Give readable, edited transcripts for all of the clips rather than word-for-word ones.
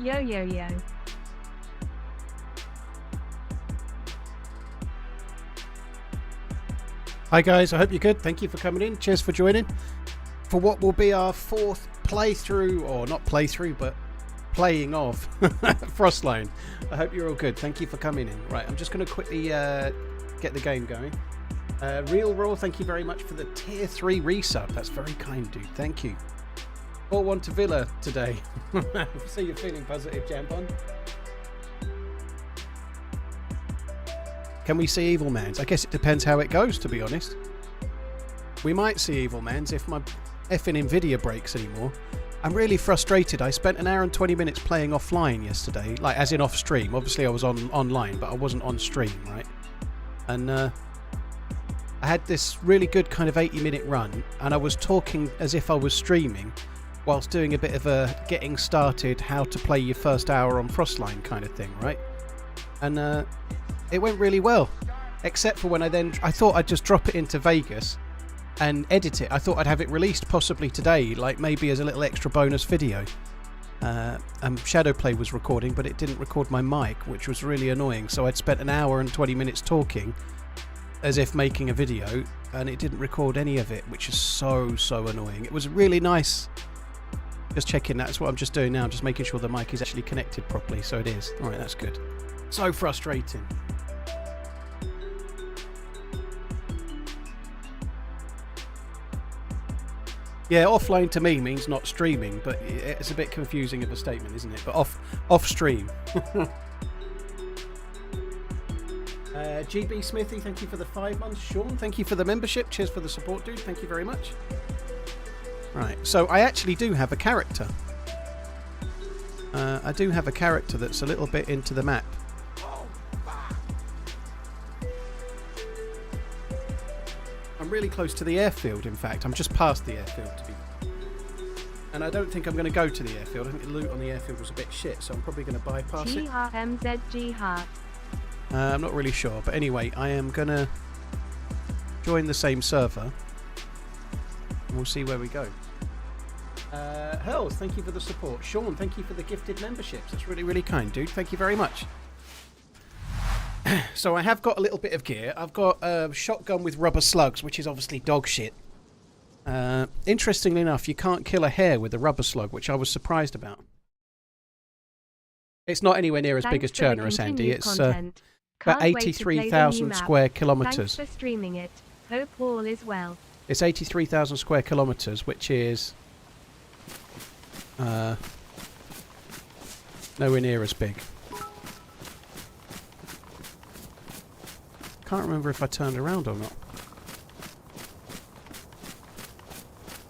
Yo, yo, yo. Hi guys, I hope you're good. Thank you for coming in. Cheers for joining for what will be our fourth playthrough, or not playthrough, but playing of FROSTLINE. I hope you're all good. Thank you for coming in. Right, I'm just going to quickly get the game going. Real Raw, thank you very much for the tier 3 resub. That's very kind, dude. Thank you. 4-1 to Villa today. So you're feeling positive, Jampon. Can we see Evilmanz? I guess it depends how it goes, to be honest. We might see Evilmanz if my effing Nvidia breaks anymore. I'm really frustrated. I spent an hour and 20 minutes playing offline yesterday, like as in off stream. Obviously I was online, but I wasn't on stream, right? And I had this really good kind of 80-minute run, and I was talking as if I was streaming whilst doing a bit of a getting started, how to play your first hour on FROSTLINE kind of thing, right? And it went really well, except for when I thought I'd just drop it into Vegas and edit it. I thought I'd have it released possibly today, like maybe as a little extra bonus video. Shadowplay was recording, but it didn't record my mic, which was really annoying. So I'd spent an hour and 20 minutes talking as if making a video, and it didn't record any of it, which is so annoying. It was really nice. Just checking, that's what I'm just doing now. I'm just making sure the mic is actually connected properly, so it is. Alright, that's good. So frustrating. Yeah, offline to me means not streaming, but it's a bit confusing of a statement, isn't it? But off stream. GB Smithy, thank you for the 5 months. Sean, thank you for the membership. Cheers for the support, dude. Thank you very much. Right, so I actually do have a character. I do have a character that's a little bit into the map. I'm really close to the airfield, in fact. I'm just past the airfield, to be. And I don't think I'm going to go to the airfield. I think the loot on the airfield was a bit shit, so I'm probably going to bypass it. TRMZ heart. I'm not really sure, but anyway, I am going to join the same server. And we'll see where we go. Hurls, thank you for the support. Sean, thank you for the gifted memberships. That's really kind, dude. Thank you very much. So I have got a little bit of gear. I've got a shotgun with rubber slugs, which is obviously dog shit. Interestingly enough, you can't kill a hare with a rubber slug, which I was surprised about. It's not anywhere near as big as Cherner, Sandy. It's about 83,000 square kilometres. Thanks for streaming it. Hope all is well. It's 83,000 square kilometres, which is nowhere near as big. Can't remember if I turned around or not.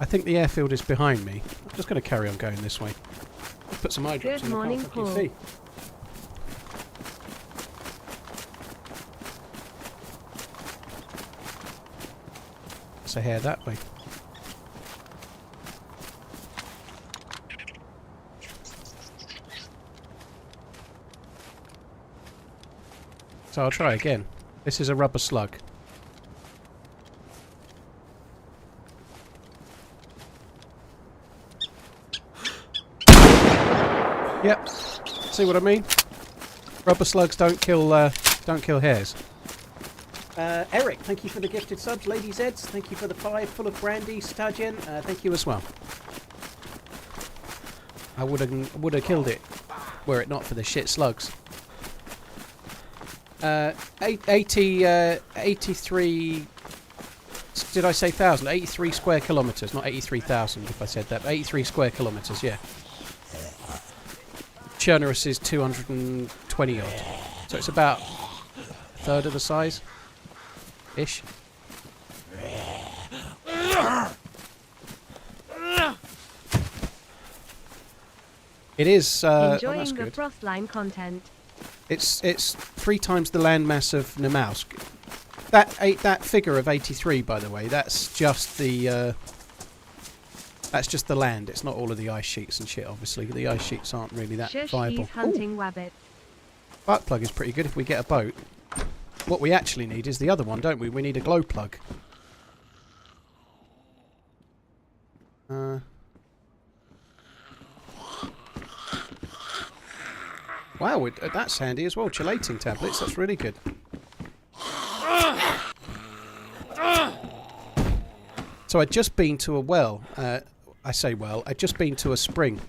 I think the airfield is behind me. I'm just going to carry on going this way. Put some eye drops in. I can't fucking see. So head that way. So I'll try again. This is a rubber slug. Yep. See what I mean? Rubber slugs don't kill hares. Eric, thank you for the gifted subs. Lady Zeds, thank you for the 5. Full of brandy. Stagian, thank you as well. I would have killed it were it not for the shit slugs. 83. Did I say 1,000? 83 square kilometres, not 83,000. If I said that, 83 square kilometres. Yeah. Chernerus is 220 odd, so it's about a third of the size. Ish. It is enjoying the FROSTLINE content. It's 3 times the landmass of Nemausk. That figure of 83, by the way, that's just the land. It's not all of the ice sheets and shit. Obviously, the ice sheets aren't really that viable. He's hunting rabbits. Spark plug is pretty good if we get a boat. What we actually need is the other one, don't we? We need a glow plug. wow, that's handy as well. Chelating tablets, that's really good. So I'd just been to a well. I say well, I'd just been to a spring.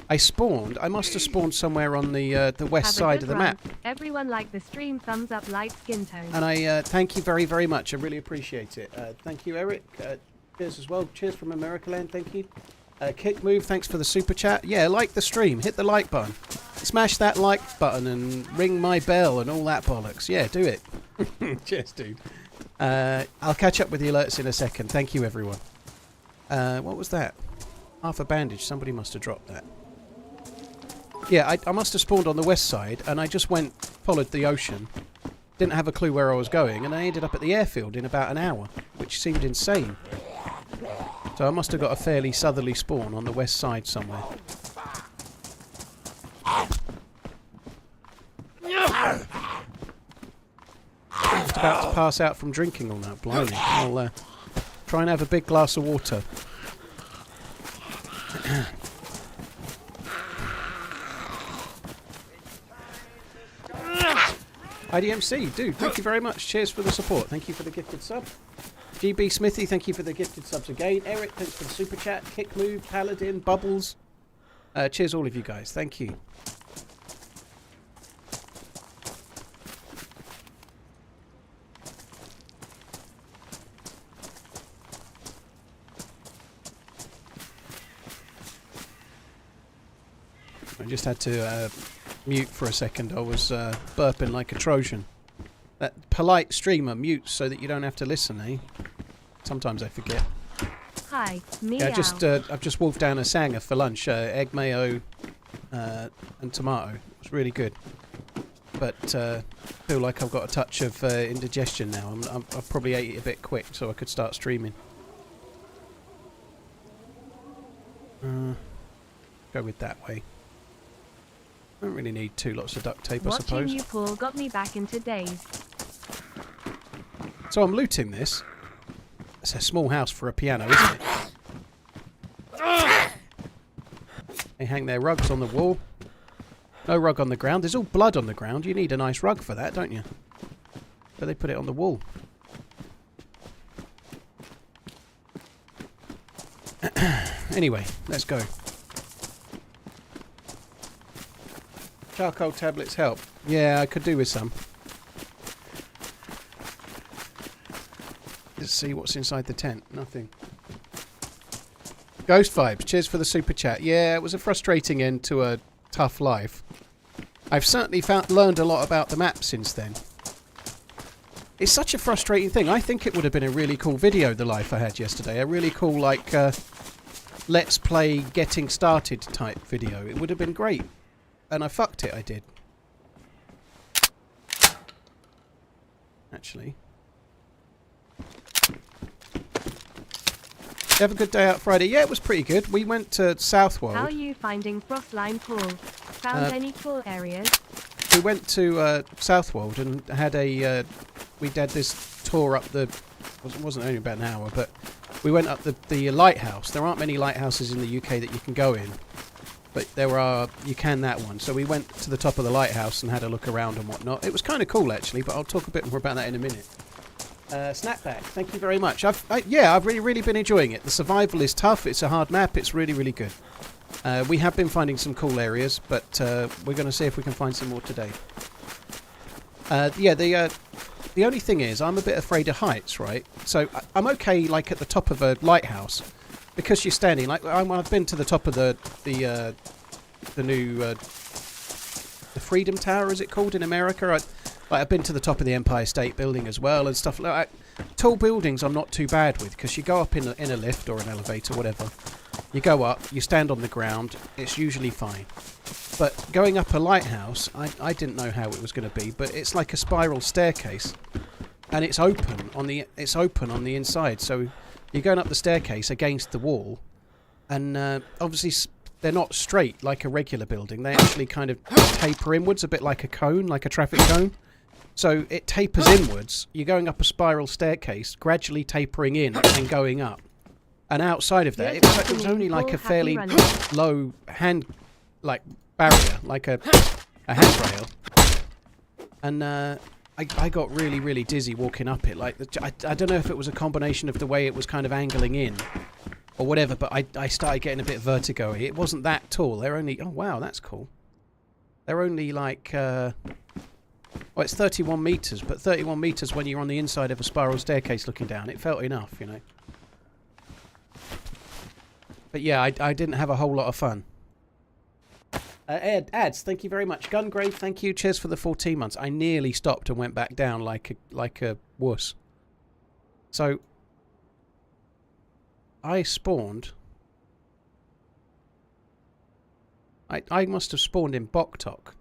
I must have spawned somewhere on the west side of the map. Everyone like the stream, thumbs up, light skin tone. And I thank you very, very much. I really appreciate it. Thank you, Eric. Cheers as well. Cheers from America Land, thank you. Kick Move, thanks for the super chat. Yeah, like the stream. Hit the like button. Smash that like button and ring my bell and all that bollocks. Yeah, do it. Cheers, dude. I'll catch up with the alerts in a second. Thank you, everyone. What was that? Half a bandage. Somebody must have dropped that. Yeah, I must have spawned on the west side, and I just followed the ocean. Didn't have a clue where I was going, and I ended up at the airfield in about an hour, which seemed insane. So I must have got a fairly southerly spawn on the west side somewhere. Just about to pass out from drinking all that, blimey. I'll try and have a big glass of water. IDMC, dude, thank you very much. Cheers for the support. Thank you for the gifted sub. GB Smithy, thank you for the gifted subs again. Eric, thanks for the super chat. Kick Move, Paladin, Bubbles. Cheers all of you guys. Thank you. I just had to mute for a second. I was burping like a Trojan. That polite streamer mutes so that you don't have to listen, eh? Sometimes I forget. Hi, meow. Yeah, I've just wolfed down a sanger for lunch. Egg mayo and tomato. It's really good. But feel like I've got a touch of indigestion now. I've probably ate it a bit quick so I could start streaming. Go with that way. I don't really need 2 lots of duct tape, I suppose. Watching you, Paul, got me back into DayZ. So I'm looting this. It's a small house for a piano, isn't it? They hang their rugs on the wall. No rug on the ground. There's all blood on the ground. You need a nice rug for that, don't you? So they put it on the wall. Anyway, let's go. Charcoal tablets help. Yeah, I could do with some. Let's see what's inside the tent. Nothing. Ghost Vibes, cheers for the super chat. Yeah, it was a frustrating end to a tough life. I've certainly learned a lot about the map since then. It's such a frustrating thing. I think it would have been a really cool video, the life I had yesterday. A really cool, like, let's play getting started type video. It would have been great. And I fucked it, I did. Actually. You have a good day out Friday? Yeah, it was pretty good. We went to Southwold. How are you finding FROSTLINE, Paul? Found any cool areas? We went to Southwold and had a... we did this tour up the... It wasn't only about an hour, but we went up the lighthouse. There aren't many lighthouses in the UK that you can go in. But there are, you can that one. So we went to the top of the lighthouse and had a look around and whatnot. It was kind of cool actually, but I'll talk a bit more about that in a minute. Snapback, thank you very much. I've really been enjoying it. The survival is tough. It's a hard map. It's really, really good. We have been finding some cool areas, but we're going to see if we can find some more today. Yeah, the only thing is I'm a bit afraid of heights, right? So I'm okay, like at the top of a lighthouse. Because you're standing, like I've been to the top of the new the Freedom Tower, is it called in America? I've been to the top of the Empire State Building as well and stuff like that. Tall buildings I'm not too bad with because you go up in a lift or an elevator, whatever. You go up, you stand on the ground, it's usually fine. But going up a lighthouse, I didn't know how it was going to be, but it's like a spiral staircase, and it's open on the inside, so. You're going up the staircase against the wall, and obviously they're not straight like a regular building. They actually kind of taper inwards, a bit like a cone, like a traffic cone. So it tapers inwards. You're going up a spiral staircase, gradually tapering in and going up. And outside of that, it was only like a fairly low barrier, like a a handrail, and I got really, really dizzy walking up it. Like, I don't know if it was a combination of the way it was kind of angling in or whatever, but I started getting a bit vertigo-y. It wasn't that tall. They're only... Oh, wow, that's cool. They're only like... well, it's 31 metres, but 31 metres when you're on the inside of a spiral staircase looking down, it felt enough, you know. But yeah, I didn't have a whole lot of fun. Ads, thank you very much. Gungrave, thank you. Cheers for the 14 months. I nearly stopped and went back down like a wuss. So, I spawned... I must have spawned in Boktok.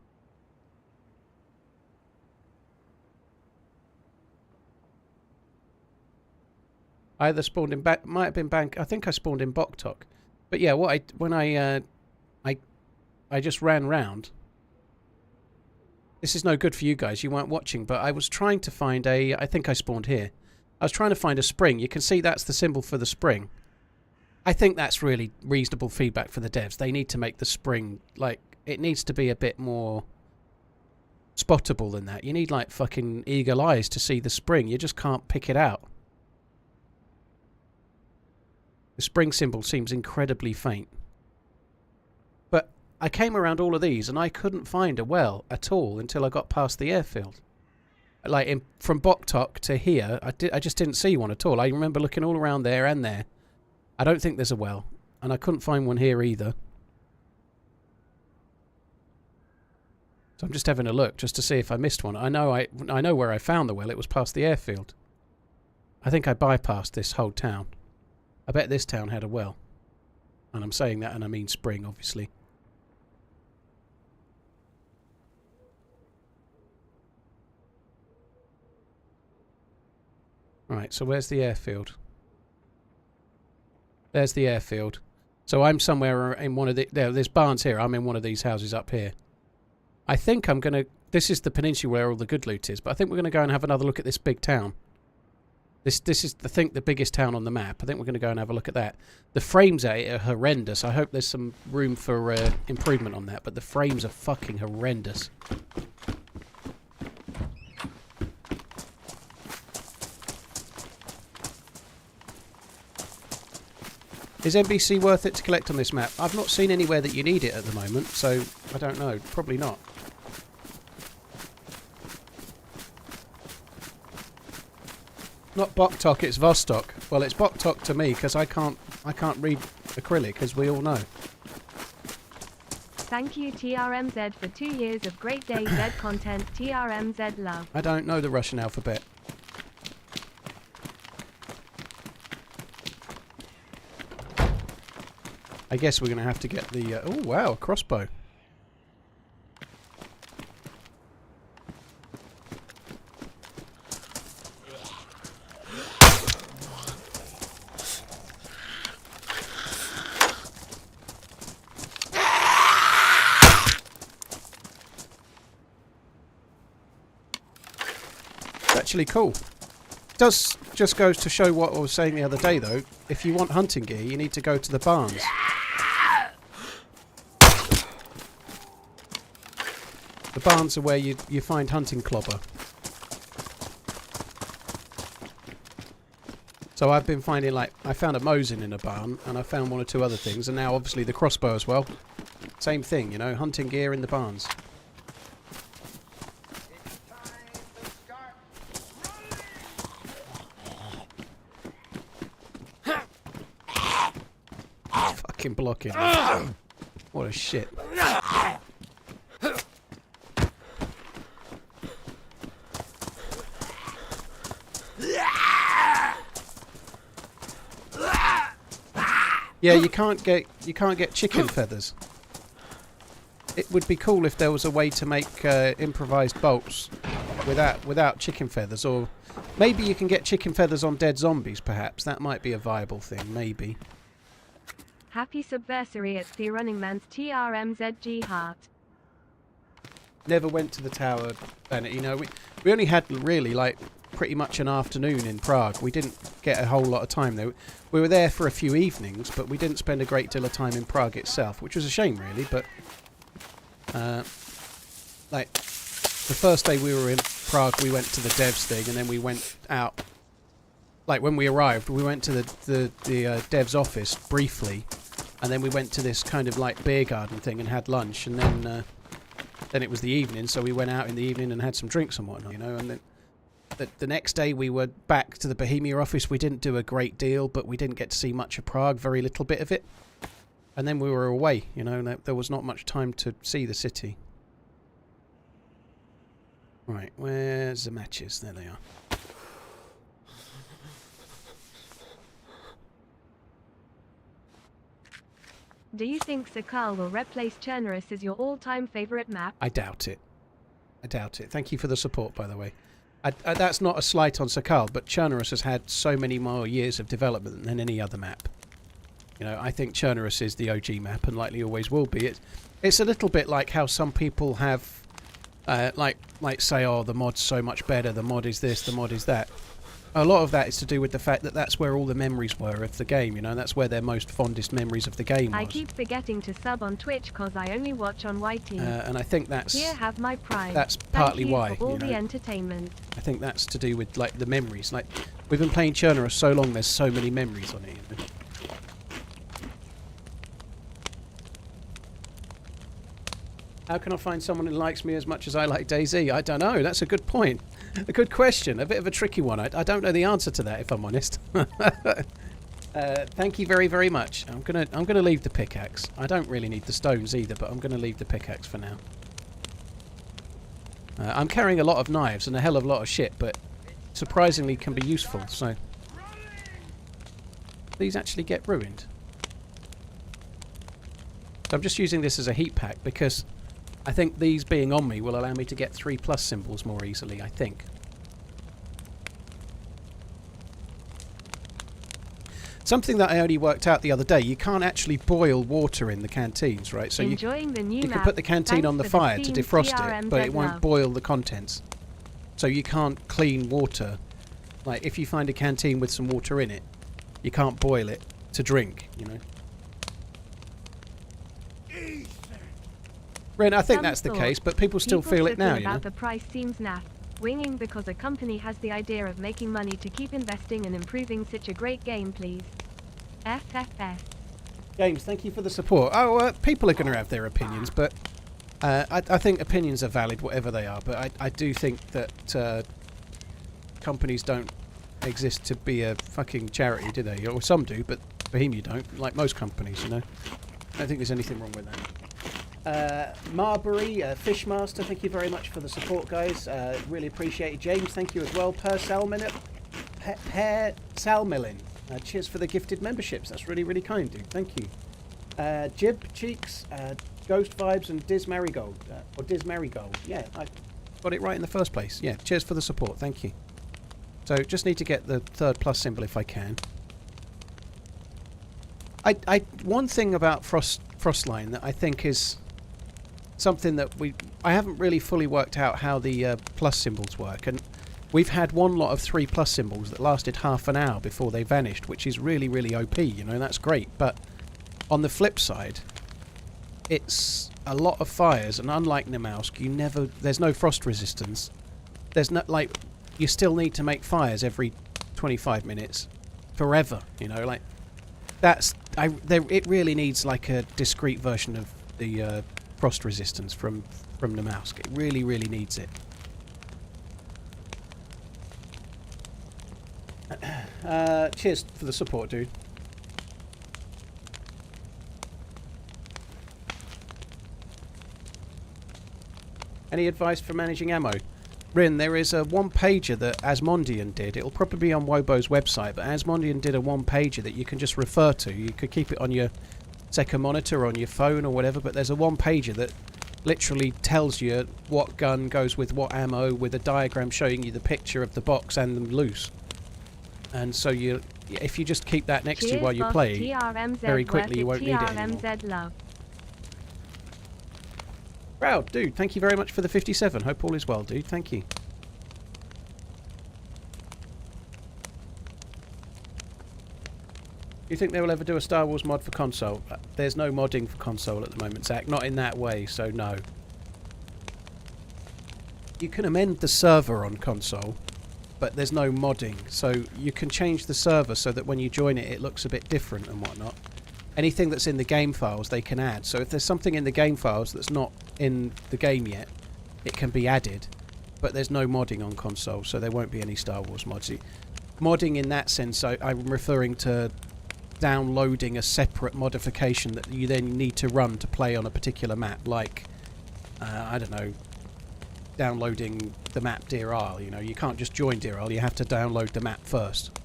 I either spawned in might have been I think I spawned in Boktok. But yeah, when I just ran round. This is no good for you guys. You weren't watching, but I was trying to find I think I spawned here. I was trying to find a spring. You can see that's the symbol for the spring. I think that's really reasonable feedback for the devs. They need to make the spring, like, it needs to be a bit more spottable than that. You need, like, fucking eagle eyes to see the spring. You just can't pick it out. The spring symbol seems incredibly faint. But I came around all of these and I couldn't find a well at all until I got past the airfield. Like, from Boktok to here, I just didn't see one at all. I remember looking all around there and there. I don't think there's a well, and I couldn't find one here either. So I'm just having a look just to see if I missed one. I know where I found the well. It was past the airfield. I think I bypassed this whole town. I bet this town had a well. And I'm saying that and I mean spring, obviously. Right, so where's the airfield? There's the airfield. So I'm somewhere in one of the... There's barns here. I'm in one of these houses up here. I think I'm going to... This is the peninsula where all the good loot is, but I think we're going to go and have another look at this big town. This is, I think, the biggest town on the map. I think we're going to go and have a look at that. The frames are horrendous. I hope there's some room for improvement on that, but the frames are fucking horrendous. Is NBC worth it to collect on this map? I've not seen anywhere that you need it at the moment, so I don't know. Probably not. Not Boktok, it's Vostok. Well, it's Boktok to me because I can't read acrylic, as we all know. Thank you TRMZ for 2 years of great DayZ content. TRMZ love. I don't know the Russian alphabet. I guess we're going to have to get the... oh, wow, a crossbow. It's actually cool. Does just goes to show what I was saying the other day, though. If you want hunting gear, you need to go to the barns. The barns are where you find hunting clobber. So I've been finding, like, I found a Mosin in a barn, and I found one or two other things, and now obviously the crossbow as well. Same thing, you know, hunting gear in the barns. Fucking blocking. What a shit. Yeah, you can't get chicken feathers. It would be cool if there was a way to make improvised bolts without chicken feathers, or maybe you can get chicken feathers on dead zombies. Perhaps that might be a viable thing. Maybe. Happy subversary at TheRunningManZ TRMZG heart. Never went to the tower, Bennett. You know, we only had really like pretty much an afternoon in Prague. We didn't get a whole lot of time there. We were there for a few evenings, but we didn't spend a great deal of time in Prague itself, which was a shame really, but like, the first day we were in Prague, we went to the devs thing, and then we went out. Like, when we arrived, we went to the devs office briefly, and then we went to this kind of, like, beer garden thing and had lunch, and then it was the evening, so we went out in the evening and had some drinks and whatnot, you know, and then the next day we were back to the Bohemia office. We didn't do a great deal, but we didn't get to see much of Prague, very little bit of it. And then we were away, you know, and there was not much time to see the city. Right, where's the matches? There they are. Do you think Sakal will replace Chernobyl as your all-time favorite map? I doubt it. I doubt it. Thank you for the support, by the way. That's not a slight on Sakal, but Chernobyl has had so many more years of development than any other map. You know, I think Chernobyl is the OG map and likely always will be. It's a little bit like how some people have, like say, oh, the mod's so much better, the mod is this, the mod is that. A lot of that is to do with the fact that that's where all the memories were of the game, you know, that's where their most fondest memories of the game was. I keep forgetting to sub on Twitch cause I only watch on YT. And I think that's... Here have my prize. That's partly Thank you why, for all you know. the entertainment. I think that's to do with, like, the memories. Like, we've been playing Chernobyl so long, there's so many memories on it, you know. How can I find someone who likes me as much as I like DayZ? I don't know. That's a good point. A good question. A bit of a tricky one. I don't know the answer to that, if I'm honest. Thank you very, very much. I'm gonna leave the pickaxe. I don't really need the stones either, but I'm gonna leave the pickaxe for now. I'm carrying a lot of knives and a hell of a lot of shit, but surprisingly can be useful. So these actually get ruined. So I'm just using this as a heat pack because I think these being on me will allow me to get 3+ symbols more easily, I think. Something that I only worked out the other day, you can't actually boil water in the canteens, right? So you can put the canteen on the fire to defrost it, but it won't boil the contents. So you can't clean water. Like, if you find a canteen with some water in it, you can't boil it to drink, you know? Ren, I think that's the case, but people still feel it now, you know. The price seems naff. Winging because a company has the idea of making money to keep investing and improving such a great game, please. FFS. James, thank you for the support. Oh, people are going to have their opinions, but I think opinions are valid, whatever they are. But I do think that companies don't exist to be a fucking charity, do they? Or some do, but Bohemia don't, like most companies, you know. I don't think there's anything wrong with that. Marbury, Fishmaster, thank you very much for the support, guys. Really appreciate it. James, thank you as well. Per Salmilin. Cheers for the gifted memberships. That's really, really kind, dude. Thank you. Jib Cheeks, Ghost Vibes, and Diz Marigold. Or Diz Marigold. Yeah, I got it right in the first place. Yeah, cheers for the support. Thank you. So, just need to get the 3+ symbol if I can. One thing about FROSTLINE that I think is something that I haven't really fully worked out how the plus symbols work, and we've had one lot of 3+ symbols that lasted half an hour before they vanished, which is really, really OP, you know, that's great. But on the flip side, it's a lot of fires, and unlike Nemausk, there's no frost resistance. There's no, like, you still need to make fires every 25 minutes forever, you know, like it really needs like a discrete version of the frost resistance from Nemausk. It really, really needs it. Cheers for the support, dude. Any advice for managing ammo? Rin, there is a one-pager that Asmondian did. It'll probably be on Wobo's website, but Asmondian did a one-pager that you can just refer to. You could keep it on your second monitor or on your phone or whatever, but there's a one-pager that literally tells you what gun goes with what ammo, with a diagram showing you the picture of the box and them loose. And so if you just keep that next to you while you play, TRMZ very quickly you won't need it anymore. TRMZ love. Proud, dude, thank you very much for the 57. Hope all is well, dude. Thank you. Do you think they will ever do a Star Wars mod for console? There's no modding for console at the moment, Zach. Not in that way, so no. you can amend the server on console, but there's no modding. So you can change the server so that when you join it, it looks a bit different and whatnot. Anything that's in the game files, they can add. So if there's something in the game files that's not in the game yet, it can be added. But there's no modding on console, so there won't be any Star Wars mods. Modding in that sense, I'm referring to downloading a separate modification that you then need to run to play on a particular map, like, I don't know, downloading the map Deer Isle. You know, you can't just join Deer Isle, you have to download the map first.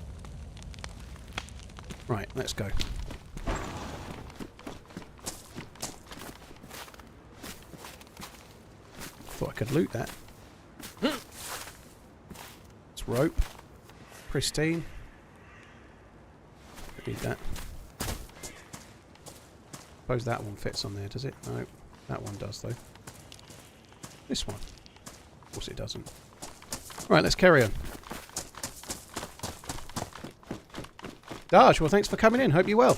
Right, let's go. Thought I could loot that. It's rope. Pristine. Need that. Suppose that one fits on there, does it? No, that one does though. This one. Of course it doesn't. Right, let's carry on. Daj, well thanks for coming in. Hope you're well.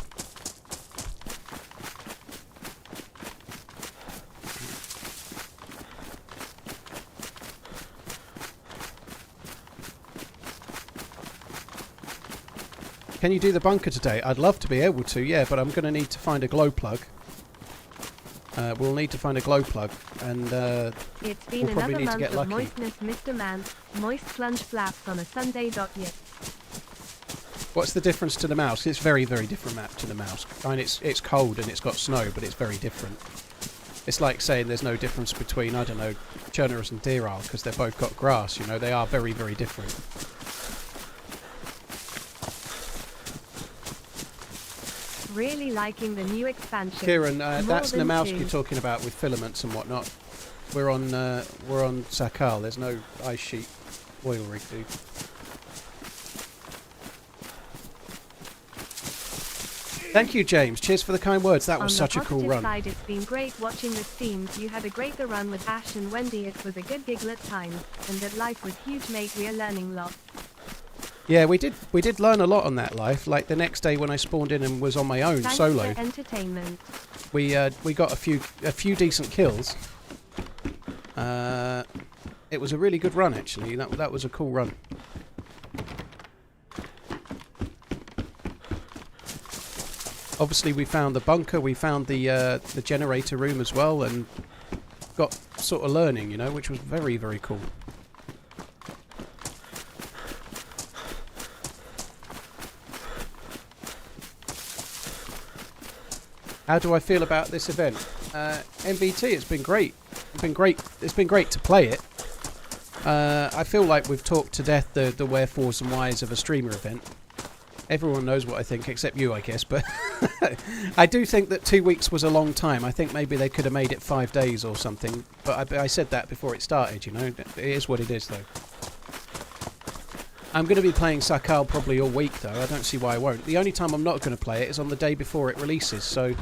Can you do the bunker today? I'd love to be able to, yeah, but I'm going to need to find a glow plug. We'll need to find a glow plug, and it's been we'll probably another need to month get of lucky. moistness, Mr. Manz. Moist plunge flaps on a Sunday. Yet. What's the difference to the mouse? It's very, very different map to the mouse. I mean, it's cold and it's got snow, but it's very different. It's like saying there's no difference between, I don't know, Chernerus and Deer Isle, because they've both got grass, you know, they are very, very different. Really liking the new expansion. Kieran, that's Namowski you're talking about with filaments and whatnot. We're on Sakal. There's no ice sheet oil rig, dude. Thank you, James. Cheers for the kind words. That was such a cool run. On the positive side, it's been great watching the streams. You had a great run with Ash and Wendy. It was a good giggle at times, and that life was huge, mate. We are learning lots. Yeah, we did learn a lot on that life. Like the next day when I spawned in and was on my own solo. Thanks for entertainment. We got a few decent kills. It was a really good run actually. That was a cool run. Obviously we found the bunker, we found the generator room as well, and got sort of learning, you know, which was very, very cool. How do I feel about this event? MVT, it's been great. It's been great to play it. I feel like we've talked to death the wherefores and whys of a streamer event. Everyone knows what I think, except you, I guess. But I do think that 2 weeks was a long time. I think maybe they could have made it 5 days or something. But I said that before it started, you know. It is what it is, though. I'm going to be playing Sakal probably all week, though. I don't see why I won't. The only time I'm not going to play it is on the day before it releases. So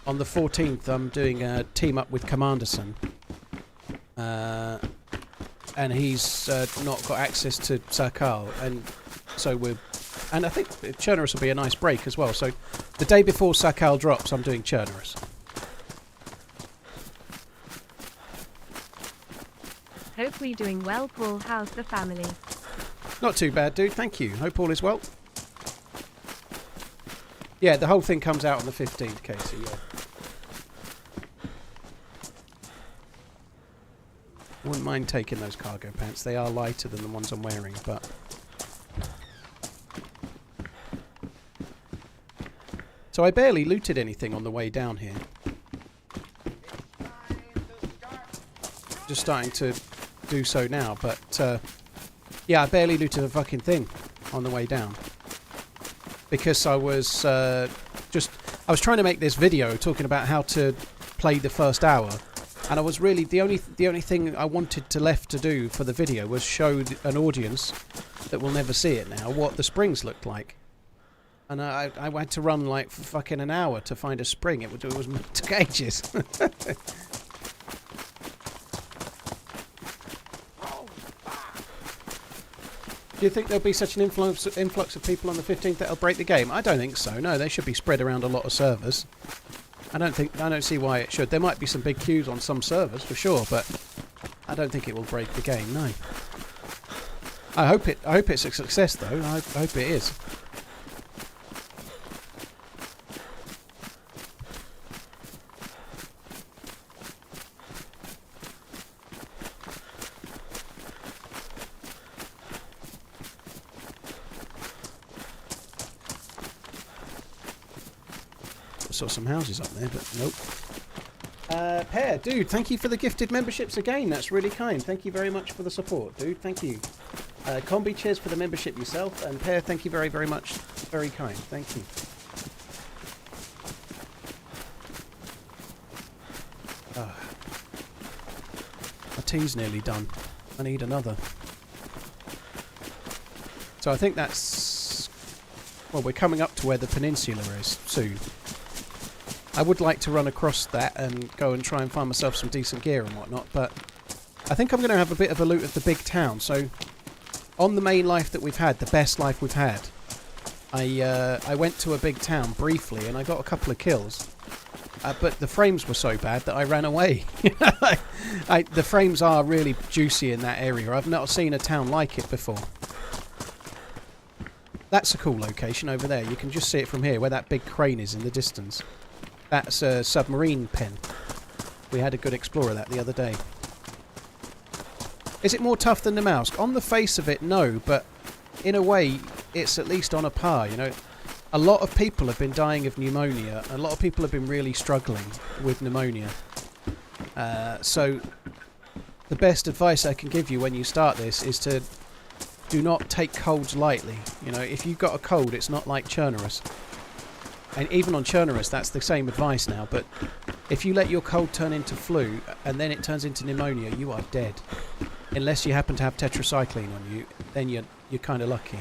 on the 14th, I'm doing a team-up with Commanderson. And he's not got access to Sakal. And so we're... And I think Chernerus will be a nice break as well. So the day before Sakal drops, I'm doing Chernerus. Hope we're doing well, Paul. How's the family? Not too bad, dude. Thank you. Hope all is well. Yeah, the whole thing comes out on the 15th, Casey. Yeah. I wouldn't mind taking those cargo pants. They are lighter than the ones I'm wearing, but... So I barely looted anything on the way down here. Just starting to do so now, but yeah, I barely looted a fucking thing on the way down. Because I was I was trying to make this video talking about how to play the first hour, and I was really the only thing I wanted left to do for the video was show an audience that will never see it now what the springs looked like. And I had to run like for fucking an hour to find a spring. It was took ages. Do you think there'll be such an influx of people on the 15th that'll break the game? I don't think so. No, they should be spread around a lot of servers. I don't see why it should. There might be some big queues on some servers for sure, but I don't think it will break the game, no. I hope it's a success though. I hope it is. Saw some houses up there, but nope. Pear, dude, thank you for the gifted memberships again. That's really kind. Thank you very much for the support, dude. Thank you. Combi, cheers for the membership yourself. And Pear, thank you very, very much. Very kind. Thank you. My tea's nearly done. I need another. So I think that's... Well, we're coming up to where the peninsula is soon. I would like to run across that and go and try and find myself some decent gear and whatnot, but I think I'm going to have a bit of a loot of the big town. So on the main life that we've had, the best life we've had, I went to a big town briefly and I got a couple of kills. But the frames were so bad that I ran away. The frames are really juicy in that area. I've not seen a town like it before. That's a cool location over there. You can just see it from here, where that big crane is in the distance. That's a submarine pen. We had a good explore of that the other day. Is it more tough than the mouse? On the face of it, no, but in a way, it's at least on a par, you know. A lot of people have been dying of pneumonia. A lot of people have been really struggling with pneumonia. So the best advice I can give you when you start this is to do not take colds lightly. You know, if you've got a cold, it's not like Chernarus. And even on Chernarus, that's the same advice now. But if you let your cold turn into flu and then it turns into pneumonia, you are dead. Unless you happen to have tetracycline on you, then you're kind of lucky.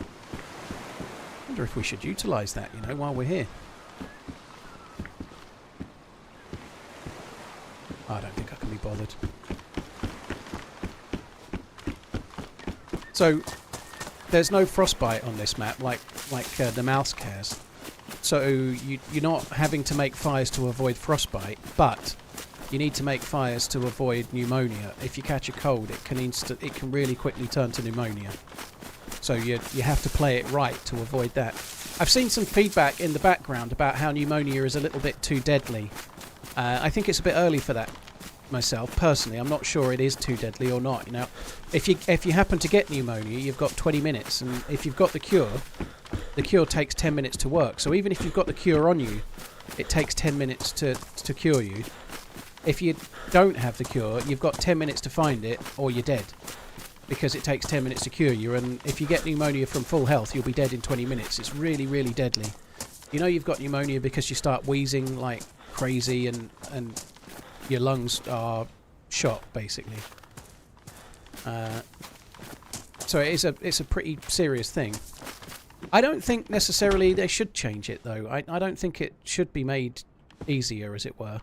I wonder if we should utilise that, you know, while we're here. I don't think I can be bothered. So there's no frostbite on this map like the mouse cares. So you're not having to make fires to avoid frostbite, but you need to make fires to avoid pneumonia. If you catch a cold, it can really quickly turn to pneumonia. So you have to play it right to avoid that. I've seen some feedback in the background about how pneumonia is a little bit too deadly. I think it's a bit early for that myself personally. I'm not sure it is too deadly or not. You know, if you happen to get pneumonia, you've got 20 minutes, and if you've got the cure takes 10 minutes to work. So even if you've got the cure on you, it takes 10 minutes to cure you. If you don't have the cure, you've got 10 minutes to find it, or you're dead, because it takes 10 minutes to cure you. And if you get pneumonia from full health, you'll be dead in 20 minutes. It's really, really deadly. You know you've got pneumonia because you start wheezing like crazy, and your lungs are shot, basically. So it's a pretty serious thing. I don't think necessarily they should change it, though. I don't think it should be made easier, as it were.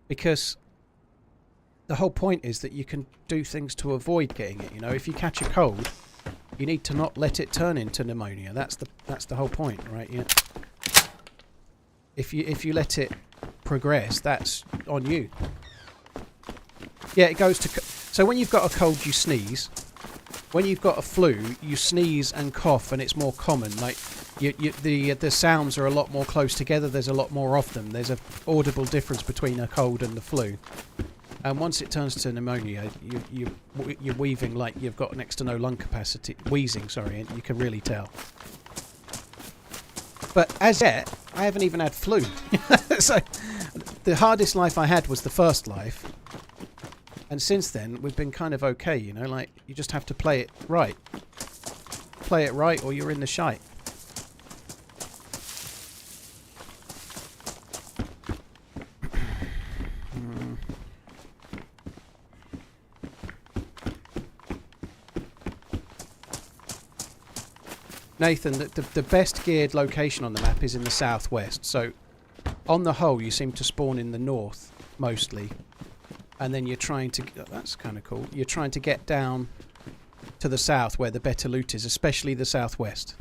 Because the whole point is that you can do things to avoid getting it. You know, if you catch a cold, you need to not let it turn into pneumonia. That's the whole point, right? Yeah. If you let it progress, that's on you. Yeah, it goes to... So when you've got a cold, you sneeze. When you've got a flu, you sneeze and cough, and it's more common. Like the sounds are a lot more close together. There's a lot more of them. There's an audible difference between a cold and the flu. And once it turns to pneumonia, you're wheezing like you've got next to no lung capacity. Wheezing, sorry, and you can really tell. But as yet, I haven't even had flu. So the hardest life I had was the first life. And since then, we've been kind of okay, you know, like, you just have to play it right. Play it right or you're in the shite. Nathan, the best geared location on the map is in the southwest. So, on the whole, you seem to spawn in the north, mostly. And then you're trying to... Oh, that's kind of cool. You're trying to get down to the south where the better loot is, especially the southwest.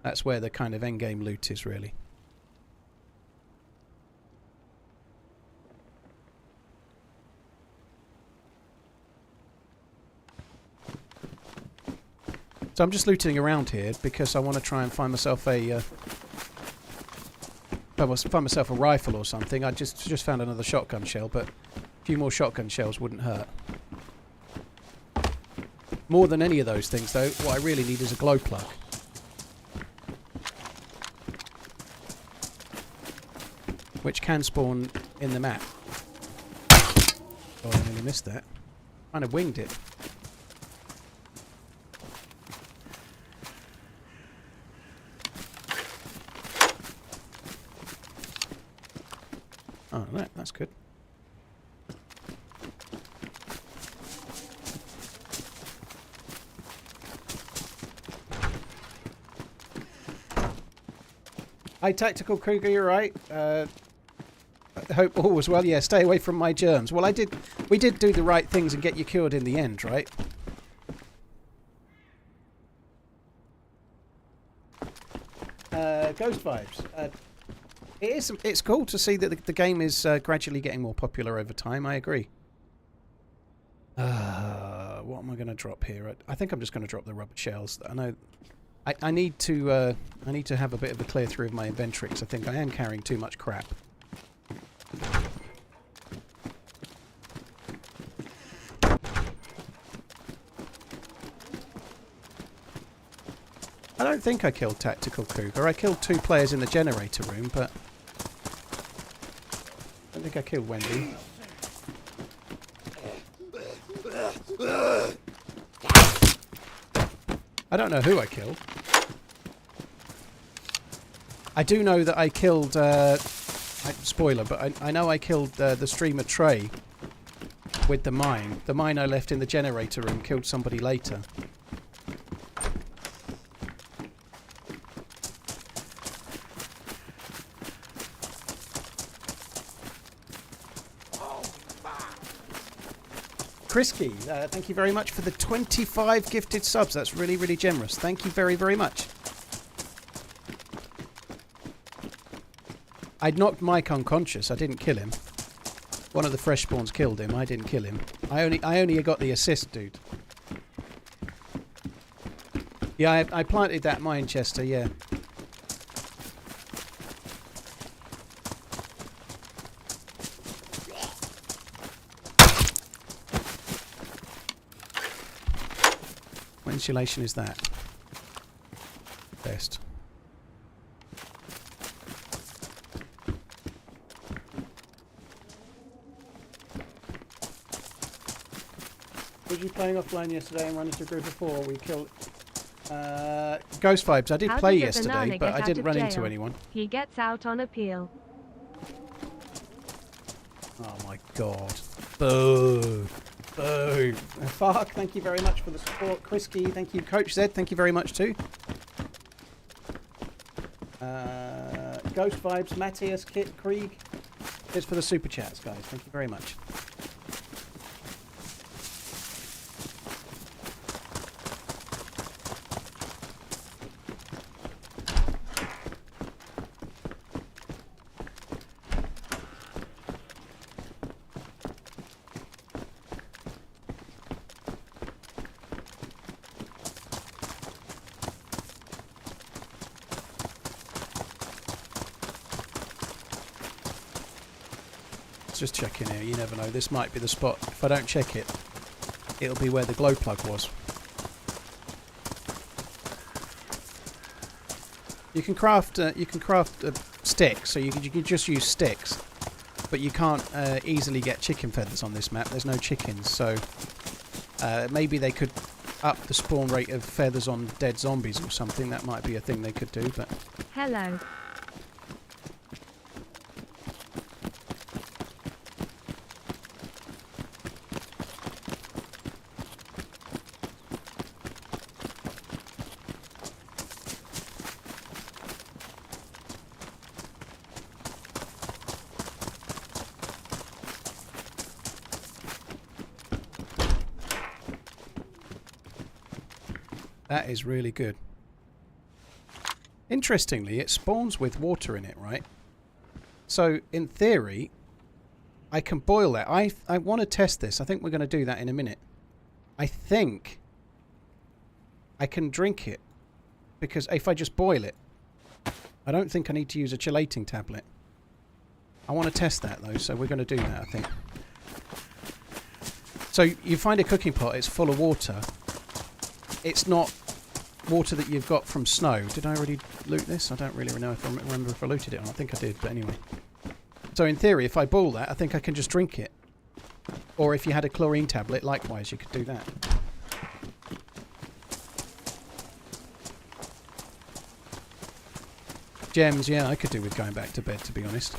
That's where the kind of endgame loot is, really. So I'm just looting around here because I want to try and find myself a find myself a rifle or something. I just found another shotgun shell, but a few more shotgun shells wouldn't hurt. More than any of those things, though, what I really need is a glow plug. Which can spawn in the map. Oh, I nearly missed that. Kind of winged it. Oh, that's good. Hi, Tactical Kruger, you're right. I hope all was well. Yeah, stay away from my germs. Well, we did do the right things and get you cured in the end, right? Ghost vibes. It's cool to see that the game is gradually getting more popular over time. I agree. What am I going to drop here? I think I'm just going to drop the rubber shells. I know. I need to have a bit of a clear through of my inventory because I think I am carrying too much crap. I don't think I killed Tactical Cougar. I killed 2 players in the generator room, but I don't think I killed Wendy. I don't know who I killed. I do know that I killed, spoiler, but I know I killed the streamer Trey with the mine. The mine I left in the generator room killed somebody later. Krisky, thank you very much for the 25 gifted subs. That's really, really generous. Thank you very, very much. I'd knocked Mike unconscious. I didn't kill him. One of the fresh spawns killed him. I didn't kill him. I only got the assist, dude. Yeah, I planted that mine, Chester, yeah. What insulation is that? Best. Was you playing offline yesterday and running into a group of 4? We killed... Ghost Vibes. I did play yesterday, but I didn't run into anyone. He gets out on appeal. Oh my god. Boo. Boo. Fuck, thank you very much for the support. Krisky, thank you. Coach Z, thank you very much too. Ghost Vibes, Matthias, Kit, Krieg. Here's for the super chats, guys. Thank you very much. Just checking here, you never know, this might be the spot. If I don't check it, it'll be where the glow plug was. You can craft sticks, so you can just use sticks, but you can't easily get chicken feathers on this map. There's no chickens, so maybe they could up the spawn rate of feathers on dead zombies or something. That might be a thing they could do, but... Hello. That is really good. Interestingly, it spawns with water in it, right? So, in theory, I can boil that. I want to test this. I think we're going to do that in a minute. I think I can drink it. Because if I just boil it, I don't think I need to use a chelating tablet. I want to test that though, so we're going to do that, I think. So you find a cooking pot, it's full of water. It's not water that you've got from snow. Did I already loot this? I don't really know if I remember if I looted it or not. I think I did, but anyway. So in theory, if I boil that, I think I can just drink it. Or if you had a chlorine tablet, likewise, you could do that. Gems, yeah, I could do with going back to bed, to be honest.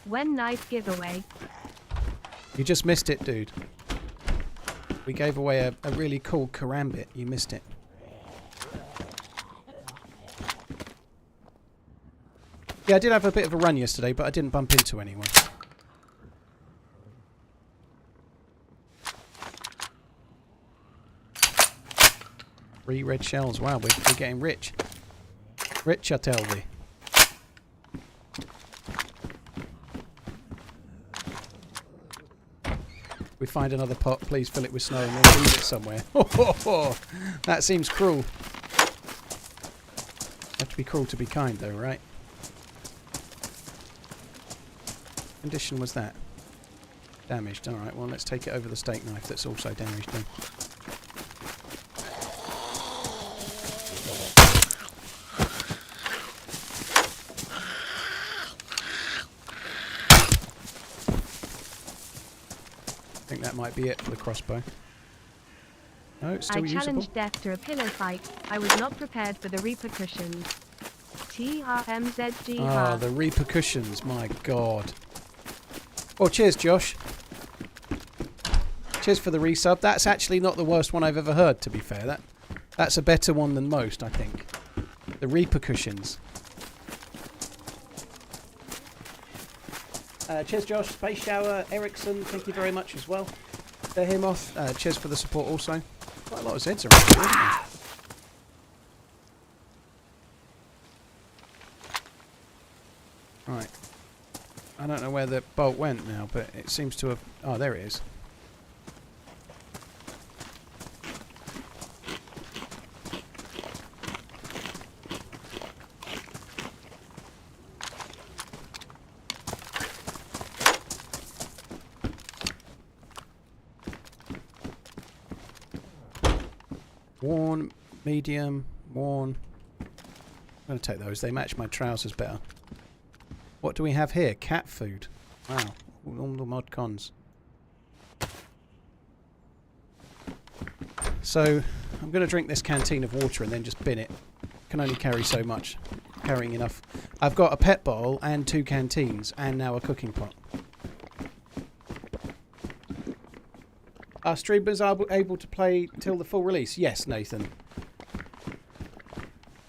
When nice giveaway. You just missed it, dude. We gave away a really cool karambit. You missed it. Yeah, I did have a bit of a run yesterday, but I didn't bump into anyone. 3 red shells. Wow, we're getting rich. Rich, I tell thee. We find another pot, please fill it with snow and then leave it somewhere. That seems cruel. You have to be cruel to be kind though, right? What condition was that? Damaged. Alright, well let's take it over the steak knife that's also damaged then. I think that might be it for the crossbow. No, it's still usable. I challenged death to a pillow fight. I was not prepared for the repercussions. TRMZ. Ah, the repercussions, my god. Oh, cheers, Josh. Cheers for the resub. That's actually not the worst one I've ever heard, to be fair. That's a better one than most, I think. The repercussions. Cheers, Josh. Space Shower, Ericsson, thank you very much as well. Behemoth, cheers for the support also. Quite a lot of Zeds around here, isn't there? Right. I don't know where the bolt went now, but it seems to have... Oh, there it is. Worn, medium, worn. I'm going to take those. They match my trousers better. What do we have here? Cat food. Wow. All the mod cons. So, I'm going to drink this canteen of water and then just bin it. Can only carry so much. Carrying enough. I've got a pet bottle and 2 canteens and now a cooking pot. Are streamers able to play till the full release? Yes, Nathan.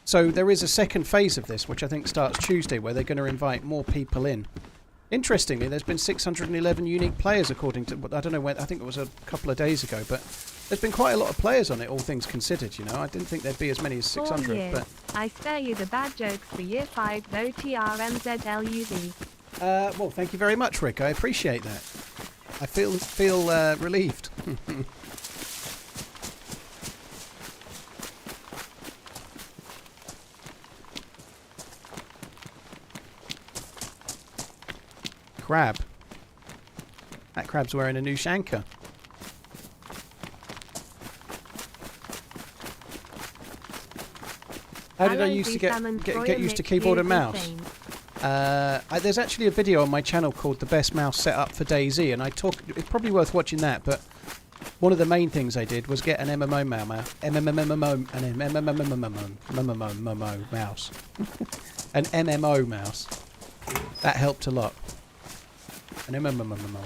So there is a second phase of this, which I think starts Tuesday, where they're going to invite more people in. Interestingly, there's been 611 unique players, according to... I don't know when... I think it was a couple of days ago, but there's been quite a lot of players on it, all things considered, you know. I didn't think there'd be as many as 600, but... I spare you the bad jokes for year 5, though TRMZLUZ. Well, thank you very much, Rick. I appreciate that. I feel relieved. Crab. That crab's wearing a new shanker. How did I used to get used to keyboard and mouse? There's actually a video on my channel called The Best Mouse Setup for DayZ, and it's probably worth watching that, but one of the main things I did was get an MMO mouse. An MMO mouse. That helped a lot. An MMO.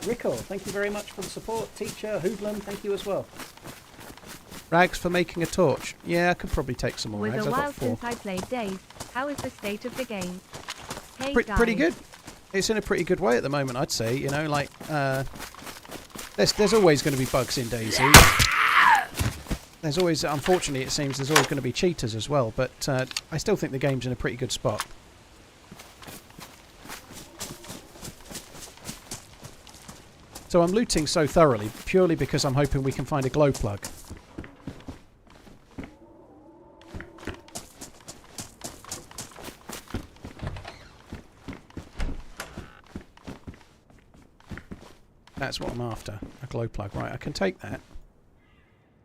Rico, thank you very much for the support. Teacher, Hoodlum, thank you as well. Rags for making a torch. Yeah, I could probably take some more rags. With a I've while got 4. since I played DayZ, how is the state of the game? Hey Pretty good. It's in a pretty good way at the moment, I'd say. You know, like, there's always going to be bugs in DayZ. There's always, unfortunately, it seems there's always going to be cheaters as well, but I still think the game's in a pretty good spot. So I'm looting so thoroughly, purely because I'm hoping we can find a glow plug. That's what I'm after, a glow plug. Right, I can take that.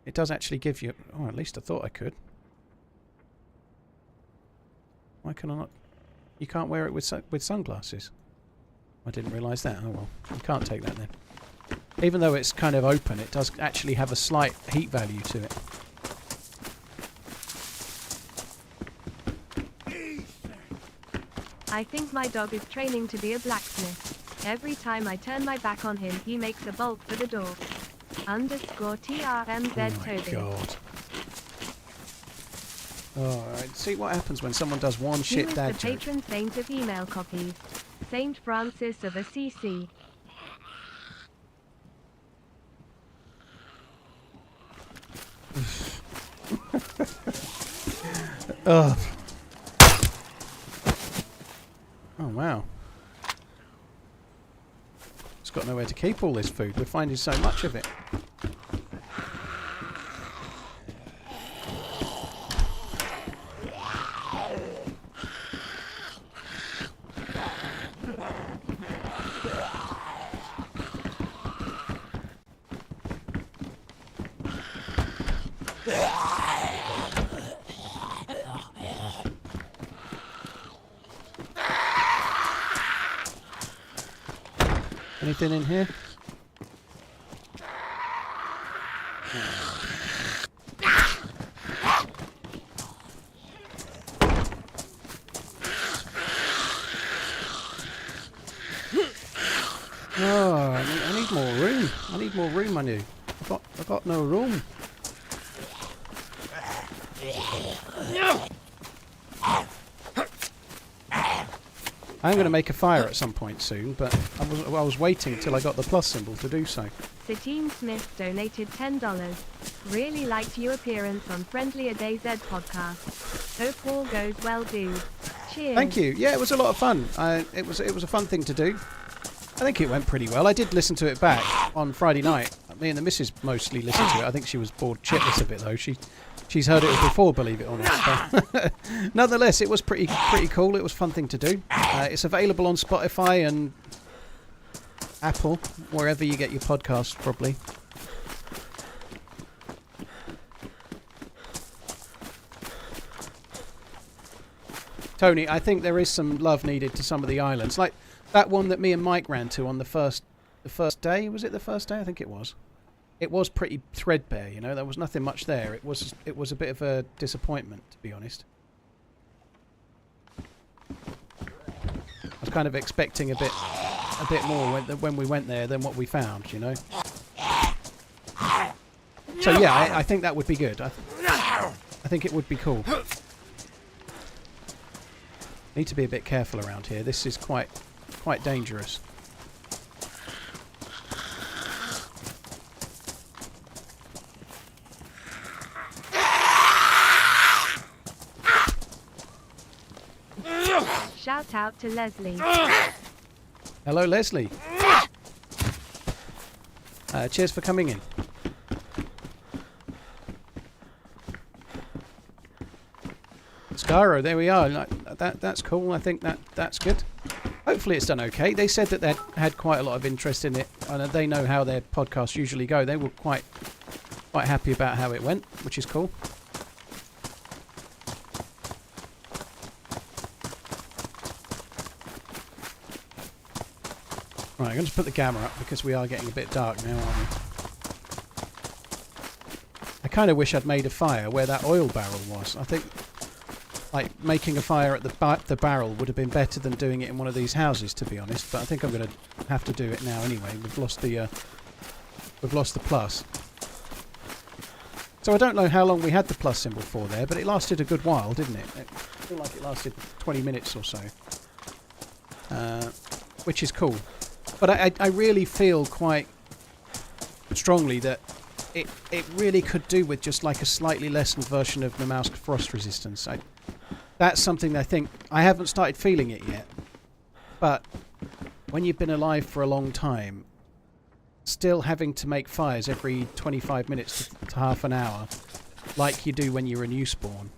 It does actually give you... Oh, at least I thought I could. Why can I not... You can't wear it with sunglasses. I didn't realise that. Oh well, you can't take that then. Even though it's kind of open, it does actually have a slight heat value to it. I think my dog is training to be a blacksmith. Every time I turn my back on him, he makes a bolt for the door. _ TRMZ Toby. Oh my god. Alright, see what happens when someone does one shit dad joke. Who is the patron saint of email copies? Saint Francis of Assisi. Ugh. Oh wow. It's got nowhere to keep all this food. We're finding so much of it. Anything in here? Oh, I need more room. I need more room, I knew. I've got no room. I'm going to make a fire at some point soon, but I was waiting till I got the plus symbol to do so. Satine Smith donated $10. Really liked your appearance on Friendlier DayZ podcast. Hope all goes well, dude. Cheers. Thank you. Yeah, it was a lot of fun. It was a fun thing to do. I think it went pretty well. I did listen to it back on Friday night. Me and the missus mostly listened to it. I think she was bored shitless of it though. She's heard it before, believe it or not. But nonetheless, it was pretty cool. It was a fun thing to do. It's available on Spotify and Apple, wherever you get your podcasts, probably. Tony, I think there is some love needed to some of the islands, like that one that me and Mike ran to on the first day. Was it the first day? I think it was. It was pretty threadbare, you know. There was nothing much there. It was a bit of a disappointment, to be honest. I was kind of expecting a bit more when we went there than what we found, you know. So yeah, I think that would be good. I think it would be cool. Need to be a bit careful around here. This is quite dangerous. Shout out to Leslie. Hello, Leslie. Cheers for coming in. Skyro, there we are. That's cool. I think that's good. Hopefully it's done okay. They said that they had quite a lot of interest in it, and they know how their podcasts usually go. They were quite happy about how it went, which is cool. Right, I'm going to put the camera up because we are getting a bit dark now, aren't we? I kind of wish I'd made a fire where that oil barrel was. I think like making a fire at the barrel would have been better than doing it in one of these houses, to be honest. But I think I'm going to have to do it now anyway. We've lost the plus. So I don't know how long we had the plus symbol for there, but it lasted a good while, didn't it? I feel like it lasted 20 minutes or so, which is cool. But I really feel quite strongly that it really could do with just like a slightly lessened version of Namausk frost resistance. That's something I think I haven't started feeling it yet. But when you've been alive for a long time, still having to make fires every 25 minutes to half an hour, like you do when you're a new spawn,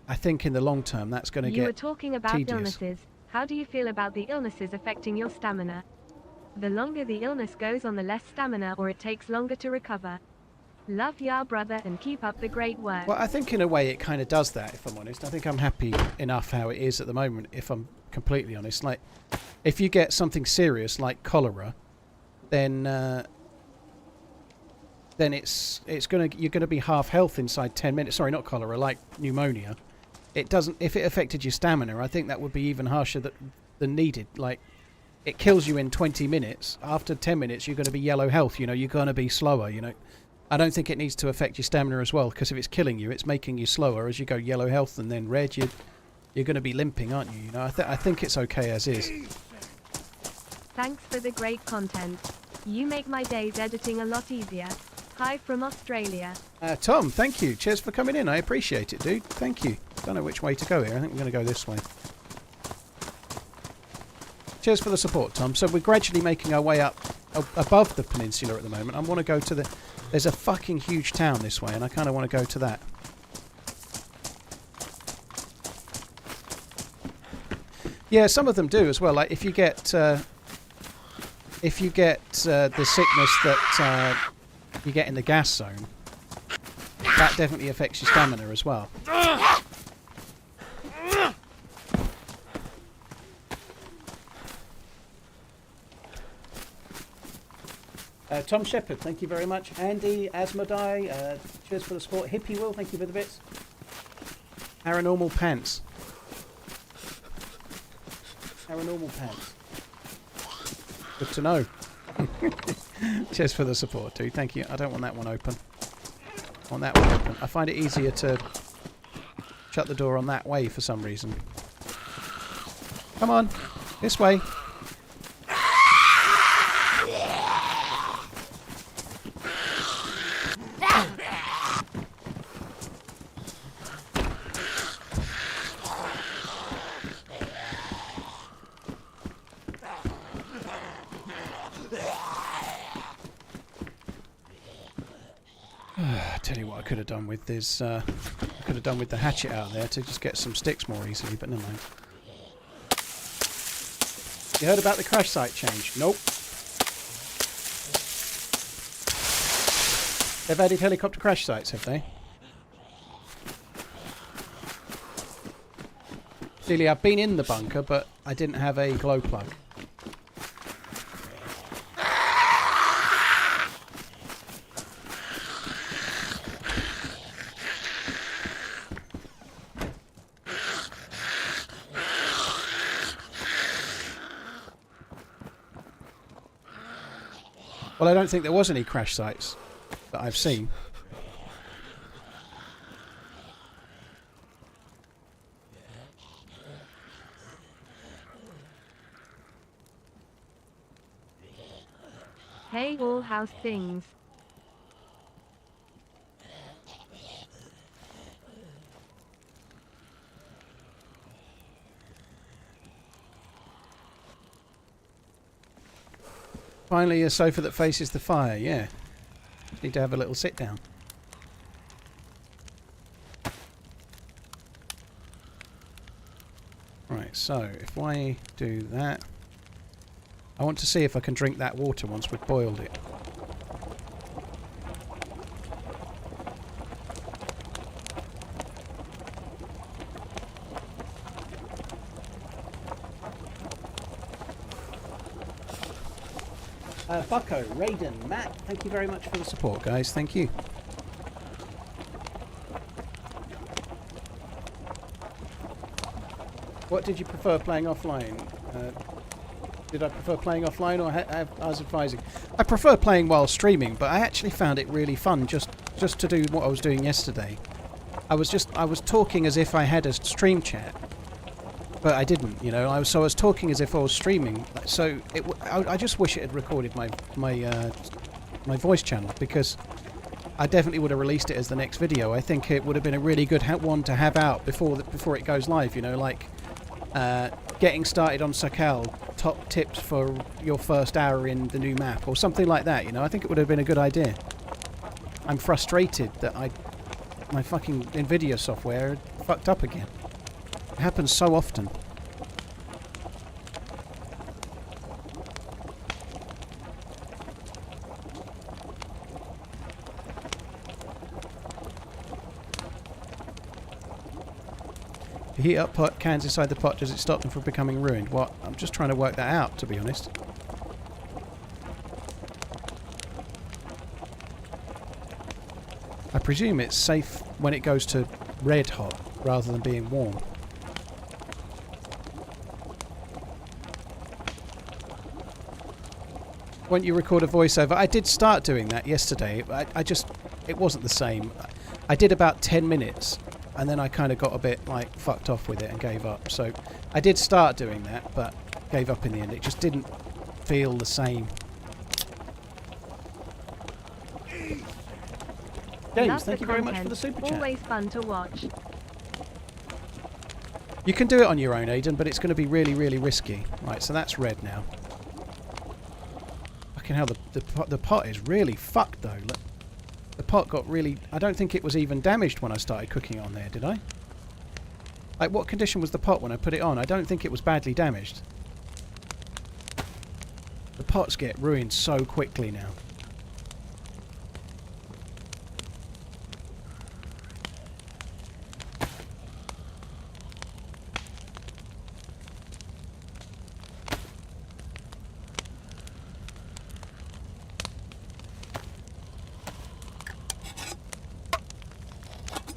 I think in the long term that's going to get You were talking about tedious. illnesses. How do you feel about the illnesses affecting your stamina? The longer the illness goes on, the less stamina, or it takes longer to recover. Love ya, brother, and keep up the great work. Well, I think in a way it kind of does that, if I'm honest. I think I'm happy enough how it is at the moment, if I'm completely honest. Like, if you get something serious like cholera, then you're gonna be half health inside 10 minutes. Sorry, not cholera, like pneumonia. It doesn't. If it affected your stamina, I think that would be even harsher than needed. Like, it kills you in 20 minutes. After 10 minutes, you're going to be yellow health. You know, you're going to be slower. You know, I don't think it needs to affect your stamina as well, because if it's killing you, it's making you slower as you go yellow health and then red. You're going to be limping, aren't you? You know, I think it's okay as is. Thanks for the great content. You make my days editing a lot easier. Hi from Australia. Tom, thank you. Cheers for coming in. I appreciate it, dude. Thank you. Don't know which way to go here. I think I'm going to go this way. Cheers for the support, Tom. So we're gradually making our way up above the peninsula at the moment. I want to go to the... There's a fucking huge town this way, and I kind of want to go to that. Yeah, some of them do as well. Like if you get the sickness that you get in the gas zone, that definitely affects your stamina as well. Tom Shepherd, thank you very much. Andy, Asmodai, cheers for the support. Hippie Will, thank you for the bits. Paranormal Pants. Paranormal Pants. Good to know. Cheers for the support, dude. Thank you. I don't want that one open. I want that one open. I find it easier to shut the door on that way for some reason. Come on. This way. Tell you what I could have done with this. I could have done with the hatchet out there to just get some sticks more easily, but never mind. You heard about the crash site change? Nope. They've added helicopter crash sites, have they? Clearly, I've been in the bunker, but I didn't have a glow plug. Well, I don't think there was any crash sites that I've seen. Hey all, how's things? Finally, a sofa that faces the fire, yeah. Need to have a little sit down. Right, so if I do that, I want to see if I can drink that water once we've boiled it. Bucko, Raiden, Matt, thank you very much for the support, guys. Thank you. What did you prefer playing offline? Did I prefer playing offline, or I was advising? I prefer playing while streaming, but I actually found it really fun just to do what I was doing yesterday. I was talking as if I had a stream chat. But I didn't, you know. I was talking as if I was streaming. So I just wish it had recorded my voice channel, because I definitely would have released it as the next video. I think it would have been a really good one to have out before it goes live. You know, like getting started on Sakal top tips for your first hour in the new map or something like that, you know. I think it would have been a good idea. I'm frustrated that my fucking NVIDIA software fucked up again. It happens so often. If you heat up cans inside the pot, does it stop them from becoming ruined? What? I'm just trying to work that out, to be honest. I presume it's safe when it goes to red hot rather than being warm. When you record a voiceover, I did start doing that yesterday. It wasn't the same. I did about 10 minutes and then I kind of got a bit like fucked off with it and gave up. So I did start doing that, but gave up in the end. It just didn't feel the same. James, thank you very much for the super chat. Always fun to watch. You can do it on your own, Aidan, but it's going to be really, really risky. Right, so that's red now. Fucking hell, the pot is really fucked though. Look, the pot got really... I don't think it was even damaged when I started cooking it on there, did I? Like, what condition was the pot when I put it on? I don't think it was badly damaged. The pots get ruined so quickly now.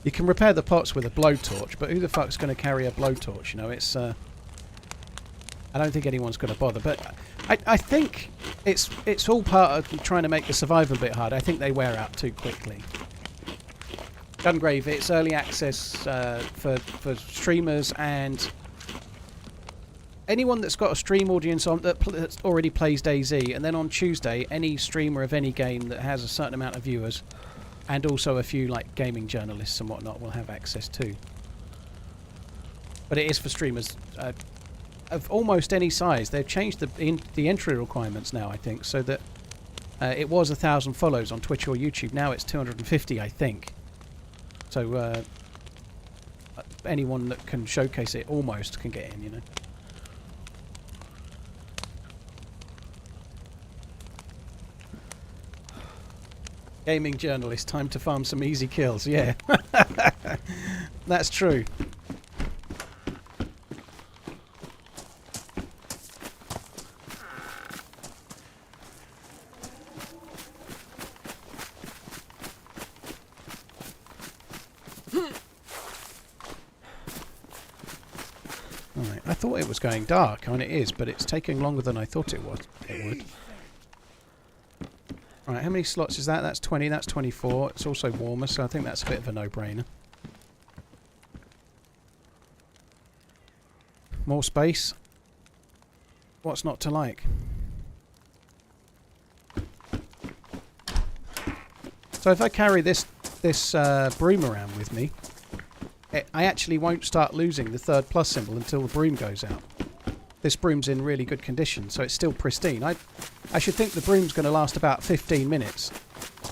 You can repair the pots with a blowtorch, but who the fuck's going to carry a blowtorch? You know, it's... I don't think anyone's going to bother, but I think it's all part of trying to make the survival a bit hard. I think they wear out too quickly. Gungrave, it's early access for streamers and anyone that's got a stream audience on that already plays DayZ, and then on Tuesday, any streamer of any game that has a certain amount of viewers and also a few like gaming journalists and whatnot will have access too. But it is for streamers of almost any size. They've changed the entry requirements now, I think, so that it was 1,000 follows on Twitch or YouTube. Now it's 250, I think. So anyone that can showcase it almost can get in, you know. Gaming journalist, time to farm some easy kills. Yeah, that's true. Right, I thought it was going dark, and it is, but it's taking longer than I thought it would. Right, how many slots is that? That's 20, that's 24. It's also warmer, so I think that's a bit of a no-brainer. More space. What's not to like? So if I carry this broom around with me, I actually won't start losing the third plus symbol until the broom goes out. This broom's in really good condition, so it's still pristine. I should think the broom's going to last about 15 minutes,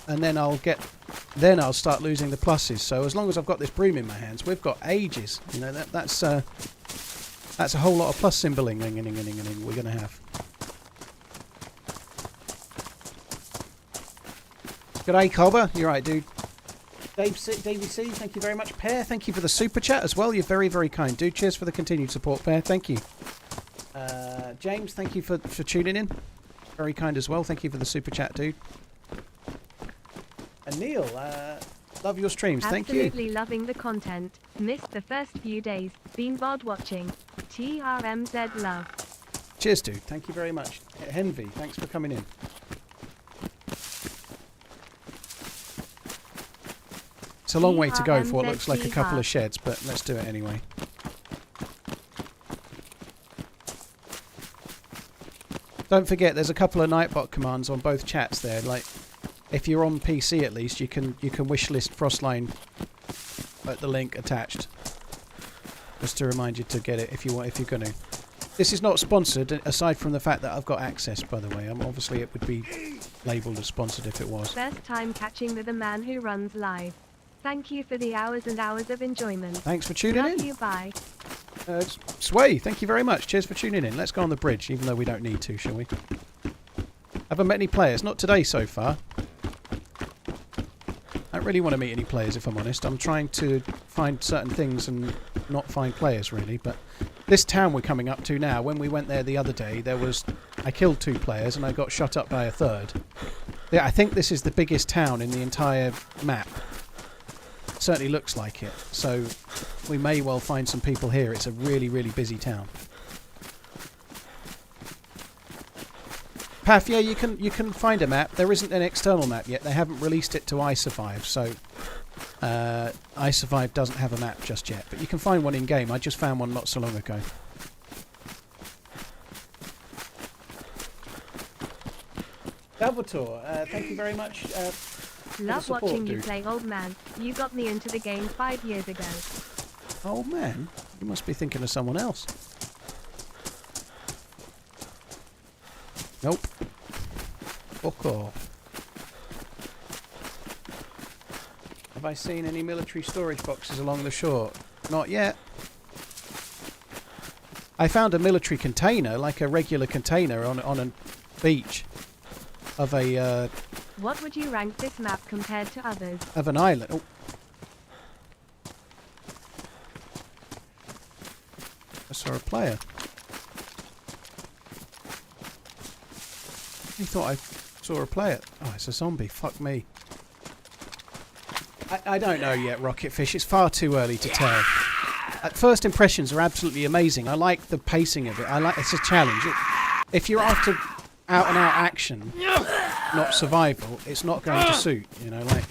and then I'll start losing the pluses. So as long as I've got this broom in my hands, we've got ages. You know, that's a whole lot of plus symboling we're going to have. G'day, Cobber. You're right, dude. Davey C, thank you very much. Pear, thank you for the super chat as well. You're very, very kind, dude. Cheers for the continued support, Pear. Thank you. James, thank you for tuning in. Very kind as well. Thank you for the super chat, dude. And Neil, love your streams. Thank you. Absolutely loving the content. Missed the first few days. Been VOD watching. TRMZ love. Cheers, dude. Thank you very much. Henvy, thanks for coming in. It's a long way to go for what looks like a couple of sheds, but let's do it anyway. Don't forget, there's a couple of Nightbot commands on both chats there. Like, if you're on PC at least, you can wishlist FROSTLINE at the link attached, just to remind you to get it if you're gonna. This is not sponsored, aside from the fact that I've got access, by the way. Obviously, it would be labelled as sponsored if it was. First time catching with a man who runs live. Thank you for the hours and hours of enjoyment. Thanks for tuning in. Love you, bye. Sway, thank you very much. Cheers for tuning in. Let's go on the bridge, even though we don't need to, shall we? Haven't met any players. Not today so far. I don't really want to meet any players, if I'm honest. I'm trying to find certain things and not find players, really. But this town we're coming up to now, when we went there the other day, I killed 2 players and I got shot up by a 3rd. Yeah, I think this is the biggest town in the entire map. It certainly looks like it. So we may well find some people here. It's a really, really busy town. Path, yeah, you can find a map. There isn't an external map yet. They haven't released it to iSurvive, so iSurvive doesn't have a map just yet. But you can find one in game. I just found one not so long ago. Salvatore, thank you very much. Love watching you play, old man. You got me into the game 5 years ago. Old man? You must be thinking of someone else. Nope. Fuck off. Have I seen any military storage boxes along the shore? Not yet. I found a military container, like a regular container on a beach of a... What would you rank this map compared to others? Of an island. Oh. I saw a player. I thought I saw a player. Oh, it's a zombie. Fuck me. I don't know yet, Rocketfish. It's far too early to tell. First impressions are absolutely amazing. I like the pacing of it. It's a challenge. If you're after out-and-out action, not survival, it's not going to suit. You know, like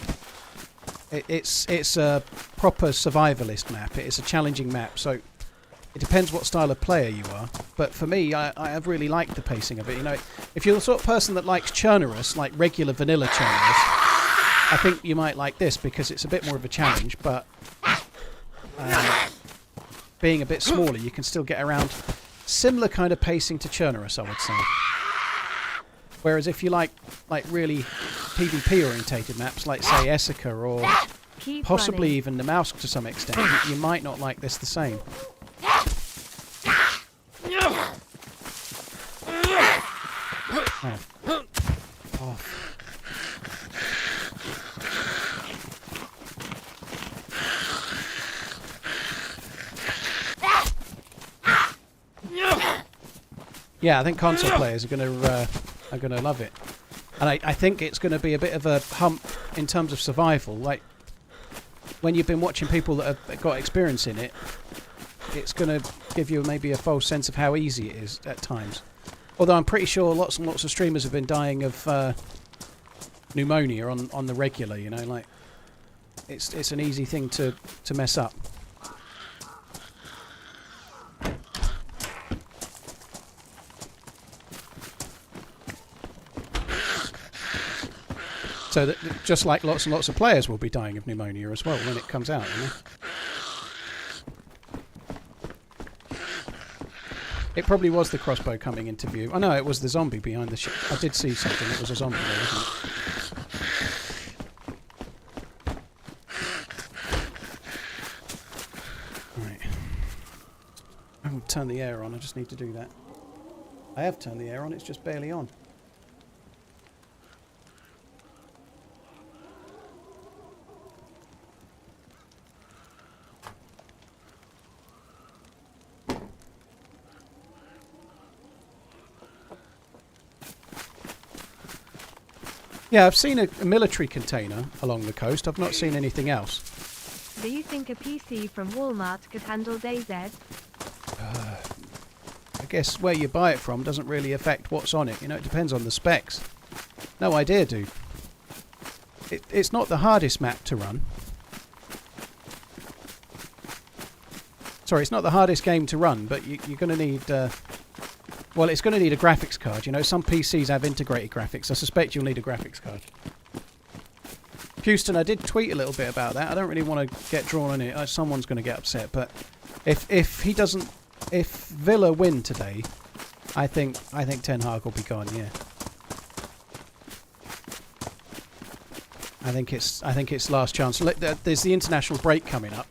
it's a proper survivalist map. It's a challenging map, so it depends what style of player you are. But for me, I have really liked the pacing of it. You know, if you're the sort of person that likes churnerous, like regular vanilla churnerous, I think you might like this because it's a bit more of a challenge. But being a bit smaller, you can still get around. Similar kind of pacing to churnerous, I would say. Whereas if you like really PvP orientated maps, like say Essica or possibly even the Mouse to some extent, you might not like this the same. Oh. Oh. Yeah, I think console players are going to love it, and I think it's going to be a bit of a hump in terms of survival. Like when you've been watching people that have got experience in it, it's going to give you maybe a false sense of how easy it is at times. Although I'm pretty sure lots and lots of streamers have been dying of pneumonia on the regular. You know, like it's an easy thing to mess up. So that just like lots and lots of players will be dying of pneumonia as well when it comes out, you know? It probably was the crossbow coming into view. Oh no, it was the zombie behind the ship. I did see something. It was a zombie there, wasn't it? Right. I will turn the air on. I just need to do that. I have turned the air on. It's just barely on. Yeah, I've seen a military container along the coast. I've not seen anything else. Do you think a PC from Walmart could handle DayZ? I guess where you buy it from doesn't really affect what's on it. You know, it depends on the specs. No idea, dude. It's not the hardest map to run. Sorry, it's not the hardest game to run, but you're going to need... well, it's going to need a graphics card. You know, some PCs have integrated graphics. I suspect you'll need a graphics card. Houston, I did tweet a little bit about that. I don't really want to get drawn on it. Someone's going to get upset. But if he doesn't if Villa win today, I think Ten Hag will be gone. Yeah. I think it's last chance. Look, there's the international break coming up.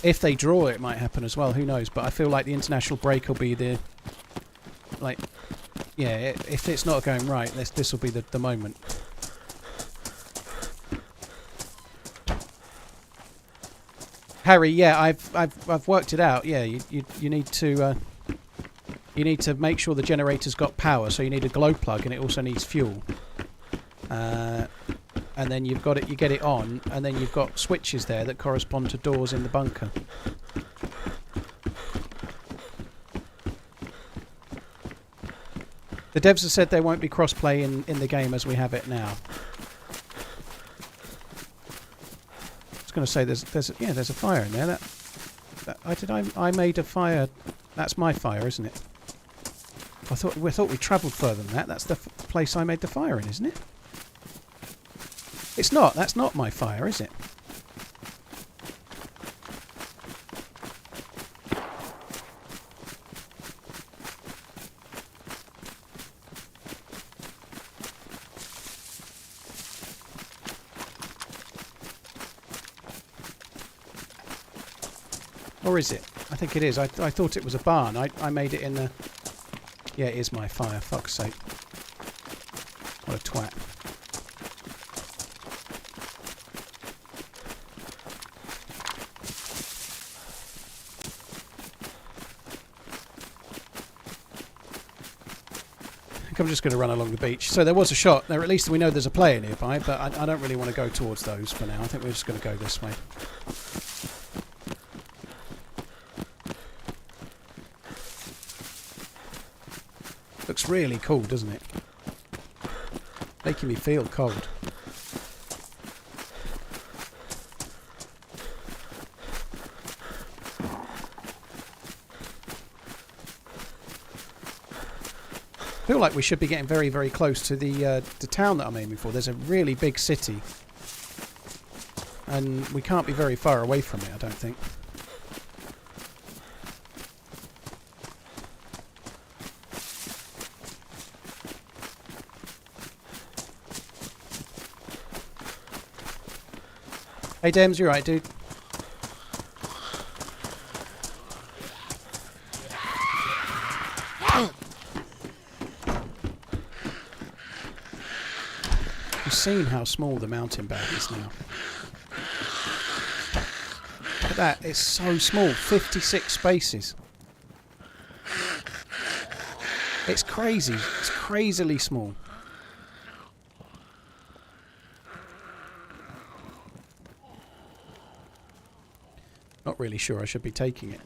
If they draw, it might happen as well. Who knows? But I feel like the international break will be the yeah. If it's not going right, this will be the moment. Harry, yeah, I've worked it out. Yeah, you need to make sure the generator's got power. So you need a glow plug, and it also needs fuel. And then you get it on, and then you've got switches there that correspond to doors in the bunker. The devs have said there won't be crossplay in the game as we have it now. I was going to say there's a fire in there. I made a fire. That's my fire, isn't it? I thought we travelled further than that. That's the place I made the fire in, isn't it? It's not. That's not my fire, is it? Or is it? I think it is. I thought it was a barn. I made it in the... Yeah, it is my fire. Fuck's sake. What a twat. I'm just going to run along the beach. So there was a shot. There, at least we know there's a player nearby, but I don't really want to go towards those for now. I think we're just going to go this way. Looks really cool, doesn't it? Making me feel cold. I feel like we should be getting very, very close to the town that I'm aiming for. There's a really big city, and we can't be very far away from it, I don't think. Hey Dems, you right, dude? Seen how small the mountain bag is now. Look at that, it's so small, 56 spaces. It's crazy, it's crazily small. Not really sure I should be taking it.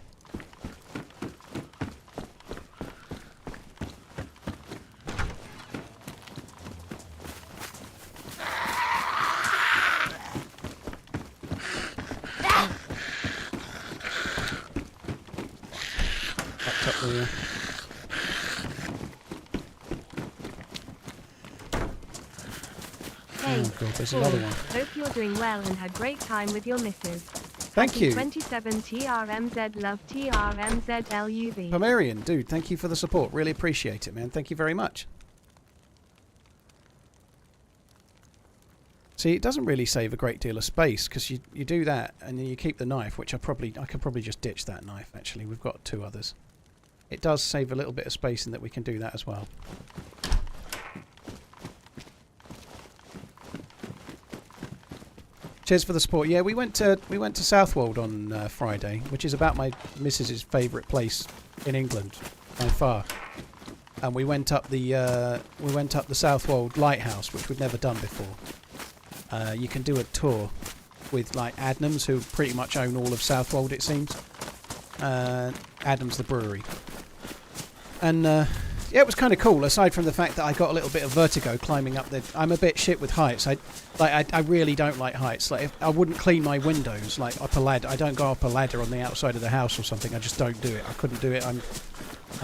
Oh god, there's another one. Hope you're doing well and had great time with your missus. Thank you. 27 TRMZ love TRMZ LUV. Pomerian, dude, thank you for the support. Really appreciate it, man. Thank you very much. See, it doesn't really save a great deal of space because you do that and then you keep the knife, which I could probably just ditch that knife actually. We've got two others. It does save a little bit of space in that we can do that as well. Cheers for the support. Yeah, we went to Southwold on Friday, which is about my missus's favourite place in England by far. And we went up the Southwold lighthouse, which we'd never done before. You can do a tour with like Adnams, who pretty much own all of Southwold, it seems. Adams the brewery, and yeah, it was kind of cool. Aside from the fact that I got a little bit of vertigo climbing up there, I'm a bit shit with heights. I really don't like heights. Like I wouldn't clean my windows like up a ladder. I don't go up a ladder on the outside of the house or something. I just don't do it. I couldn't do it. I'm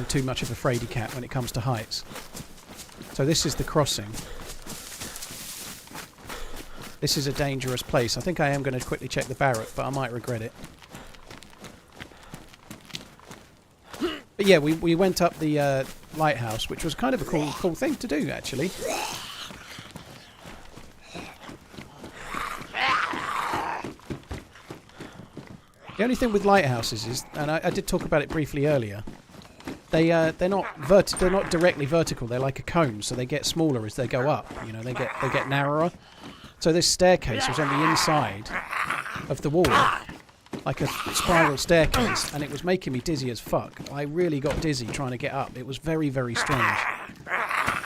too much of a fraidy cat when it comes to heights. So this is the crossing. This is a dangerous place. I think I am going to quickly check the barrack, but I might regret it. But yeah, we went up the lighthouse, which was kind of a cool thing to do, actually. The only thing with lighthouses is, and I did talk about it briefly earlier, they're not directly vertical. They're like a cone, so they get smaller as they go up. You know, they get narrower. So this staircase was on the inside of the wall, like a spiral staircase, and it was making me dizzy as fuck. I really got dizzy trying to get up. It was very, very strange.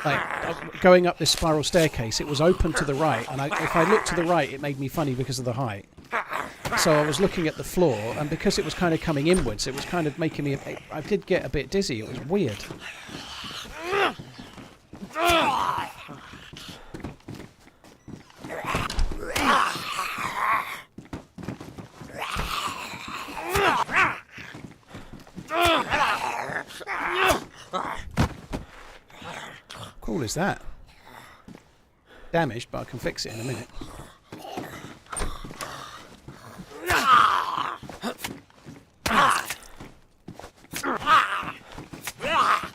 Like going up this spiral staircase, it was open to the right, and if I looked to the right, it made me funny because of the height. So I was looking at the floor, and because it was kind of coming inwards, it was kind of making me... I did get a bit dizzy. It was weird. Cool is that? Damaged, but I can fix it in a minute.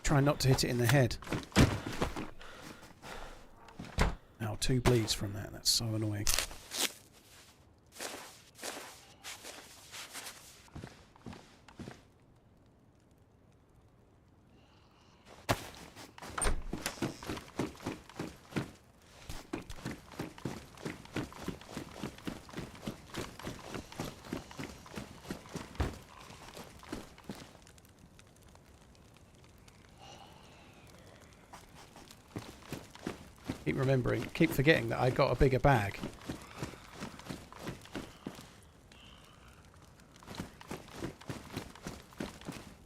Try not to hit it in the head. Ow, 2 bleeds from that. That's so annoying. Keep forgetting that I got a bigger bag.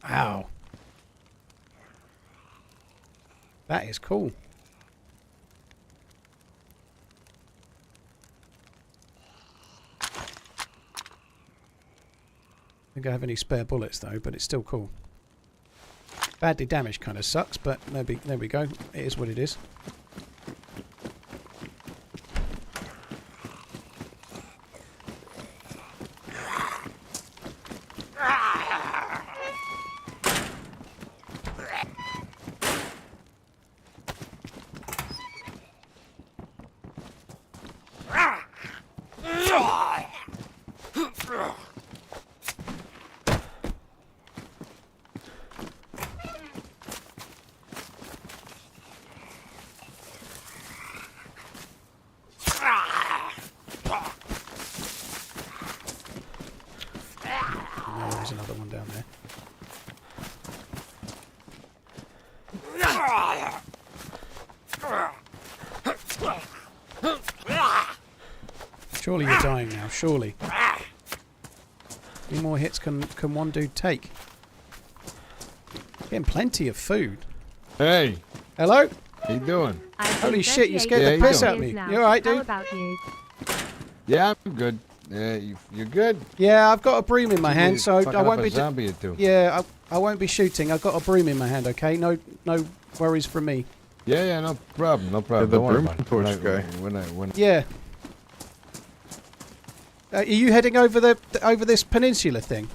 Ow. That is cool. I think I have any spare bullets though, but it's still cool. Badly damaged kind of sucks, but there we go. It is what it is. There's another one down there. Surely you're dying now, surely. How many more hits can one dude take? Getting plenty of food. Hey. Hello? How you doing? Holy shit, you scared the piss out of me. You alright, dude? How about you? Yeah, I'm good. You're good? Yeah, I've got a broom in my hand, so I won't be... zombie or two. Yeah, I won't be shooting. I've got a broom in my hand, okay? No worries from me. Yeah, no problem, no problem. The broom torch guy. Yeah. Are you heading over this peninsula thing?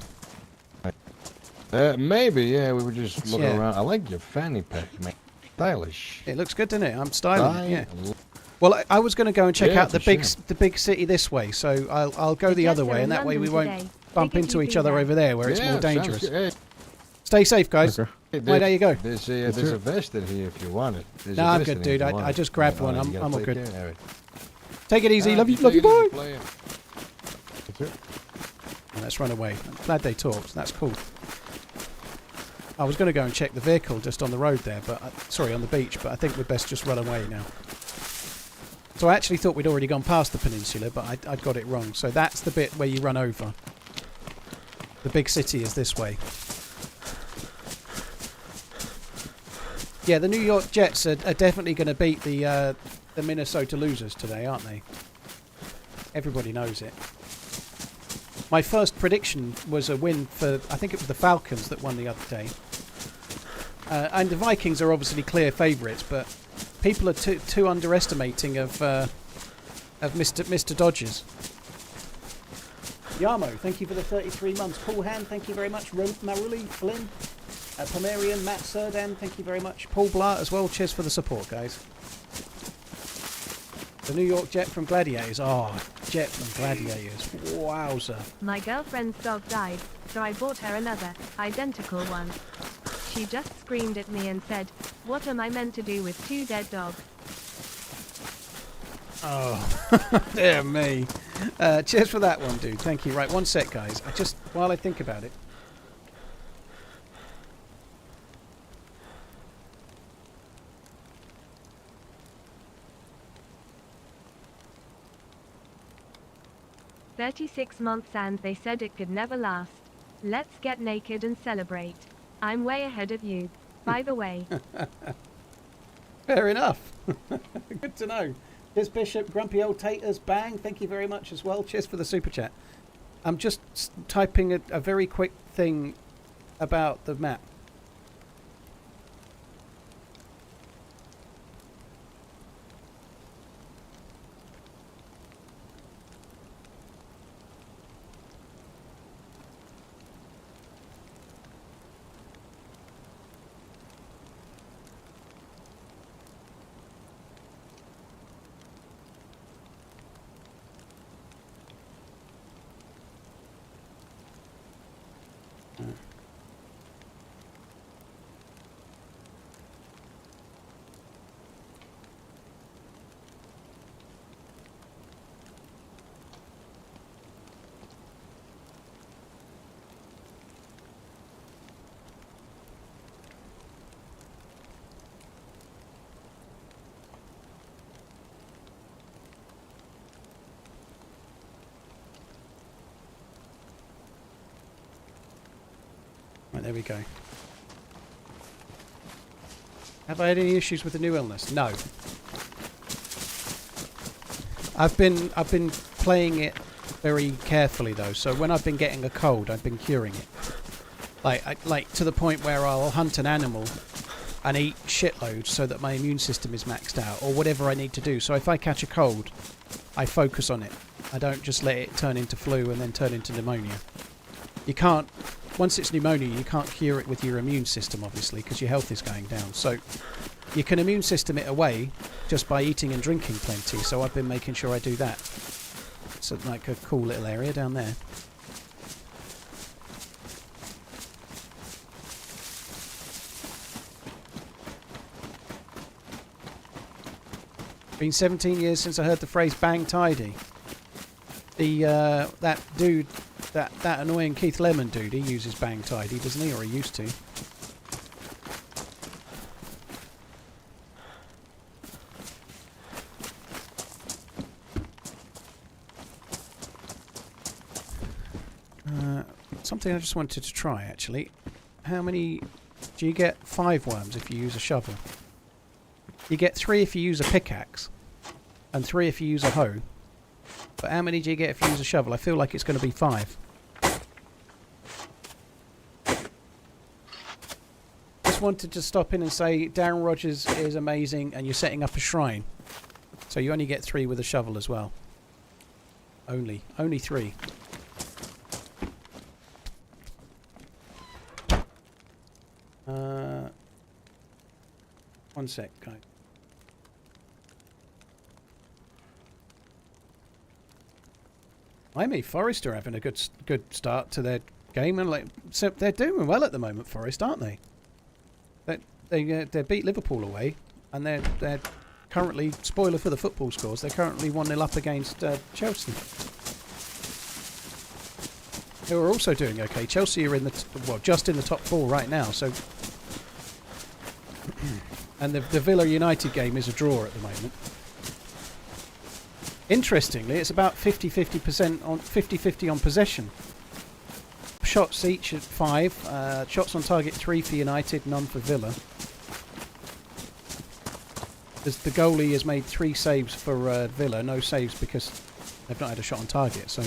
Maybe, yeah. We were just looking around. I like your fanny pack, man. Stylish. It looks good, doesn't it? I'm styling it, yeah. Well, I was going to go and check out the big city this way, so I'll go the other way, and that way we won't bump into each other over there where it's more dangerous. Stay safe, guys. Okay. Right, there you go. There's a vest in here if you want it. No, I'm good, dude. I just grabbed one. I'm all good. Right. Take it easy. Love you, boy. That's it. Let's run away. I'm glad they talked. That's cool. I was going to go and check the vehicle just on the road there, but sorry, on the beach, but I think we'd best just run away now. So I actually thought we'd already gone past the peninsula, but I'd got it wrong. So that's the bit where you run over. The big city is this way. Yeah, the New York Jets are definitely going to beat the Minnesota Losers today, aren't they? Everybody knows it. My first prediction was a win for, I think it was the Falcons that won the other day. And the Vikings are obviously clear favourites, but people are too underestimating of Mr. Dodgers. Yarmo, thank you for the 33 months. Paul Hand, thank you very much. Maruli, Flynn, Pomerian, Matt Surdan, thank you very much. Paul Blart as well, cheers for the support, guys. The New York Jet from Gladiators. Oh, Jet from Gladiators. Wowza. My girlfriend's dog died, so I bought her another, identical one. She just screamed at me and said, "What am I meant to do with 2 dead dogs?" Oh, dear me. Cheers for that one, dude. Thank you. Right, one sec, guys. While I think about it. "36 months and they said it could never last. Let's get naked and celebrate. I'm way ahead of you, by the way." Fair enough. Good to know. Cheers, Bishop. Grumpy Old Taters. Bang. Thank you very much as well. Cheers for the super chat. I'm just typing a very quick thing about the map. Right, there we go. Have I had any issues with the new illness? No. I've been playing it very carefully though, so when I've been getting a cold, I've been curing it. Like to the point where I'll hunt an animal and eat shitloads so that my immune system is maxed out, or whatever I need to do. So if I catch a cold, I focus on it. I don't just let it turn into flu and then turn into pneumonia. You can't. Once it's pneumonia, you can't cure it with your immune system, obviously, because your health is going down. So you can immune system it away just by eating and drinking plenty. So I've been making sure I do that. It's like a cool little area down there. Been 17 years since I heard the phrase "bang tidy." That dude. That annoying Keith Lemon dude, he uses bang tidy, doesn't he? Or he used to. Something I just wanted to try, actually. How many... Do you get 5 worms if you use a shovel? You get 3 if you use a pickaxe. And 3 if you use a hoe. But how many do you get if you use a shovel? I feel like it's going to be 5. Just wanted to stop in and say Darren Rogers is amazing and you're setting up a shrine. So you only get 3 with a shovel as well. Only 3. One sec, guys. Forest are having a good start to their game, and so they're doing well at the moment. Forest, aren't they? They beat Liverpool away, and they're currently, spoiler for the football scores, they're currently 1-0 up against Chelsea, who are also doing okay. Chelsea are in the just in the top 4 right now. So, and the Villa United game is a draw at the moment. Interestingly, it's about 50-50% on 50-50 on possession. Shots each at 5. Shots on target 3 for United, none for Villa. The goalie has made 3 saves for Villa, no saves because they've not had a shot on target. So.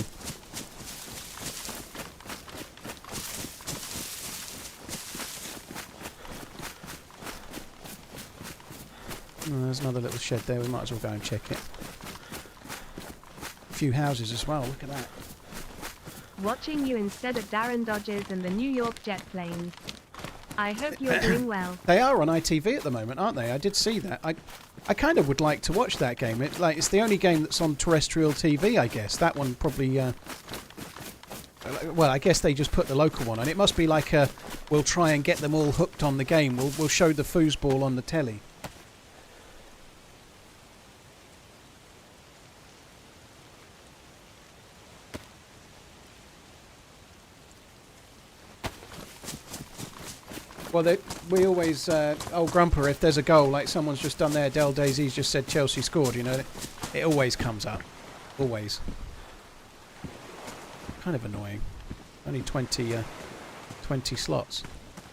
There's another little shed there. We might as well go and check it. Few houses as well, look at that. Watching you instead of Darren Dodgers and the New York jet planes. I hope you're doing well. They are on ITV at the moment, aren't they? I did see that. I kind of would like to watch that game. It's the only game that's on terrestrial TV, I guess. That one probably... well, I guess they just put the local one on. It must be like a... We'll try and get them all hooked on the game. We'll show the foosball on the telly. Well, we always, old Grumper, if there's a goal, like someone's just done there, DayZ's just said Chelsea scored, you know, it always comes up. Always. Kind of annoying. Only 20 slots.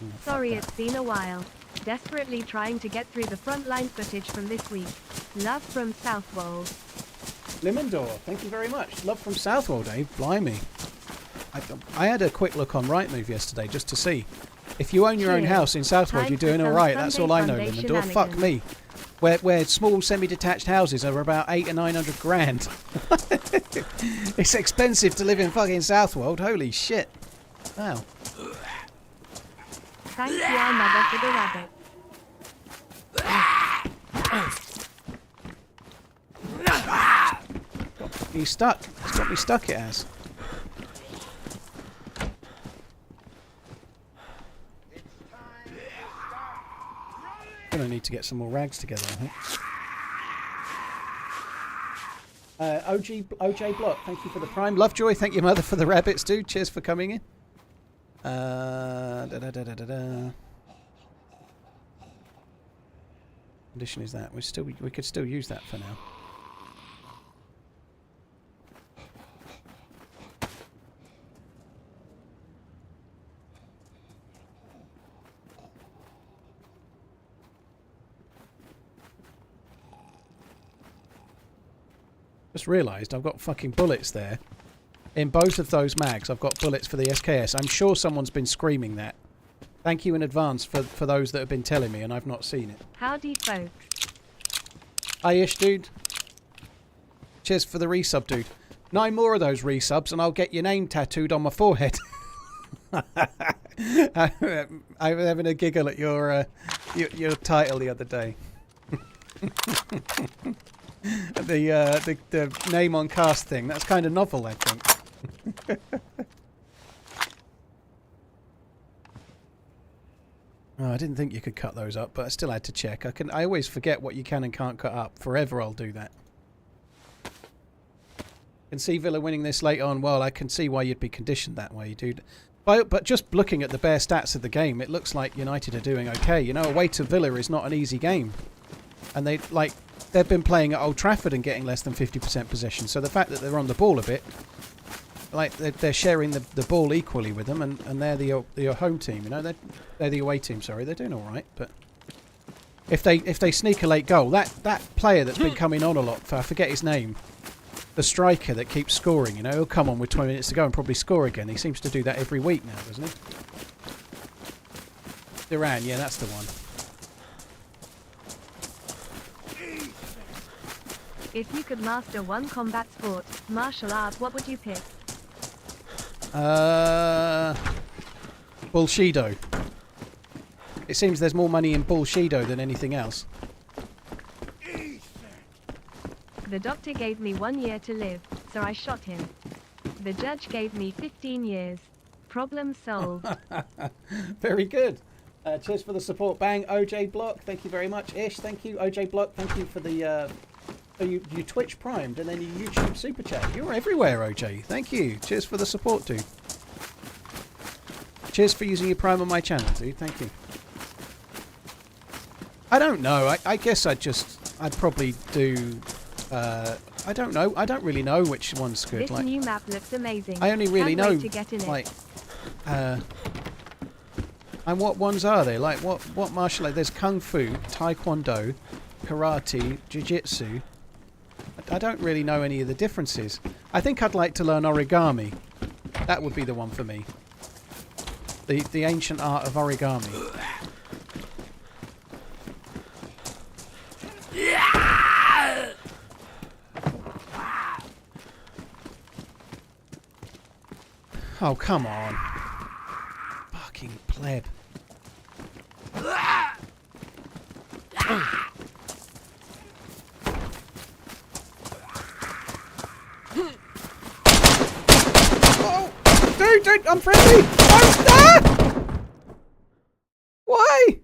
Oh, Sorry it's been a while. Desperately trying to get through the frontline footage from this week. Love from Southwold. Limendor, thank you very much. Love from Southwold, eh? Blimey. I had a quick look on Rightmove yesterday just to see. If you own your own house in Southwold, you're doing all right. That's all I know, Limendor. Fuck me. Where small semi-detached houses are about 800 or 900 grand. It's expensive to live in fucking Southwold. Holy shit. Wow. Thank you, our mother, for the rabbit. He's stuck. It's got me stuck, it has. Gonna need to get some more rags together, I think. OJ Block, thank you for the prime. Lovejoy, thank you, mother, for the rabbits, dude. Cheers for coming in. Condition is that we could still use that for now. Just realised I've got fucking bullets there. In both of those mags, I've got bullets for the SKS. I'm sure someone's been screaming that. Thank you in advance for those that have been telling me and I've not seen it. Howdy, folks. Hi-ish, dude. Cheers for the resub, dude. 9 more of those resubs and I'll get your name tattooed on my forehead. I'm having a giggle at your title the other day. The name on cast thing. That's kind of novel, I think. Oh, I didn't think you could cut those up, but I still had to check. I always forget what you can and can't cut up. Forever I'll do that. Can see Villa winning this late on. Well, I can see why you'd be conditioned that way, dude. But just looking at the bare stats of the game, it looks like United are doing okay. You know, away to Villa is not an easy game. And they've been playing at Old Trafford and getting less than 50% possession. So the fact that they're on the ball a bit, like they're sharing the ball equally with them, and they're the home team. You know, they're the away team. Sorry, they're doing all right. But if they sneak a late goal, that player that's been coming on a lot, I forget his name, the striker that keeps scoring. You know, he'll come on with 20 minutes to go and probably score again. He seems to do that every week now, doesn't he? Duran, yeah, that's the one. If you could master one combat sport, martial art, what would you pick? Bullshido. It seems there's more money in Bullshido than anything else. The doctor gave me 1 year to live, so I shot him. The judge gave me 15 years. Problem solved. Very good. Cheers for the support. Bang. OJ Block, thank you very much. Ish, thank you. OJ Block, thank you for the... So you Twitch primed and then you YouTube super chat. You're everywhere, OJ. Thank you. Cheers for the support, dude. Cheers for using your prime on my channel, dude. Thank you. I don't know. I guess I'd probably do... I don't know. I don't really know which one's good. This new map looks amazing. I only really know, to get in like... and what ones are there? Like, what martial art? There's Kung Fu, Taekwondo, Karate, Jiu-Jitsu. I don't really know any of the differences. I think I'd like to learn origami. That would be the one for me. The ancient art of origami. Oh, come on. Fucking pleb. Oh! Dude, I'm friendly! Oh, ah! Why?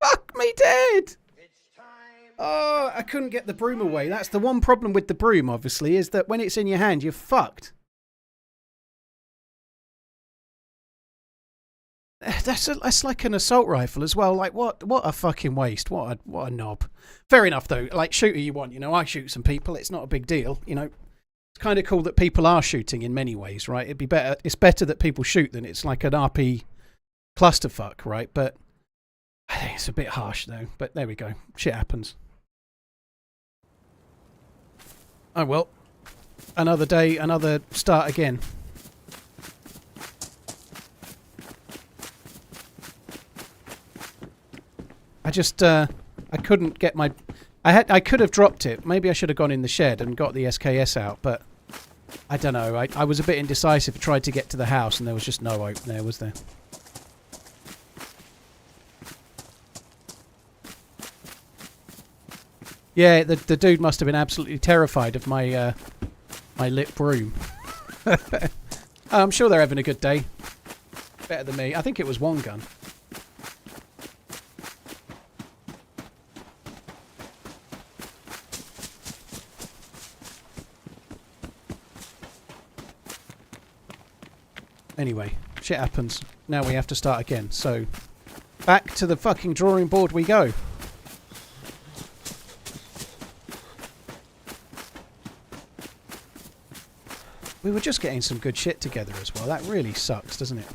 Fuck me dead! Oh, I couldn't get the broom away. That's the one problem with the broom, obviously, is that when it's in your hand, you're fucked. That's like an assault rifle as well. Like, what a fucking waste. What a knob. Fair enough, though. Like, shoot who you want. You know, I shoot some people. It's not a big deal. You know, it's kind of cool that people are shooting in many ways, right? It'd be better. It's better that people shoot than it's like an RP clusterfuck, right? But I think it's a bit harsh, though. But there we go. Shit happens. Oh, well. Another day, another start again. I just, I couldn't get my... I could have dropped it. Maybe I should have gone in the shed and got the SKS out, but I don't know. I was a bit indecisive. I tried to get to the house and there was just no open there, was there? Yeah, the dude must have been absolutely terrified of my my lit broom. I'm sure they're having a good day. Better than me. I think it was one gun. Anyway, shit happens. Now we have to start again. So, back to the fucking drawing board we go. We were just getting some good shit together as well. That really sucks, doesn't it?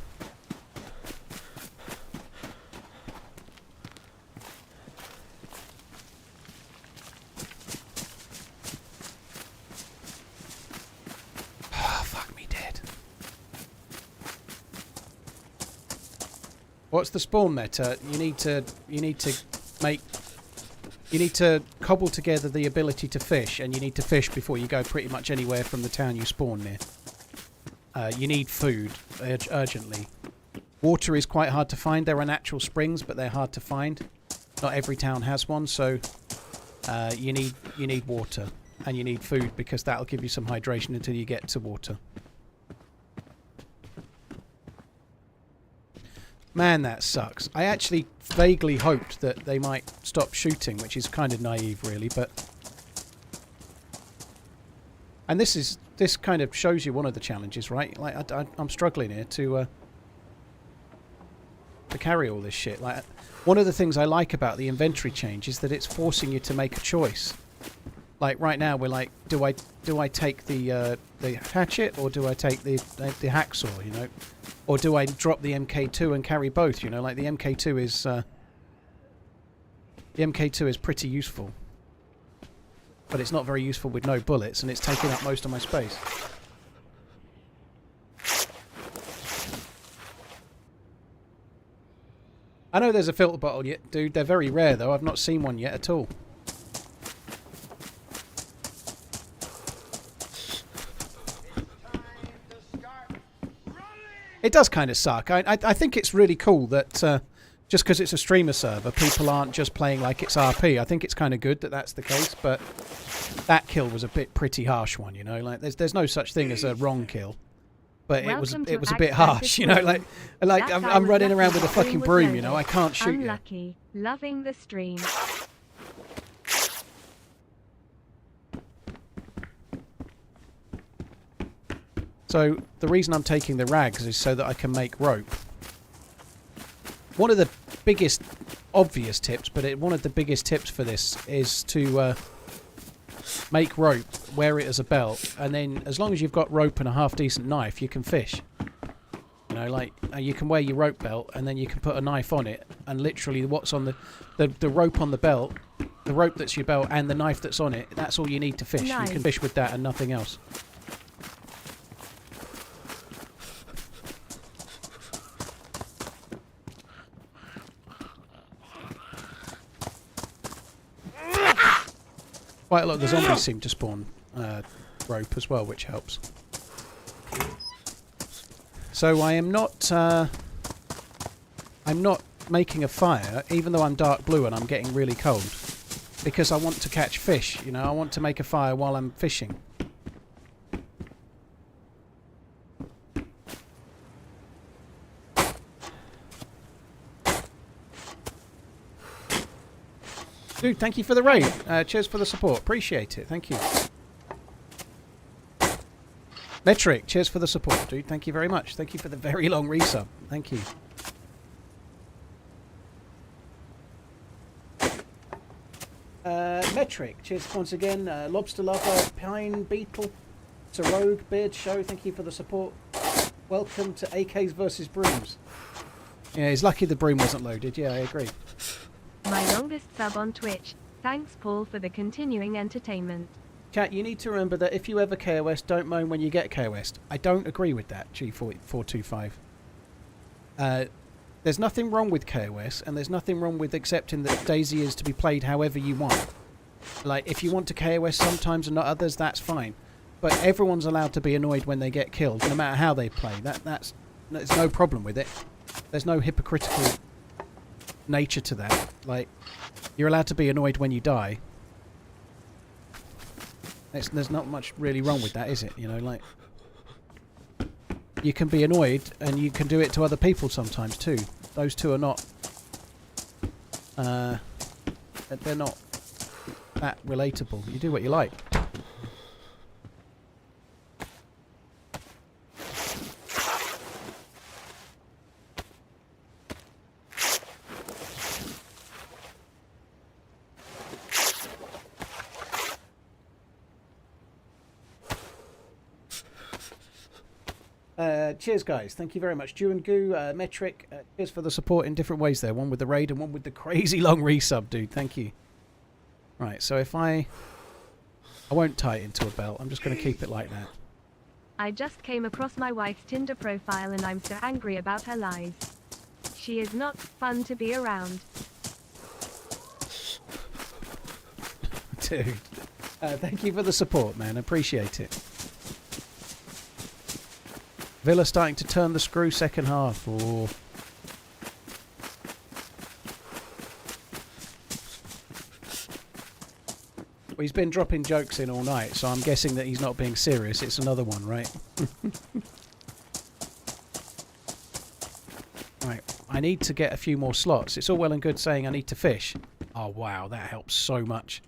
What's the spawn meta? You need to cobble together the ability to fish, and you need to fish before you go pretty much anywhere from the town you spawn near. You need food urgently. Water is quite hard to find. There are natural springs, but they're hard to find. Not every town has one, so you need water, and you need food because that'll give you some hydration until you get to water. Man, that sucks. I actually vaguely hoped that they might stop shooting, which is kind of naive, really, but... And this kind of shows you one of the challenges, right? Like, I'm struggling here to carry all this shit. Like, one of the things I like about the inventory change is that it's forcing you to make a choice. Like, right now, we're like, do I take the hatchet, or do I take the hacksaw, you know? Or do I drop the MK2 and carry both? You know, like the MK2 is pretty useful, but it's not very useful with no bullets, and it's taking up most of my space. I know there's a filter bottle yet, dude. They're very rare though. I've not seen one yet at all. It does kind of suck. I think it's really cool that just because it's a streamer server, people aren't just playing like it's RP. I think it's kind of good that that's the case, but that kill was a pretty harsh one, you know. Like there's no such thing as a wrong kill, but it was a bit harsh, you know. Like I'm running around with a fucking broom, you know. I can't shoot you. Loving the stream. So the reason I'm taking the rags is so that I can make rope. One of the biggest obvious tips, but one of the biggest tips for this is to make rope, wear it as a belt, and then as long as you've got rope and a half decent knife, you can fish. You know, like you can wear your rope belt and then you can put a knife on it, and literally what's on the rope on the belt, the rope that's your belt and the knife that's on it, that's all you need to fish. Nice. You can fish with that and nothing else. Quite a lot of the zombies seem to spawn rope as well, which helps. So I'm not making a fire, even though I'm dark blue and I'm getting really cold. because I want to catch fish. You know, I want to make a fire while I'm fishing. Dude, thank you for the raid. Cheers for the support. Appreciate it. Thank you. Metric, cheers for the support, dude. Thank you very much. Thank you for the very long resub. Thank you. Metric, cheers once again. Lobster Lover, Pine Beetle, it's a Rogue, Beard Show, thank you for the support. Welcome to AKs versus Brooms. Yeah, he's lucky the broom wasn't loaded. Yeah, I agree. My longest sub on Twitch. Thanks, Paul, for the continuing entertainment. Cat, you need to remember that if you ever KOS, don't moan when you get KOS. I don't agree with that, G425. There's nothing wrong with KOS, and there's nothing wrong with accepting that DayZ is to be played however you want. Like, if you want to KOS sometimes and not others, that's fine. But everyone's allowed to be annoyed when they get killed, no matter how they play. There's no problem with it. There's no hypocritical nature to that. Like, you're allowed to be annoyed when you die. There's not much really wrong with that, is it? You know, like, you can be annoyed and you can do it to other people sometimes too. Those two are not they're not that relatable. You do what you like. Cheers, guys. Thank you very much. Dew and Goo, Metric, cheers for the support in different ways there. One with the raid and one with the crazy long resub, dude. Thank you. Right, so if I won't tie it into a belt. I'm just going to keep it like that. I just came across my wife's Tinder profile and I'm so angry about her lies. She is not fun to be around. Dude, thank you for the support, man. Appreciate it. Villa starting to turn the screw second half. Oh. Well, he's been dropping jokes in all night, so I'm guessing that he's not being serious. It's another one, right? Right, I need to get a few more slots. It's all well and good saying I need to fish. Oh, wow, that helps so much.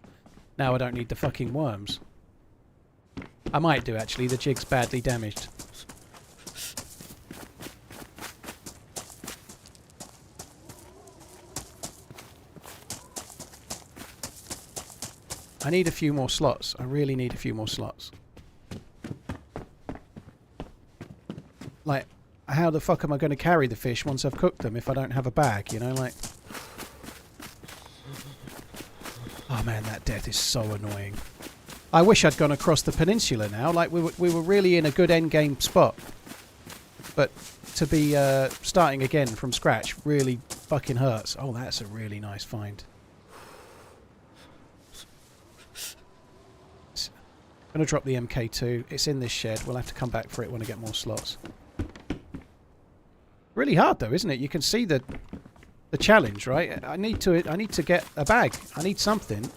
Now I don't need the fucking worms. I might do, actually. The jig's badly damaged. I need a few more slots. I really need a few more slots. Like, how the fuck am I going to carry the fish once I've cooked them if I don't have a bag, you know, like... Oh man, that death is so annoying. I wish I'd gone across the peninsula now, like we were really in a good endgame spot. But to be starting again from scratch really fucking hurts. Oh, that's a really nice find. I'm going to drop the MK2. It's in this shed. We'll have to come back for it when I get more slots. Really hard though, isn't it? You can see the challenge, right? I need to get a bag. I need something.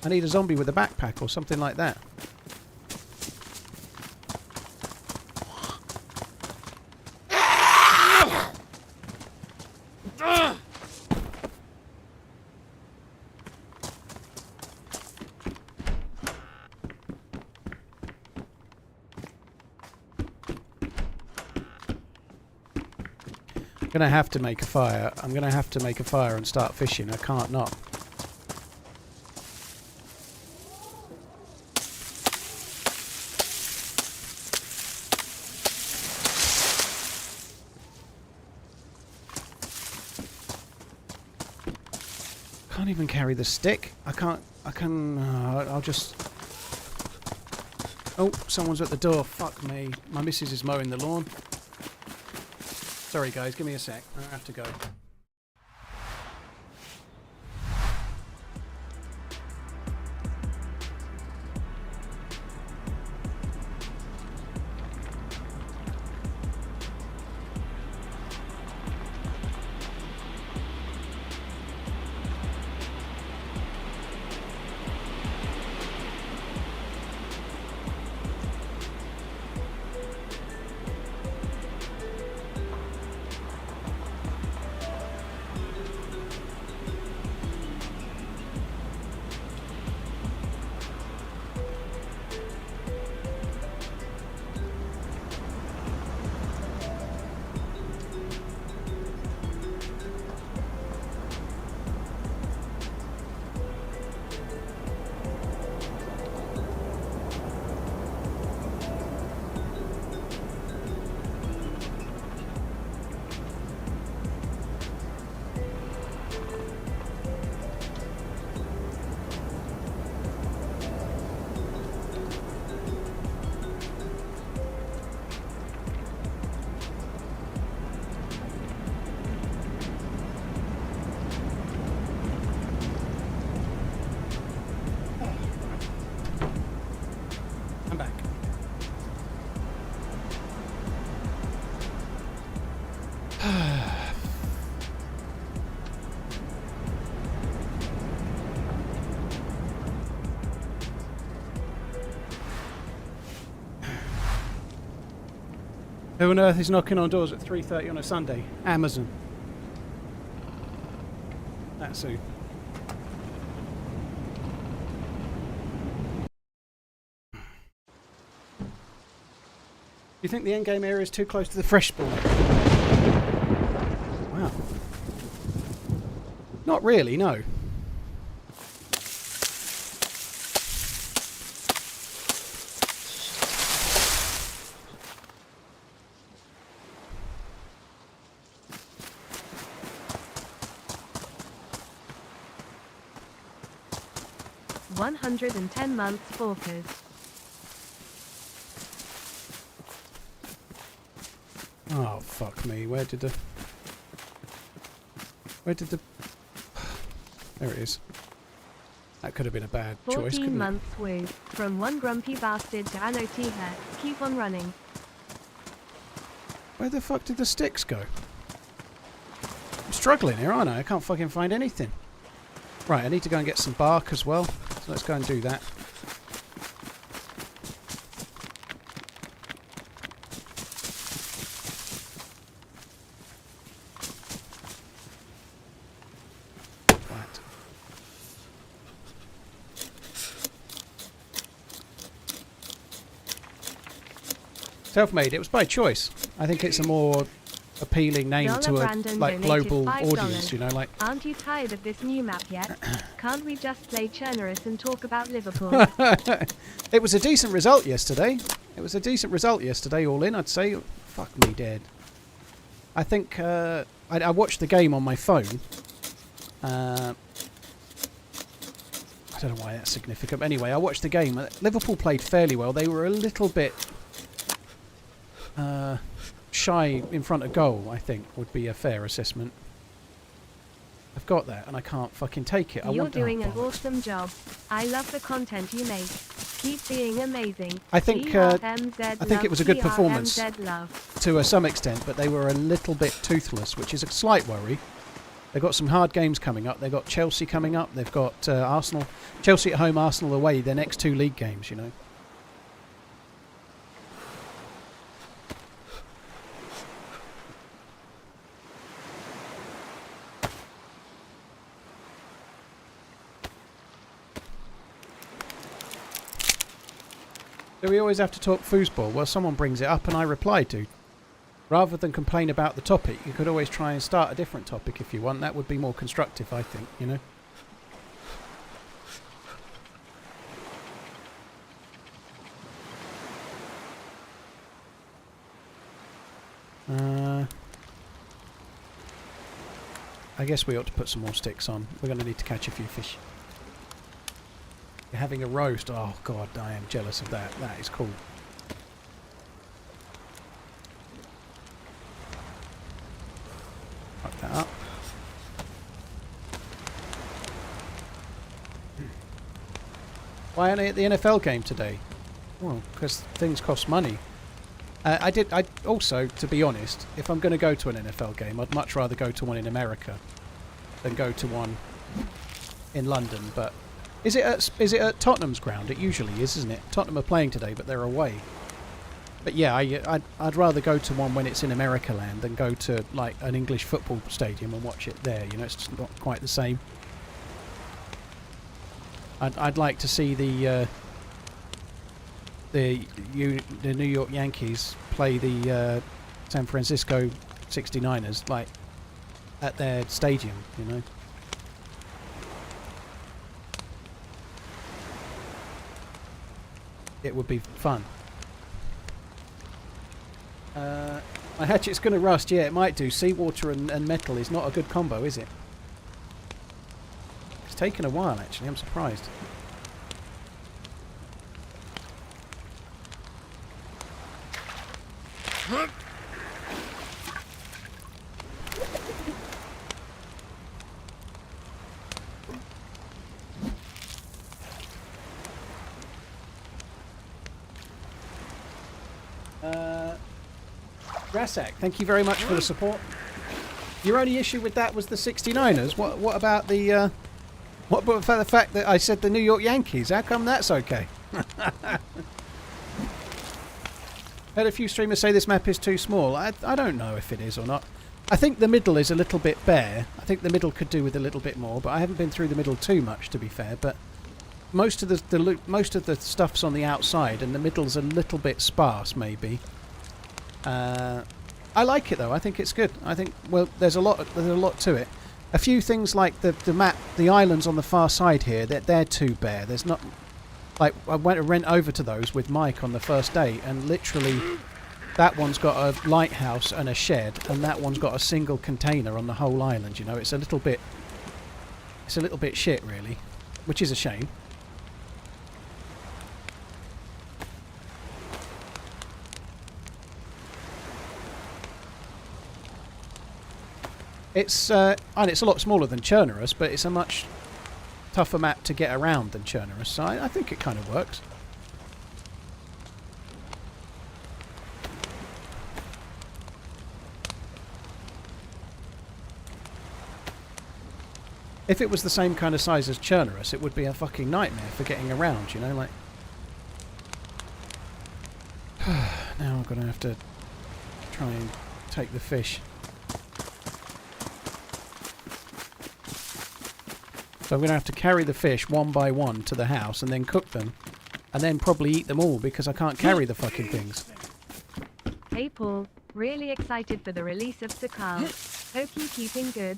I need a zombie with a backpack or something like that. I'm going to have to make a fire. I'm going to have to make a fire and start fishing. I can't not. Can't even carry the stick. I can... I'll just... Oh, someone's at the door. Fuck me. My missus is mowing the lawn. Sorry guys, give me a sec. I have to go. Who on earth is knocking on doors at 3:30 on a Sunday? Amazon. That's who. Do you think the endgame area is too close to the fresh spawn? Wow. Not really, no. $110 months forkers. Oh, fuck me. Where did the... There it is. That could have been a bad choice, 14 couldn't it? months woo. From one grumpy bastard to Anotiha. Keep on running. Where the fuck did the sticks go? I'm struggling here, aren't I? I can't fucking find anything. Right, I need to go and get some bark as well. So let's go and do that. Right. Self-made. It was by choice. I think it's a more appealing name to a like global audience, you know, like. Aren't you tired of this new map yet? Can't we just play Chernerus and talk about Liverpool? It was a decent result yesterday. All in, I'd say. Fuck me dead. I think I watched the game on my phone. I don't know why that's significant. But anyway, I watched the game. Liverpool played fairly well. They were a little bit shy in front of goal, I think, would be a fair assessment. I've got that, and I can't fucking take it. You're doing an awesome job. I love the content you make. Keep being amazing. I think it was a good performance to some extent, but they were a little bit toothless, which is a slight worry. They've got some hard games coming up. They've got Chelsea coming up. They've got Arsenal. Chelsea at home, Arsenal away. Their next two league games, you know. Do we always have to talk foosball? Well, someone brings it up and I reply to. Rather than complain about the topic, you could always try and start a different topic if you want. That would be more constructive, I think, you know? I guess we ought to put some more sticks on. We're going to need to catch a few fish. You're having a roast. Oh, God, I am jealous of that. That is cool. Fuck that up. Why only at the NFL game today? Well, because things cost money. I also, to be honest, if I'm going to go to an NFL game, I'd much rather go to one in America than go to one in London, but... Is it at Tottenham's ground? It usually is, isn't it? Tottenham are playing today, but they're away. But yeah, I'd rather go to one when it's in America land than go to like an English football stadium and watch it there. You know, it's just not quite the same. I'd like to see the New York Yankees play the San Francisco 69ers like at their stadium. You know. It would be fun. My hatchet's going to rust. Yeah, it might do. Seawater and metal is not a good combo, is it? It's taken a while, actually. I'm surprised. Rasak, thank you very much for the support. Your only issue with that was the 69ers. What about the what about the fact that I said the New York Yankees? How come that's okay? Had a few streamers say this map is too small. I don't know if it is or not. I think the middle is a little bit bare. I think the middle could do with a little bit more, but I haven't been through the middle too much, to be fair. But most of the stuff's on the outside, and the middle's a little bit sparse, maybe. I like it though. I think it's good. I think there's a lot to it. A few things like the map, the islands on the far side here, they're too bare. There's not. Like, I went over to those with Mike on the first day, and literally that one's got a lighthouse and a shed, and that one's got a single container on the whole island. You know, it's a little bit shit, really, which is a shame. And it's a lot smaller than Chernarus, but it's a much tougher map to get around than Chernarus, so I think it kind of works. If it was the same kind of size as Chernarus, it would be a fucking nightmare for getting around, you know, like... Now I'm going to have to try and take the fish. So I'm going to have to carry the fish one by one to the house and then cook them. And then probably eat them all because I can't carry the fucking things. Hey Paul, really excited for the release of Sakal. Hope you keeping good.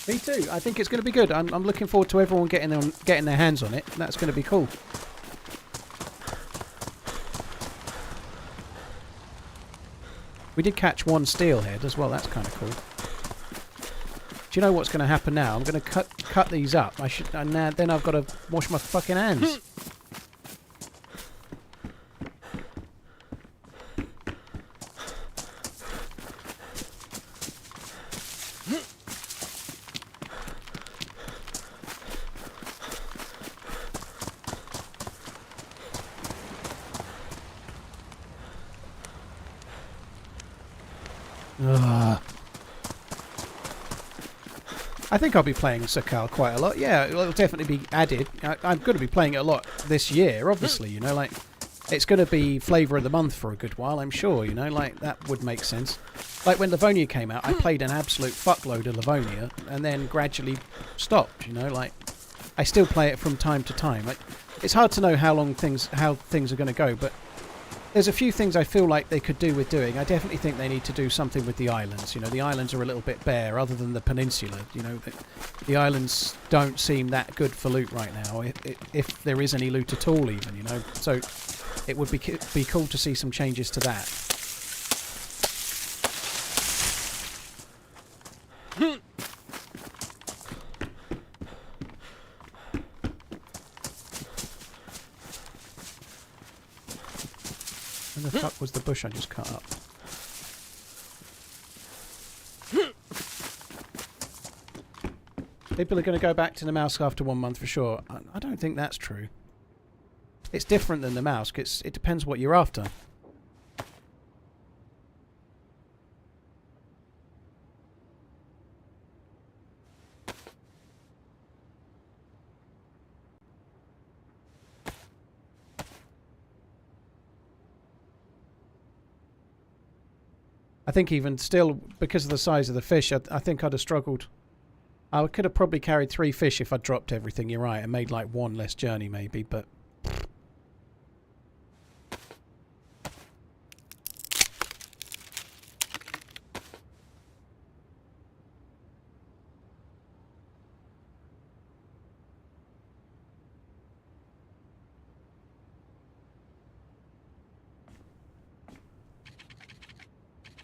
Me too. I think it's going to be good. I'm looking forward to everyone getting their hands on it. That's going to be cool. We did catch one steelhead as well. That's kind of cool. Do you know what's going to happen now? I'm going to cut these up. And then I've got to wash my fucking hands. I think I'll be playing Sakal quite a lot. Yeah, it'll definitely be added. I'm going to be playing it a lot this year, obviously, you know, like, it's going to be flavour of the month for a good while, I'm sure, you know, like, that would make sense. Like, when Livonia came out, I played an absolute fuckload of Livonia, and then gradually stopped, you know, like, I still play it from time to time. Like, it's hard to know how things are going to go, but there's a few things I feel like they could do with doing. I definitely think they need to do something with the islands. You know, the islands are a little bit bare, other than the peninsula. You know, the islands don't seem that good for loot right now, if there is any loot at all, even. You know, so it would be cool to see some changes to that. Where the fuck was the bush I just cut up? People are going to go back to the mouse after 1 month for sure. I don't think that's true. It's different than the mouse. It depends what you're after. I think even still, because of the size of the fish, I think I'd have struggled. I could have probably carried 3 fish if I dropped everything, you're right, and made like 1 less journey maybe, but...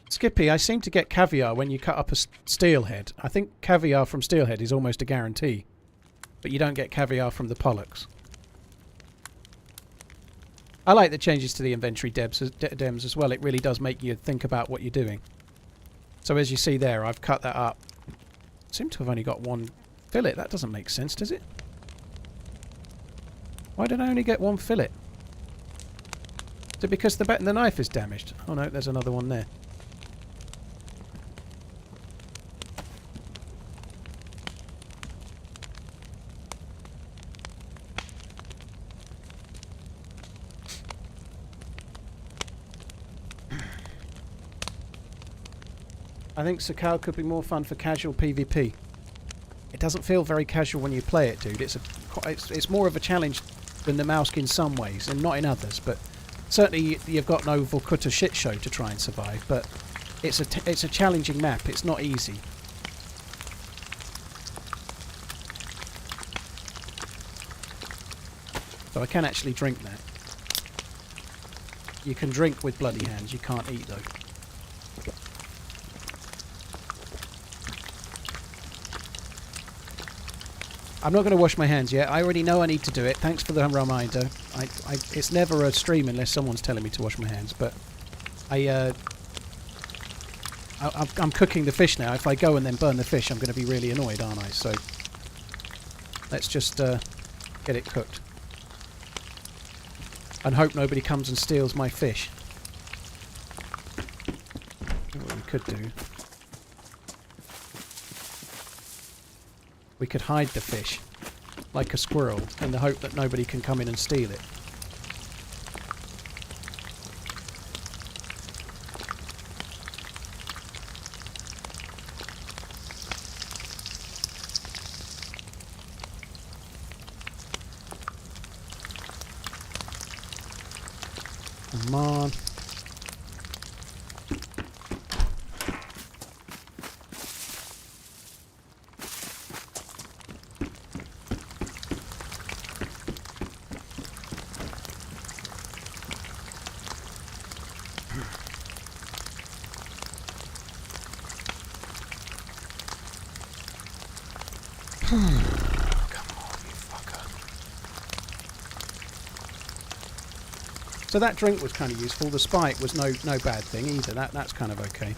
Skippy, I seem to get caviar when you cut up a steelhead. I think caviar from steelhead is almost a guarantee. But you don't get caviar from the pollocks. I like the changes to the inventory dems as well. It really does make you think about what you're doing. So as you see there, I've cut that up. I seem to have only got 1 fillet. That doesn't make sense, does it? Why did I only get 1 fillet? Is it because the knife is damaged? Oh no, there's another one there. I think Sakal could be more fun for casual PvP. It doesn't feel very casual when you play it, dude. It's more of a challenge than the Mousk in some ways, and not in others. But certainly you've got no Vorkuta shit show to try and survive. But it's a challenging map. It's not easy. So I can actually drink that. You can drink with bloody hands. You can't eat though. I'm not going to wash my hands yet. I already know I need to do it. Thanks for the reminder. It's never a stream unless someone's telling me to wash my hands. But I'm cooking the fish now. If I go and then burn the fish, I'm going to be really annoyed, aren't I? So let's just get it cooked. And hope nobody comes and steals my fish. What we could do. We could hide the fish, like a squirrel, in the hope that nobody can come in and steal it. Come on. Come on, you fucker. So that drink was kind of useful. The spike was no bad thing either. That's kind of okay.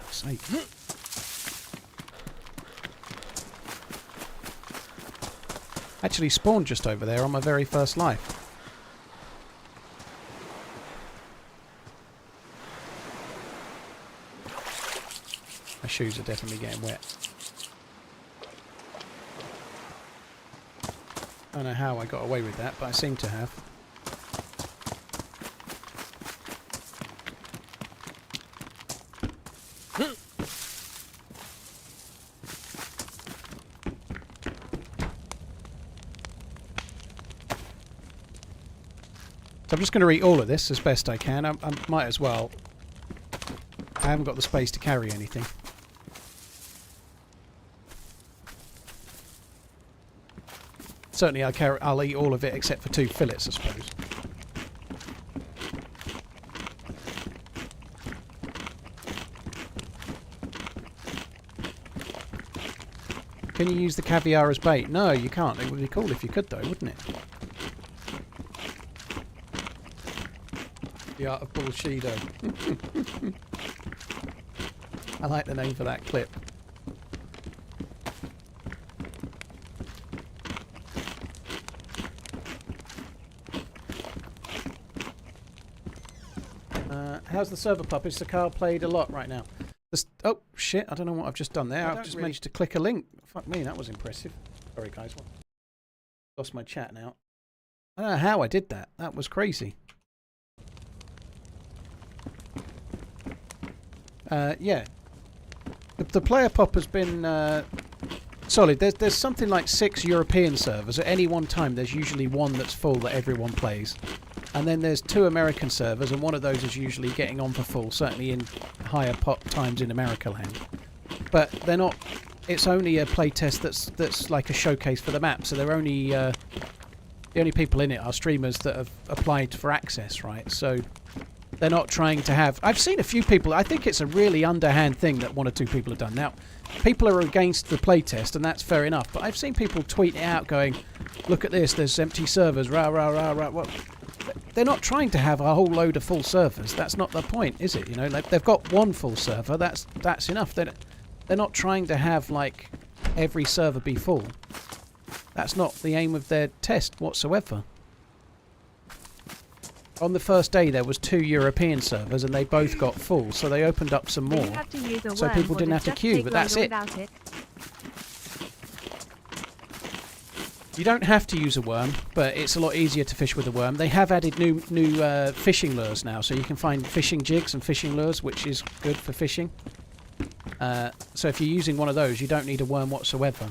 Sake. Actually spawned just over there on my very first life. My shoes are definitely getting wet. I don't know how I got away with that, but I seem to have. So I'm just going to eat all of this as best I can. I might as well. I haven't got the space to carry anything. Certainly I'll eat all of it except for 2 fillets, I suppose. Can you use the caviar as bait? No, you can't. It would be cool if you could though, wouldn't it? The art of bullshido. I like the name for that clip. How's the server pup? Is the car played a lot right now? Oh shit, I don't know what I've just done there. I've just managed to click a link. Fuck me, that was impressive. Sorry guys. Lost my chat now. I don't know how I did that. That was crazy. Yeah. The player pop has been solid. There's something like 6 European servers. At any one time there's usually one that's full that everyone plays. And then there's 2 American servers, and one of those is usually getting on for full, certainly in higher pop times in America land. But they're not... It's only a playtest that's like a showcase for the map, so they're only... the only people in it are streamers that have applied for access, right? So... They're not trying to have... I've seen a few people... I think it's a really underhand thing that 1 or 2 people have done. Now, people are against the playtest, and that's fair enough. But I've seen people tweet it out going, look at this, there's empty servers, rah, rah, rah, rah. Well, they're not trying to have a whole load of full servers. That's not the point, is it? You know, like, they've got 1 full server. That's enough. They're not trying to have, like, every server be full. That's not the aim of their test whatsoever. On the first day there was 2 European servers and they both got full, so they opened up some Do you more. have to use a So worm, people or didn't does have to just queue, take but that's longer it. without it. You don't have to use a worm, but it's a lot easier to fish with a worm. They have added new fishing lures now, so you can find fishing jigs and fishing lures, which is good for fishing. So if you're using one of those, you don't need a worm whatsoever.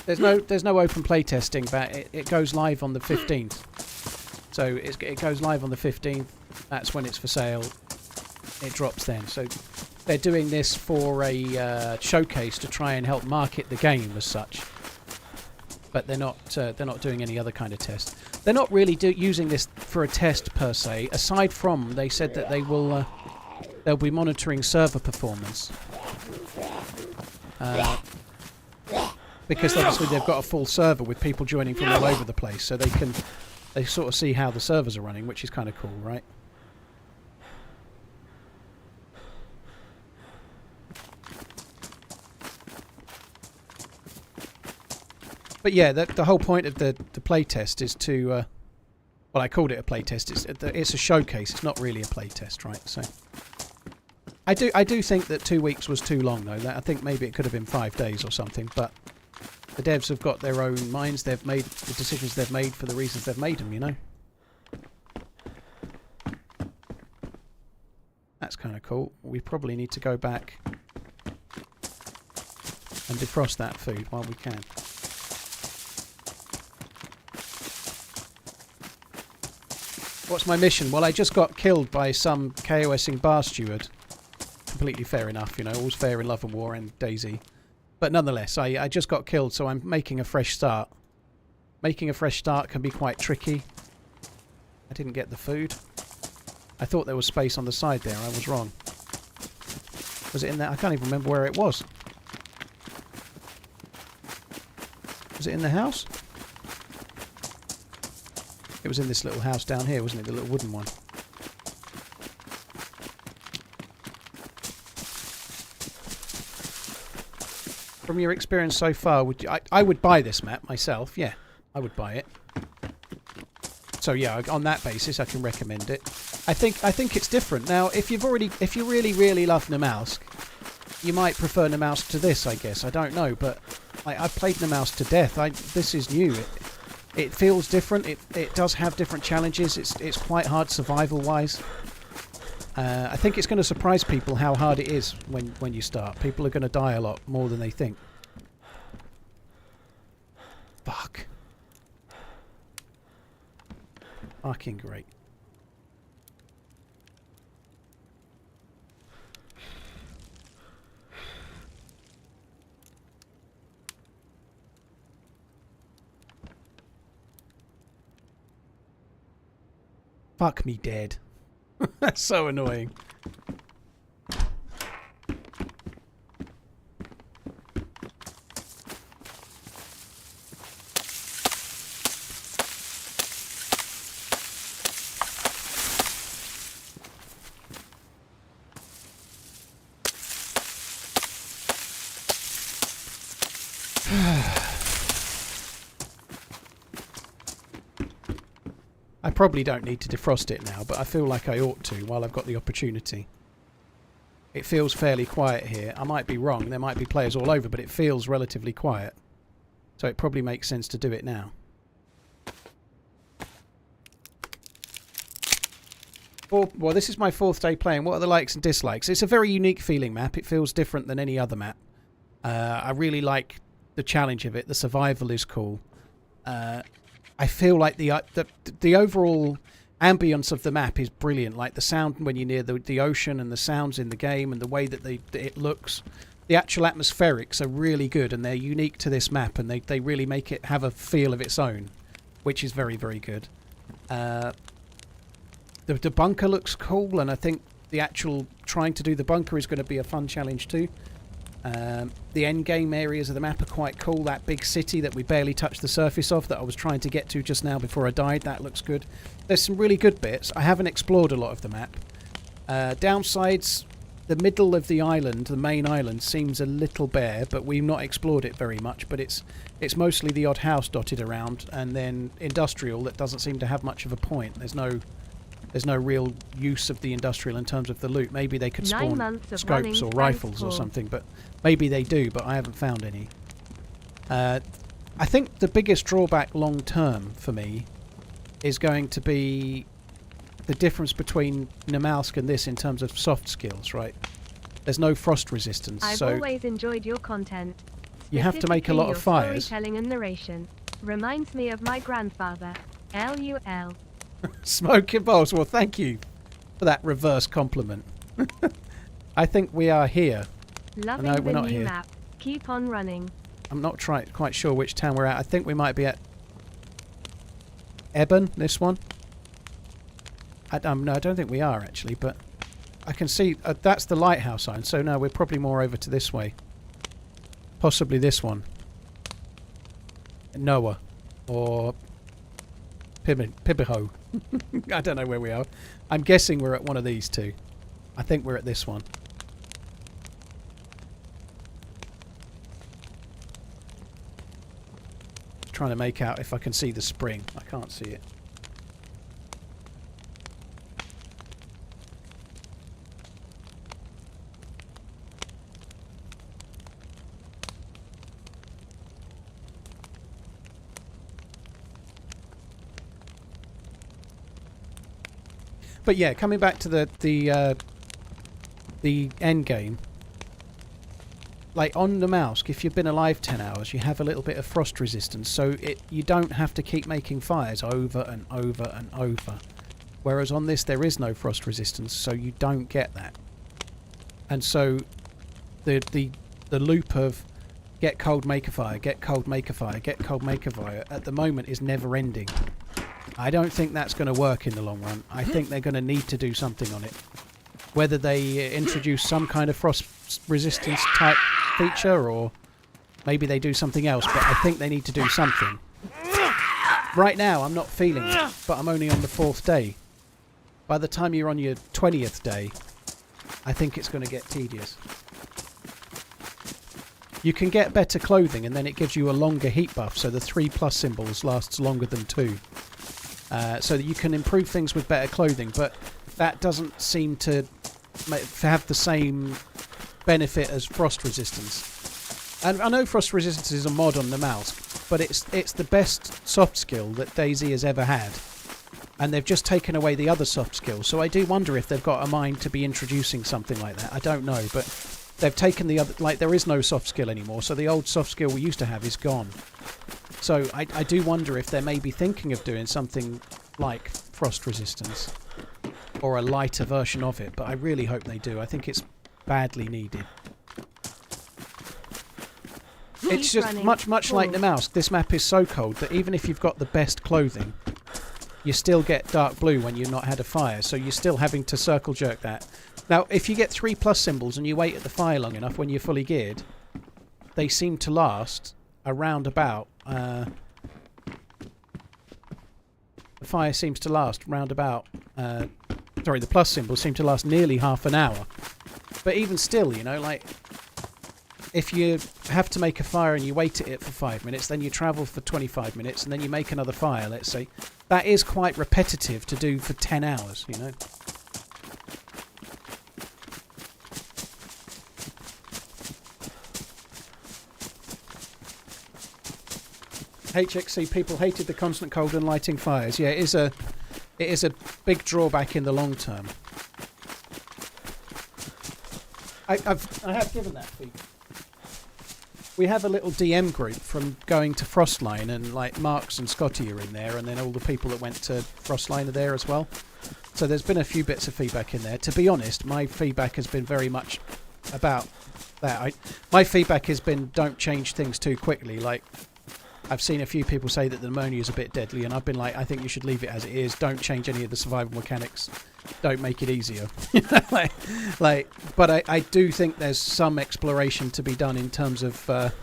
There's no open play testing, but it goes live on the 15th. So it goes live on the 15th. That's when it's for sale. It drops then. So they're doing this for a showcase to try and help market the game as such. But they're not doing any other kind of test. They're not really using this for a test per se. Aside from, they said that they'll be monitoring server performance. Because obviously they've got a full server with people joining from all over the place, so they sort of see how the servers are running, which is kind of cool, right? But yeah, the whole point of the playtest is to, well, I called it a playtest. It's a showcase. It's not really a playtest, right? So I do think that 2 weeks was too long, though. I think maybe it could have been 5 days or something. But the devs have got their own minds. They've made the decisions they've made for the reasons they've made them. You know. That's kind of cool. We probably need to go back and defrost that food while we can. What's my mission? Well, I just got killed by some KOSing bar steward. Completely fair enough, you know, all's fair in love and war and DayZ. But nonetheless, I just got killed, so I'm making a fresh start. Making a fresh start can be quite tricky. I didn't get the food. I thought there was space on the side there. I was wrong. Was it in there? I can't even remember where it was. Was it in the house? It was in this little house down here, wasn't it? The little wooden one. From your experience so far, would you, I would buy this map myself. Yeah, I would buy it. So yeah, on that basis, I can recommend it. I think it's different now. If you really love Namalsk, you might prefer Namalsk to this. I guess I don't know, but I've played Namalsk to death. This is new. It feels different. It does have different challenges. It's quite hard survival wise. I think it's going to surprise people how hard it is when you start. People are going to die a lot more than they think. Fuck. Fucking great. Fuck me dead. That's so annoying. I probably don't need to defrost it now, but I feel like I ought to while I've got the opportunity. It feels fairly quiet here. I might be wrong, there might be players all over, but it feels relatively quiet. So it probably makes sense to do it now. Well, this is my 4th day playing. What are the likes and dislikes? It's a very unique feeling map. It feels different than any other map. I really like the challenge of it. The survival is cool. I feel like the overall ambience of the map is brilliant. Like the sound when you're near the ocean and the sounds in the game and the way that it looks. The actual atmospherics are really good and they're unique to this map and they really make it have a feel of its own, which is very, very good. The bunker looks cool and I think the actual trying to do the bunker is going to be a fun challenge too. The end game areas of the map are quite cool. That big city that we barely touched the surface of that I was trying to get to just now before I died, that looks good. There's some really good bits. I haven't explored a lot of the map. Downsides, the middle of the island, the main island, seems a little bare, but we've not explored it very much. But it's mostly the odd house dotted around, and then industrial that doesn't seem to have much of a point. There's no real use of the industrial in terms of the loot. Maybe they could spawn scopes or rifles or something, but maybe they do, but I haven't found any. I think the biggest drawback long term for me is going to be the difference between Namalsk and this in terms of soft skills, right? There's no frost resistance, I've so always enjoyed your content. you have to make a lot of fires. Storytelling and narration reminds me of my grandfather. LUL. Smoking balls. Well, thank you for that reverse compliment. I think we are here. Loving No, we're the not new here. map. Keep on running. I'm not quite sure which town we're at. I think we might be at Eben, this one. No, I don't think we are actually, but I can see that's the lighthouse sign. So no, we're probably more over to this way. Possibly this one. Noah. Or Pibiho. I don't know where we are. I'm guessing we're at one of these two. I think we're at this one. Trying to make out if I can see the spring. I can't see it. But yeah, coming back to the end game. Like on the mouse, if you've been alive 10 hours, you have a little bit of frost resistance, so you don't have to keep making fires over and over and over. Whereas on this, there is no frost resistance, so you don't get that. And so the loop of get cold, make a fire, get cold, make a fire, get cold, make a fire, at the moment is never ending. I don't think that's going to work in the long run. I think they're going to need to do something on it. Whether they introduce some kind of frost resistance type feature, or maybe they do something else, but I think they need to do something. Right now I'm not feeling it, but I'm only on the 4th day. By the time you're on your 20th day, I think it's going to get tedious. You can get better clothing and then it gives you a longer heat buff, so the 3+ symbols lasts longer than 2. So that you can improve things with better clothing, but that doesn't seem to have the same benefit as frost resistance. And I know frost resistance is a mod on the mouse, but it's the best soft skill that DayZ has ever had, and they've just taken away the other soft skills. So I do wonder if they've got a mind to be introducing something like that. I don't know, but they've taken the other, like there is no soft skill anymore, so the old soft skill we used to have is gone. So I do wonder if they may be thinking of doing something like frost resistance or a lighter version of it, but I really hope they do. I think it's badly needed. It's just much like the mouse. This map is so cold that even if you've got the best clothing, you still get dark blue when you've not had a fire, so you're still having to circle jerk that. Now, if you get 3+ symbols and you wait at the fire long enough when you're fully geared, they seem to last around about... the fire seems to last round about... sorry, the plus symbols seem to last nearly half an hour. But even still, you know, like... if you have to make a fire and you wait at it for 5 minutes, then you travel for 25 minutes, and then you make another fire, let's say, that is quite repetitive to do for 10 hours, you know. HXC, people hated the constant cold and lighting fires. Yeah, it is a big drawback in the long term. I have given that feedback. We have a little DM group from going to FROSTLINE, and like Marks and Scotty are in there, and then all the people that went to FROSTLINE are there as well. So there's been a few bits of feedback in there. To be honest, my feedback has been very much about that. My feedback has been don't change things too quickly. Like, I've seen a few people say that the pneumonia is a bit deadly, and I've been like, I think you should leave it as it is. Don't change any of the survival mechanics. Don't make it easier. But I do think there's some exploration to be done in terms of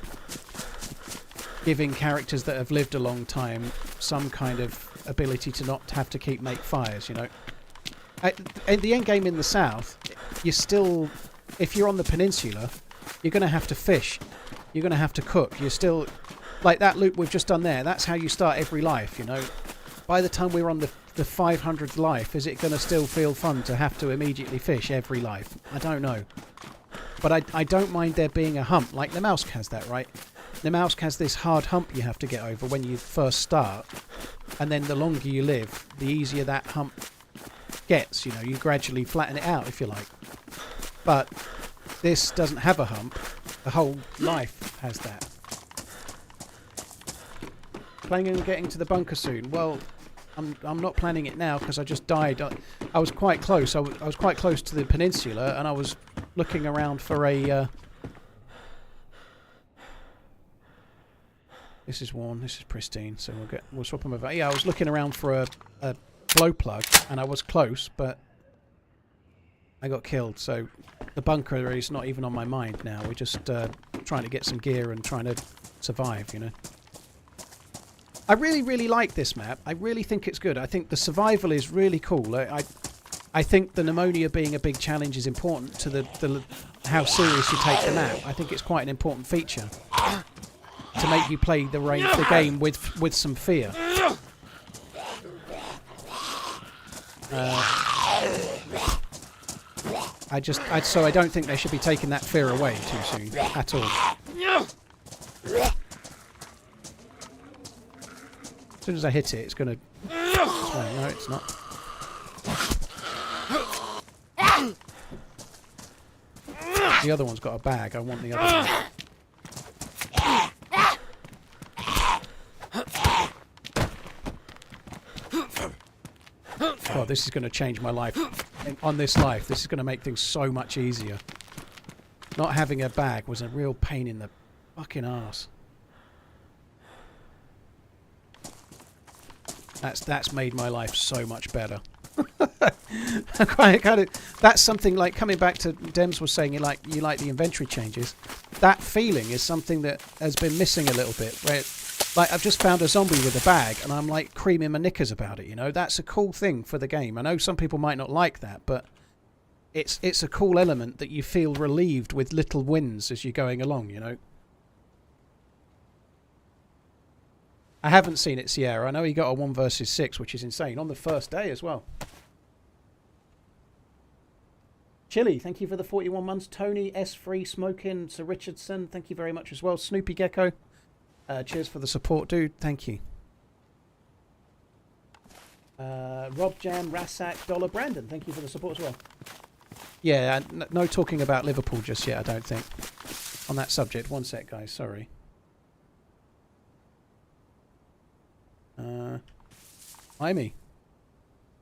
giving characters that have lived a long time some kind of ability to not have to make fires, you know. In the end game in the south, you're still if you're on the peninsula, you're going to have to fish. You're going to have to cook. You're still... Like that loop we've just done there, that's how you start every life, you know. By the time we're on the 500th life, is it going to still feel fun to have to immediately fish every life? I don't know. But I don't mind there being a hump, like the mouse has that, right? The mouse has this hard hump you have to get over when you first start. And then the longer you live, the easier that hump gets, you know. You gradually flatten it out, if you like. But this doesn't have a hump. The whole life has that. Planning on getting to the bunker soon. Well, I'm not planning it now because I just died. I was quite close. I was quite close to the peninsula, and I was looking around for a... This is worn. This is pristine. So we'll swap them over. Yeah, I was looking around for a glow plug, and I was close, but I got killed. So the bunker is not even on my mind now. We're just trying to get some gear and trying to survive, you know. I really, really like this map. I really think it's good. I think the survival is really cool. I think the pneumonia being a big challenge is important to the how serious you take the map. I think it's quite an important feature to make you play the game with some fear. So I don't think they should be taking that fear away too soon at all. As soon as I hit it, it's going to... No, it's not. The other one's got a bag. I want the other one. God, this is going to change my life. On this life, this is going to make things so much easier. Not having a bag was a real pain in the fucking arse. That's made my life so much better. That's something like coming back to Dems was saying you like the inventory changes. That feeling is something that has been missing a little bit. Where like I've just found a zombie with a bag and I'm like creaming my knickers about it. You know, that's a cool thing for the game. I know some people might not like that, but it's a cool element that you feel relieved with little wins as you're going along. You know. I haven't seen it, Sierra. I know he got a 1 versus 6, which is insane, on the first day as well. Chili, thank you for the 41 months. Tony, S3, Smoking, Sir Richardson, thank you very much as well. Snoopy Gecko, cheers for the support, dude. Thank you. Rob Jam, Rassak, Dollar Brandon, thank you for the support as well. Yeah, no talking about Liverpool just yet, I don't think. On that subject. One sec, guys, sorry. Imey.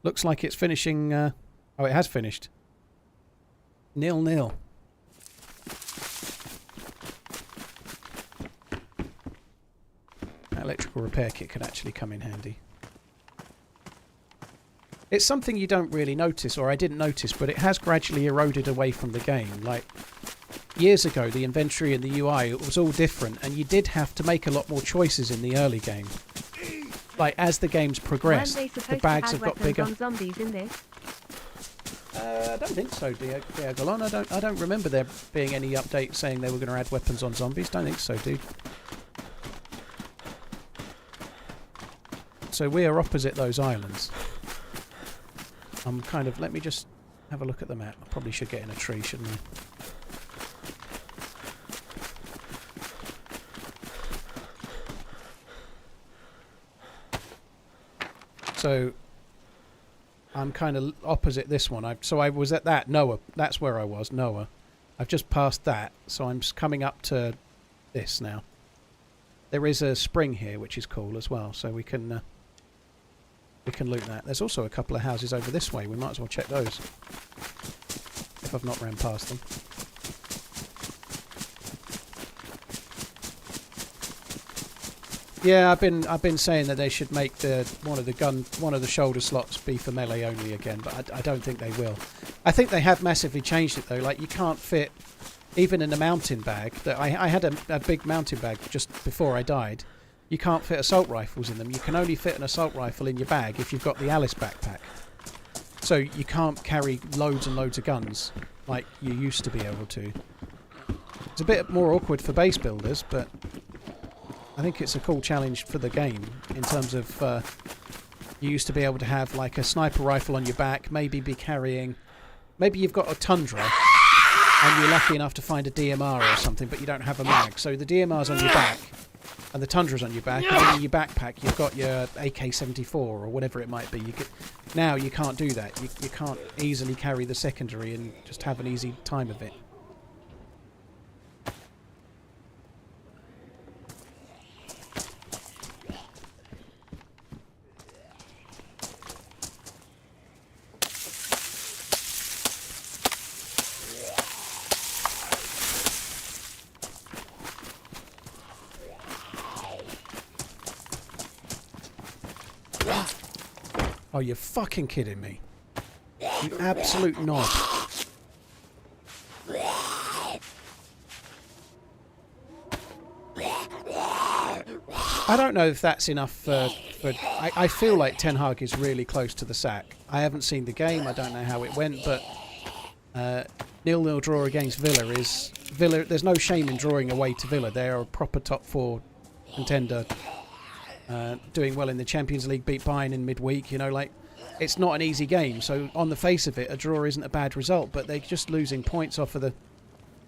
Looks like it's finishing... oh, it has finished. 0-0. That electrical repair kit could actually come in handy. It's something you don't really notice, or I didn't notice, but it has gradually eroded away from the game. Like, years ago, the inventory and the UI, it was all different, and you did have to make a lot more choices in the early game. Like, as the game's progressed, the bags have got bigger. On zombies in this? I don't think so, Diagolon. I don't remember there being any update saying they were going to add weapons on zombies. Don't think so, dude. So we are opposite those islands. I'm kind of... Let me just have a look at the map. I probably should get in a tree, shouldn't I? So I'm kind of opposite this one. So I was at that Noah. That's where I was, Noah. I've just passed that, so I'm just coming up to this now. There is a spring here, which is cool as well. So we can loot that. There's also a couple of houses over this way. We might as well check those if I've not ran past them. Yeah, I've been saying that they should make one of the shoulder slots be for melee only again, but I don't think they will. I think they have massively changed it though. Like you can't fit even in a mountain bag. That I had a big mountain bag just before I died. You can't fit assault rifles in them. You can only fit an assault rifle in your bag if you've got the Alice backpack. So you can't carry loads and loads of guns like you used to be able to. It's a bit more awkward for base builders, but I think it's a cool challenge for the game in terms of you used to be able to have like a sniper rifle on your back, maybe be carrying, maybe you've got a Tundra and you're lucky enough to find a DMR or something, but you don't have a mag. So the DMR's on your back and the Tundra's on your back, and then in your backpack you've got your AK-74 or whatever it might be. Now you can't do that. You can't easily carry the secondary and just have an easy time of it. Oh, you're fucking kidding me. You absolute knob. I don't know if that's enough for I feel like Ten Hag is really close to the sack. I haven't seen the game, I don't know how it went, but 0-0 draw against Villa is... Villa. There's no shame in drawing away to Villa. They are a proper top 4 contender. Doing well in the Champions League, beat Bayern in midweek, you know, like, it's not an easy game, so on the face of it, a draw isn't a bad result, but they're just losing points off of the...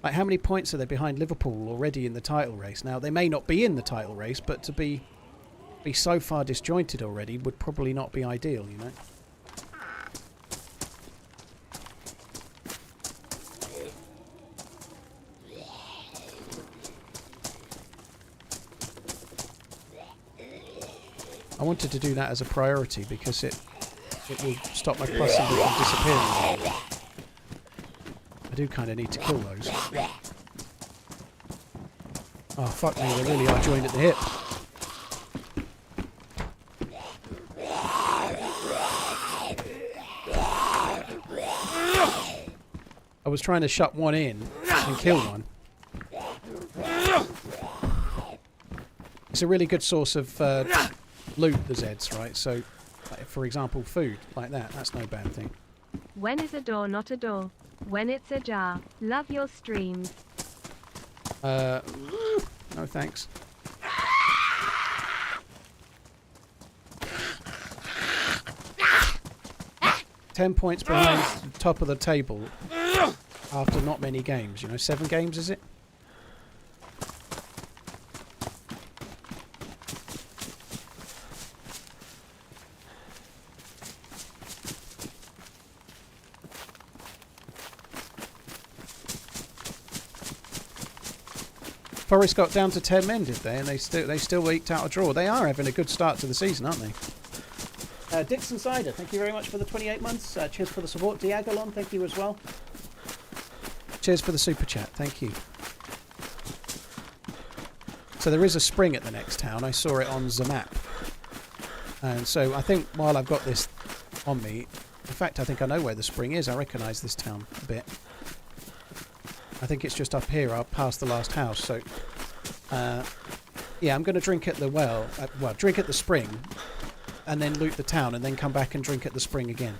Like, how many points are they behind Liverpool already in the title race? Now, they may not be in the title race, but to be so far disjointed already would probably not be ideal, you know? I wanted to do that as a priority because it will stop my plus symbol from disappearing. I do kind of need to kill those. Oh, fuck me, they really are joined at the hip. I was trying to shut one in and kill one. It's a really good source of loot, the Zeds, right? So, like, for example, food, like that, that's no bad thing. When is a door not a door? When it's a jar. Love your streams. No thanks. $10 points behind the top of the table after not many games. You know, 7 games, is it? Forest got down to 10 men, did they? And they still eked out a draw. They are having a good start to the season, aren't they? Dixon Cider, thank you very much for the 28 months. Cheers for the support. Diagolon, thank you as well. Cheers for the super chat. Thank you. So there is a spring at the next town. I saw it on the map. And so I think while I've got this on me, in fact, I think I know where the spring is. I recognise this town a bit. I think it's just up here, up past the last house. So, yeah, I'm going to drink at the well, drink at the spring, and then loot the town, and then come back and drink at the spring again.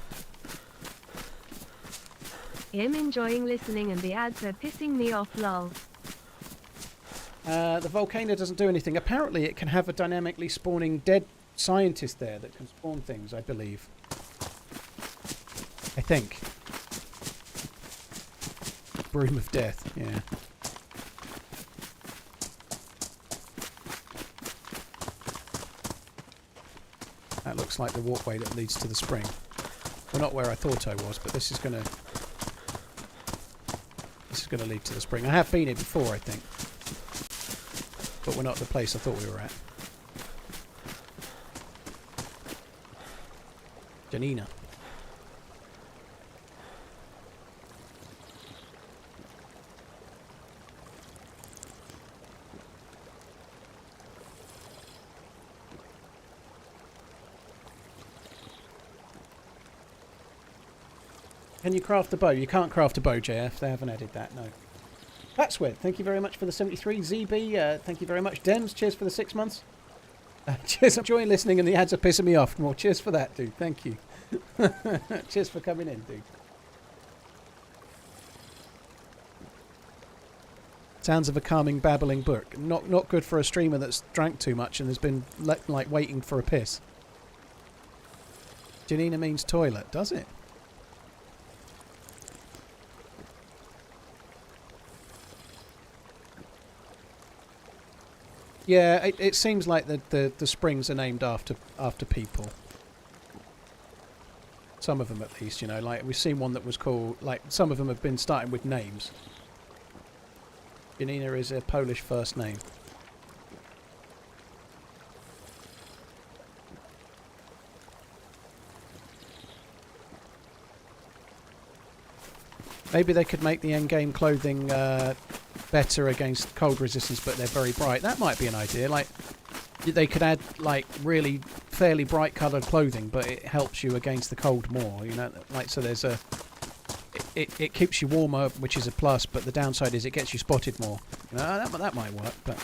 I'm enjoying listening, and the ads are pissing me off, lol. The volcano doesn't do anything. Apparently, it can have a dynamically spawning dead scientist there that can spawn things, I believe. I think. Broom of Death, yeah. That looks like the walkway that leads to the spring. Well, not where I thought I was, but this is gonna lead to the spring. I have been here before, I think, but we're not at the place I thought we were at. Janina. Can you craft a bow? You can't craft a bow, JF. They haven't added that, no. Patswed, thank you very much for the 73. ZB, thank you very much. Dems, cheers for the 6 months. Cheers, I'm enjoying listening and the ads are pissing me off. Well, cheers for that, dude. Thank you. Cheers for coming in, dude. Sounds of a calming, babbling brook. Not good for a streamer that's drank too much and has been like waiting for a piss. Janina means toilet, does it? Yeah, it seems like the springs are named after people. Some of them at least, you know, like we've seen one that was called, like some of them have been starting with names. Janina is a Polish first name. Maybe they could make the endgame clothing better against cold resistance, but they're very bright. That might be an idea. Like they could add like really fairly bright coloured clothing, but it helps you against the cold more. You know, like so there's a it keeps you warmer, which is a plus, but the downside is it gets you spotted more. You know, that might work, but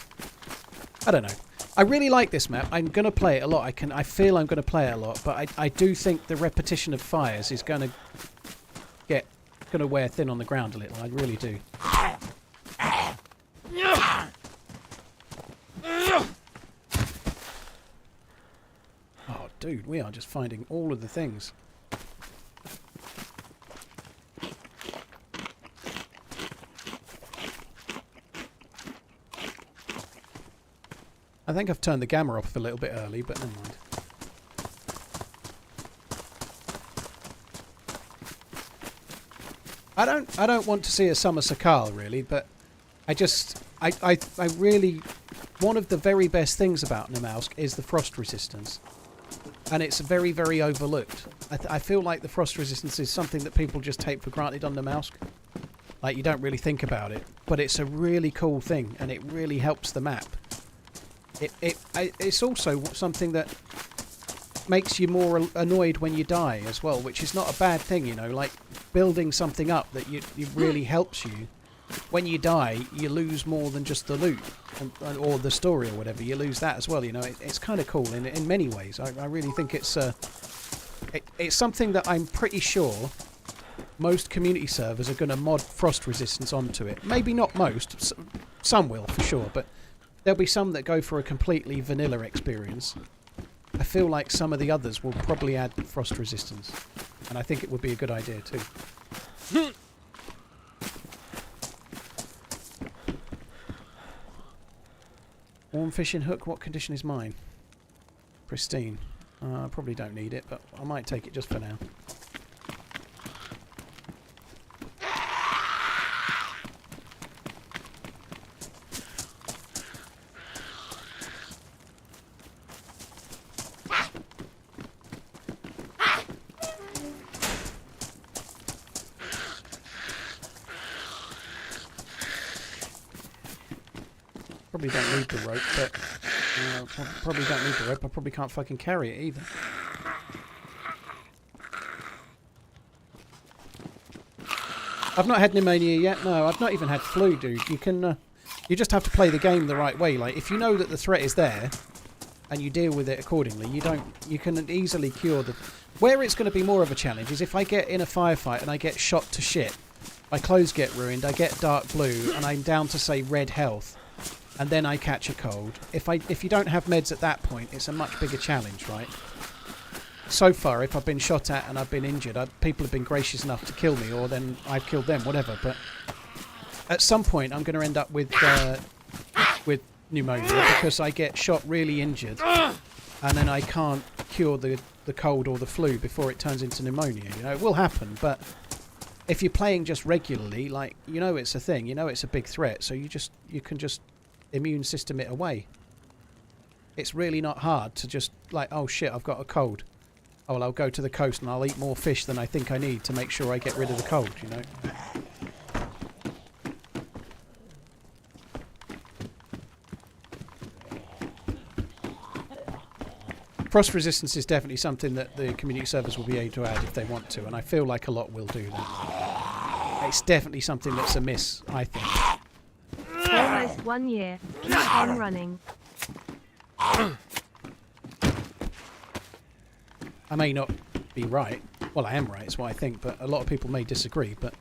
I don't know. I really like this map. I'm going to play it a lot. I feel I'm going to play it a lot, but I do think the repetition of fires is going to wear thin on the ground a little. I really do. Oh, dude, we are just finding all of the things. I think I've turned the gamma off a little bit early, but never mind. I don't want to see a summer Sakal really, but I really, one of the very best things about Namalsk is the frost resistance, and it's very, very overlooked. I feel like the frost resistance is something that people just take for granted on Namalsk. Like you don't really think about it, but it's a really cool thing, and it really helps the map. It's also something that makes you more annoyed when you die as well, which is not a bad thing, you know, like building something up that you really helps you. When you die, you lose more than just the loot or the story or whatever. You lose that as well, you know. It's kind of cool in many ways. I really think it's something that I'm pretty sure most community servers are going to mod frost resistance onto it. Maybe not most, some will for sure, but there'll be some that go for a completely vanilla experience. I feel like some of the others will probably add frost resistance, and I think it would be a good idea too. Warm fishing hook, what condition is mine? Pristine. I probably don't need it, but I might take it just for now. Probably don't need the rope, but probably don't need the rope. I probably can't fucking carry it either. I've not had pneumonia yet. No, I've not even had flu, dude. You can, you just have to play the game the right way. Like if you know that the threat is there, and you deal with it accordingly, you can easily cure the. Where it's going to be more of a challenge is if I get in a firefight and I get shot to shit, my clothes get ruined, I get dark blue, and I'm down to say red health. And then I catch a cold. If you don't have meds at that point, it's a much bigger challenge, right? So far, if I've been shot at and I've been injured, people have been gracious enough to kill me, or then I've killed them, whatever. But at some point, I'm going to end up with pneumonia because I get shot really injured, and then I can't cure the cold or the flu before it turns into pneumonia. You know, it will happen, but if you're playing just regularly, like you know, it's a thing. You know, it's a big threat, so you can just immune system it away. It's really not hard to just like, oh shit, I've got a cold. Oh well, I'll go to the coast and I'll eat more fish than I think I need to make sure I get rid of the cold, you know. Frost resistance is definitely something that the community servers will be able to add if they want to, and I feel like a lot will do that. It's definitely something that's a miss, I think. Almost 1 year. Keep on running. I may not be right. Well, I am right, it's what I think, but a lot of people may disagree. But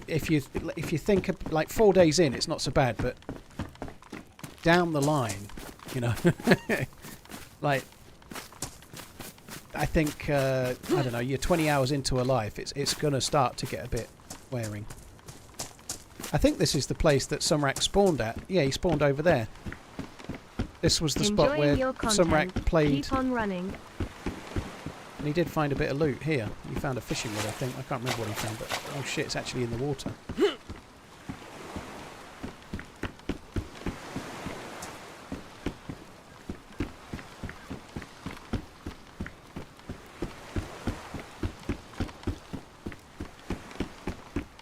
If you think like 4 days in, it's not so bad, but down the line, you know, like I think I don't know, you're 20 hours into a life, it's gonna start to get a bit wearing. I think this is the place that Sumrak spawned at. Yeah, he spawned over there. This was the spot where Sumrak played. Keep on running. And he did find a bit of loot here. He found a fishing rod, I think. I can't remember what he found, but oh shit, it's actually in the water.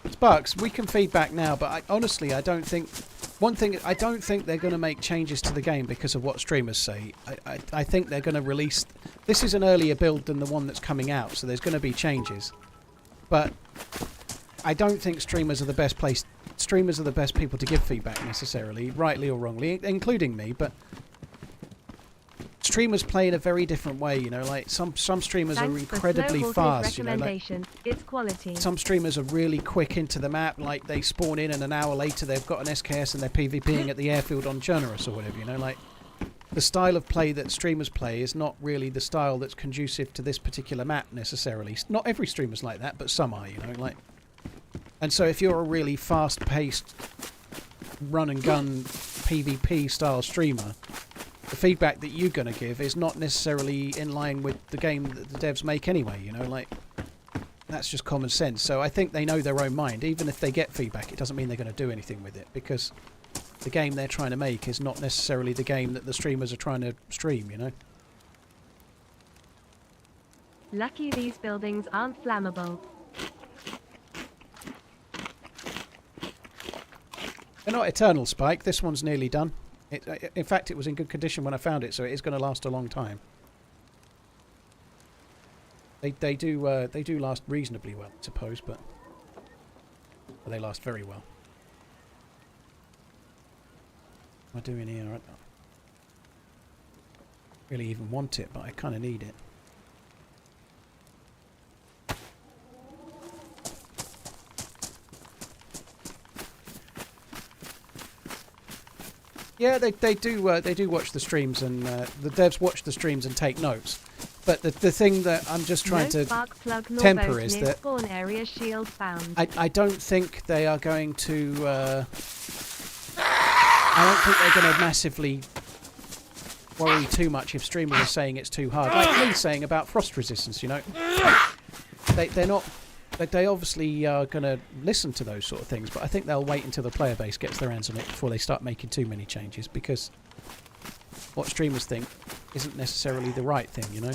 Sparks, we can feedback now, but honestly, I don't think... One thing, I don't think they're going to make changes to the game because of what streamers say. I think they're going to release... This is an earlier build than the one that's coming out, so there's going to be changes. But I don't think streamers are the best place... Streamers are the best people to give feedback necessarily, rightly or wrongly, including me, but... Streamers play in a very different way, you know, like some streamers are incredibly fast, you know, like it's quality. Some streamers are really quick into the map, like they spawn in and an hour later they've got an SKS and they're PvPing at the airfield on Chernarus or whatever, you know, like the style of play that streamers play is not really the style that's conducive to this particular map necessarily. Not every streamer's like that, but some are, you know, like. And so if you're a really fast-paced run and gun PvP style streamer, the feedback that you're going to give is not necessarily in line with the game that the devs make anyway, you know, like, that's just common sense. So I think they know their own mind. Even if they get feedback, it doesn't mean they're going to do anything with it, because the game they're trying to make is not necessarily the game that the streamers are trying to stream, you know. Lucky these buildings aren't flammable. They're not eternal, Spike. This one's nearly done. In fact, it was in good condition when I found it, so it is going to last a long time. They do last reasonably well, I suppose, but they last very well. What am I doing here? I don't really even want it, but I kind of need it. Yeah, they do watch the streams, and the devs watch the streams and take notes. But the thing that I'm just trying to temper is that spawn area shield found. I don't think they are going to. I don't think they're going to massively worry too much if streamers are saying it's too hard. Like me saying about frost resistance, you know. They're not. They obviously are going to listen to those sort of things, but I think they'll wait until the player base gets their hands on it before they start making too many changes, because what streamers think isn't necessarily the right thing, you know?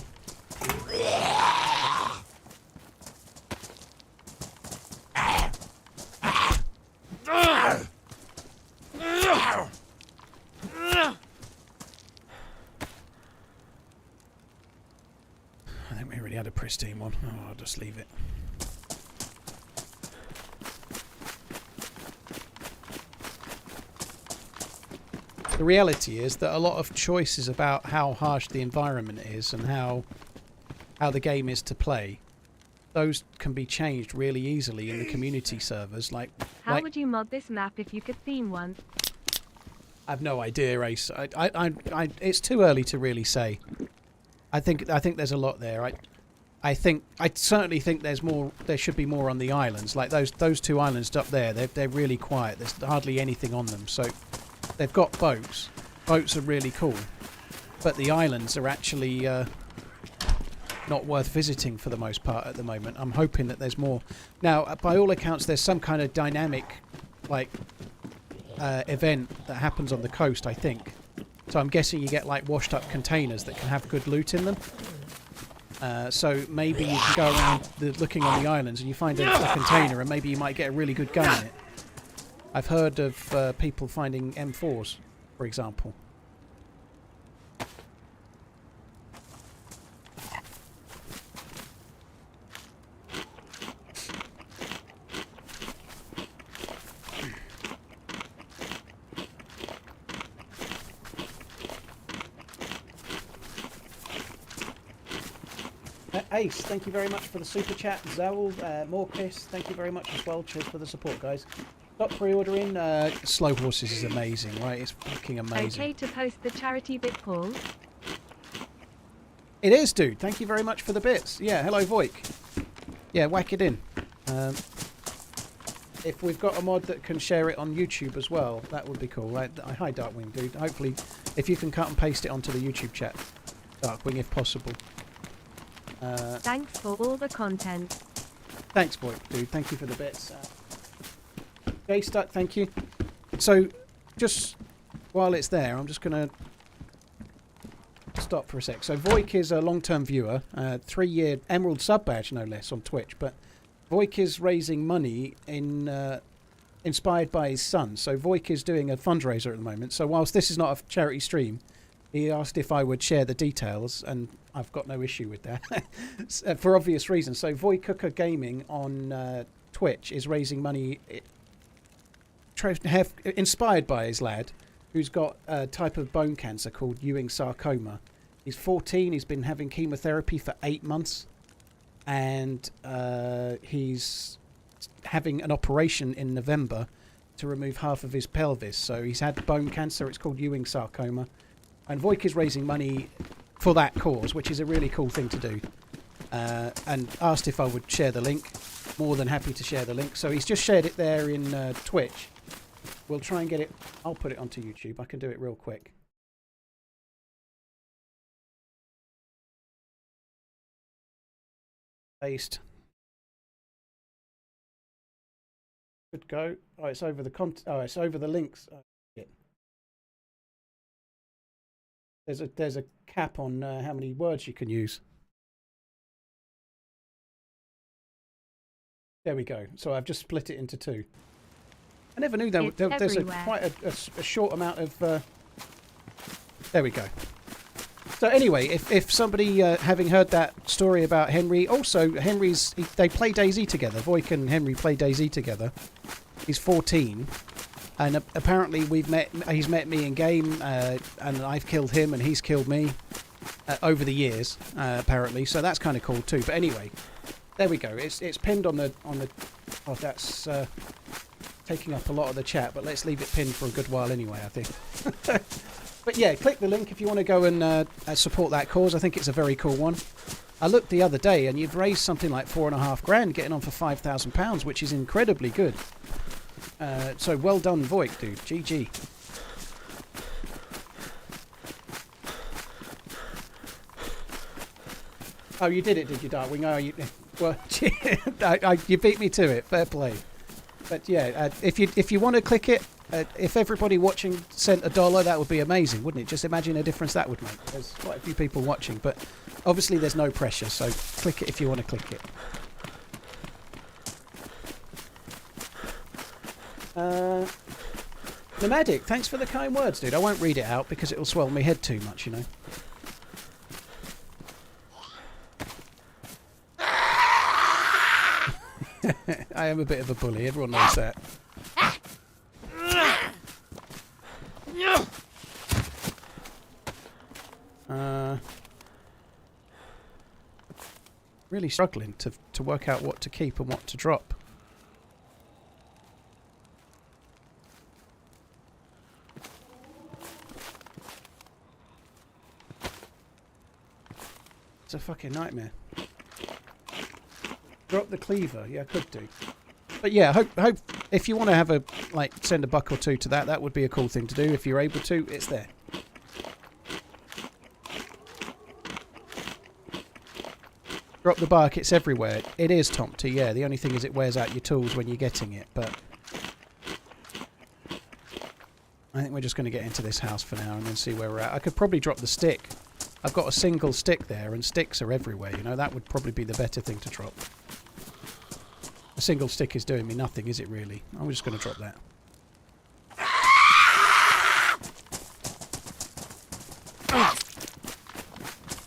I think we already had a pristine one. Oh, I'll just leave it. The reality is that a lot of choices about how harsh the environment is and how the game is to play, those can be changed really easily in the community servers. How would you mod this map if you could theme one? I've no idea, Ace. It's too early to really say. I think there's a lot there. I certainly think there's more. There should be more on the islands. Like those two islands up there, they're really quiet. There's hardly anything on them. So they've got boats. Boats are really cool, but the islands are actually not worth visiting for the most part at the moment. I'm hoping that there's more. Now, by all accounts, there's some kind of dynamic, like, event that happens on the coast, I think. So I'm guessing you get like washed up containers that can have good loot in them. So maybe you can go around looking on the islands and you find a container, and maybe you might get a really good gun in it. I've heard of people finding M4s, for example. Ace, thank you very much for the super chat. Zawel, Morpis, thank you very much as well. Cheers for the support, guys. Stop pre-ordering. Slow Horses is amazing, right? It's fucking amazing. Okay to post the charity bit, Paul? It is, dude. Thank you very much for the bits. Yeah, hello, Voik. Yeah, whack it in. If we've got a mod that can share it on YouTube as well, that would be cool. Right? Hi, Darkwing, dude. Hopefully, if you can cut and paste it onto the YouTube chat, Darkwing, if possible. Thanks for all the content. Thanks, Voik, dude. Thank you for the bits. Jay Stuck, thank you. So, just while it's there, I'm just going to stop for a sec. So, Voik is a long-term viewer, 3-year Emerald sub badge, no less, on Twitch, but Voik is raising money inspired by his son. So Voik is doing a fundraiser at the moment. So whilst this is not a charity stream, he asked if I would share the details, and I've got no issue with that for obvious reasons. So Voik Cooker Gaming on Twitch is raising money inspired by his lad, who's got a type of bone cancer called Ewing sarcoma. He's 14. He's been having chemotherapy for 8 months. And he's having an operation in November to remove half of his pelvis. So he's had bone cancer. It's called Ewing sarcoma. And Voik is raising money for that cause, which is a really cool thing to do. And asked if I would share the link. More than happy to share the link. So he's just shared it there in Twitch. We'll try and get it. I'll put it onto YouTube. I can do it real quick. Paste. Good go. Oh, it's over the it's over the links. Oh, shit. There's a cap on how many words you can use. There we go. So I've just split it into 2. I never knew there's quite a short amount of. There we go. So anyway, if somebody having heard that story about Henry, also they play DayZ together. Voik and Henry play DayZ together. He's 14, and apparently he's met me in game, and I've killed him and he's killed me over the years, apparently. So that's kind of cool too. But anyway, there we go. It's pinned on the. Oh, that's taking up a lot of the chat, but let's leave it pinned for a good while anyway, I think. But yeah, click the link if you want to go and support that cause. I think it's a very cool one. I looked the other day and you've raised something like $4.5 grand, getting on for £5,000, which is incredibly good. So well done, Voik, dude. GG. Oh, you did it, did you, Darkwing? Oh, well, you beat me to it. Fair play. But yeah, if you want to click it, if everybody watching sent $1, that would be amazing, wouldn't it? Just imagine a difference that would make. There's quite a few people watching, but obviously there's no pressure, so click it if you want to click it. Nomadic, thanks for the kind words, dude. I won't read it out because it will swell my head too much, you know. I am a bit of a bully, everyone knows that. Really struggling to work out what to keep and what to drop. It's a fucking nightmare. Drop the cleaver. Yeah, I could do. But yeah, hope if you want to have a send a buck or two to that would be a cool thing to do. If you're able to, it's there. Drop the bark, it's everywhere. It is Tomty, yeah. The only thing is it wears out your tools when you're getting it, but I think we're just going to get into this house for now and then see where we're at. I could probably drop the stick. I've got a single stick there, and sticks are everywhere, you know. That would probably be the better thing to drop. A single stick is doing me nothing, is it really? I'm just going to drop that.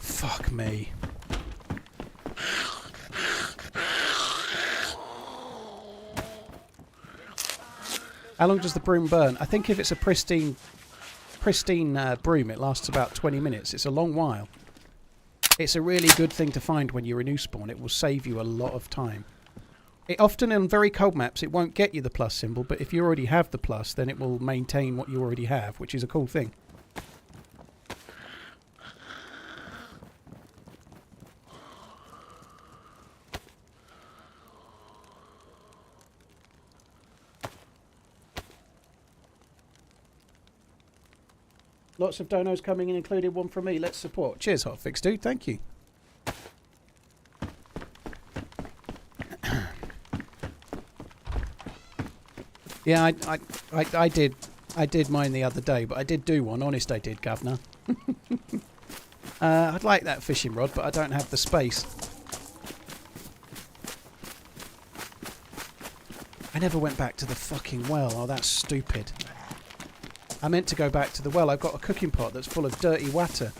Fuck me. How long does the broom burn? I think if it's a pristine broom, it lasts about 20 minutes. It's a long while. It's a really good thing to find when you're a new spawn. It will save you a lot of time. It often on very cold maps it won't get you the plus symbol, but if you already have the plus, then it will maintain what you already have, which is a cool thing. Lots of donos coming in, including one from me. Let's support. Cheers, Hotfix dude. Thank you. Yeah, I did mine the other day, but I did do one. Honest, I did, Governor. I'd like that fishing rod, but I don't have the space. I never went back to the fucking well. Oh, that's stupid. I meant to go back to the well. I've got a cooking pot that's full of dirty water.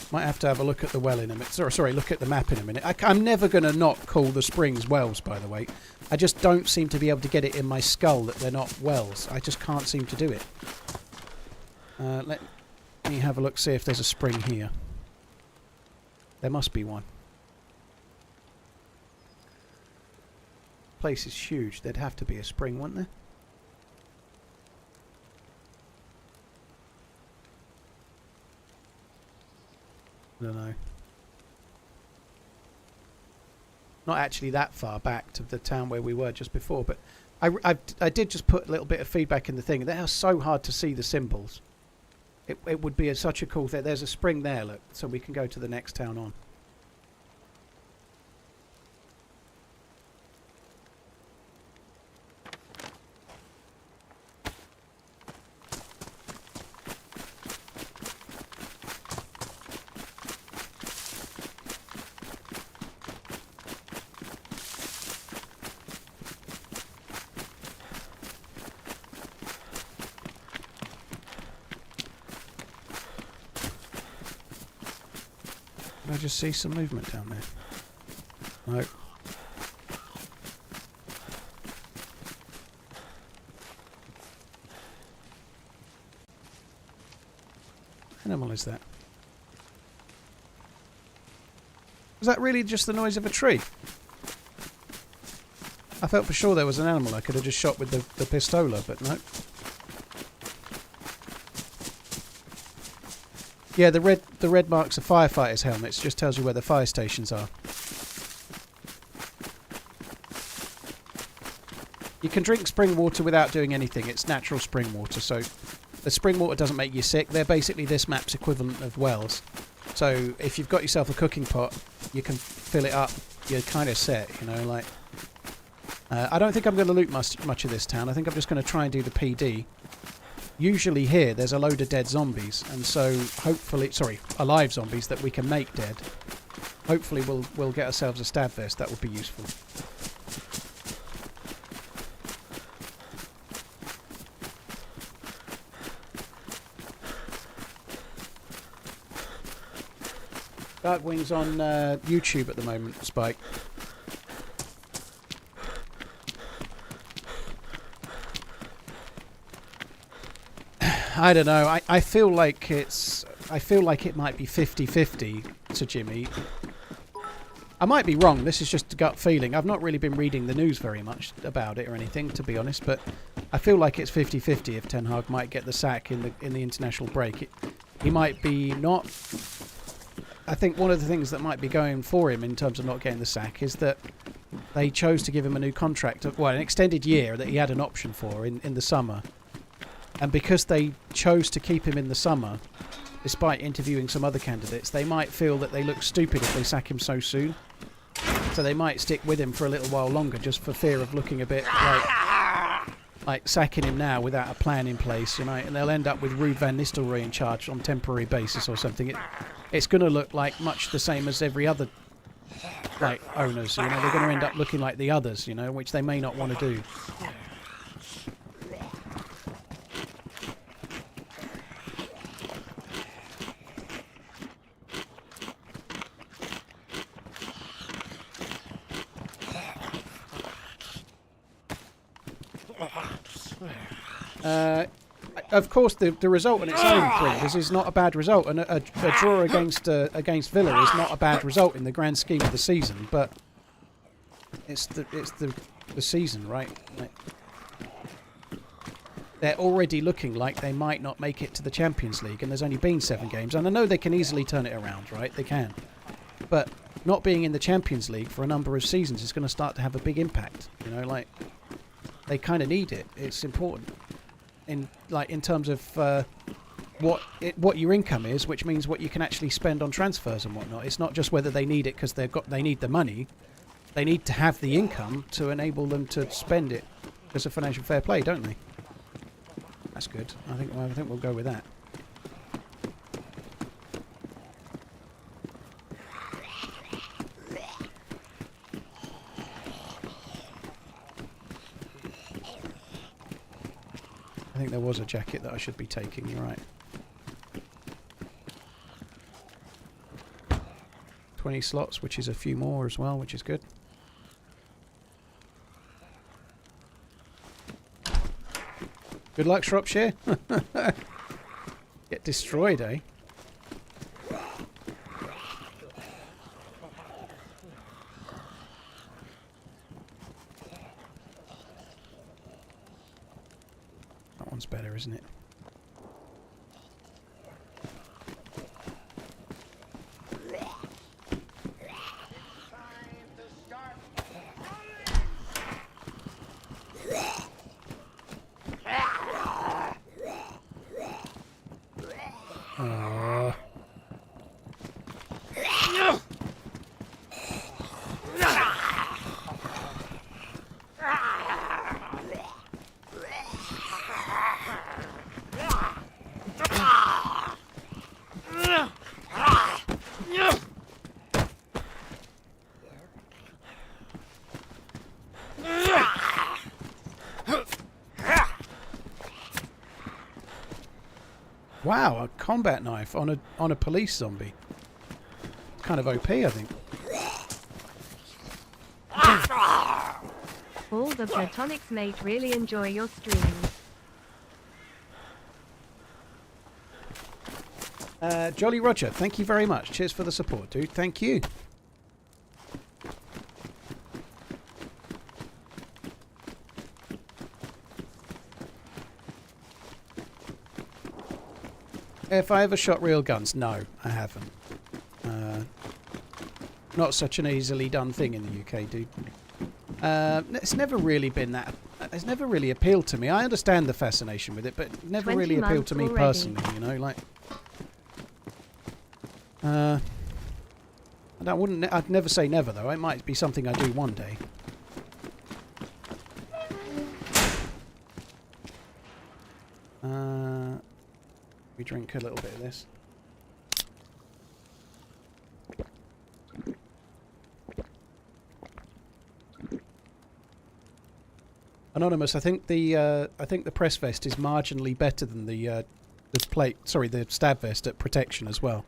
Might have to have a look at the well in a minute. Sorry, look at the map in a minute. I'm never going to not call the springs wells, by the way. I just don't seem to be able to get it in my skull that they're not wells. I just can't seem to do it. Let me have a look, see if there's a spring here. There must be one. Place is huge. There'd have to be a spring, wouldn't there? I don't know. Not actually that far back to the town where we were just before, but I did just put a little bit of feedback in the thing. They are so hard to see the symbols. It would be such a cool thing. There's a spring there, look, so we can go to the next town on. I just see some movement down there. No. What animal is that? Was that really just the noise of a tree? I felt for sure there was an animal I could have just shot with the pistola, but no. Yeah, the red marks are firefighters' helmets. Just tells you where the fire stations are. You can drink spring water without doing anything. It's natural spring water, so the spring water doesn't make you sick. They're basically this map's equivalent of wells. So if you've got yourself a cooking pot, you can fill it up. You're kind of set, you know. Like, I don't think I'm going to loot much of this town. I think I'm just going to try and do the PD. Usually here there's a load of dead zombies, and so hopefully, alive zombies that we can make dead. Hopefully we'll get ourselves a stab vest. That would be useful. Darkwing's on YouTube at the moment, Spike. I don't know. I feel like it might be 50-50 to Jimmy. I might be wrong. This is just a gut feeling. I've not really been reading the news very much about it or anything, to be honest, but I feel like it's 50-50 if Ten Hag might get the sack in the international break. He might be not. I think one of the things that might be going for him in terms of not getting the sack is that they chose to give him a new contract, well, an extended year that he had an option for in the summer. And because they chose to keep him in the summer, despite interviewing some other candidates, they might feel that they look stupid if they sack him so soon. So they might stick with him for a little while longer, just for fear of looking a bit like sacking him now without a plan in place, you know. And they'll end up with Ruud van Nistelrooy in charge on temporary basis or something. It's going to look like much the same as every other like owners. You know, they're going to end up looking like the others. You know, which they may not want to do. Of course, the result on its own, this is not a bad result, and a draw against Villa is not a bad result in the grand scheme of the season. But it's the season, right? Like, they're already looking like they might not make it to the Champions League, and there's only been 7 games, and I know they can easily turn it around, right? They can, but not being in the Champions League for a number of seasons is going to start to have a big impact. You know, like they kind of need it. It's important. In terms of what your income is, which means what you can actually spend on transfers and whatnot. It's not just whether they need it because they need the money. They need to have the income to enable them to spend it because of financial fair play, don't they? That's good. I think we'll go with that. I think there was a jacket that I should be taking, you're right. 20 slots, which is a few more as well, which is good. Good luck, Shropshire. Get destroyed, eh? Better, isn't it? Wow, a combat knife on a police zombie. Kind of OP, I think. All the Platonics, mate, really enjoy your streams. Jolly Roger, thank you very much. Cheers for the support, dude. Thank you. If I ever shot real guns, no, I haven't. Not such an easily done thing in the UK, dude. It's never really been that. It's never really appealed to me. I understand the fascination with it, but it never really appealed to me already. Personally. You know, like. I'd never say never though. It might be something I do one day. We drink a little bit of this. Anonymous, I think the press vest is marginally better than the stab vest at protection as well.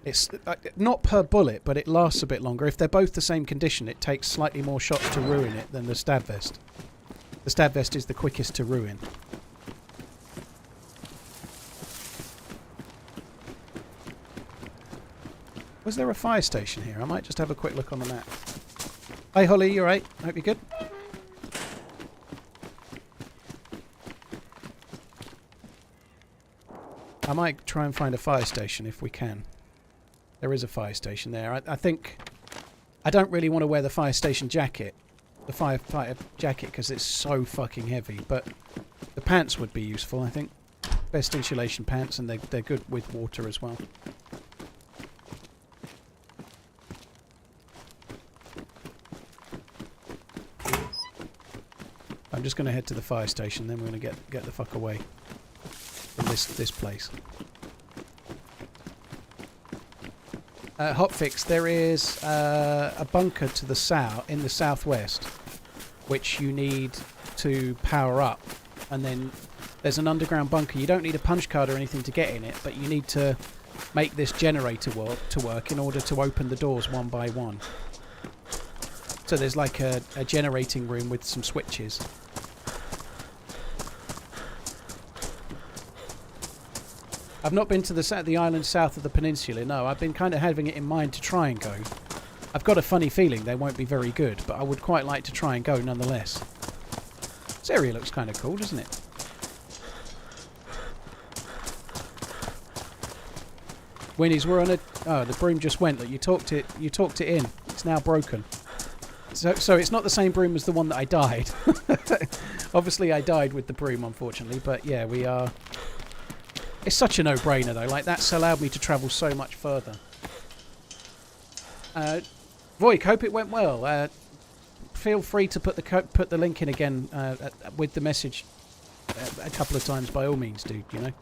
It's not per bullet, but it lasts a bit longer. If they're both the same condition, it takes slightly more shots to ruin it than the stab vest. The stab vest is the quickest to ruin. Was there a fire station here? I might just have a quick look on the map. Hey Holly, you alright? Hope you're good. I might try and find a fire station if we can. There is a fire station there. I think... I don't really want to wear the fire station jacket. The firefighter jacket, because it's so fucking heavy. But the pants would be useful, I think. Best insulation pants, and they're good with water as well. I'm just going to head to the fire station, then we're going to get the fuck away from this place. Hotfix, there is a bunker to the south, in the southwest, which you need to power up. And then there's an underground bunker. You don't need a punch card or anything to get in it, but you need to make this generator work in order to open the doors one by one. So there's like a generating room with some switches. I've not been to the island south of the peninsula, no. I've been kind of having it in mind to try and go. I've got a funny feeling they won't be very good, but I would quite like to try and go nonetheless. This area looks kind of cool, doesn't it? Winnies, we're on a... Oh, the broom just went. Look, you talked it in. It's now broken. So it's not the same broom as the one that I died. Obviously, I died with the broom, unfortunately. But yeah, we are... It's such a no-brainer, though. Like, that's allowed me to travel so much further. Voik, hope it went well. Feel free to put the link in again with the message a couple of times, by all means, dude, you know?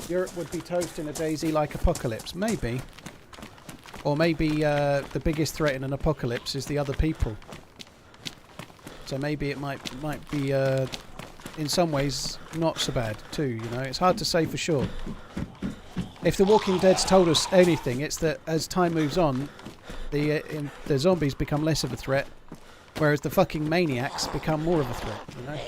Europe would be toast in a DayZ-like apocalypse. Maybe. Or maybe the biggest threat in an apocalypse is the other people. So maybe it might be, in some ways, not so bad too, you know. It's hard to say for sure. If The Walking Dead's told us anything, it's that as time moves on, the zombies become less of a threat, whereas the fucking maniacs become more of a threat, you know.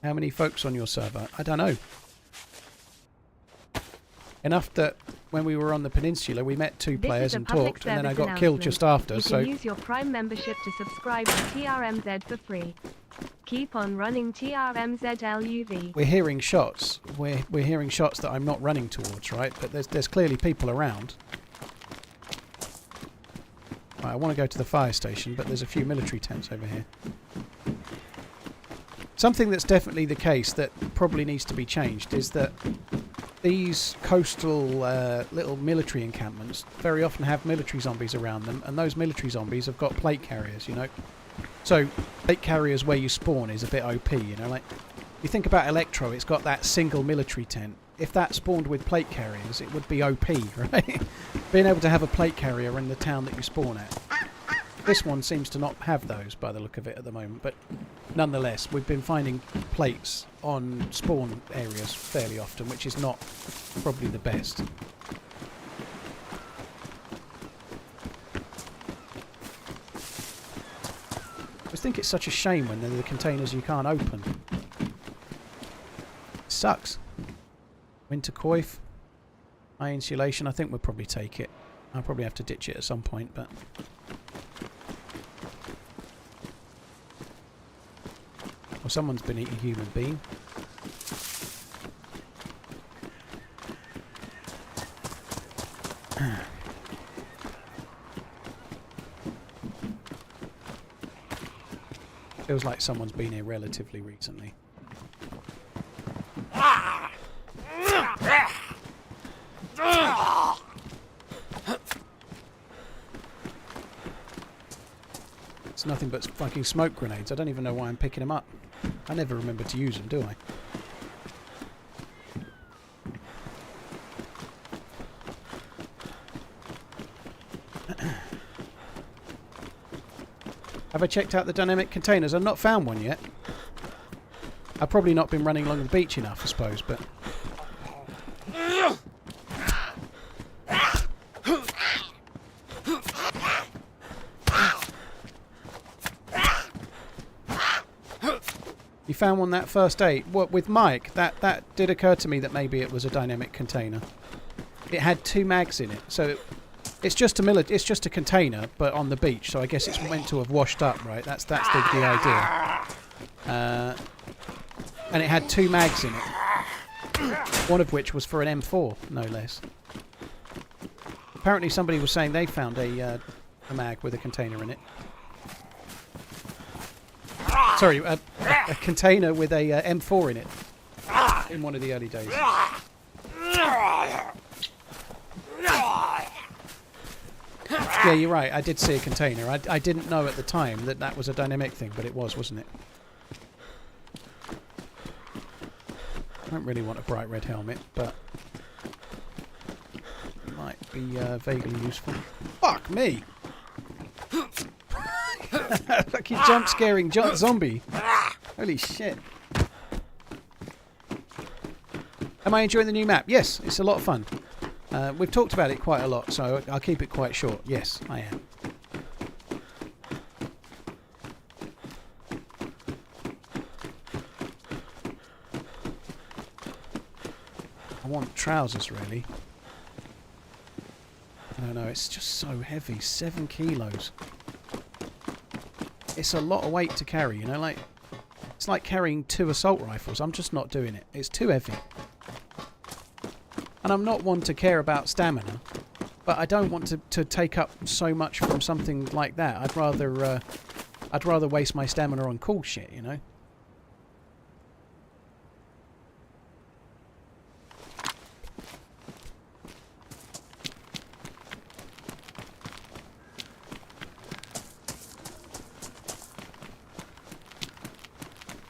How many folks on your server? I don't know. Enough that when we were on the peninsula, we met two players and talked, and then I got killed just after. You can use your Prime membership to subscribe to TRMZ for free. Keep on running TRMZ LUV. We're hearing shots. We're hearing shots that I'm not running towards, right? But there's clearly people around. Right, I want to go to the fire station, but there's a few military tents over here. Something that's definitely the case that probably needs to be changed is that these coastal little military encampments very often have military zombies around them, and those military zombies have got plate carriers, you know. So plate carriers where you spawn is a bit OP, you know. Like, you think about Electro, it's got that single military tent. If that spawned with plate carriers, it would be OP, right? Being able to have a plate carrier in the town that you spawn at. This one seems to not have those by the look of it at the moment, but nonetheless, we've been finding plates on spawn areas fairly often, which is not probably the best. I just think it's such a shame when they're the containers you can't open. It sucks. Winter coif, high insulation. I think we'll probably take it. I'll probably have to ditch it at some point, but... Well, someone's been eating human being. Feels like someone's been here relatively recently. It's nothing but fucking smoke grenades. I don't even know why I'm picking them up. I never remember to use them, do I? Have I checked out the dynamic containers? I've not found one yet. I've probably not been running along the beach enough, I suppose, but... You found one that first date? What, with Mike? That did occur to me that maybe it was a dynamic container. It had 2 mags in it, so it's just a container, but on the beach. So I guess it's meant to have washed up, right? That's the idea. And it had 2 mags in it. One of which was for an M4, no less. Apparently, somebody was saying they found a mag with a container in it. Sorry, a container with a M4 in it. In one of the early days. Yeah, you're right. I did see a container. I didn't know at the time that that was a dynamic thing, but it was, wasn't it? I don't really want a bright red helmet, but it might be vaguely useful. Fuck me! Fucking jump scaring zombie. Holy shit. Am I enjoying the new map? Yes, it's a lot of fun. We've talked about it quite a lot, so I'll keep it quite short. Yes, I am. I want trousers, really. I don't know, it's just so heavy. 7 kilos. It's a lot of weight to carry, you know, like... It's like carrying 2 assault rifles. I'm just not doing it. It's too heavy. And I'm not one to care about stamina, but I don't want to take up so much from something like that. I'd rather waste my stamina on cool shit, you know.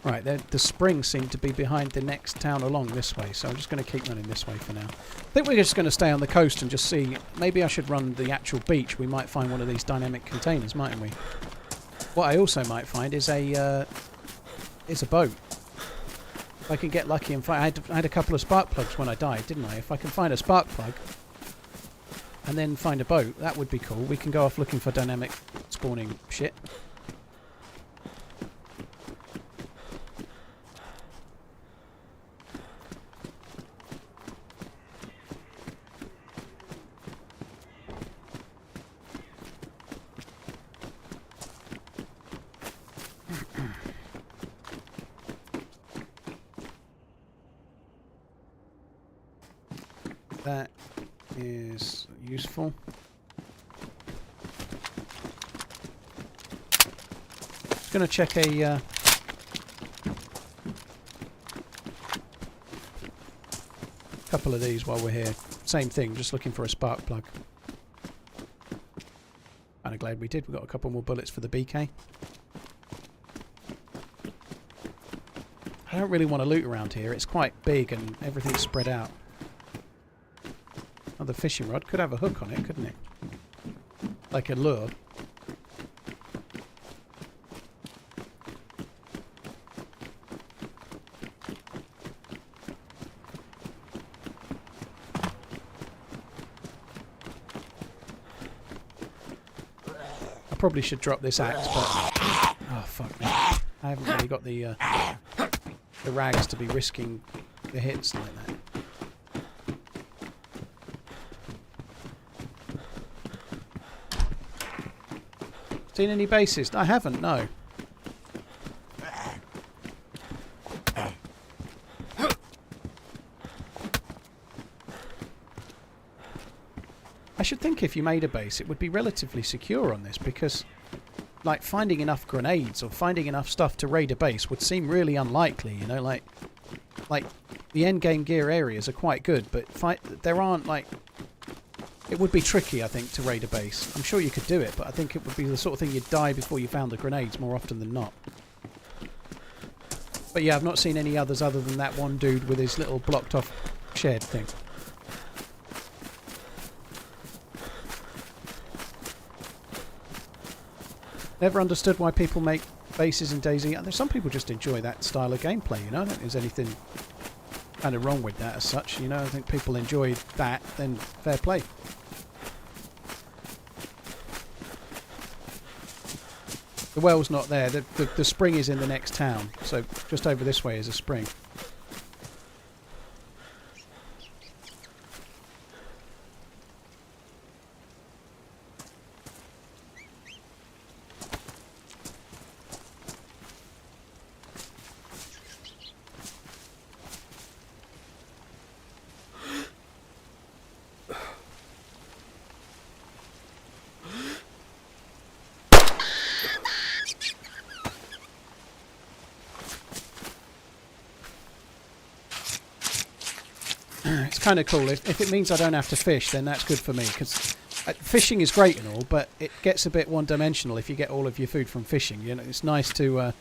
Right, the springs seem to be behind the next town along this way, so I'm just going to keep running this way for now. I think we're just going to stay on the coast and just see. Maybe I should run the actual beach. We might find one of these dynamic containers, mightn't we? What I also might find is a boat. If I can get lucky and find... I had a couple of spark plugs when I died, didn't I? If I can find a spark plug and then find a boat, that would be cool. We can go off looking for dynamic spawning shit. That is useful. Just going to check a couple of these while we're here. Same thing, just looking for a spark plug. Kind of glad we did. We've got a couple more bullets for the BK. I don't really want to loot around here. It's quite big and everything's spread out. Oh, the fishing rod could have a hook on it, couldn't it? Like a lure. I probably should drop this axe, but... Oh, fuck me. I haven't really got the rags to be risking the hits like that. Seen any bases? I haven't, no. I should think if you made a base it would be relatively secure on this, because like finding enough grenades or finding enough stuff to raid a base would seem really unlikely, you know, like the endgame gear areas are quite good, but there aren't like... It would be tricky, I think, to raid a base. I'm sure you could do it, but I think it would be the sort of thing you'd die before you found the grenades more often than not. But yeah, I've not seen any others other than that one dude with his little blocked off shed thing. Never understood why people make bases in DayZ. Some people just enjoy that style of gameplay, you know. I don't think there's anything kind of wrong with that as such, you know. I think people enjoy that, then fair play. The well's not there. The spring is in the next town, so just over this way is a spring. It's kind of cool. If it means I don't have to fish, then that's good for me. Because fishing is great and all, but it gets a bit one-dimensional if you get all of your food from fishing. You know, it's nice to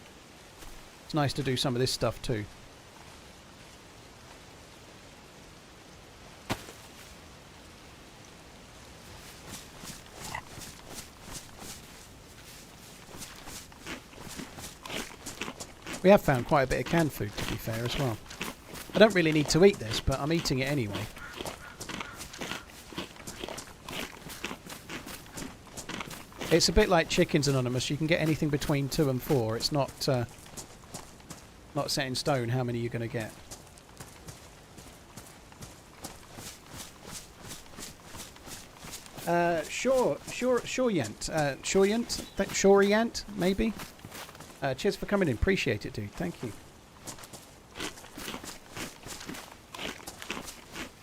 do some of this stuff too. We have found quite a bit of canned food, to be fair, as well. I don't really need to eat this, but I'm eating it anyway. It's a bit like Chickens Anonymous. You can get anything between 2 and 4. It's not set in stone how many you're going to get. Shoreyant, maybe? Cheers for coming in. Appreciate it, dude. Thank you.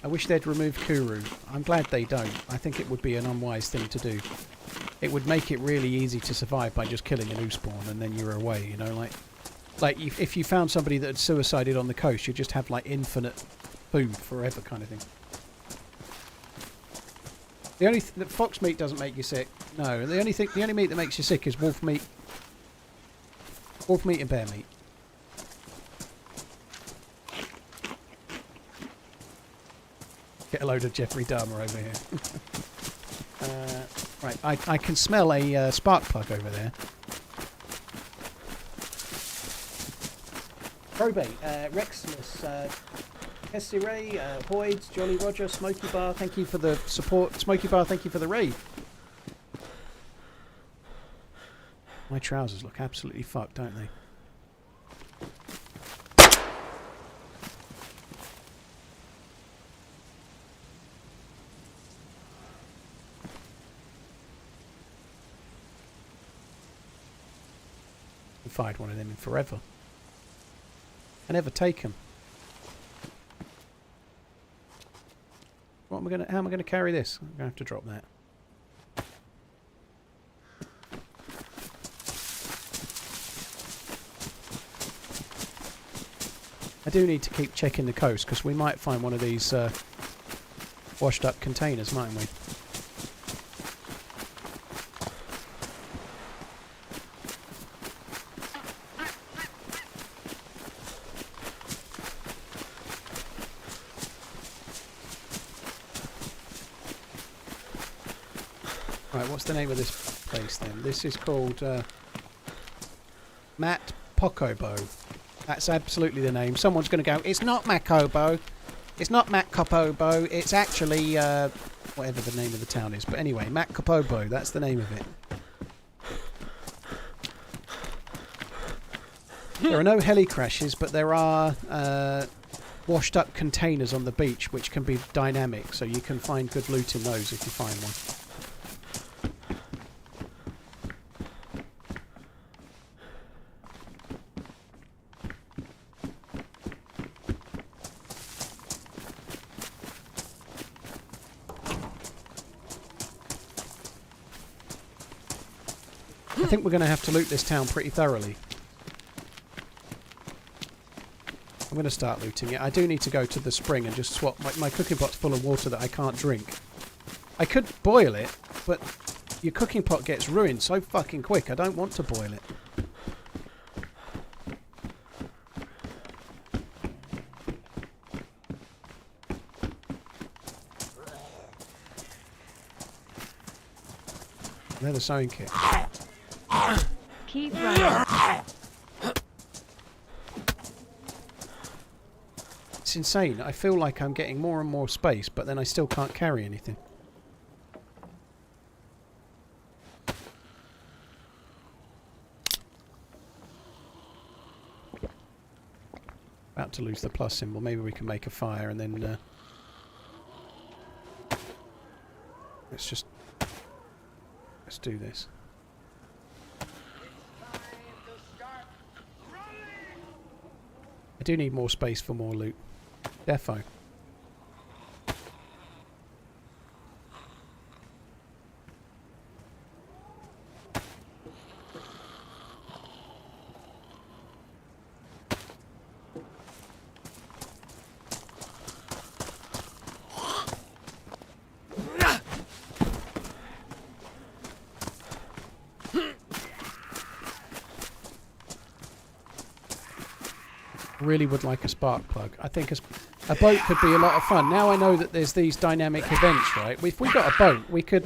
I wish they'd remove Kuru. I'm glad they don't. I think it would be an unwise thing to do. It would make it really easy to survive by just killing an oospawn and then you're away, you know, like if you found somebody that had suicided on the coast, you'd just have like infinite food forever kind of thing. The only fox meat doesn't make you sick. No, the only meat that makes you sick is wolf meat. Wolf meat and bear meat. Get a load of Jeffrey Dahmer over here. Right, I can smell a spark plug over there. Probate, Rexless, Hessiray, Hoyds, Jolly Roger, Smoky Bar, thank you for the support. Smoky Bar, thank you for the raid. My trousers look absolutely fucked, don't they? I fired one of them in forever. I never take them. How am I going to carry this? I'm going to have to drop that. I do need to keep checking the coast because we might find one of these washed up containers, mightn't we? Right, what's the name of this place then? This is called Matt Pocobo. That's absolutely the name. Someone's going to go, it's not Macobo. It's not Matt Copobo. It's actually whatever the name of the town is. But anyway, Matt Copobo. That's the name of it. There are no heli crashes, but there are washed up containers on the beach which can be dynamic. So you can find good loot in those if you find one. I think we're going to have to loot this town pretty thoroughly. I'm going to start looting it. I do need to go to the spring and just swap. My cooking pot's full of water that I can't drink. I could boil it, but your cooking pot gets ruined so fucking quick. I don't want to boil it. Another sewing kit. Keep running. It's insane. I feel like I'm getting more and more space, but then I still can't carry anything. About to lose the plus symbol. Maybe we can make a fire and then let's do this. I do need more space for more loot. Defo. Really would like a spark plug. I think a boat could be a lot of fun. Now I know that there's these dynamic events, right? If we got a boat, we could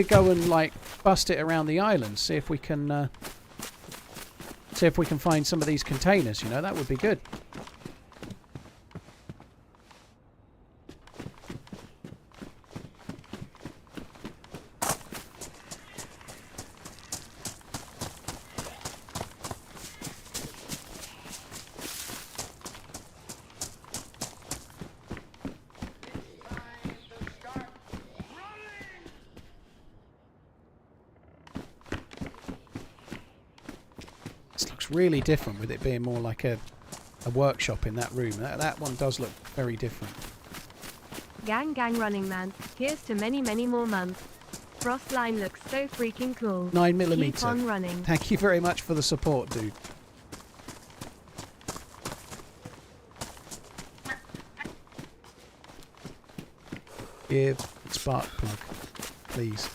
go and like bust it around the island, see if we can find some of these containers. You know, that would be good. Really different with it being more like a workshop in that room. That one does look very different. Gang running man. Here's to many more months. FROSTLINE looks so freaking cool. 9mm. Keep on running. Thank you very much for the support, dude. Give spark plug, please.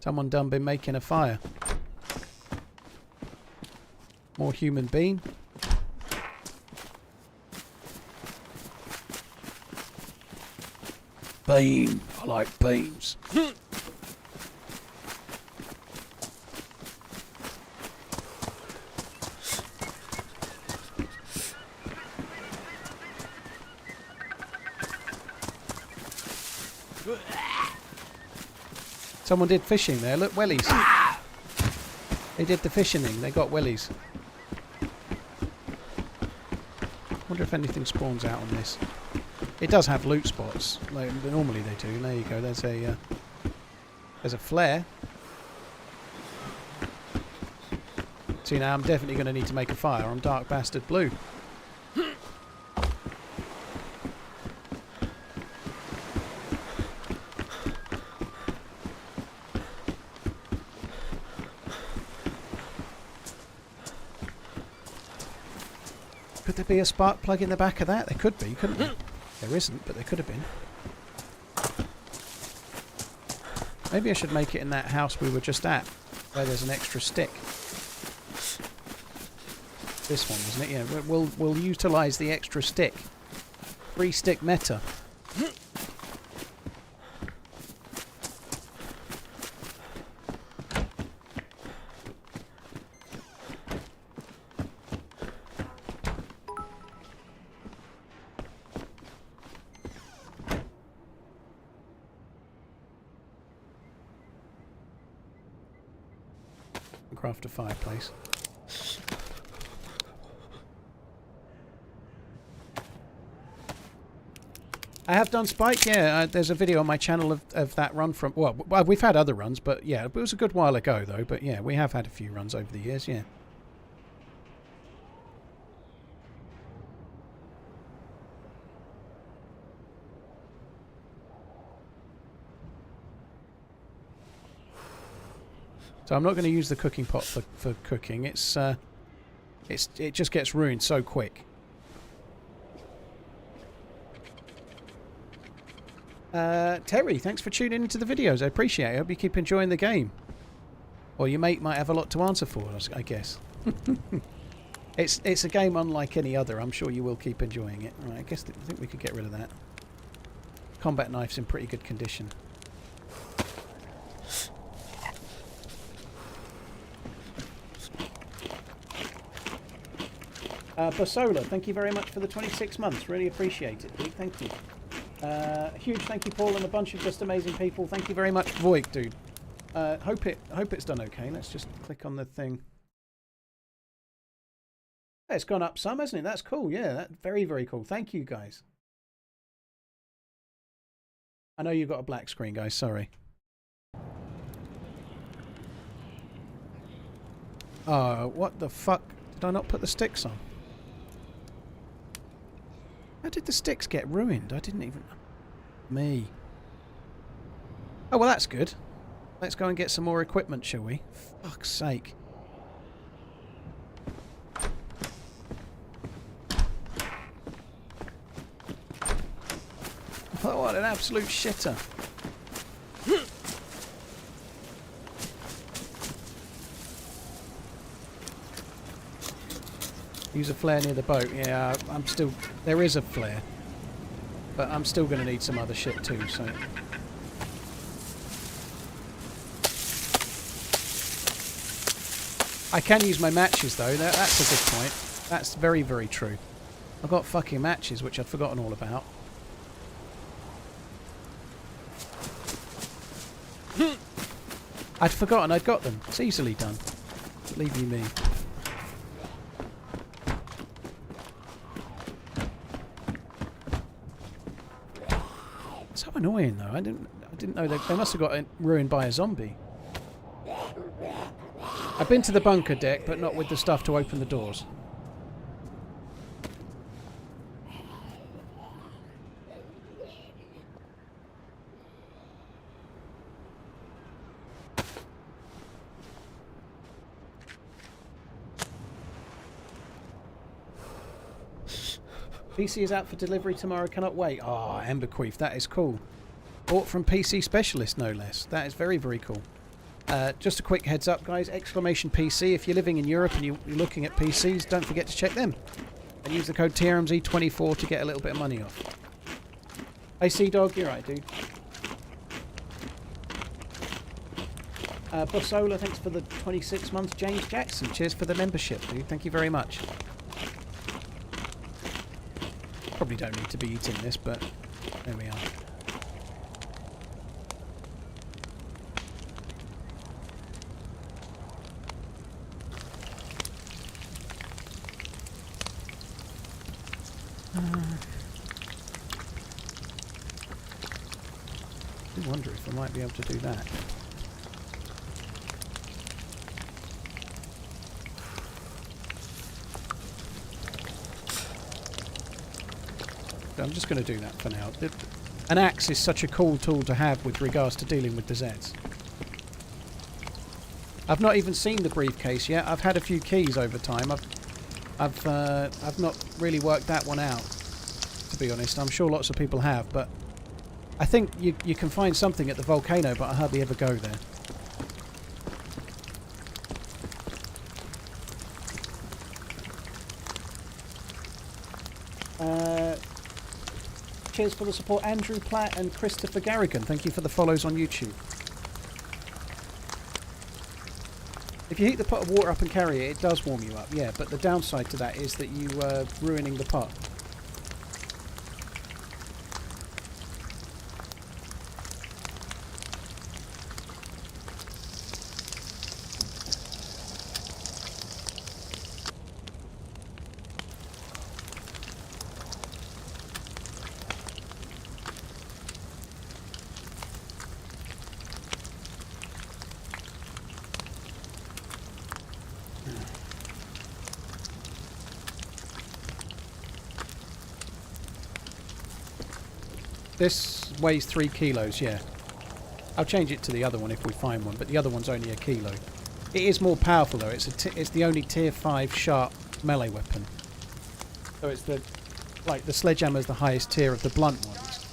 Someone done been making a fire. More human bean. Bean. I like beans. Someone did fishing there. Look, wellies. They did the fishing. They got wellies. Wonder if anything spawns out on this. It does have loot spots. Like normally they do. There you go. There's a flare. See, now I'm definitely going to need to make a fire on Dark Bastard Blue. Could there be a spark plug in the back of that? There could be, couldn't there? There isn't, but there could have been. Maybe I should make it in that house we were just at, where there's an extra stick. This one, isn't it? Yeah, we'll utilise the extra stick. 3-stick meta. Craft a fireplace. I have done Spike, yeah. There's a video on my channel of that run from... Well, we've had other runs, but yeah, it was a good while ago, though. But yeah, we have had a few runs over the years, yeah. So I'm not going to use the cooking pot for cooking. It just gets ruined so quick. Terry, thanks for tuning into the videos. I appreciate it. I hope you keep enjoying the game. Or your mate might have a lot to answer for, I guess. It's a game unlike any other. I'm sure you will keep enjoying it. All right, I think we could get rid of that. Combat knife's in pretty good condition. Basola, thank you very much for the 26 months. Really appreciate it, dude. Thank you. Huge thank you, Paul, and a bunch of just amazing people. Thank you very much, Voik, dude. Hope it's done okay. Let's just click on the thing. It's gone up some, hasn't it? That's cool. Yeah, that's very, very cool. Thank you, guys. I know you've got a black screen, guys. Sorry. Oh, what the fuck? Did I not put the sticks on? How did the sticks get ruined? I didn't even... Me. Oh, well, that's good. Let's go and get some more equipment, shall we? Fuck's sake. Oh, what an absolute shitter. Use a flare near the boat. Yeah, I'm still... There is a flare. But I'm still going to need some other shit too, so... I can use my matches though, that's a good point. That's very, very true. I've got fucking matches, which I'd forgotten all about. I'd forgotten I'd got them. It's easily done. Believe you me. So annoying though. I didn't know they must have got ruined by a zombie. I've been to the bunker deck, but not with the stuff to open the doors. PC is out for delivery tomorrow, cannot wait. Ah, oh, Emberqueef, that is cool. Bought from PC Specialist, no less. That is very, very cool. Just a quick heads up, guys. Exclamation PC. If you're living in Europe and you're looking at PCs, don't forget to check them. And use the code TRMZ24 to get a little bit of money off. Hey, Sea-Dog, you're right, dude. Bossola, thanks for the 26 months. James Jackson, cheers for the membership, dude. Thank you very much. Probably don't need to be eating this, but there we are. I wonder if I might be able to do that. I'm just going to do that for now. An axe is such a cool tool to have with regards to dealing with the Zeds. I've not even seen the briefcase yet. I've had a few keys over time. I've not really worked that one out, to be honest. I'm sure lots of people have, but I think you can find something at the volcano, but I hardly ever go there. Cheers for the support, Andrew Platt and Christopher Garrigan. Thank you for the follows on YouTube. If you heat the pot of water up and carry it, it does warm you up, yeah, but the downside to that is that you are ruining the pot. This weighs 3 kilos, yeah. I'll change it to the other one if we find one, but the other one's only 1 kilo. It is more powerful though. It's the only tier 5 sharp melee weapon. So it's the sledgehammer's the highest tier of the blunt ones.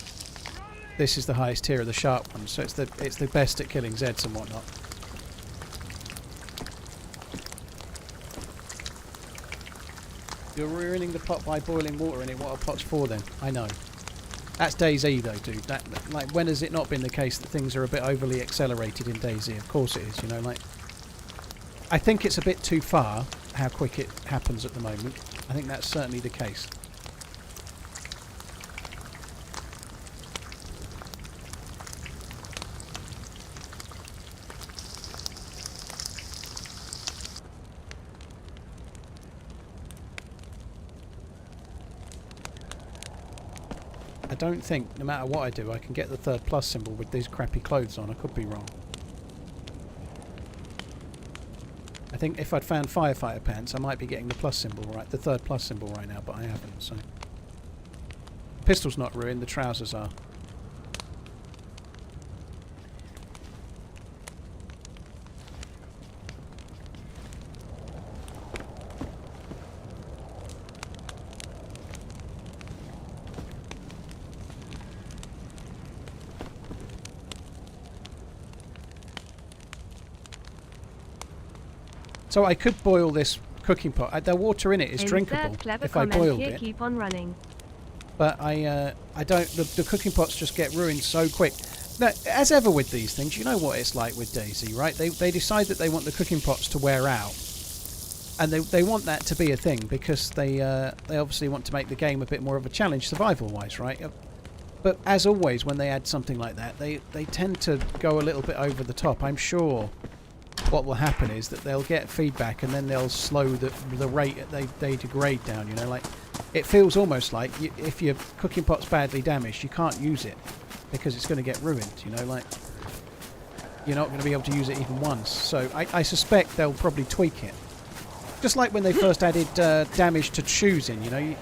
This is the highest tier of the sharp ones. So it's the best at killing Zeds and whatnot. You're ruining the pot by boiling water in it. What are pots for then? I know. That's DayZ though, dude. Like, when has it not been the case that things are a bit overly accelerated in DayZ? Of course it is, you know, like... I think it's a bit too far, how quick it happens at the moment. I think that's certainly the case. I don't think, no matter what I do, I can get the 3+ symbol with these crappy clothes on. I could be wrong. I think if I'd found firefighter pants, I might be getting the plus symbol right, the 3+ symbol right now, but I haven't, so... Pistol's not ruined, the trousers are. So I could boil this cooking pot. The water in it is drinkable if I boiled it. Keep on running. But I don't. The cooking pots just get ruined so quick. Now, as ever with these things, you know what it's like with DayZ, right? They decide that they want the cooking pots to wear out, and they want that to be a thing because they obviously want to make the game a bit more of a challenge survival-wise, right? But as always, when they add something like that, they tend to go a little bit over the top. I'm sure what will happen is that they'll get feedback and then they'll slow the rate they degrade down. You know, like it feels almost like if your cooking pot's badly damaged, you can't use it because it's going to get ruined. You know, like you're not going to be able to use it even once. So I suspect they'll probably tweak it. Just like when they first added damage to shoes in, you know,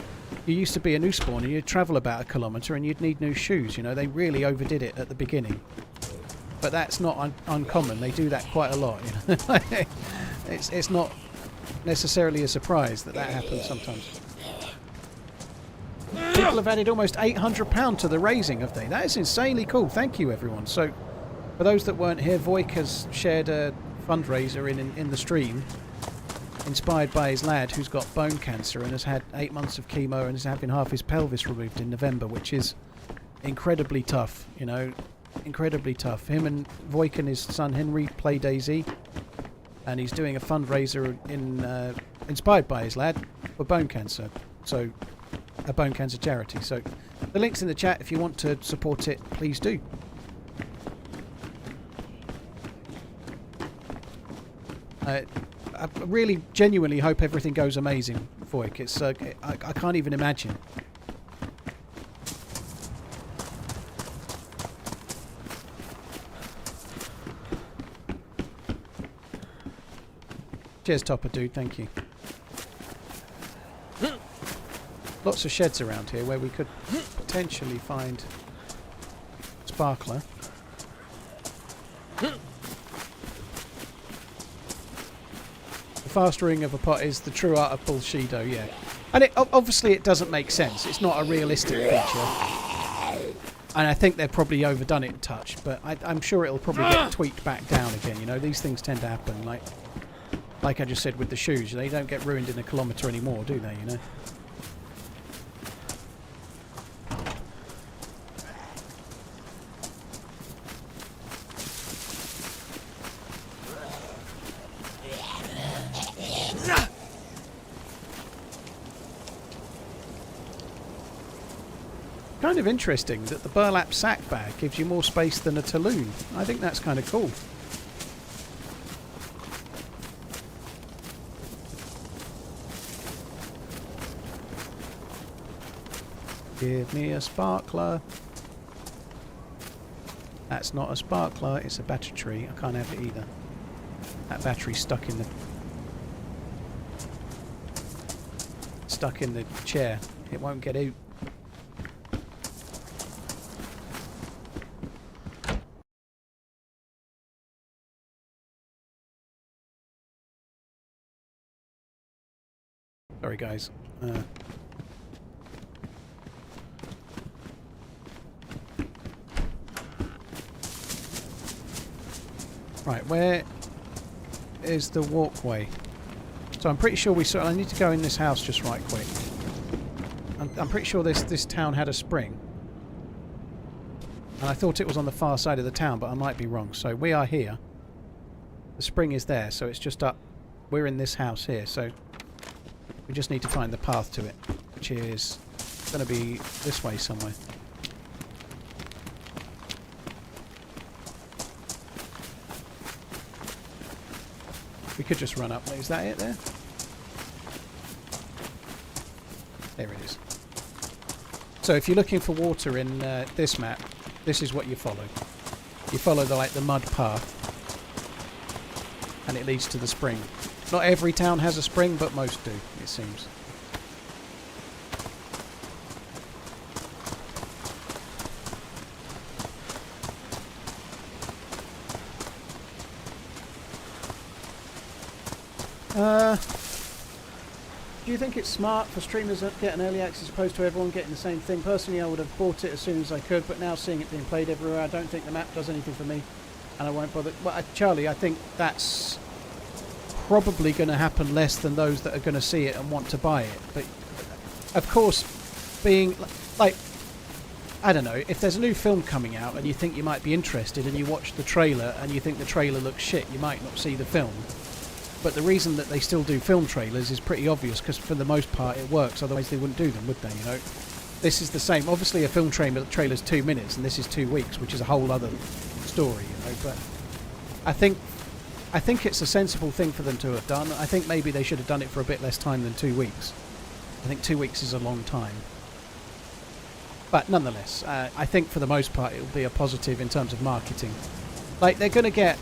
you used to be a new spawn and you'd travel about a kilometre and you'd need new shoes. You know, they really overdid it at the beginning. But that's not uncommon. They do that quite a lot. You know? It's not necessarily a surprise that happens sometimes. People have added almost £800 to the raising, have they? That is insanely cool. Thank you, everyone. So, for those that weren't here, Voik has shared a fundraiser in the stream, inspired by his lad who's got bone cancer and has had 8 months of chemo and is having half his pelvis removed in November, which is incredibly tough, you know, incredibly tough. Him and Voik and his son Henry play DayZ, and he's doing a fundraiser inspired by his lad for bone cancer, so a bone cancer charity. So the link's in the chat. If you want to support it, please do. I really genuinely hope everything goes amazing, Voik. It's I can't even imagine. Cheers, Topper Dude, thank you. Lots of sheds around here where we could potentially find Sparkler. The fastering of a pot is the true art of Bullshido, yeah. And obviously it doesn't make sense. It's not a realistic feature. And I think they've probably overdone it a touch, but I'm sure it'll probably get tweaked back down again. You know, these things tend to happen. Like I just said with the shoes, they don't get ruined in a kilometre anymore, do they, you know? Kind of interesting that the burlap sack bag gives you more space than a talloon. I think that's kind of cool. Give me a sparkler. That's not a sparkler, it's a battery. I can't have it either. That battery's stuck in the chair. It won't get out. Sorry guys. Right, where is the walkway? So I'm pretty sure I need to go in this house just right quick. I'm pretty sure this town had a spring. And I thought it was on the far side of the town, but I might be wrong. So we are here. The spring is there, so it's just up. We're in this house here, so we just need to find the path to it, which is going to be this way somewhere. We could just run up. Is that it there? There it is. So if you're looking for water in this map, this is what you follow. You follow the mud path, and it leads to the spring. Not every town has a spring, but most do, it seems. Do you think it's smart for streamers that get an early access as opposed to everyone getting the same thing? Personally, I would have bought it as soon as I could, but now seeing it being played everywhere, I don't think the map does anything for me, and I won't bother. Well, Charlie, I think that's probably going to happen less than those that are going to see it and want to buy it. But of course, being like, I don't know, if there's a new film coming out and you think you might be interested and you watch the trailer and you think the trailer looks shit, you might not see the film. But the reason that they still do film trailers is pretty obvious, because for the most part it works, otherwise they wouldn't do them, would they, you know? This is the same. Obviously a film trailer's 2 minutes and this is 2 weeks, which is a whole other story, you know, but I think it's a sensible thing for them to have done. I think maybe they should have done it for a bit less time than 2 weeks. I think 2 weeks is a long time. But nonetheless, I think for the most part it will be a positive in terms of marketing. Like, they're going to get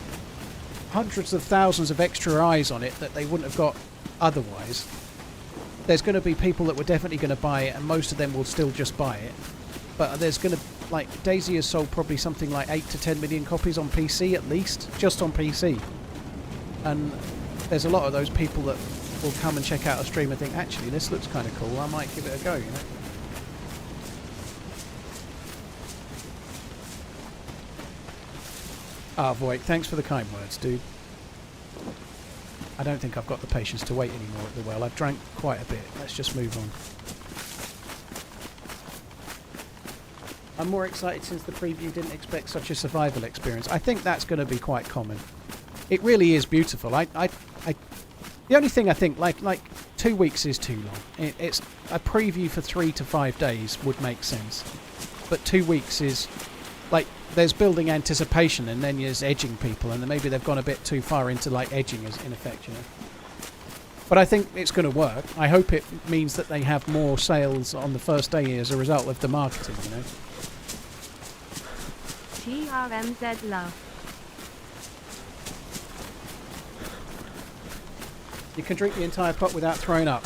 hundreds of thousands of extra eyes on it that they wouldn't have got otherwise. There's going to be people that were definitely going to buy it, and most of them will still just buy it. But there's going to, like, DayZ has sold probably something like 8 to 10 million copies on PC at least, just on PC. And there's a lot of those people that will come and check out a stream and think, actually, this looks kind of cool, I might give it a go, you know. Ah, Voigt, thanks for the kind words, dude. I don't think I've got the patience to wait anymore at the well. I've drank quite a bit. Let's just move on. I'm more excited since the preview didn't expect such a survival experience. I think that's going to be quite common. It really is beautiful. The only thing I think, like 2 weeks is too long. It's a preview for 3 to 5 days would make sense. But 2 weeks is, like, there's building anticipation, and then there's edging people, and then maybe they've gone a bit too far into, like, edging as in effect, you know. But I think it's going to work. I hope it means that they have more sales on the first day as a result of the marketing, you know. TRMZ love. You can drink the entire pot without throwing up.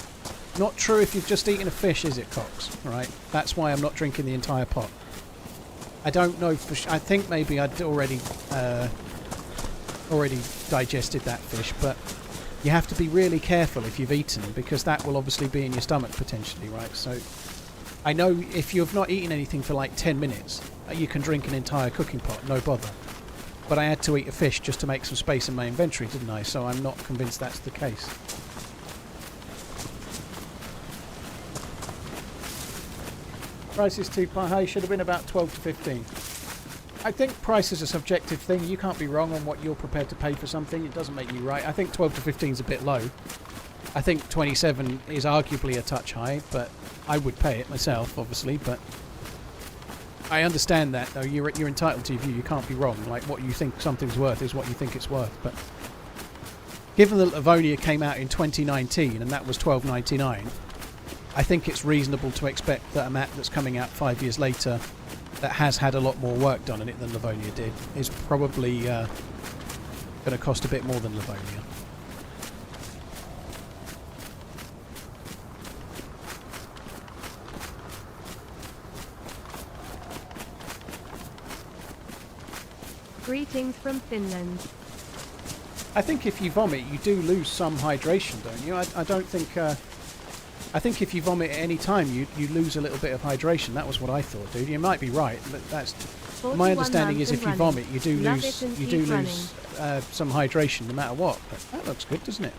Not true if you've just eaten a fish, is it, Cox? Right? That's why I'm not drinking the entire pot. I don't know for sure. I think maybe I'd already digested that fish, but you have to be really careful if you've eaten, because that will obviously be in your stomach potentially, right? So I know if you've not eaten anything for like 10 minutes, you can drink an entire cooking pot, no bother. But I had to eat a fish just to make some space in my inventory, didn't I? So I'm not convinced that's the case. Price is too high. Should have been about 12 to 15. I think price is a subjective thing. You can't be wrong on what you're prepared to pay for something. It doesn't make you right. I think 12 to 15 is a bit low. I think 27 is arguably a touch high, but I would pay it myself, obviously. But I understand that, though. You're entitled to your view. You can't be wrong. Like, what you think something's worth is what you think it's worth. But given that Livonia came out in 2019 and that was $12.99, I think it's reasonable to expect that a map that's coming out 5 years later that has had a lot more work done in it than Livonia did is probably going to cost a bit more than Livonia. . Greetings from Finland. I think if you vomit, you do lose some hydration, don't you? I don't think... I think if you vomit at any time, you lose a little bit of hydration. That was what I thought, dude. You might be right, but that's... My understanding is if you vomit, you do lose some hydration no matter what. But that looks good, doesn't it?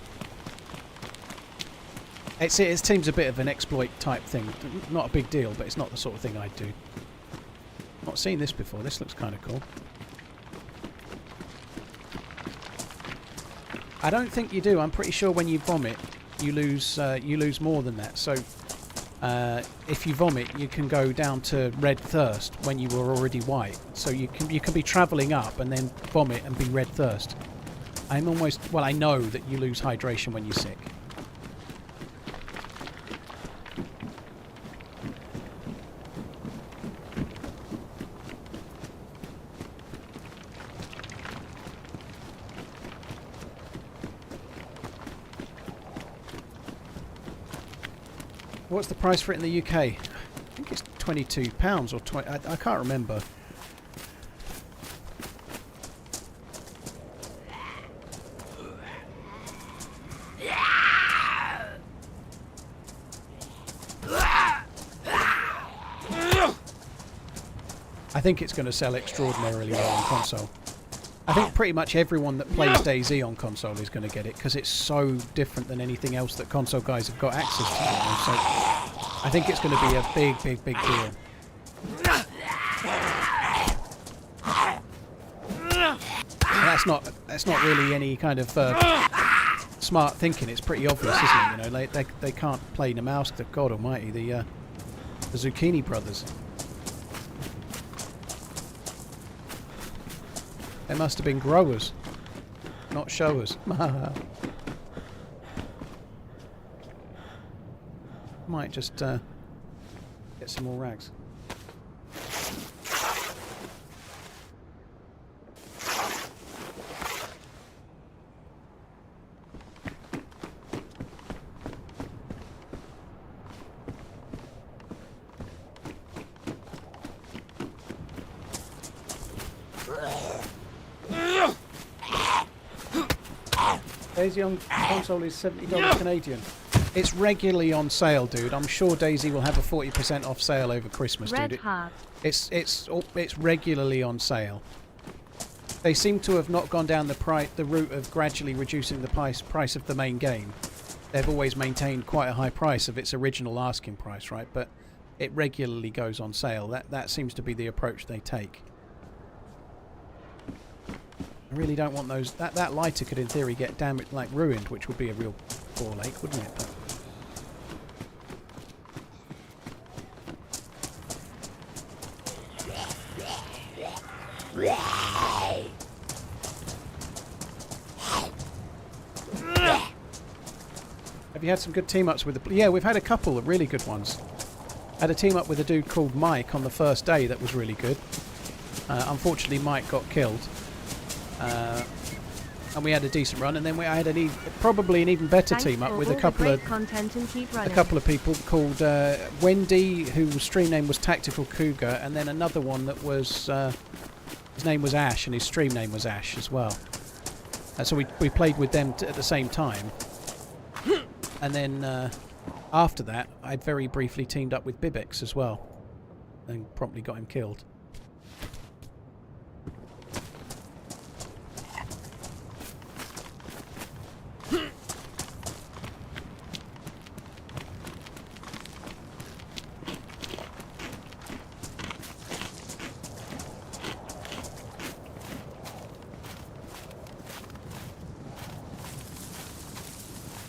It seems a bit of an exploit type thing. Not a big deal, but it's not the sort of thing I'd do. Not seen this before. This looks kind of cool. I don't think you do. I'm pretty sure when you vomit, you lose more than that. So if you vomit, you can go down to red thirst when you were already white. So you can be travelling up and then vomit and be red thirst. I know that you lose hydration when you're sick. What's the price for it in the UK? I think it's £22 or 20. I can't remember. I think it's going to sell extraordinarily well on console. I think pretty much everyone that plays DayZ on console is going to get it because it's so different than anything else that console guys have got access to. You know? So I think it's going to be a big deal. That's not really any kind of smart thinking. It's pretty obvious, isn't it? You know, like they can't play Namalsk. God Almighty, the Zucchini brothers. They must have been growers, not showers. Might just get some more rags. DayZ on console is $70 Canadian. It's regularly on sale, dude. I'm sure DayZ will have a 40% off sale over Christmas, dude. It's regularly on sale. They seem to have not gone down the route of gradually reducing the price of the main game. They've always maintained quite a high price of its original asking price, right? But it regularly goes on sale. That seems to be the approach they take. I really don't want those. That lighter could, in theory, get damaged, like ruined, which would be a real ball ache, wouldn't it? Have you had some good team ups with the? Yeah, we've had a couple of really good ones. Had a team up with a dude called Mike on the first day that was really good. Unfortunately, Mike got killed. And we had a decent run, and then I had probably an even better team up with a couple of people called Wendy, whose stream name was Tactical Cougar, and then another one that was his name was Ash, and his stream name was Ash as well. And so we played with them at the same time, and then after that, I'd very briefly teamed up with Bibex as well, and promptly got him killed.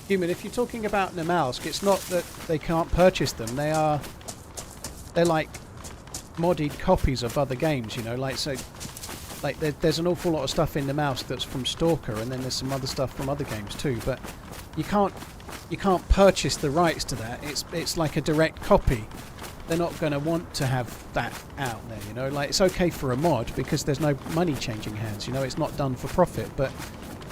Human, if you're talking about Namalsk, it's not that they can't purchase them. They're like modded copies of other games, you know. Like there's an awful lot of stuff in Namalsk that's from Stalker, and then there's some other stuff from other games too. But you can't purchase the rights to that. It's like a direct copy. They're not going to want to have that out there, you know. Like, it's okay for a mod because there's no money changing hands, you know. It's not done for profit, but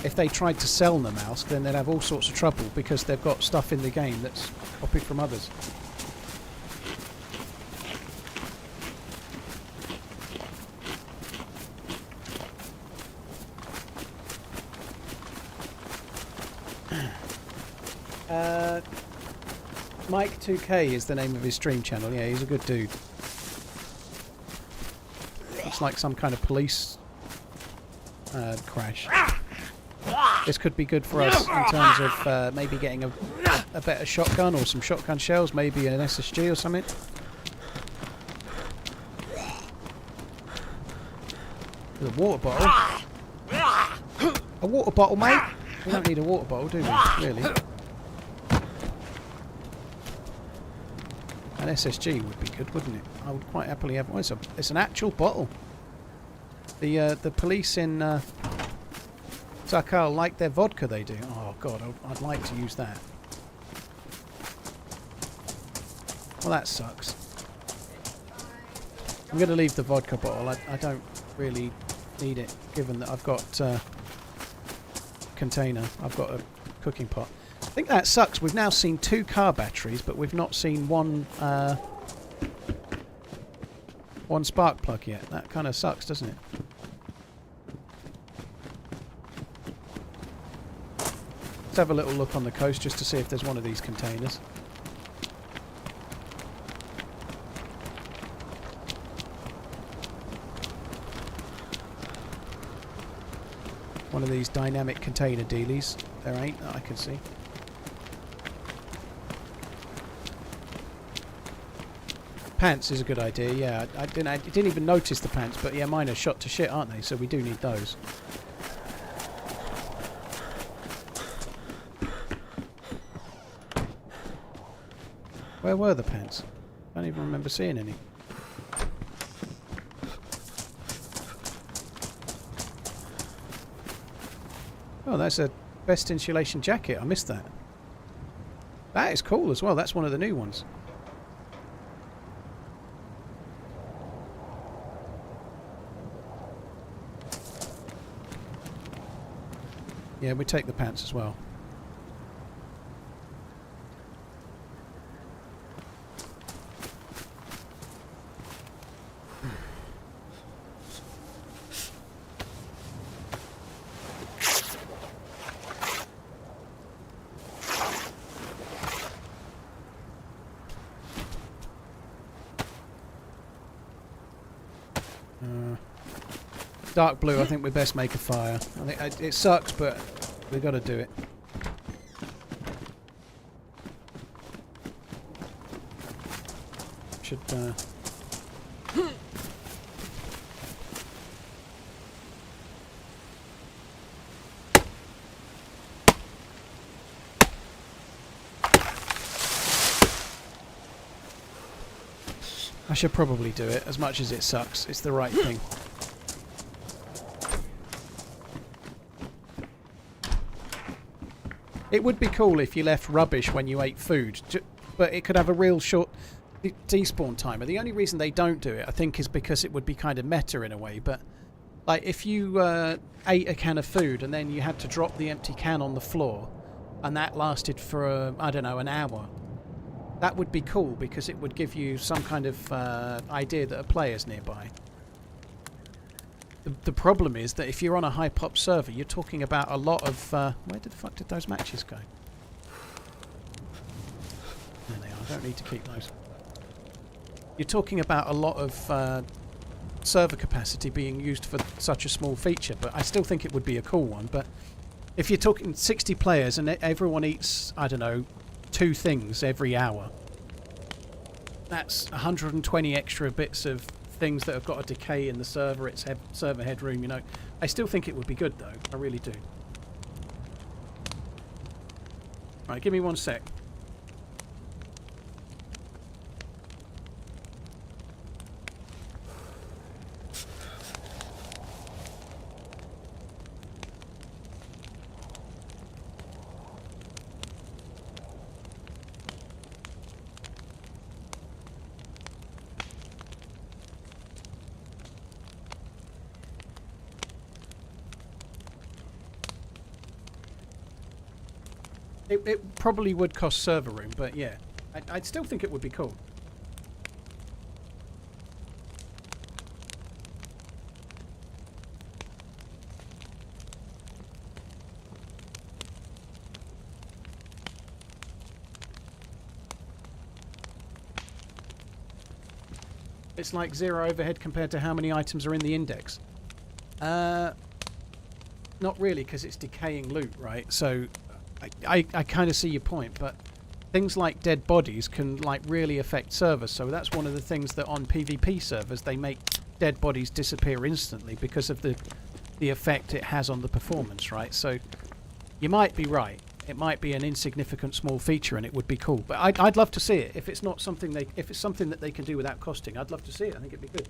if they tried to sell Namalsk, then they'd have all sorts of trouble because they've got stuff in the game that's copied from others. Mike 2K is the name of his stream channel. Yeah, he's a good dude. Looks like some kind of police crash. This could be good for us in terms of maybe getting a better shotgun or some shotgun shells, maybe an SSG or something. There's a water bottle. A water bottle, mate? We don't need a water bottle, do we? Really? An SSG would be good, wouldn't it? I would quite happily have one. It's an actual bottle. The police in Sakal like their vodka, they do. Oh god, I'd like to use that. Well, that sucks. I'm going to leave the vodka bottle. I don't really need it, given that I've got container. I've got a cooking pot. I think that sucks. We've now seen 2 car batteries, but we've not seen one spark plug yet. That kind of sucks, doesn't it? Let's have a little look on the coast just to see if there's one of these containers. one of these dynamic container dealies. There ain't that I can see. Pants is a good idea, yeah. I didn't even notice the pants, but yeah, mine are shot to shit, aren't they? So we do need those. Where were the pants? I don't even remember seeing any. Oh, that's a best insulation jacket. I missed that. That is cool as well. That's one of the new ones. Yeah, we take the pants as well. Dark blue, I think we best make a fire. I think it sucks, but we've got to do it. Should I should probably do it, as much as it sucks. It's the right thing. It would be cool if you left rubbish when you ate food, but it could have a real short despawn timer. The only reason they don't do it, I think, is because it would be kind of meta in a way. But like, if you ate a can of food and then you had to drop the empty can on the floor, and that lasted for I don't know, an hour, that would be cool because it would give you some kind of idea that a player's nearby. The problem is that if you're on a high pop server, you're talking about a lot of... where the fuck did those matches go? There they are. I don't need to keep those. You're talking about a lot of server capacity being used for such a small feature, but I still think it would be a cool one. But if you're talking 60 players and everyone eats, I don't know, 2 things every hour, that's 120 extra bits of things that have got to decay in the server, its server headroom, you know. I still think it would be good though, I really do. Right, give me 1 sec. It probably would cost server room, but yeah, I'd still think it would be cool. It's like 0 overhead compared to how many items are in the index. Not really, because it's decaying loot, right? So I kind of see your point, but things like dead bodies can like really affect servers. So that's one of the things that on PvP servers they make dead bodies disappear instantly because of the effect it has on the performance, right? So you might be right. It might be an insignificant small feature, and it would be cool. But I'd love to see it. If it's not something if it's something that they can do without costing, I'd love to see it. I think it'd be good.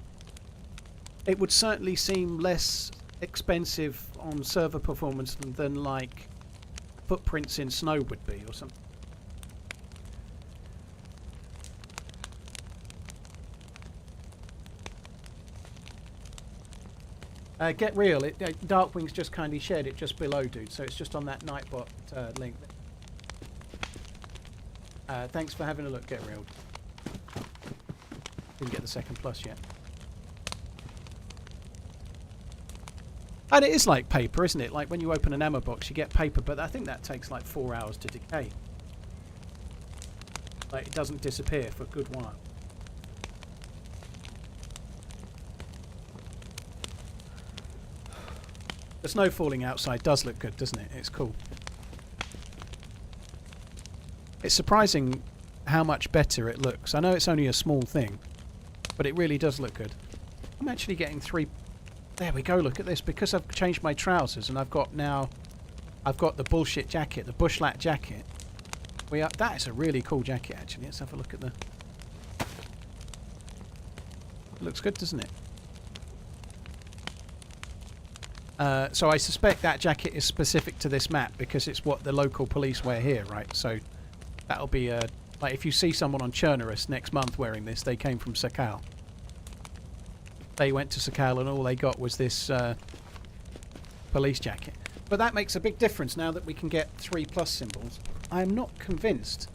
It would certainly seem less expensive on server performance than like footprints in snow would be, or something. Get real. Darkwing's just kindly shared it just below, dude. So it's just on that Nightbot link. Thanks for having a look. Get real. Didn't get the 2nd plus yet. And it is like paper, isn't it? Like when you open an ammo box, you get paper, but I think that takes like 4 hours to decay. Like it doesn't disappear for a good while. The snow falling outside does look good, doesn't it? It's cool. It's surprising how much better it looks. I know it's only a small thing, but it really does look good. I'm actually getting 3... There we go, look at this. Because I've changed my trousers and I've got the bullshit jacket, the bushlat jacket. That is a really cool jacket, actually. Let's have a look at the... It looks good, doesn't it? So I suspect that jacket is specific to this map because it's what the local police wear here, right? So that'll be like if you see someone on Chernerus next month wearing this, they came from Sakal. They went to Sakal and all they got was this police jacket. But that makes a big difference now that we can get 3 plus symbols. I'm not convinced.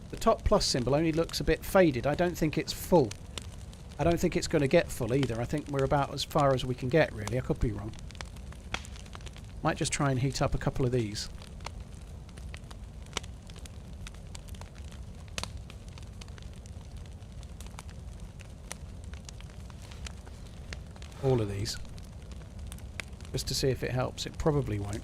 The top plus symbol only looks a bit faded. I don't think it's full. I don't think it's going to get full either. I think we're about as far as we can get, really. I could be wrong. Might just try and heat up a couple of these. All of these. Just to see if it helps. It probably won't.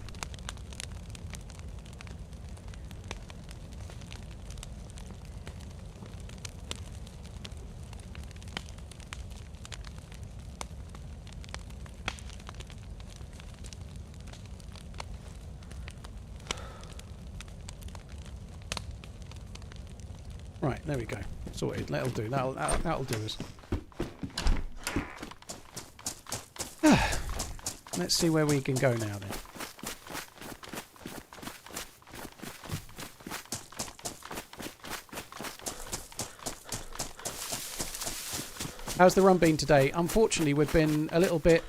Right, there we go. Sorted. That'll do. That'll do us. Let's see where we can go now then. How's the run been today? Unfortunately, we've been a little bit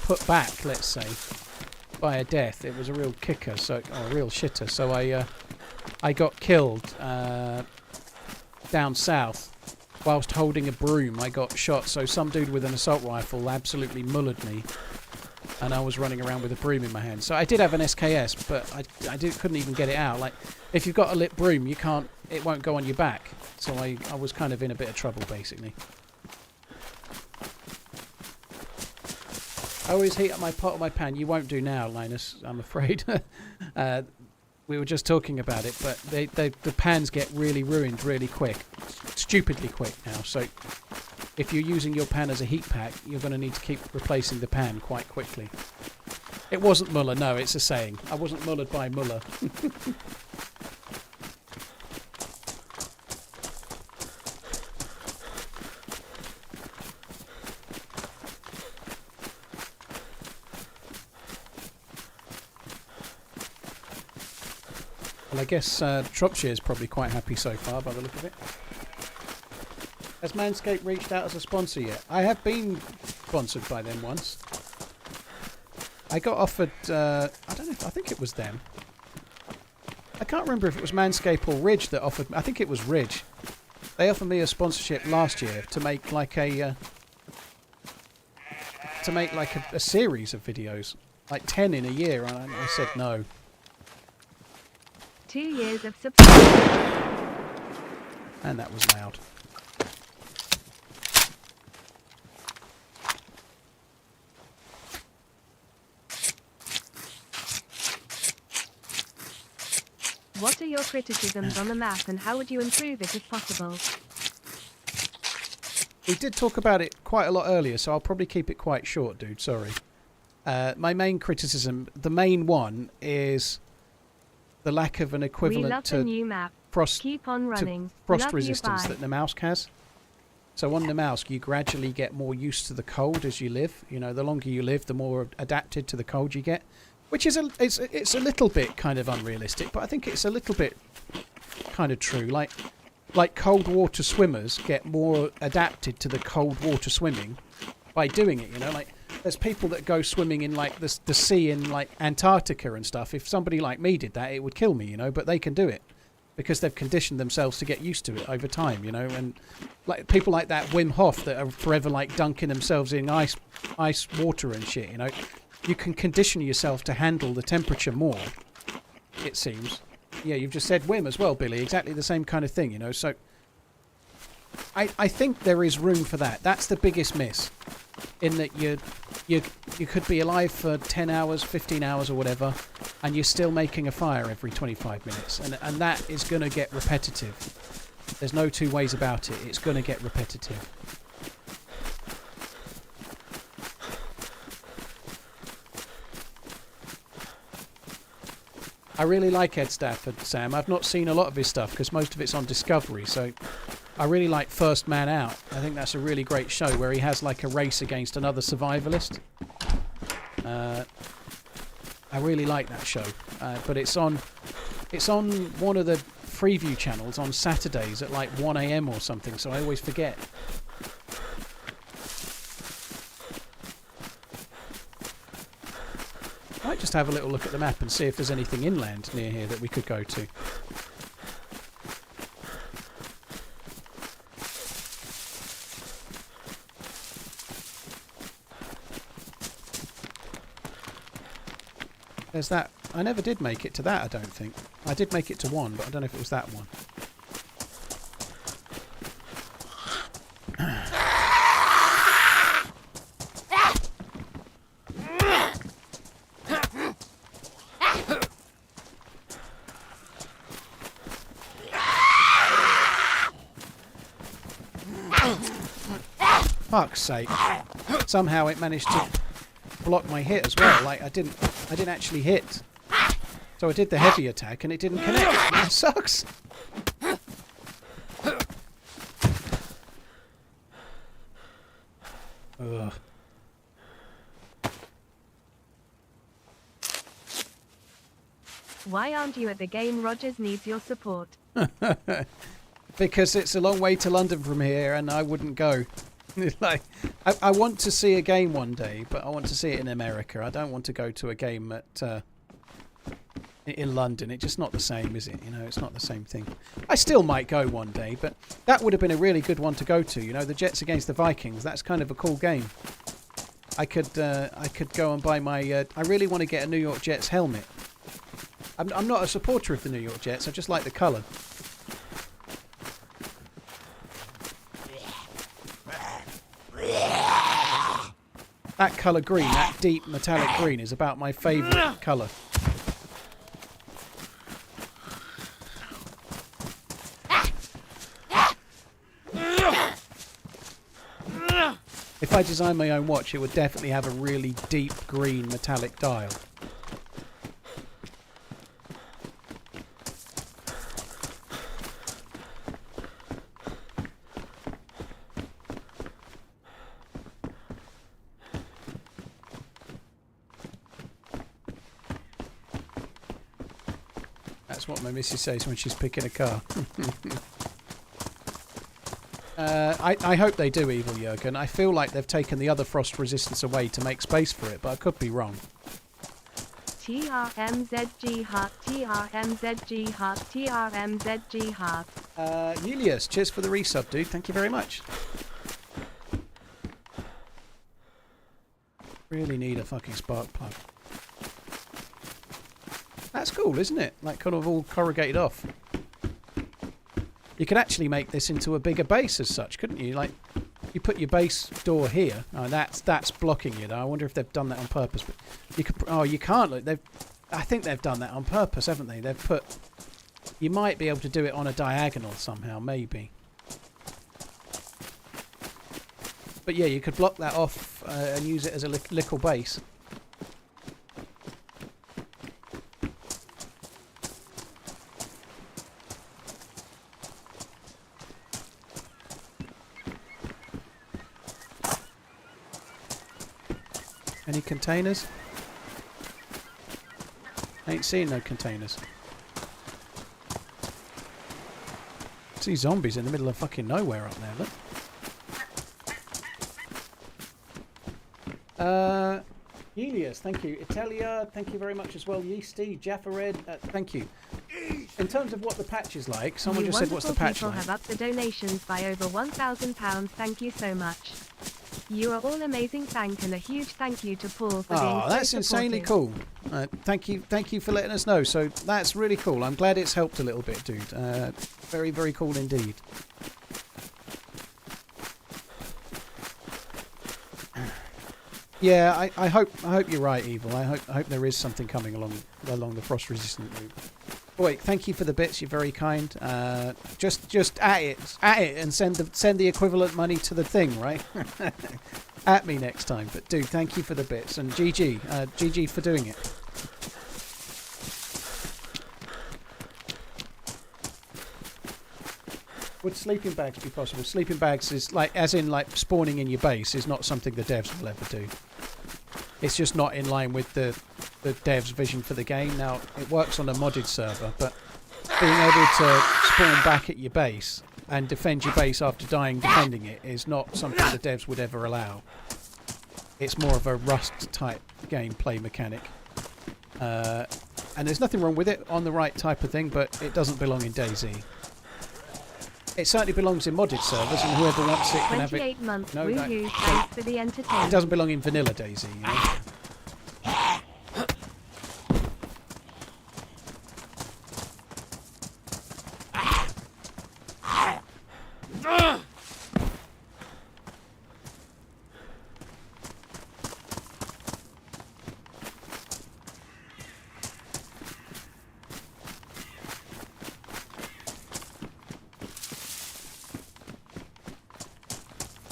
put back, let's say, by a death. It was a real kicker, or a real shitter. So I got killed down south whilst holding a broom. I got shot, so some dude with an assault rifle absolutely mullered me, and I was running around with a broom in my hand. So I did have an SKS, but couldn't even get it out. Like, if you've got a lit broom, it won't go on your back. So I was kind of in a bit of trouble, basically. I always heat up my pot or my pan. You won't do now, Linus, I'm afraid. We were just talking about it, but the pans get really ruined really quick. Stupidly quick now. So if you're using your pan as a heat pack, you're going to need to keep replacing the pan quite quickly. It wasn't Muller, no, it's a saying. I wasn't mullered by Muller. Well, I guess Shropshire is probably quite happy so far by the look of it. Has Manscaped reached out as a sponsor yet? I have been sponsored by them once. I got offered, I don't know, I think it was them. I can't remember if it was Manscaped or Ridge that offered, I think it was Ridge. They offered me a sponsorship last year to make like a series of videos, like 10 in a year, and I said no. 2 years of subscription. And that was loud. What are your criticisms on the map and how would you improve it if possible? We did talk about it quite a lot earlier, so I'll probably keep it quite short, dude. Sorry. My main criticism, the main one, is the lack of an equivalent to new map. frost, Keep on running. frost resistance that Namausk has. So on Namausk, you gradually get more used to the cold as you live. You know, the longer you live, the more adapted to the cold you get. Which is it's a little bit kind of unrealistic, but I think it's a little bit kind of true. Like cold water swimmers get more adapted to the cold water swimming by doing it. You know, like there's people that go swimming in like the sea in like Antarctica and stuff. If somebody like me did that, it would kill me. You know, but they can do it because they've conditioned themselves to get used to it over time. You know, and like people like that Wim Hof that are forever like dunking themselves in ice water and shit. You know. You can condition yourself to handle the temperature more, it seems. Yeah, you've just said Wim as well, Billy. Exactly the same kind of thing, you know. So I think there is room for that. That's the biggest miss, in that you could be alive for 10 hours, 15 hours or whatever, and you're still making a fire every 25 minutes. And that is going to get repetitive. There's no two ways about it. It's going to get repetitive. I really like Ed Stafford, Sam. I've not seen a lot of his stuff because most of it's on Discovery, so I really like First Man Out. I think that's a really great show where he has like a race against another survivalist. I really like that show, but it's on one of the Freeview channels on Saturdays at like 1 AM or something, so I always forget. I might just have a little look at the map and see if there's anything inland near here that we could go to. There's that. I never did make it to that, I don't think. I did make it to one, but I don't know if it was that one. Fuck's sake. Somehow it managed to block my hit as well. Like I didn't actually hit. So I did the heavy attack and it didn't connect. That sucks. Ugh. Why aren't you at the game? Rogers needs your support. Because it's a long way to London from here and I wouldn't go. Like, I want to see a game one day, but I want to see it in America. I don't want to go to a game at in London. It's just not the same, is it? You know, it's not the same thing. I still might go one day, but that would have been a really good one to go to. You know, the Jets against the Vikings. That's kind of a cool game. I could go and buy my. I really want to get a New York Jets helmet. I'm not a supporter of the New York Jets. I just like the colour. That colour green, that deep metallic green, is about my favourite colour. If I designed my own watch, it would definitely have a really deep green metallic dial. That's what my missus says when she's picking a car. I hope they do, Evil Jurgen. I feel like they've taken the other frost resistance away to make space for it, but I could be wrong. TRMZG heart, TRMZG heart, TRMZG heart. Julius, cheers for the resub, dude. Thank you very much. Really need a fucking spark plug. That's cool, isn't it? Like, kind of all corrugated off. You could actually make this into a bigger base as such, couldn't you? Like, you put your base door here. Oh, that's blocking you, though. I wonder if they've done that on purpose. But you could. Oh, you can't. Look, I think they've done that on purpose, haven't they? They've put. You might be able to do it on a diagonal somehow, maybe. But yeah, you could block that off and use it as a little base. Any containers? Ain't seen no containers. See zombies in the middle of fucking nowhere up there, look. Helios, thank you. Italia, thank you very much as well. Yeasty, Jaffared, thank you. In terms of what the patch is like, someone just said what's the patch like. People have upped the donations by over £1,000. Thank you so much. You are all amazing. And a huge thank you to Paul for being so that's insanely cool. Thank you for letting us know. So that's really cool. I'm glad it's helped a little bit, dude. Very, very cool indeed. Yeah, I hope you're right, Evil. I hope there is something coming along the frost resistant route. Boy, thank you for the bits. You're very kind. Just at it and send the equivalent money to the thing, right? At me next time. But dude, thank you for the bits, and GG for doing it. Would sleeping bags be possible? Sleeping bags is like, as in like spawning in your base, is not something the devs will ever do. It's just not in line with the devs' vision for the game. Now, it works on a modded server, but being able to spawn back at your base and defend your base after dying defending it is not something the devs would ever allow. It's more of a Rust-type gameplay mechanic. And there's nothing wrong with it on the right type of thing, but it doesn't belong in DayZ. It certainly belongs in modded servers, and whoever wants it can have it. 28 months, No, woohoo, thanks for the entertainment. It doesn't belong in vanilla DayZ, you know.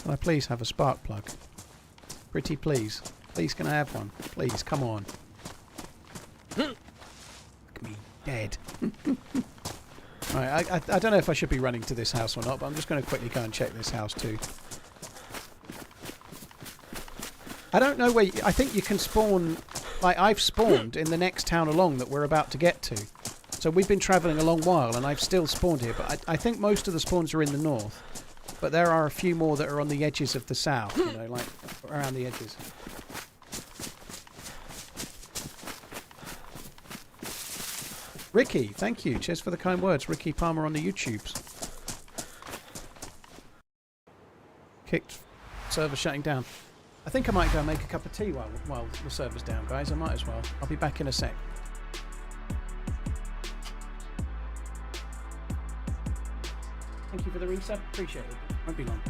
Can I please have a spark plug? Pretty please. Please can I have one? Please, come on. Look at me, dead. Right, I don't know if I should be running to this house or not, but I'm just going to quickly go and check this house too. I don't know where... I think you can spawn... Like, I've spawned in the next town along that we're about to get to. So we've been travelling a long while and I've still spawned here, but I think most of the spawns are in the north. But there are a few more that are on the edges of the south, you know, like around the edges. Ricky, thank you. Cheers for the kind words. Ricky Palmer on the YouTubes. Kicked. Server shutting down. I think I might go and make a cup of tea while the server's down, guys. I might as well. I'll be back in a sec. Thank you for the resub. Appreciate it. Won't be long.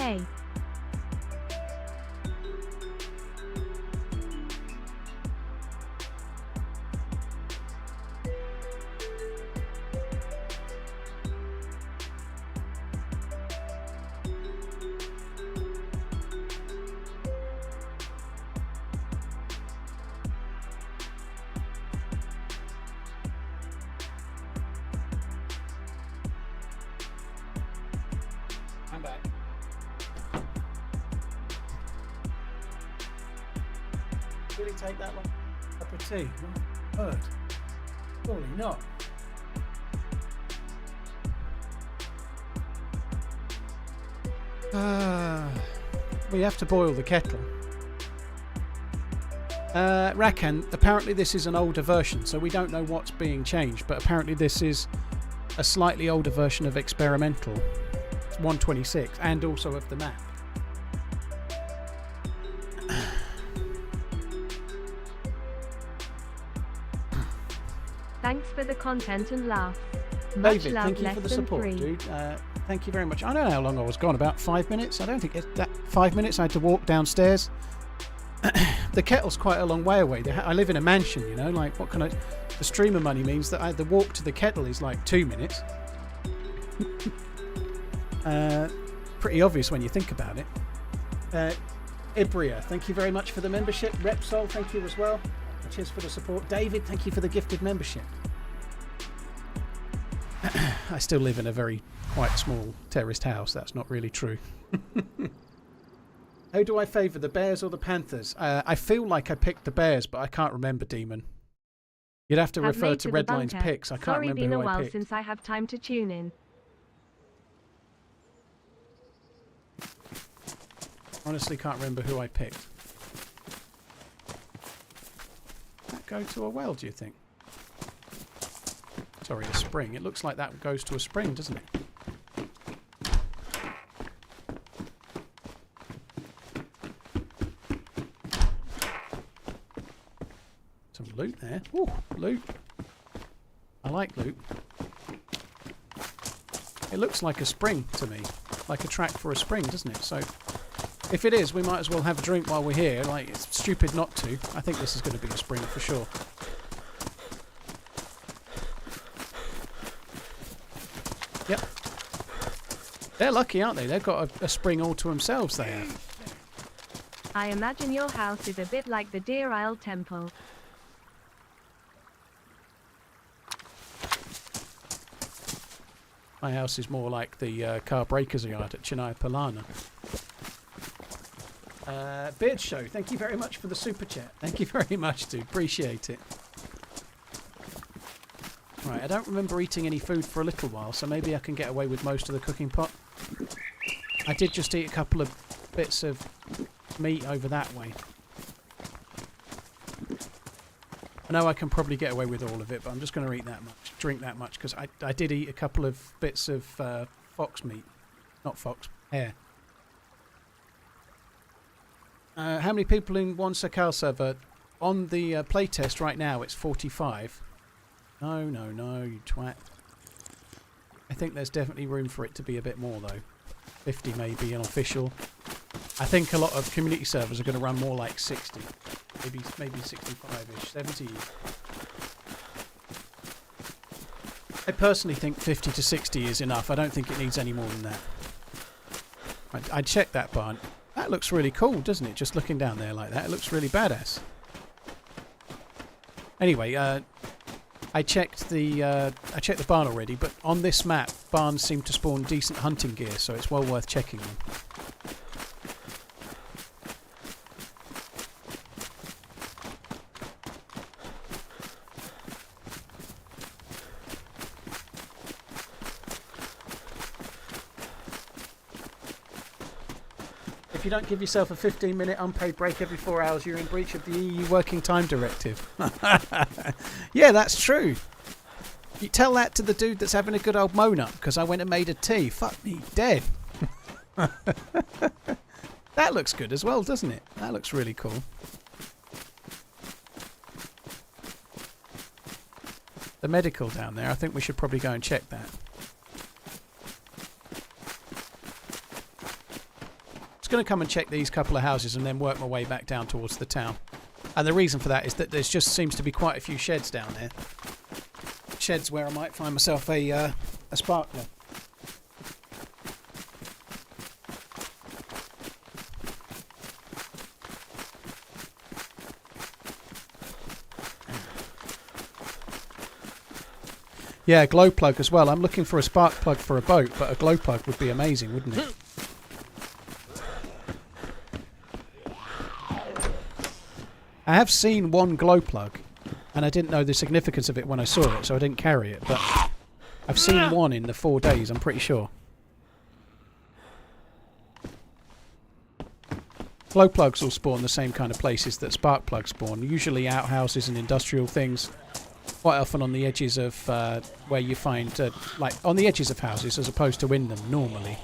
Hey. I'm back. Will it take that long? Cup of tea? Not heard. Surely not. We have to boil the kettle. Rakan, apparently this is an older version, so we don't know what's being changed, but apparently this is a slightly older version of experimental. It's 126, and also of the map. Thanks for the content and laughs. Much David, love, thank you for the support, 3. dude. Thank you very much. I don't know how long I was gone, about 5 minutes. I don't think it's that 5 minutes. I had to walk downstairs. The kettle's quite a long way away. I live in a mansion, you know, like what can I... The streamer money means that the walk to the kettle is like 2 minutes. Pretty obvious when you think about it. Ibria, thank you very much for the membership. Repsol, thank you as well. Cheers for the support. David, thank you for the gifted membership. I still live in a very quite small terraced house. That's not really true. Who do I favour, the Bears or the Panthers? I feel like I picked the Bears, but I can't remember, Demon. You'd have to refer to Redline's picks. I can't remember who I picked. Sorry, been a while since I have time to tune in. Honestly, can't remember who I picked. That go to a well, do you think? Sorry, a spring. It looks like that goes to a spring, doesn't it? Some loot there. Ooh, loot. I like loot. It looks like a spring to me. Like a track for a spring, doesn't it? So, if it is, we might as well have a drink while we're here. Like, it's stupid not to. I think this is going to be a spring for sure. Yep. They're lucky, aren't they? They've got a spring all to themselves, they have. I imagine your house is a bit like the Deer Isle Temple. My house is more like the car breakers yard at Chennai Palana. Beard Show, thank you very much for the super chat. Thank you very much, dude. Appreciate it. Right, I don't remember eating any food for a little while, so maybe I can get away with most of the cooking pot. I did just eat a couple of bits of meat over that way. I know I can probably get away with all of it, but I'm just going to eat that much, drink that much, because I did eat a couple of bits of fox meat. Not fox, hare. How many people in one Sakal server? On the playtest right now, it's 45. No, you twat. I think there's definitely room for it to be a bit more, though. 50 maybe unofficial. I think a lot of community servers are going to run more like 60. Maybe 65-ish, 70. I personally think 50 to 60 is enough. I don't think it needs any more than that. I'd check that barn. That looks really cool, doesn't it? Just looking down there like that. It looks really badass. Anyway, I checked the barn already, but on this map, barns seem to spawn decent hunting gear, so it's well worth checking them. If you don't give yourself a 15-minute unpaid break every 4 hours, you're in breach of the EU Working Time Directive. Yeah, that's true. You tell that to the dude that's having a good old moan up because I went and made a tea. Fuck me, dead. That looks good as well, doesn't it? That looks really cool. The medical down there, I think we should probably go and check that. was going to come and check these couple of houses and then work my way back down towards the town. And the reason for that is that there's just seems to be quite a few sheds down there. Sheds where I might find myself a sparkler. Yeah, glow plug as well. I'm looking for a spark plug for a boat, but a glow plug would be amazing, wouldn't it? I have seen one glow plug, and I didn't know the significance of it when I saw it, so I didn't carry it, but I've seen one in the 4 days, I'm pretty sure. Glow plugs will spawn the same kind of places that spark plugs spawn, usually outhouses and industrial things. Quite often on the edges of where you find, like on the edges of houses as opposed to in them normally.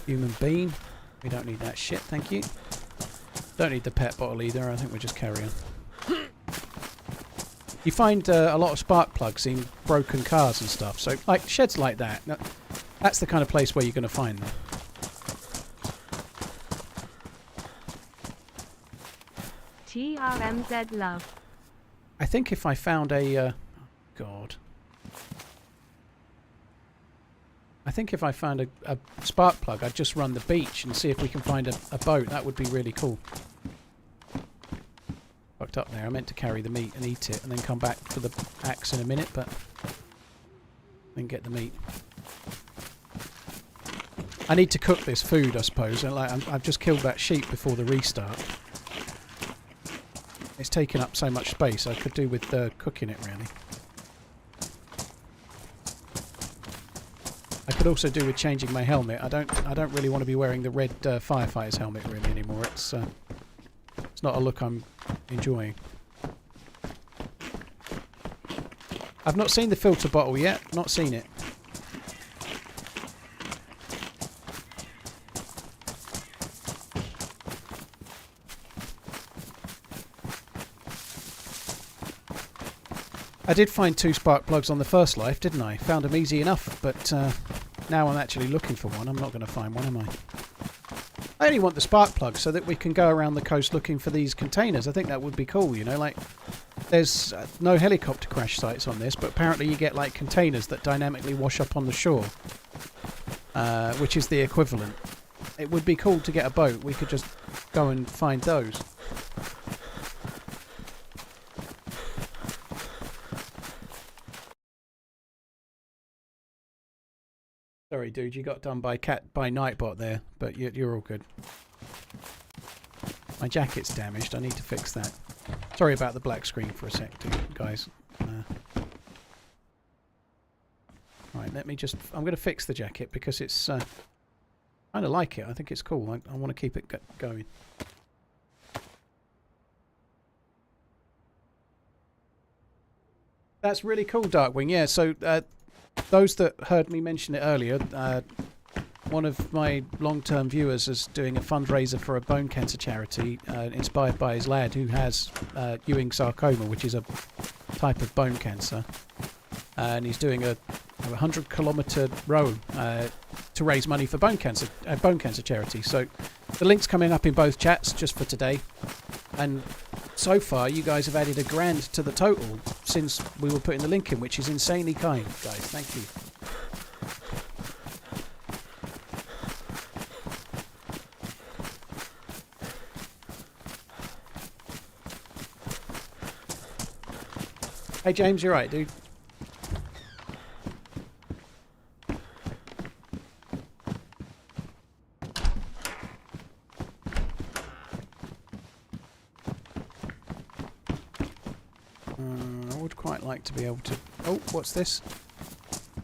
Human bean. We don't need that shit, thank you. Don't need the pet bottle either, I think we'll just carry on. You find a lot of spark plugs in broken cars and stuff, so like sheds like that, that's the kind of place where you're going to find them. TRMZ love. I think if I found a... God. I think if I found a spark plug, I'd just run the beach and see if we can find a boat. That would be really cool. Fucked up there. I meant to carry the meat and eat it and then come back for the axe in a minute, but then get the meat. I need to cook this food, I suppose. I've just killed that sheep before the restart. It's taking up so much space. I could do with cooking it, really. I could also do with changing my helmet. I don't really want to be wearing the red firefighter's helmet really anymore. It's not a look I'm enjoying. I've not seen the filter bottle yet. Not seen it. I did find 2 spark plugs on the first life, didn't I? Found them easy enough, but now I'm actually looking for one. I'm not going to find one, am I? I only want the spark plug so that we can go around the coast looking for these containers. I think that would be cool, you know, like there's no helicopter crash sites on this, but apparently you get like containers that dynamically wash up on the shore, which is the equivalent. It would be cool to get a boat. We could just go and find those. Sorry, dude, you got done by Nightbot there, but you're all good. My jacket's damaged. I need to fix that. Sorry about the black screen for a sec, dude, guys. Right, let me just... I'm going to fix the jacket because it's... I kind of like it. I think it's cool. I want to keep it going. That's really cool, Darkwing. Yeah, so... those that heard me mention it earlier, one of my long-term viewers is doing a fundraiser for a bone cancer charity inspired by his lad who has Ewing sarcoma, which is a type of bone cancer. And he's doing a 100-kilometre row to raise money for bone cancer charity. So the link's coming up in both chats just for today. And so far, you guys have added £1,000 to the total since we were putting the link in, which is insanely kind, guys. Thank you. Hey, James, you're right, dude. To be able to... Oh, what's this?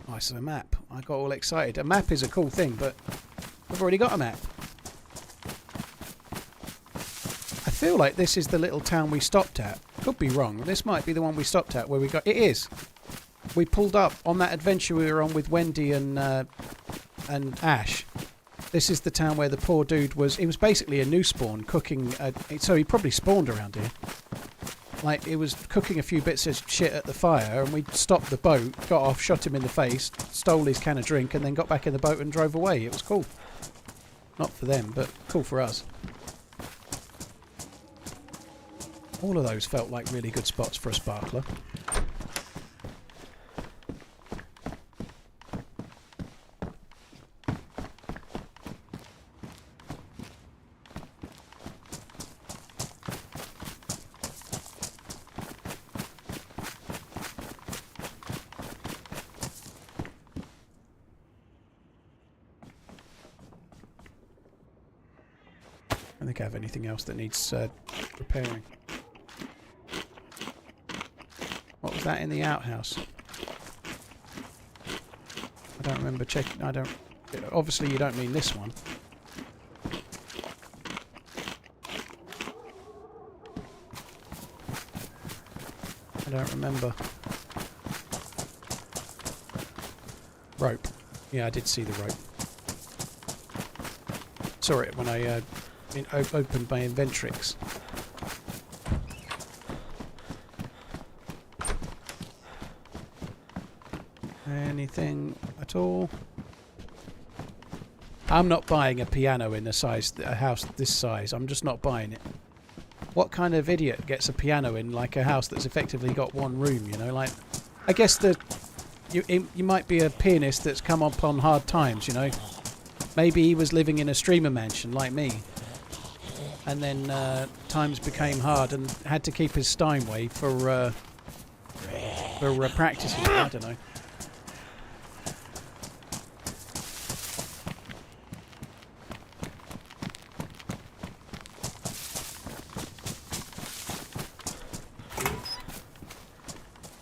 Oh, it's a map. I got all excited. A map is a cool thing, but I've already got a map. I feel like this is the little town we stopped at. Could be wrong. This might be the one we stopped at where we got... It is. We pulled up on that adventure we were on with Wendy and Ash. This is the town where the poor dude was. He was basically a new spawn cooking. So he probably spawned around here. Like, he was cooking a few bits of shit at the fire, and we stopped the boat, got off, shot him in the face, stole his can of drink, and then got back in the boat and drove away. It was cool. Not for them, but cool for us. All of those felt like really good spots for a sparkler. I don't think I have anything else that needs repairing. What was that in the outhouse? I don't remember checking. I don't. Obviously, you don't mean this one. I don't remember. Rope. Yeah, I did see the rope. Saw it when I opened my Inventrix. Anything at all? I'm not buying a piano in a house this size. I'm just not buying it. What kind of idiot gets a piano in like a house that's effectively got one room? You know, like I guess you might be a pianist that's come upon hard times. You know, maybe he was living in a streamer mansion like me, and then times became hard and had to keep his Steinway for practicing. I don't know.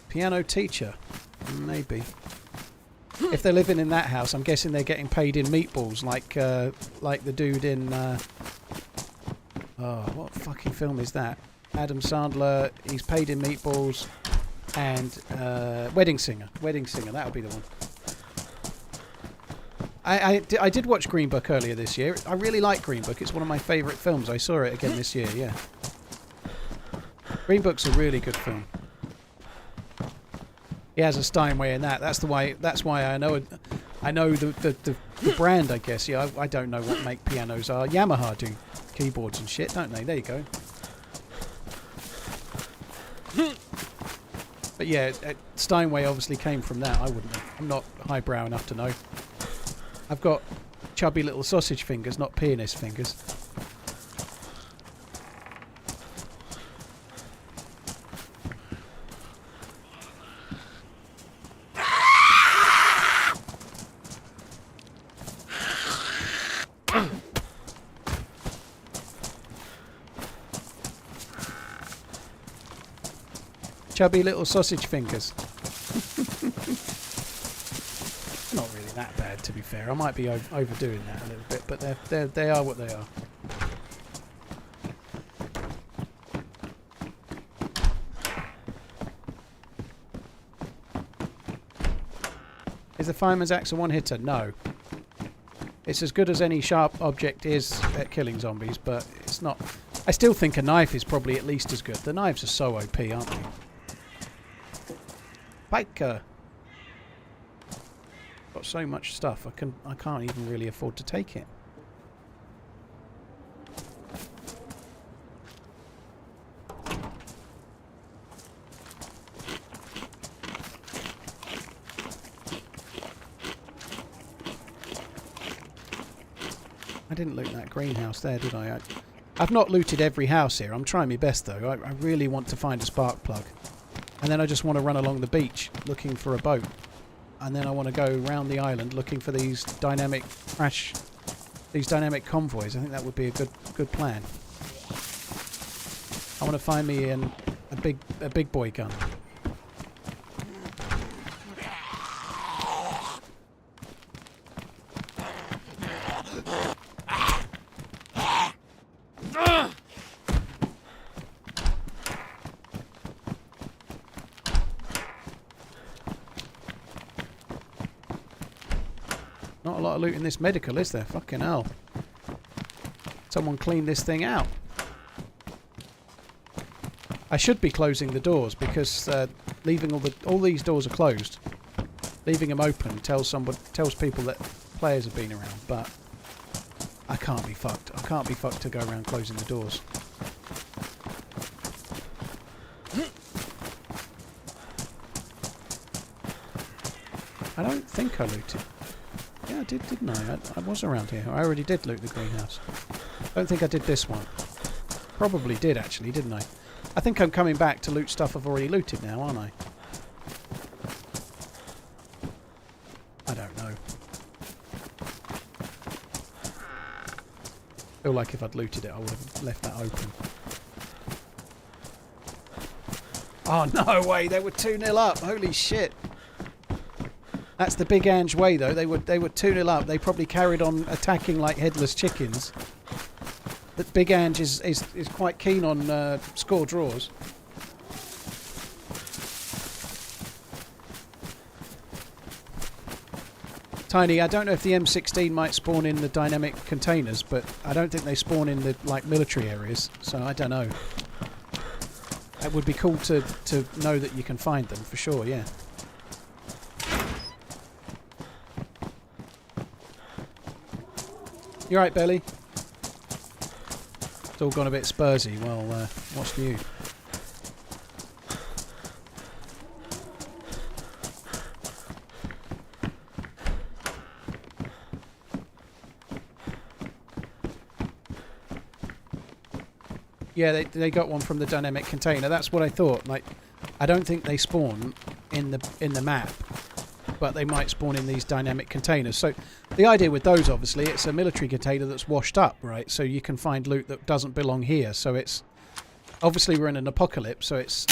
Piano teacher, maybe. If they're living in that house, I'm guessing they're getting paid in meatballs, like the dude in. Oh, what fucking film is that? Adam Sandler. He's paid in meatballs, and Wedding Singer. Wedding Singer. That would be the one. I did watch Green Book earlier this year. I really like Green Book. It's one of my favourite films. I saw it again this year. Yeah. Green Book's a really good film. He has a Steinway in that. That's why I know the brand. I guess. Yeah. I don't know what make pianos are. Yamaha do keyboards and shit, don't they? There you go. But yeah, Steinway obviously came from that. I wouldn't know. I'm not highbrow enough to know. I've got chubby little sausage fingers, not pianist fingers. Chubby little sausage fingers. Not really that bad, to be fair. I might be overdoing that a little bit, but they are what they are. Is the fireman's axe a one-hitter? No. It's as good as any sharp object is at killing zombies, but it's not. I still think a knife is probably at least as good. The knives are so OP, aren't they? Biker. Got so much stuff. I can't even really afford to take it. I didn't loot that greenhouse there, did I? I've not looted every house here. I'm trying my best though. I really want to find a spark plug. And then I just want to run along the beach looking for a boat. And then I want to go around the island looking for these dynamic convoys. I think that would be a good plan. I want to find me a big boy gun. lot of loot in this medical, is there? Fucking hell. Someone cleaned this thing out. I should be closing the doors because leaving all these doors are closed. Leaving them open tells people that players have been around, but I can't be fucked. I can't be fucked to go around closing the doors. I don't think I looted. Yeah, I did, didn't I? I was around here. I already did loot the greenhouse. Don't think I did this one. Probably did, actually, didn't I? I think I'm coming back to loot stuff I've already looted now, aren't I? I don't know. I feel like if I'd looted it, I would have left that open. Oh, no way! They were 2-0 up! Holy shit! That's the Big Ange way, though. They were 2-0 up. They probably carried on attacking like headless chickens. But Big Ange is quite keen on score draws. Tiny, I don't know if the M16 might spawn in the dynamic containers, but I don't think they spawn in the like military areas, so I don't know. It would be cool to know that you can find them for sure, yeah. You right, Belly? It's all gone a bit Spursy. Well, what's new? Yeah, they got one from the dynamic container. That's what I thought. Like, I don't think they spawn in the map, but they might spawn in these dynamic containers. So the idea with those, obviously, it's a military container that's washed up, right? So you can find loot that doesn't belong here. So it's obviously we're in an apocalypse, so it's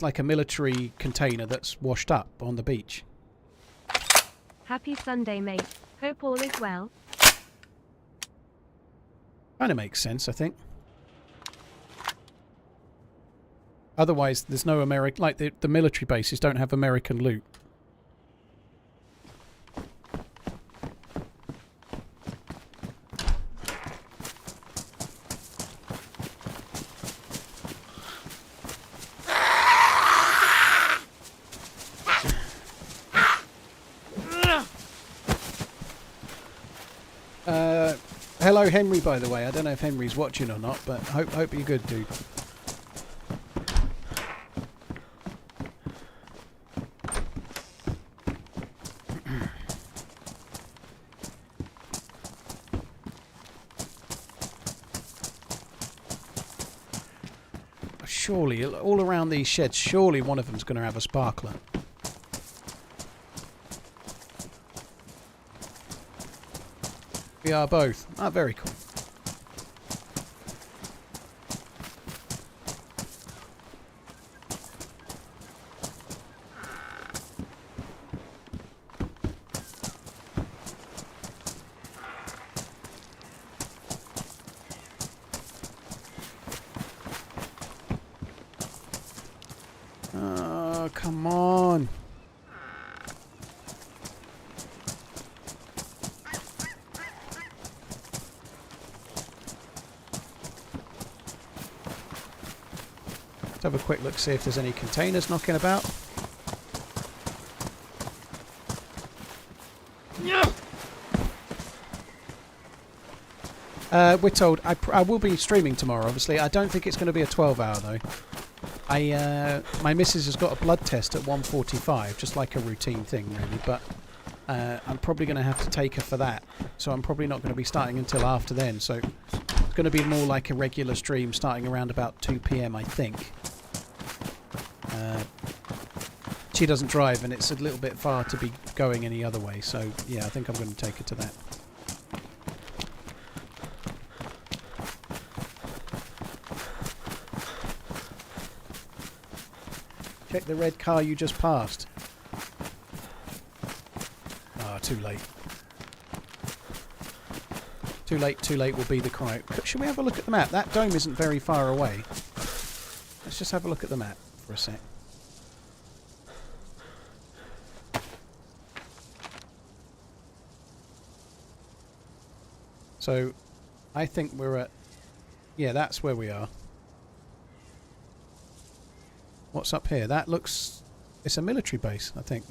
like a military container that's washed up on the beach. Happy Sunday, mate. Hope all is well. Kind of makes sense, I think. Otherwise, there's no American... Like, the military bases don't have American loot. Hello, Henry, by the way. I don't know if Henry's watching or not, but hope you're good, dude. Surely, all around these sheds, surely one of them's going to have a sparkler. We are both. Ah, very cool. Oh, come on. Let's have a quick look, see if there's any containers knocking about. We're told I will be streaming tomorrow, obviously. I don't think it's going to be a 12-hour, though. My missus has got a blood test at 1:45, just like a routine thing, really. But I'm probably going to have to take her for that. So I'm probably not going to be starting until after then. So it's going to be more like a regular stream starting around about 2 PM, I think. She doesn't drive, and it's a little bit far to be going any other way. So yeah, I think I'm going to take her to that. Check the red car you just passed. Ah, too late. Too late will be the cry. Should we have a look at the map? That dome isn't very far away. Let's just have a look at the map for a sec. So, I think we're at... Yeah, that's where we are. What's up here? That looks... It's a military base, I think.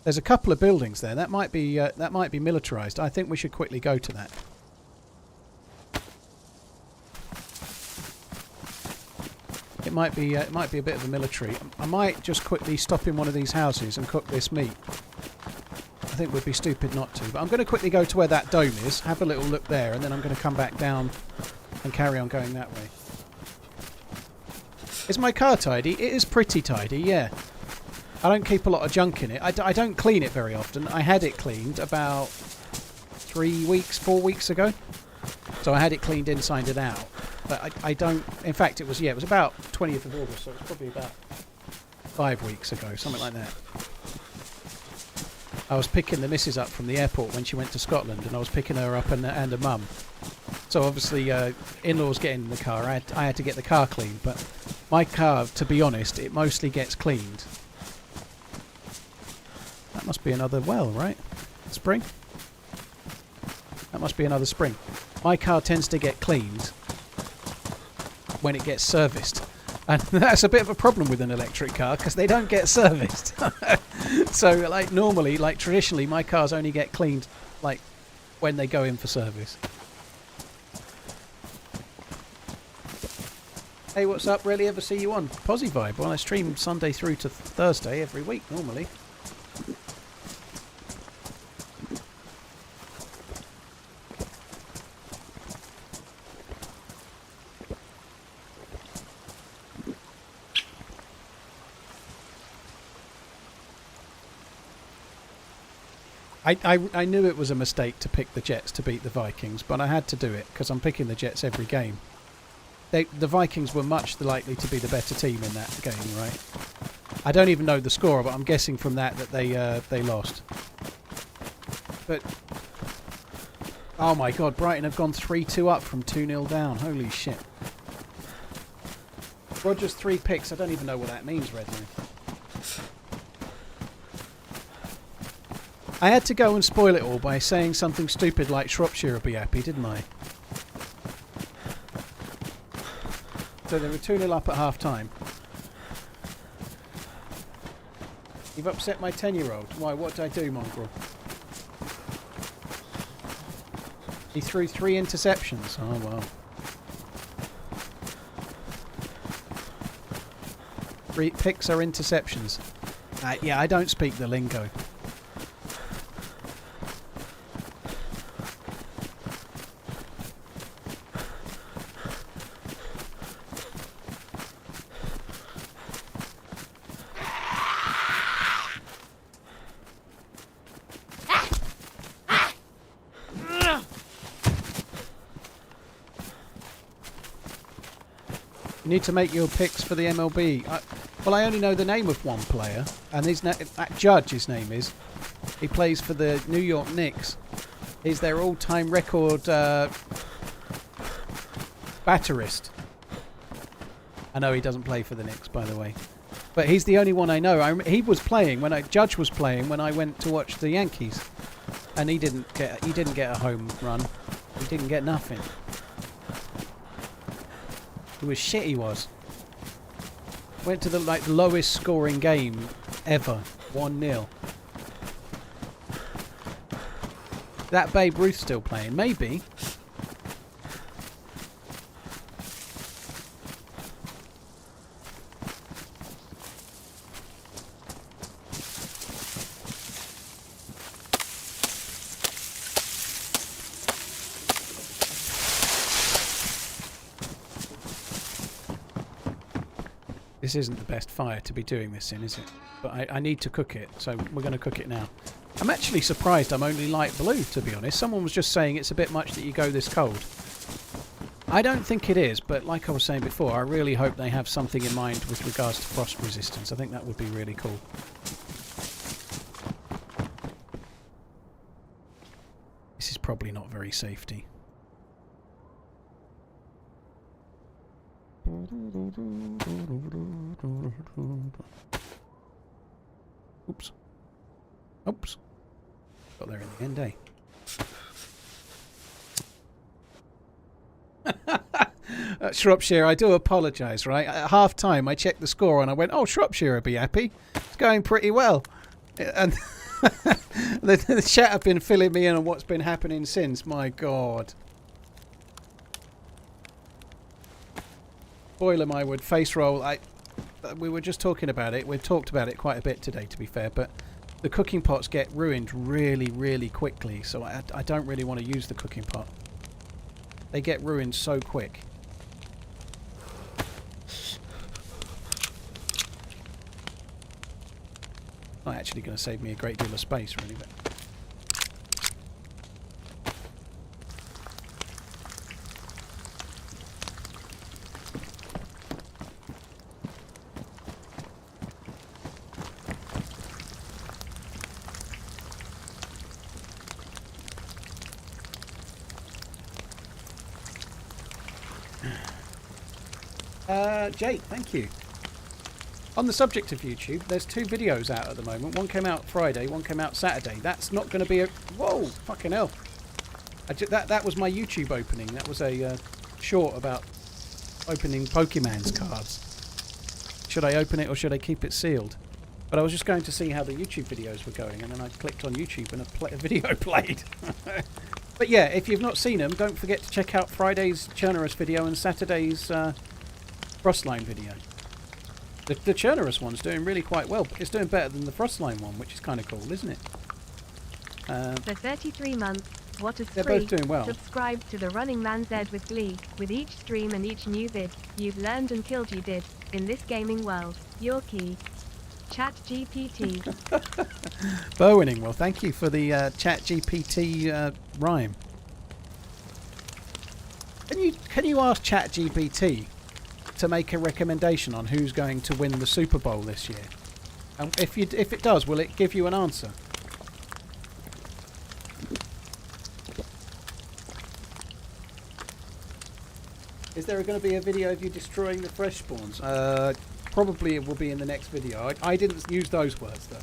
There's a couple of buildings there. That might be militarized. I think we should quickly go to that. It might be a bit of a military. I might just quickly stop in one of these houses and cook this meat. I think we'd be stupid not to. But I'm going to quickly go to where that dome is, have a little look there, and then I'm going to come back down and carry on going that way. Is my car tidy? It is pretty tidy, yeah. I don't keep a lot of junk in it. I don't clean it very often. I had it cleaned about 4 weeks ago. So I had it cleaned inside and out. But I don't... In fact, it was about 20th of August, so it was probably about 5 weeks ago, something like that. I was picking the missus up from the airport when she went to Scotland, and I was picking her up and her mum. So obviously, in-laws getting in the car, I had to get the car cleaned. But my car, to be honest, it mostly gets cleaned. That must be another well, right? Spring? That must be another spring. My car tends to get cleaned when it gets serviced. And that's a bit of a problem with an electric car, because they don't get serviced. So, like, normally, like, traditionally, my cars only get cleaned, like, when they go in for service. Hey, what's up? Rarely ever see you on Posy Vibe. Well, I stream Sunday through to Thursday every week, normally. I knew it was a mistake to pick the Jets to beat the Vikings, but I had to do it because I'm picking the Jets every game. The Vikings were much likely to be the better team in that game, right? I don't even know the score, but I'm guessing from that they lost. But oh my God, Brighton have gone 3-2 up from 2-0 down. Holy shit! Rogers 3 picks. I don't even know what that means, Redman. I had to go and spoil it all by saying something stupid like Shropshire will be happy, didn't I? So they were 2-0 up at half time. You've upset my 10-year-old. Why? What did I do, mongrel? He threw 3 interceptions. Oh, wow. 3 picks are interceptions. Yeah, I don't speak the lingo. You need to make your picks for the MLB. Well, I only know the name of one player, and Judge, his name is. He plays for the New York Knicks. He's their all-time record batterist. I know he doesn't play for the Knicks, by the way, but he's the only one I know. He was playing Judge was playing when I went to watch the Yankees, and he didn't get a home run. He didn't get nothing. It was shit. He was. Went to the lowest scoring game ever, 1-0. That Babe Ruth still playing? Maybe. This isn't the best fire to be doing this in, is it? But I need to cook it, so we're going to cook it now. I'm actually surprised I'm only light blue, to be honest. Someone was just saying it's a bit much that you go this cold. I don't think it is, but like I was saying before, I really hope they have something in mind with regards to frost resistance. I think that would be really cool. This is probably not very safety. Oops. Oops. Got there in the end, eh? Shropshire, I do apologise, right? At half time, I checked the score and I went, oh, Shropshire will be happy. It's going pretty well. And the chat have been filling me in on what's been happening since. My God. Boiler my wood, face roll. We were just talking about it. We've talked about it quite a bit today, to be fair. But the cooking pots get ruined really, really quickly. So I don't really want to use the cooking pot. They get ruined so quick. Not actually going to save me a great deal of space, really. But Jake, thank you. On the subject of YouTube, there's 2 videos out at the moment. One came out Friday, one came out Saturday. That's not going to be a... Whoa, fucking hell. That was my YouTube opening. That was a short about opening Pokemon's cards. Should I open it or should I keep it sealed? But I was just going to see how the YouTube videos were going, and then I clicked on YouTube and a video played. But yeah, if you've not seen them, don't forget to check out Friday's Churnerous video and Saturday's FROSTLINE video. The Churnerous one's doing really quite well. It's doing better than the FROSTLINE one, which is kind of cool, isn't it? For 33 months, what is they're free? both doing well. Subscribe to the TheRunningManZ with Glee. With each stream and each new vid, you've learned and killed you did. In this gaming world, your key. ChatGPT. Bowinning, well, thank you for the ChatGPT rhyme. Can you ask ChatGPT to make a recommendation on who's going to win the Super Bowl this year? And if it does, will it give you an answer? Is there going to be a video of you destroying the fresh spawns? Probably it will be in the next video. I didn't use those words though.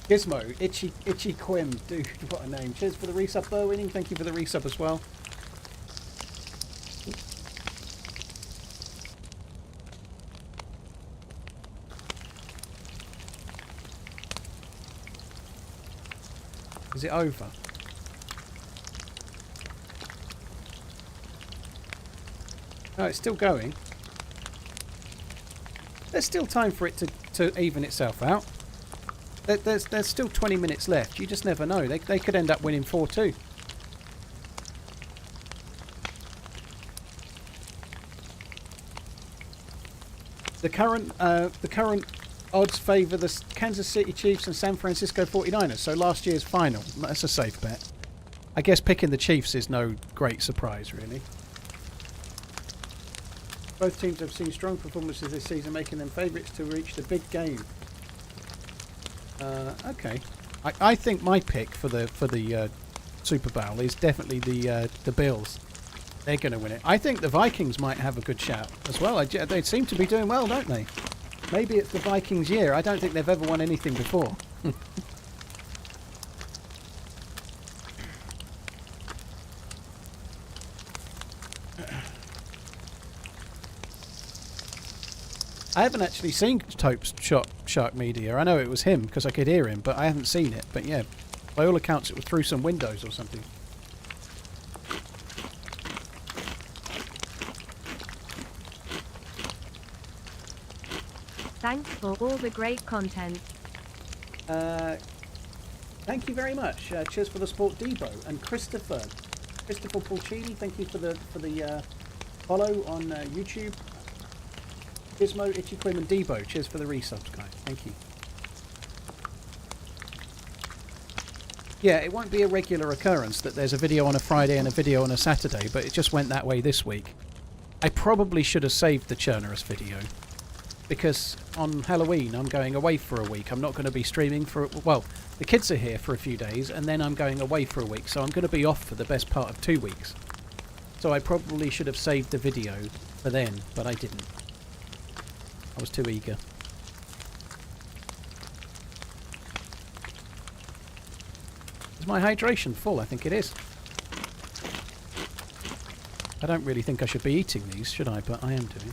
Gizmo, Itchy Quim, dude, what a name. Cheers for the resub, Burwinning. Thank you for the resub as well. Is it over? No, it's still going. There's still time for it to even itself out. There's still 20 minutes left. You just never know. They could end up winning 4-2. The current odds favour the Kansas City Chiefs and San Francisco 49ers. So last year's final. That's a safe bet. I guess picking the Chiefs is no great surprise, really. Both teams have seen strong performances this season, making them favourites to reach the big game. Okay, I think my pick for the Super Bowl is definitely the Bills. They're going to win it. I think the Vikings might have a good shout as well. They seem to be doing well, don't they? Maybe it's the Vikings' year. I don't think they've ever won anything before. I haven't actually seen Tope's Shark Media. I know it was him because I could hear him, but I haven't seen it. But yeah, by all accounts it was through some windows or something. Thanks for all the great content. Thank you very much. Cheers for the support, Debo and Christopher Pulcini. Thank you for the follow on YouTube. Gizmo, Itchy Quim and Debo. Cheers for the resubs, guys. Thank you. Yeah, it won't be a regular occurrence that there's a video on a Friday and a video on a Saturday, but it just went that way this week. I probably should have saved the Churnerous video, because on Halloween I'm going away for a week. I'm not going to be streaming for... Well, the kids are here for a few days, and then I'm going away for a week, so I'm going to be off for the best part of 2 weeks. So I probably should have saved the video for then, but I didn't. I was too eager. Is my hydration full? I think it is. I don't really think I should be eating these, should I? But I am doing.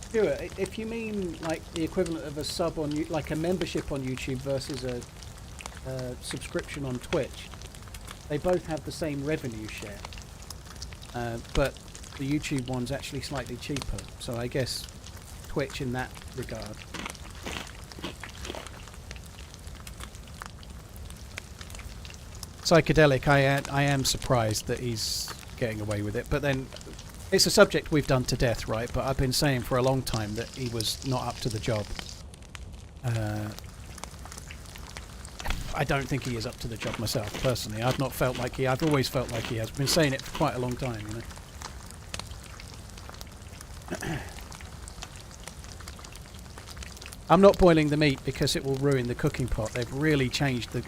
Stuart, if you mean like the equivalent of a sub on like a membership on YouTube versus a subscription on Twitch, they both have the same revenue share, but the YouTube one's actually slightly cheaper. So I guess Twitch in that regard. Psychedelic, I am surprised that he's getting away with it, but then it's a subject we've done to death, right? But I've been saying for a long time that he was not up to the job. I don't think he is up to the job myself, personally. I've not felt like I've always felt like he has. Been saying it for quite a long time, you know. I'm not boiling the meat because it will ruin the cooking pot. They've really changed the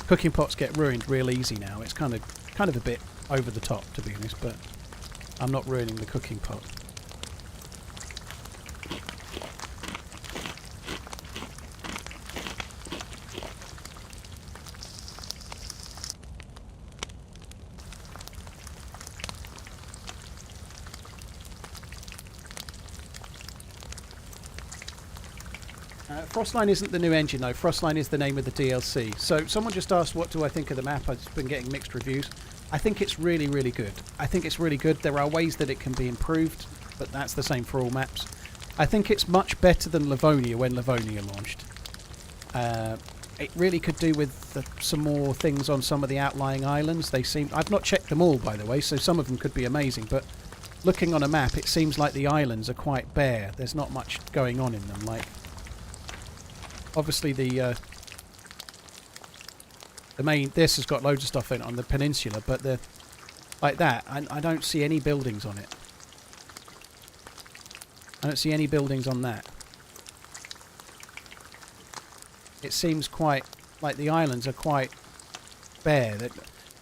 cooking pots. Get ruined real easy now. It's kind of a bit over the top, to be honest, but I'm not ruining the cooking pot. FROSTLINE isn't the new engine though. FROSTLINE is the name of the DLC. So someone just asked what do I think of the map. I've been getting mixed reviews. I think it's really, really good. I think it's really good. There are ways that it can be improved, but that's the same for all maps. I think it's much better than Livonia when Livonia launched. It really could do with some more things on some of the outlying islands. They seem... I've not checked them all, by the way, so some of them could be amazing, but looking on a map, it seems like the islands are quite bare. There's not much going on in them. Like, obviously the main, this has got loads of stuff in it on the peninsula, but like that, I don't see any buildings on it. I don't see any buildings on that. It seems quite like the islands are quite bare. That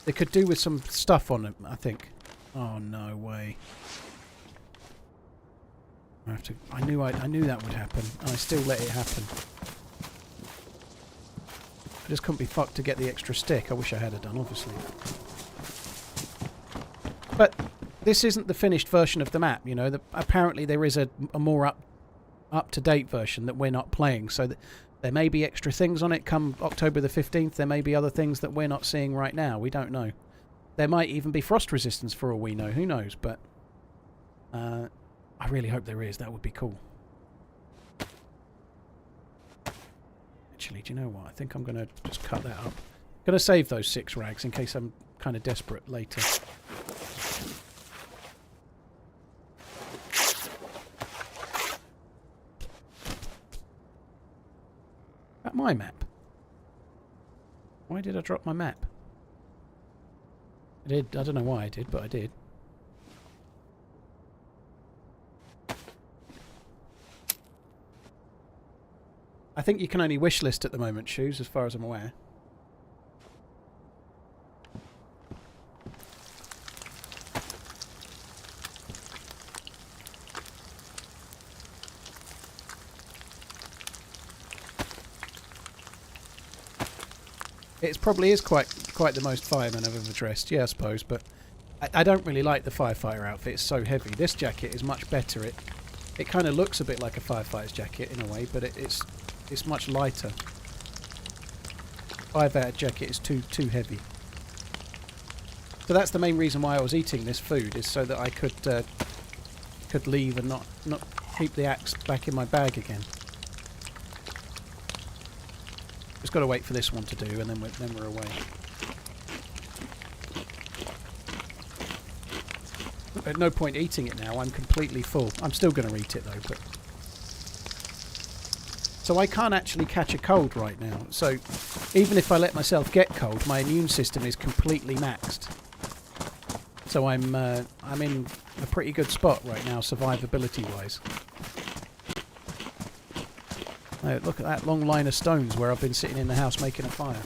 they could do with some stuff on them, I think. Oh no way! I have to. I knew that would happen. I still let it happen. I just couldn't be fucked to get the extra stick. I wish I had it done, obviously. But this isn't the finished version of the map, you know. Apparently there is a more up-to-date version that we're not playing, so that there may be extra things on it come October the 15th. There may be other things that we're not seeing right now. We don't know. There might even be frost resistance for all we know. Who knows? But I really hope there is. That would be cool. Actually, do you know what? I think I'm going to just cut that up. I'm going to save those 6 rags in case I'm kind of desperate later. At my map? Why did I drop my map? I did. I don't know why I did, but I did. I think you can only wishlist at the moment, Shoes, as far as I'm aware. It probably is quite the most fireman I've ever dressed, yeah, I suppose, but I don't really like the firefighter outfit. It's so heavy. This jacket is much better. It kind of looks a bit like a firefighter's jacket in a way, but it's much lighter. 5-hour jacket is too heavy. So that's the main reason why I was eating this food, is so that I could leave and not keep the axe back in my bag again. Just got to wait for this one to do, and then we're away. At no point eating it now. I'm completely full. I'm still going to eat it though, but. So I can't actually catch a cold right now. So even if I let myself get cold, my immune system is completely maxed. So I'm in a pretty good spot right now, survivability-wise. Oh, look at that long line of stones where I've been sitting in the house making a fire.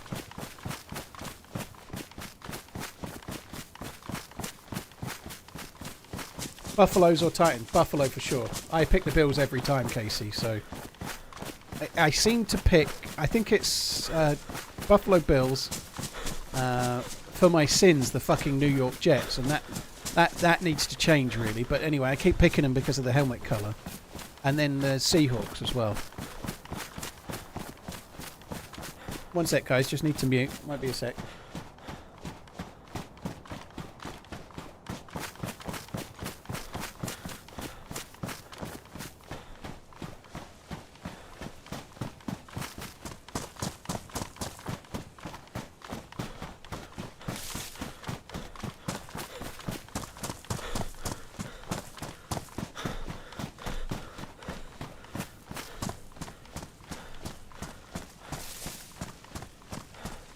Buffaloes or Titans? Buffalo for sure. I pick the Bills every time, Casey, so... I seem to pick... I think it's Buffalo Bills for my sins, the fucking New York Jets, and that needs to change, really. But anyway, I keep picking them because of the helmet colour. And then the Seahawks as well. One sec, guys. Just need to mute. Might be a sec.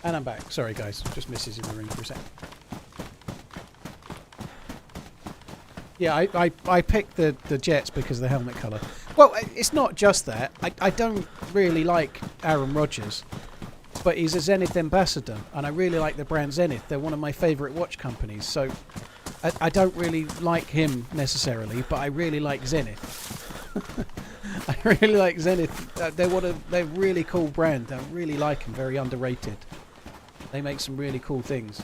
And I'm back. Sorry, guys. Just misses in the ring for a sec. Yeah, I picked the Jets because of the helmet colour. Well, it's not just that. I don't really like Aaron Rodgers, but he's a Zenith ambassador, and I really like the brand Zenith. They're one of my favourite watch companies, so I don't really like him necessarily, but I really like Zenith. I really like Zenith. They're a really cool brand. I really like them. Very underrated. They make some really cool things.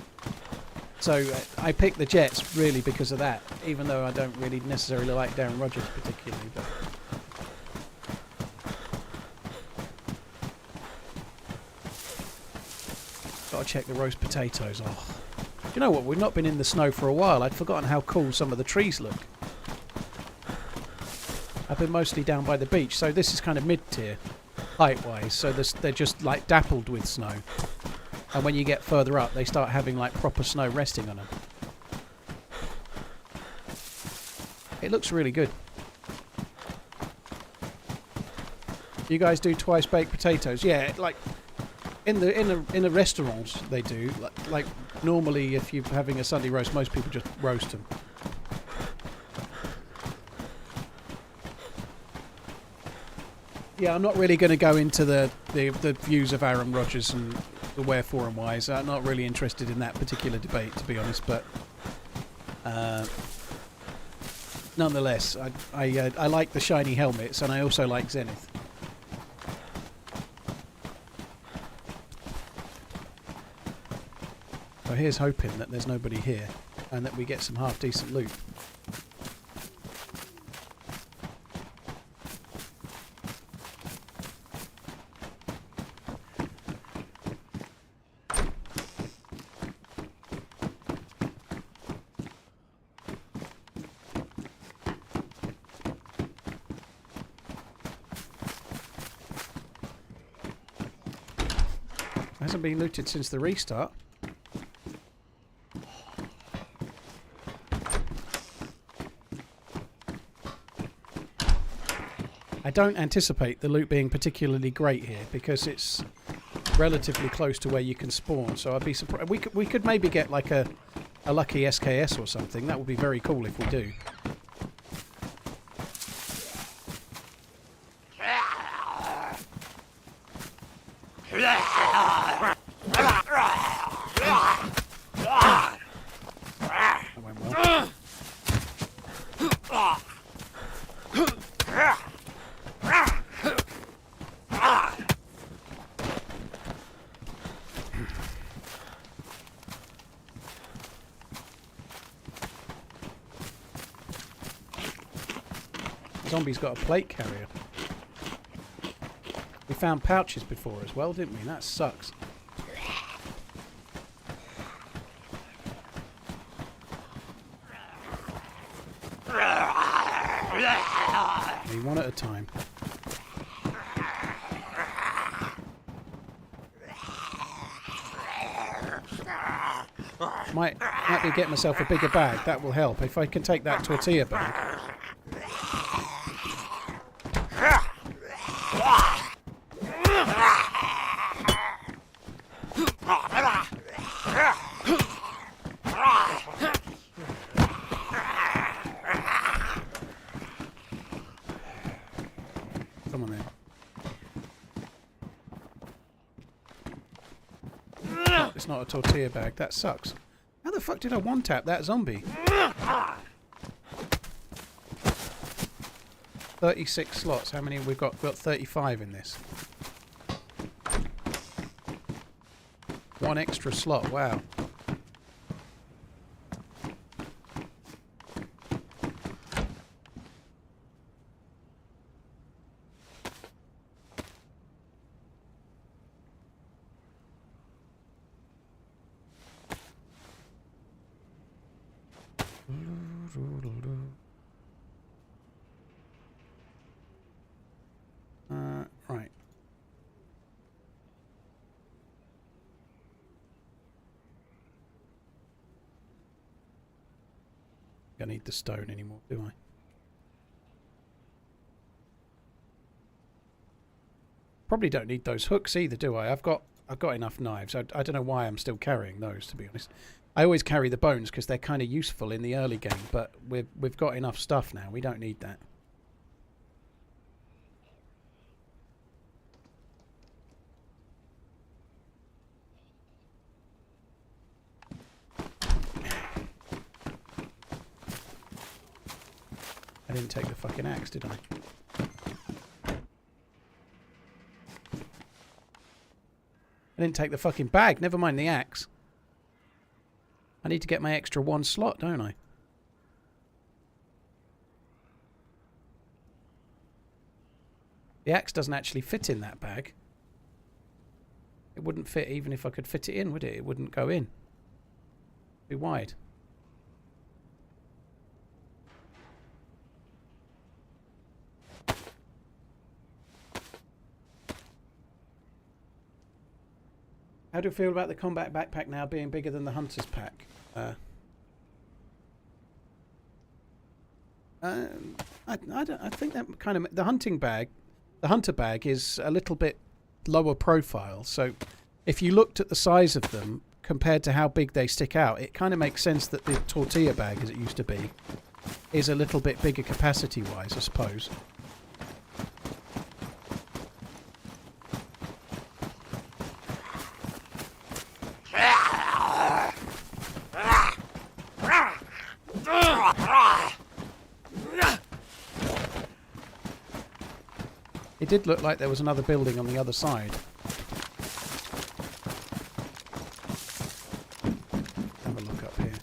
So I picked the Jets really because of that, even though I don't really necessarily like Darren Rodgers particularly. But gotta check the roast potatoes. Oh, do you know what? We've not been in the snow for a while. I'd forgotten how cool some of the trees look. I've been mostly down by the beach, so this is kind of mid-tier height-wise. So they're just like dappled with snow. And when you get further up, they start having like proper snow resting on them. It looks really good. You guys do twice baked potatoes? Yeah, like in the restaurants they do. Like normally, if you're having a Sunday roast, most people just roast them. Yeah, I'm not really going to go into the views of Aaron Rodgers and the wherefore and whys. I'm not really interested in that particular debate, to be honest. But nonetheless, I like the shiny helmets, and I also like Zenith. So here's hoping that there's nobody here, and that we get some half decent loot. Hasn't been looted since the restart. I don't anticipate the loot being particularly great here because it's relatively close to where you can spawn. So I'd be surprised. We could maybe get like a lucky SKS or something. That would be very cool if we do. Zombie's got a plate carrier. We found pouches before as well, didn't we? That sucks. One at a time. Might be get myself a bigger bag. That will help. If I can take that tortilla bag. Come on then. It's not a tortilla bag. That sucks. How the fuck did I one-tap that zombie? 36 slots. How many we've got? We've got 35 in this. One extra slot. Wow. Right. I need the stone anymore, do I? Probably don't need those hooks either, do I? I've got enough knives. I don't know why I'm still carrying those, to be honest. I always carry the bones because they're kind of useful in the early game, but we've got enough stuff now. We don't need that. I didn't take the fucking axe, did I? I didn't take the fucking bag, never mind the axe. I need to get my extra one slot, don't I? The axe doesn't actually fit in that bag. It wouldn't fit even if I could fit it in, would it? It wouldn't go in. It'd be wide. How do you feel about the combat backpack now being bigger than the hunter's pack? I think that kind of the hunter bag is a little bit lower profile. So if you looked at the size of them compared to how big they stick out, it kind of makes sense that the tortilla bag, as it used to be, is a little bit bigger capacity-wise, I suppose. It did look like there was another building on the other side. Have a look up here.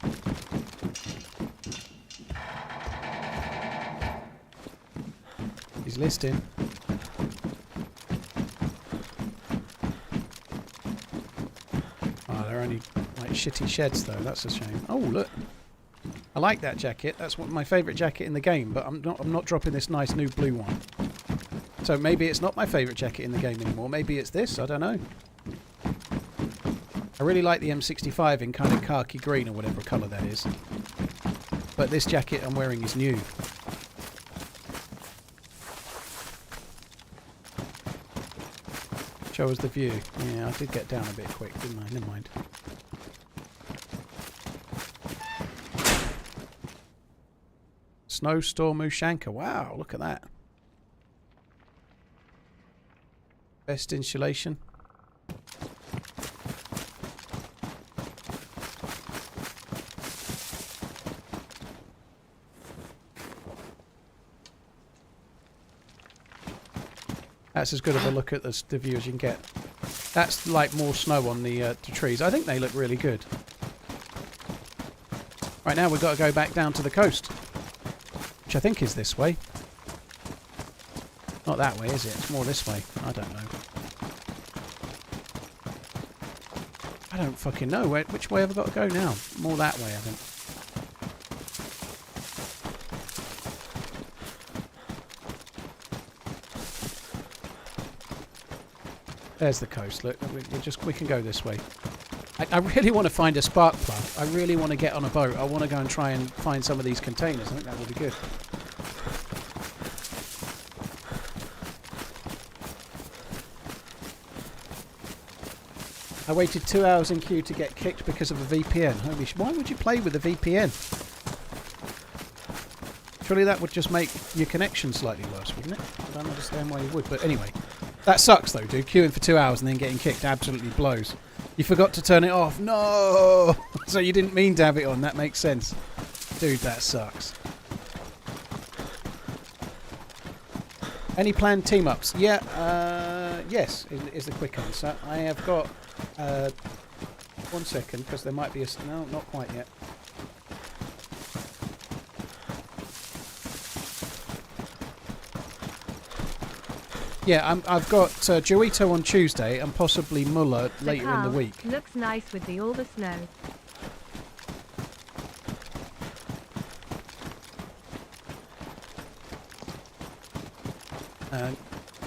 He's listing. Oh, they're only like shitty sheds though. That's a shame. Oh, look. I like that jacket. That's one of my favourite jacket in the game, but I'm not dropping this nice new blue one. So maybe it's not my favourite jacket in the game anymore. Maybe it's this. I don't know. I really like the M65 in kind of khaki green or whatever colour that is. But this jacket I'm wearing is new. Show us the view. Yeah, I did get down a bit quick, didn't I? Never mind. Snowstorm Ushanka. Wow, look at that. Best insulation. That's as good of a look at the view as you can get. That's like more snow on the trees. I think they look really good. Right now we've got to go back down to the coast, which I think is this way. Not that way, is it? It's more this way. I don't know. I don't fucking know. Which way have I got to go now? More that way, I think. There's the coast. Look, we can go this way. I really want to find a spark plug. I really want to get on a boat. I want to go and try and find some of these containers. I think that would be good. I waited 2 hours in queue to get kicked because of a VPN. Holy sh! Why would you play with a VPN? Surely that would just make your connection slightly worse, wouldn't it? I don't understand why you would, but anyway. That sucks though, dude. Queuing for 2 hours and then getting kicked absolutely blows. You forgot to turn it off. No! So you didn't mean to have it on. That makes sense. Dude, that sucks. Any planned team ups? Yeah, yes, is the quick answer. I have got 1 second, because there might be a... No, not quite yet. Yeah, I've got Joito on Tuesday and possibly Muller later in the week. Looks nice with all the snow.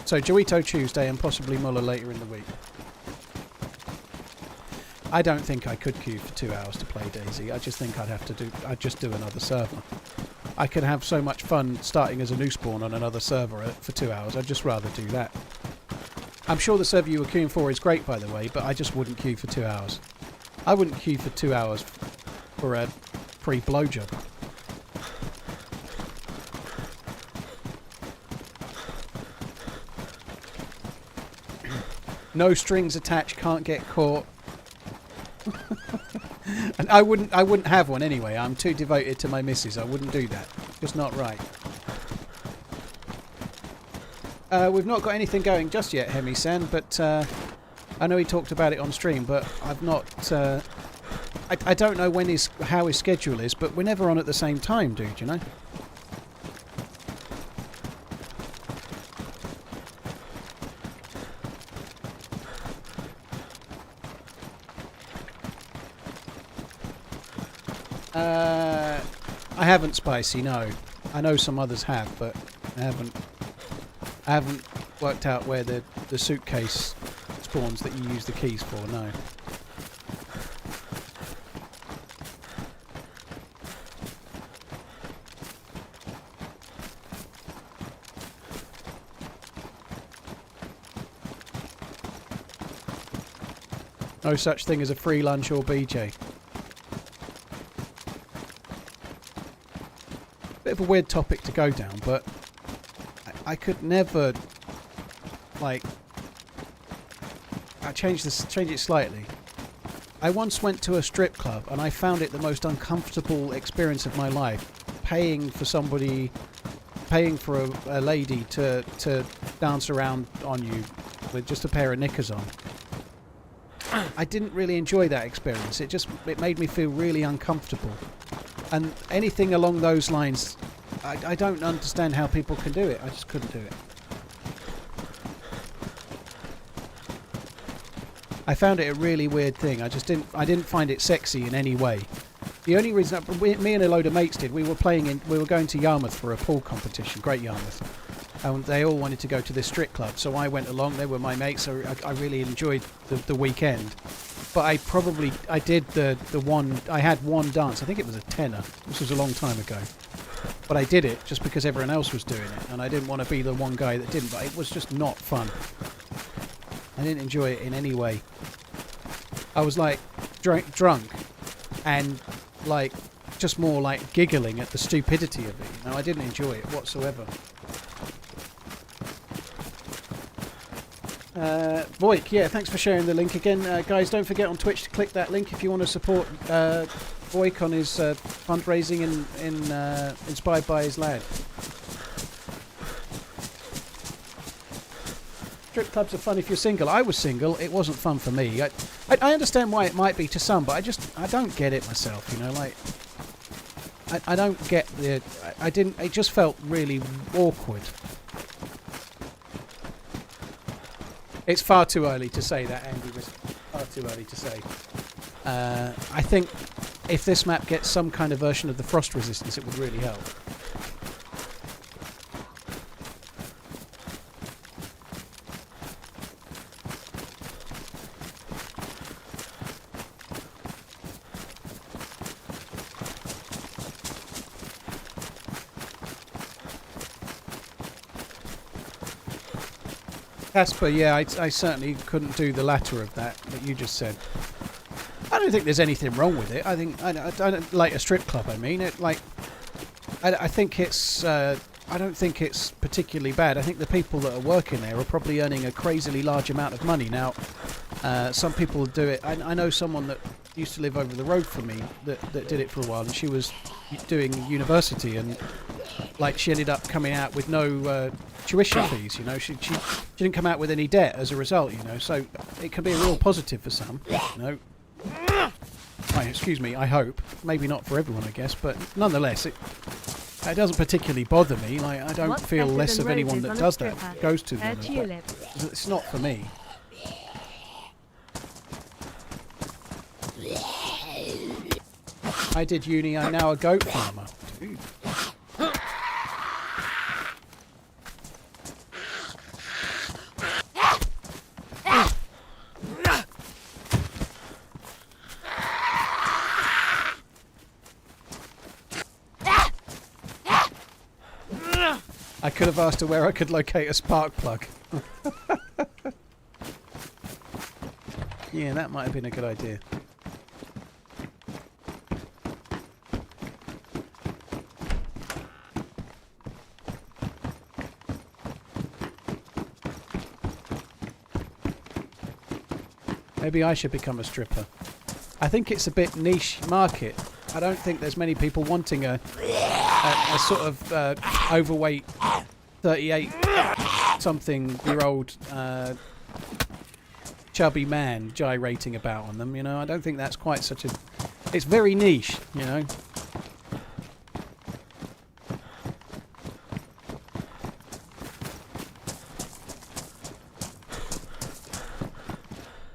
So Joito Tuesday and possibly Muller later in the week. I don't think I could queue for 2 hours to play DayZ. I just think I'd just do another server. I could have so much fun starting as a new spawn on another server for 2 hours. I'd just rather do that. I'm sure the server you were queuing for is great, by the way, but I just wouldn't queue for 2 hours. I wouldn't queue for 2 hours for a free blowjob. No strings attached, can't get caught. And I wouldn't have one anyway. I'm too devoted to my missus. I wouldn't do that. Just not right. We've not got anything going just yet, Hemi-san, but I know he talked about it on stream, but I've not... I don't know how his schedule is, but we're never on at the same time, dude, you know? I haven't, Spicy, no. I know some others have, but I haven't worked out where the suitcase spawns that you use the keys for, no. No such thing as a free lunch or BJ. Bit of a weird topic to go down, but I could never, like, I change it slightly. I once went to a strip club and I found it the most uncomfortable experience of my life, paying for a lady to dance around on you with just a pair of knickers on. I didn't really enjoy that experience. It made me feel really uncomfortable. And anything along those lines, I don't understand how people can do it. I just couldn't do it. I found it a really weird thing. I didn't find it sexy in any way. The only reason me and a load of mates did, we were going to Yarmouth for a pool competition, Great Yarmouth, and they all wanted to go to this strip club, so I went along. They were my mates, so I really enjoyed the weekend. But I did I had one dance. I think it was a tenner. This was a long time ago. But I did it just because everyone else was doing it, and I didn't want to be the one guy that didn't. But it was just not fun. I didn't enjoy it in any way. I was like drunk, and like just more like giggling at the stupidity of it. You know, I didn't enjoy it whatsoever. Voik, yeah, thanks for sharing the link again. Guys, don't forget on Twitch to click that link if you want to support Voik on his fundraising inspired by his lad. Strip clubs are fun if you're single. I was single. It wasn't fun for me. I understand why it might be to some, but I don't get it myself, you know, like... I don't get the... it just felt really awkward. It's far too early to say that, Andy. Was far too early to say. I think if this map gets some kind of version of the frost resistance, it would really help. Casper, yeah, I certainly couldn't do the latter of that you just said. I don't think there's anything wrong with it. I don't like a strip club. I mean, I think it's. I don't think it's particularly bad. I think the people that are working there are probably earning a crazily large amount of money now. Some people do it. I know someone that used to live over the road from me that did it for a while, and she was doing university, and like she ended up coming out with no tuition fees. You know, she didn't come out with any debt as a result. You know, so it can be a real positive for some. You know. Excuse me, I hope. Maybe not for everyone, I guess, but nonetheless, it doesn't particularly bother me. Like, I don't feel less of anyone that does that, goes to them. It's not for me. I did uni, I'm now a goat farmer. Dude. I could have asked her where I could locate a spark plug. Yeah, that might have been a good idea. Maybe I should become a stripper. I think it's a bit niche market. I don't think there's many people wanting a sort of overweight 38-something-year-old chubby man gyrating about on them. You know, I don't think that's quite such a... It's very niche, you know.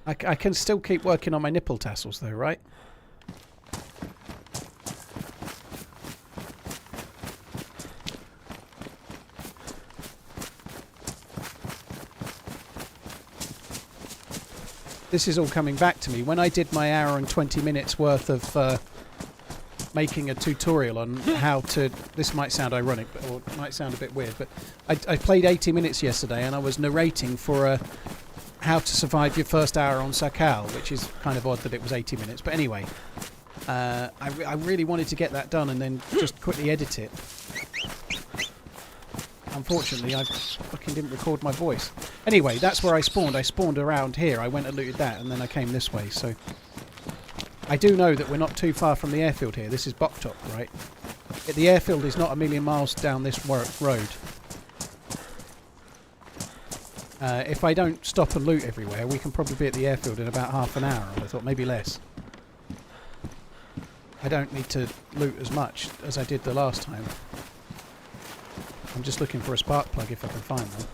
I can still keep working on my nipple tassels though, right? This is all coming back to me. When I did my hour and 20 minutes worth of making a tutorial on how to... This might sound ironic, or it might sound a bit weird, but I played 80 minutes yesterday and I was narrating for how to survive your first hour on Sakal, which is kind of odd that it was 80 minutes. But anyway, I really wanted to get that done and then just quickly edit it. Unfortunately, I fucking didn't record my voice. Anyway, that's where I spawned. I spawned around here. I went and looted that, and then I came this way. So I do know that we're not too far from the airfield here. This is Boktok, right? The airfield is not a million miles down this road. If I don't stop and loot everywhere, we can probably be at the airfield in about half an hour. I thought maybe less. I don't need to loot as much as I did the last time. I'm just looking for a spark plug if I can find them.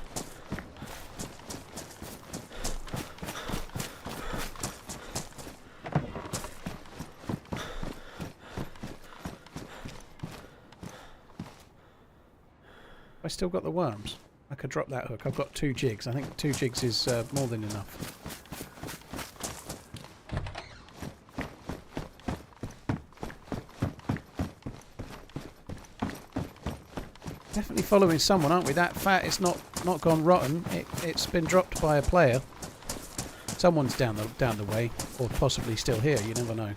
I still got the worms. I could drop that hook. I've got 2 jigs. I think 2 jigs is more than enough. Definitely following someone, aren't we? That fat is not gone rotten. It's been dropped by a player. Someone's down the way, or possibly still here. You never know.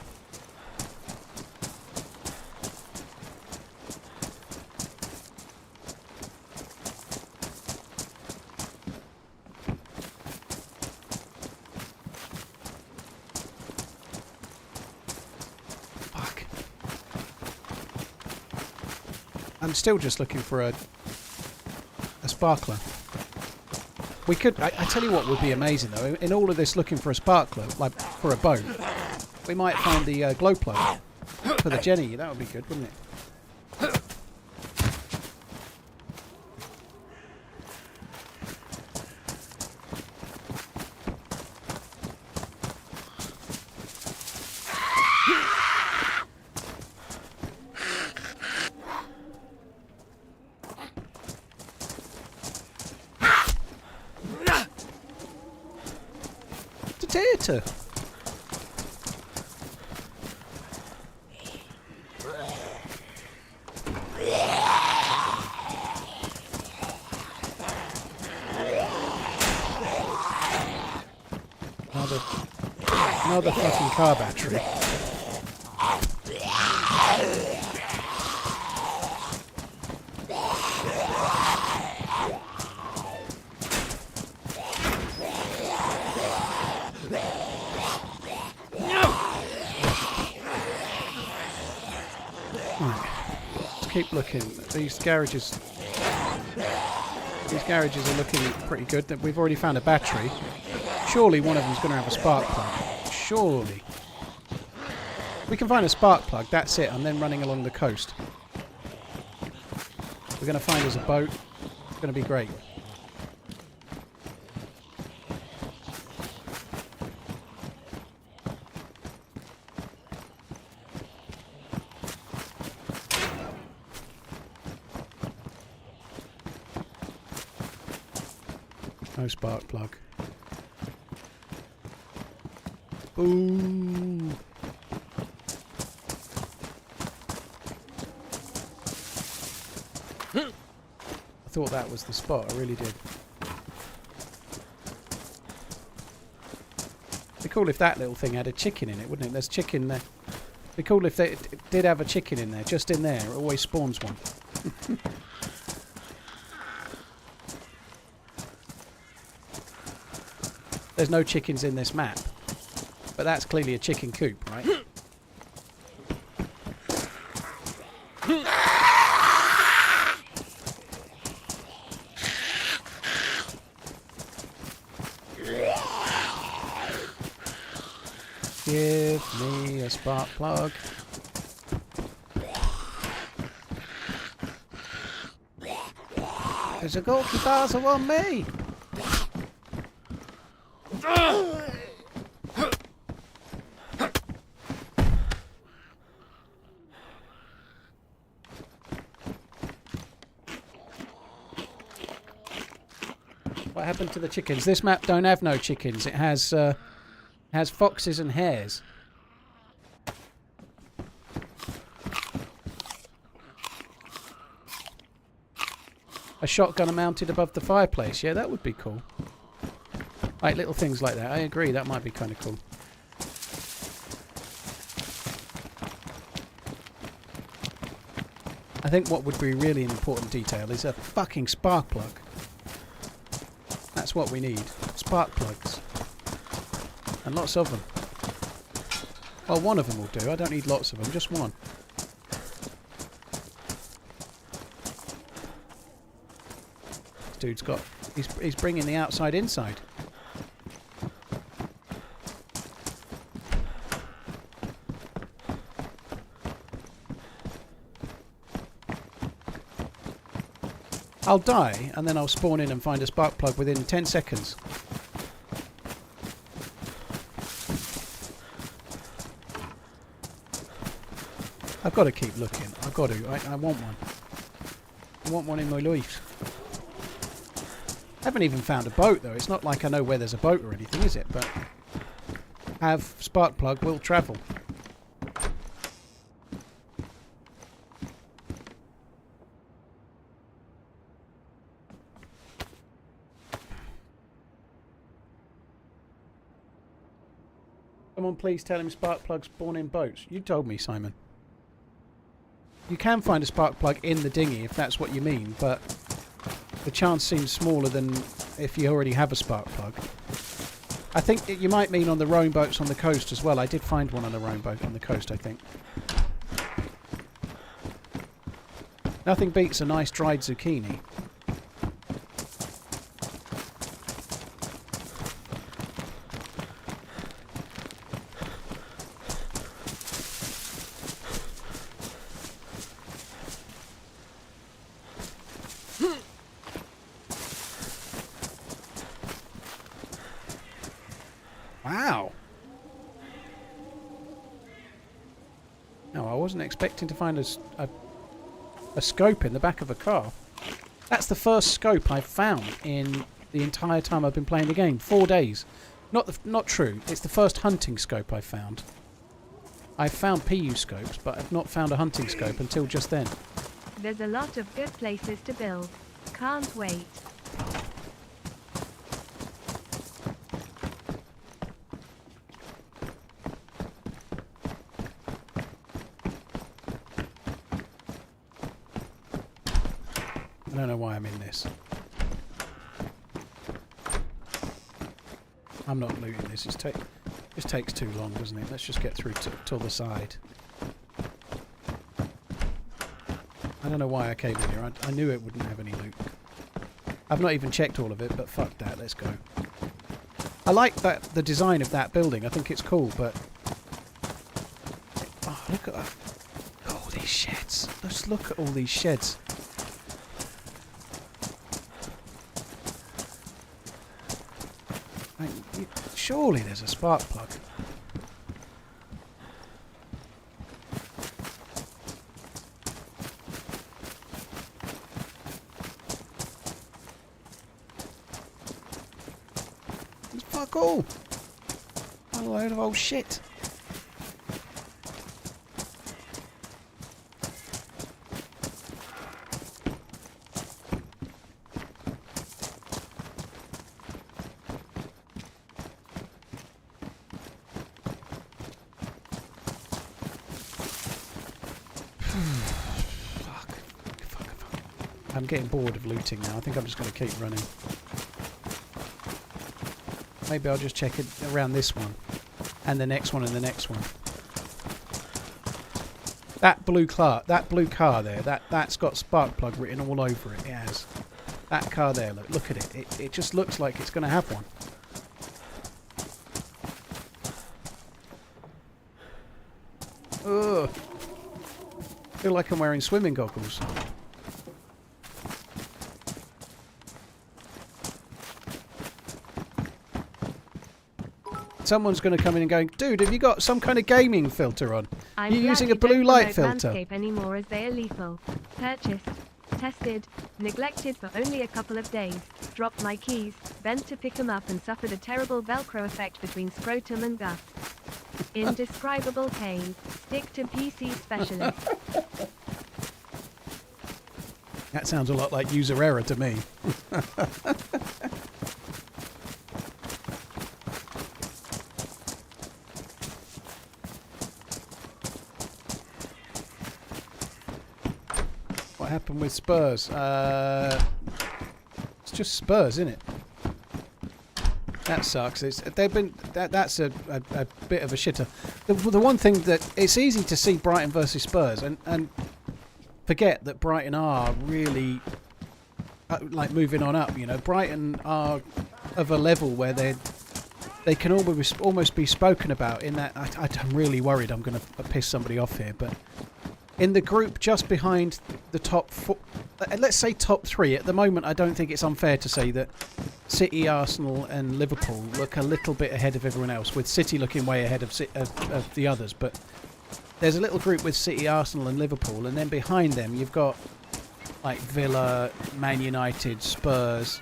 I'm still just looking for a sparkler. We could... I tell you what would be amazing though. In all of this looking for a sparkler, like for a boat, we might find the glow plug for the Jenny. That would be good, wouldn't it? Theatre. Another fucking car battery. keep looking. These garages are looking pretty good. We've already found a battery. Surely one of them's going to have a spark plug. Surely. We can find a spark plug, that's it. I'm then running along the coast. We're going to find us a boat. It's going to be great. No spark plug. Ooh. I thought that was the spot, I really did. It'd be cool if that little thing had a chicken in it, wouldn't it? There's chicken there. It'd be cool if they did have a chicken in there, just in there. It always spawns one. There's no chickens in this map. But that's clearly a chicken coop, right? Give me a spark plug. There's a Gorky Baza on me! What happened to the chickens? This map don't have no chickens. It has foxes and hares. A shotgun mounted above the fireplace. Yeah, that would be cool. Like little things like that. I agree, that might be kind of cool. I think what would be really an important detail is a fucking spark plug. That's what we need. Spark plugs. And lots of them. Well, one of them will do. I don't need lots of them, just one. This dude's got... He's bringing the outside inside. I'll die, and then I'll spawn in and find a spark plug within 10 seconds. I've got to keep looking. I've got to. I want one. I want one in my life. I haven't even found a boat, though. It's not like I know where there's a boat or anything, is it? But have spark plug will travel. Someone please tell him spark plugs spawn in boats. You told me, Simon. You can find a spark plug in the dinghy if that's what you mean, but the chance seems smaller than if you already have a spark plug. I think you might mean on the rowing boats on the coast as well. I did find one on a rowing boat on the coast, I think. Nothing beats a nice dried zucchini. Wow. No, I wasn't expecting to find a scope in the back of a car. That's the first scope I've found in the entire time I've been playing the game. 4 days. Not true. It's the first hunting scope I've found. I've found PU scopes, but I've not found a hunting scope until just then. There's a lot of good places to build. Can't wait. I don't know why I'm in this. I'm not looting this. This takes too long, doesn't it? Let's just get through to the side. I I don't know why I came in here. I knew it wouldn't have any loot. I've not even checked all of it, but fuck that. Let's go. I like the design of that building. I think it's cool, but... Oh, look at all these sheds. Let's look at all these sheds. Surely there's a spark plug. There's fuck all. A load of old shit. I'm getting bored of looting now. I think I'm just going to keep running. Maybe I'll just check it around this one. And the next one and the next one. That blue car there, that's got spark plug written all over it. It has. That car there, look at it. It just looks like it's going to have one. Ugh. I feel like I'm wearing swimming goggles. Someone's going to come in and going, dude, have you got some kind of gaming filter on? You're using a blue light filter. Anymore as they are lethal. Purchased, tested, neglected for only a couple of days. Dropped my keys, bent to pick them up and suffered a terrible Velcro effect between scrotum and gut. Indescribable pain. Stick to PC specialist. That sounds a lot like user error to me. What happened with Spurs? It's just Spurs, isn't it? That sucks. That's a bit of a shitter. The one thing that it's easy to see Brighton versus Spurs and forget that Brighton are really like moving on up. You know, Brighton are of a level where they can almost be spoken about. In that, I'm really worried I'm going to piss somebody off here, but in the group just behind the top four, let's say top three at the moment, I don't think it's unfair to say that City, Arsenal and Liverpool look a little bit ahead of everyone else, with City looking way ahead of the others. But there's a little group with City, Arsenal and Liverpool, and then behind them you've got like Villa, Man United, Spurs,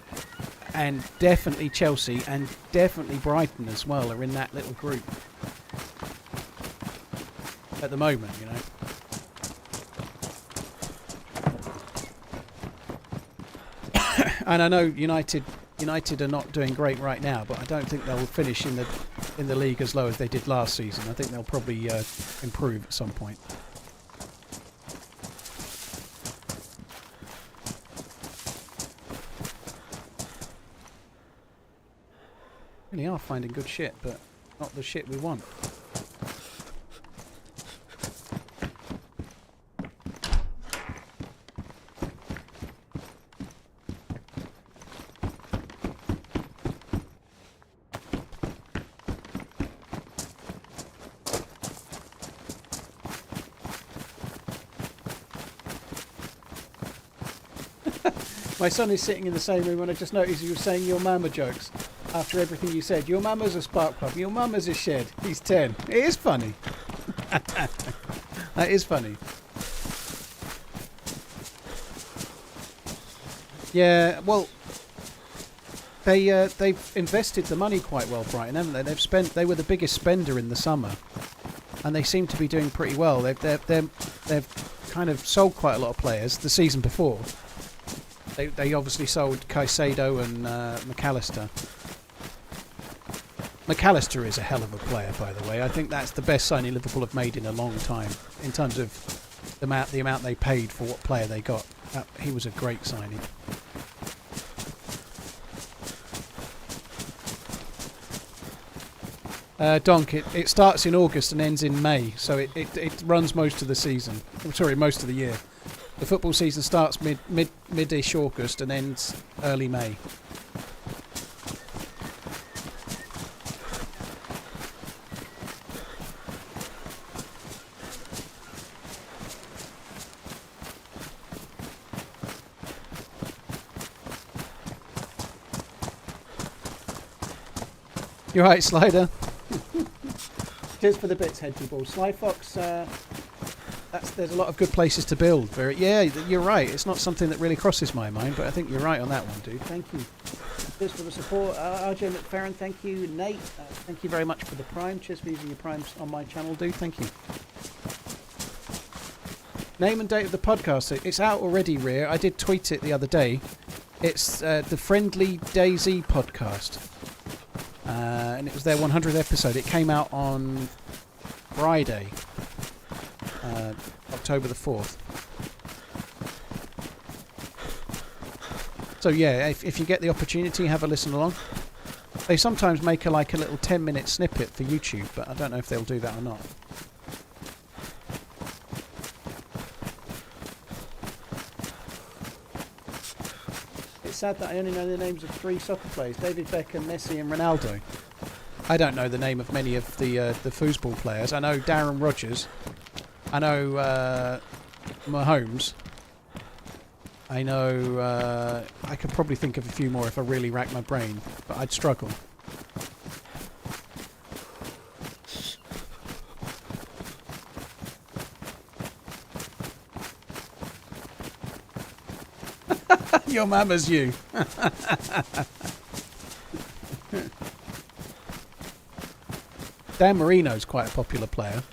and definitely Chelsea and definitely Brighton as well are in that little group at the moment, you know. And I know United are not doing great right now, but I don't think they'll finish in the league as low as they did last season. I think they'll probably improve at some point. Really are finding good shit, but not the shit we want. My son is sitting in the same room and I just noticed you were saying your mama jokes after everything you said. Your mama's a spark plug. Your mama's a shed. He's 10. It is funny. That is funny. Yeah, well, they've invested the money quite well, Brighton, haven't they? They were the biggest spender in the summer, and they seem to be doing pretty well. They've kind of sold quite a lot of players the season before. They obviously sold Caicedo and McAllister. McAllister is a hell of a player, by the way. I think that's the best signing Liverpool have made in a long time in terms of the amount they paid for what player they got. He was a great signing. Donk, it starts in August and ends in May, so it runs most of the season. Sorry, most of the year. The football season starts mid-ish August and ends early May. You're right, Slider. Cheers for the bits, Headgy Ball. Sly Fox, there's a lot of good places to build. Yeah, you're right. It's not something that really crosses my mind, but I think you're right on that one, dude. Thank you. Cheers for the support. RJ McFerrin, thank you. Nate, thank you very much for the Prime. Cheers for using your Primes on my channel, dude. Thank you. Name and date of the podcast. It's out already, Rear. I did tweet it the other day. It's the Friendly DayZ podcast. And it was their 100th episode. It came out on Friday, October the 4th. So yeah, if you get the opportunity, have a listen along. They sometimes make a little 10-minute snippet for YouTube, but I don't know if they'll do that or not. It's sad that I only know the names of 3 soccer players: David Beckham, Messi and Ronaldo. I don't know the name of many of the foosball players. I know Darren Rodgers. I know Mahomes. I know... I could probably think of a few more if I really rack my brain, but I'd struggle. Your mama's you. Dan Marino's quite a popular player.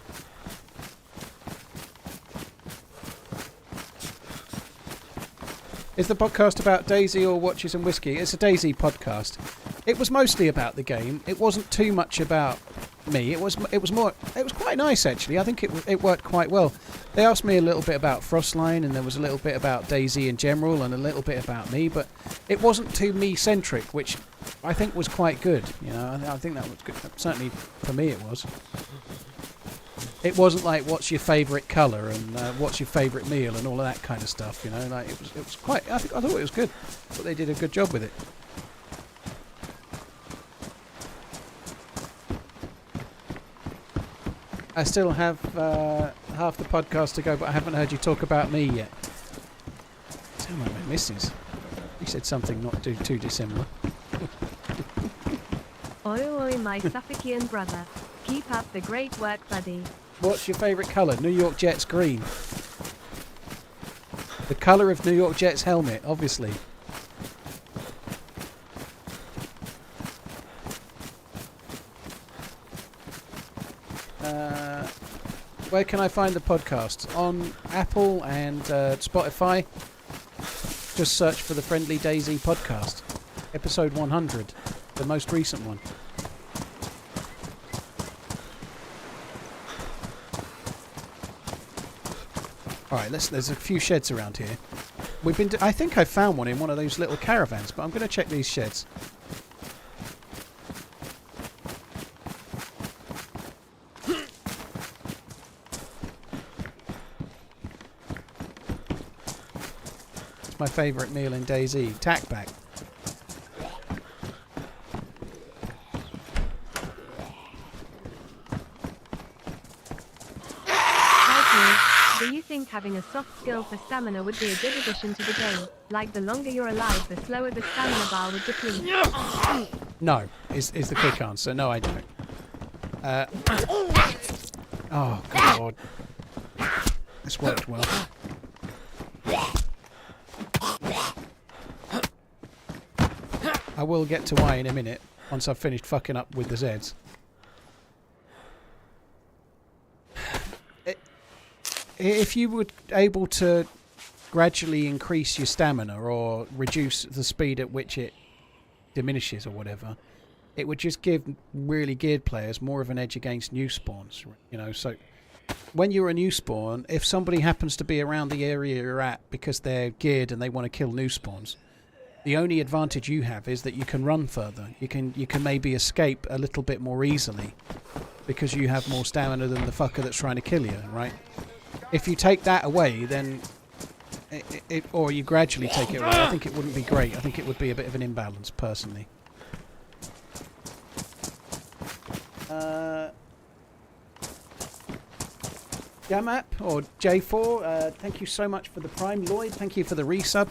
Is the podcast about DayZ or watches and whiskey? It's a DayZ podcast. It was mostly about the game. It wasn't too much about me. It was quite nice actually. I think it worked quite well. They asked me a little bit about FROSTLINE, and there was a little bit about DayZ in general and a little bit about me, but it wasn't too me centric, which I think was quite good. You know, I think that was good. Certainly for me it was. It wasn't like what's your favourite colour and what's your favourite meal and all of that kind of stuff. You know, like it was quite. I thought it was good. I thought they did a good job with it. I still have half the podcast to go, but I haven't heard you talk about me yet. Sound like my missus. You said something not too dissimilar. Oi oi, my Suffolkian brother. Keep up the great work, buddy. What's your favourite colour? New York Jets green. The colour of New York Jets helmet, obviously. Where can I find the podcast? On Apple and Spotify. Just search for the Friendly DayZ podcast. Episode 100. The most recent one. Alright, there's a few sheds around here. I think I found one in one of those little caravans, but I'm going to check these sheds. My favourite meal in DayZ, tackback. Do you think having a soft skill for stamina would be a good addition to the game? Like the longer you're alive, the slower the stamina bar would deplete. No, is the quick answer. No, I don't. Oh, God. This worked well. I will get to Y in a minute, once I've finished fucking up with the Zs. If you were able to gradually increase your stamina or reduce the speed at which it diminishes or whatever, it would just give really geared players more of an edge against new spawns. You know, so when you're a new spawn, if somebody happens to be around the area you're at because they're geared and they want to kill new spawns, the only advantage you have is that you can run further. You can maybe escape a little bit more easily because you have more stamina than the fucker that's trying to kill you, right? If you take that away, then or you gradually take it away, I think it wouldn't be great. I think it would be a bit of an imbalance, personally. Jamap or J4, thank you so much for the Prime. Lloyd, thank you for the resub.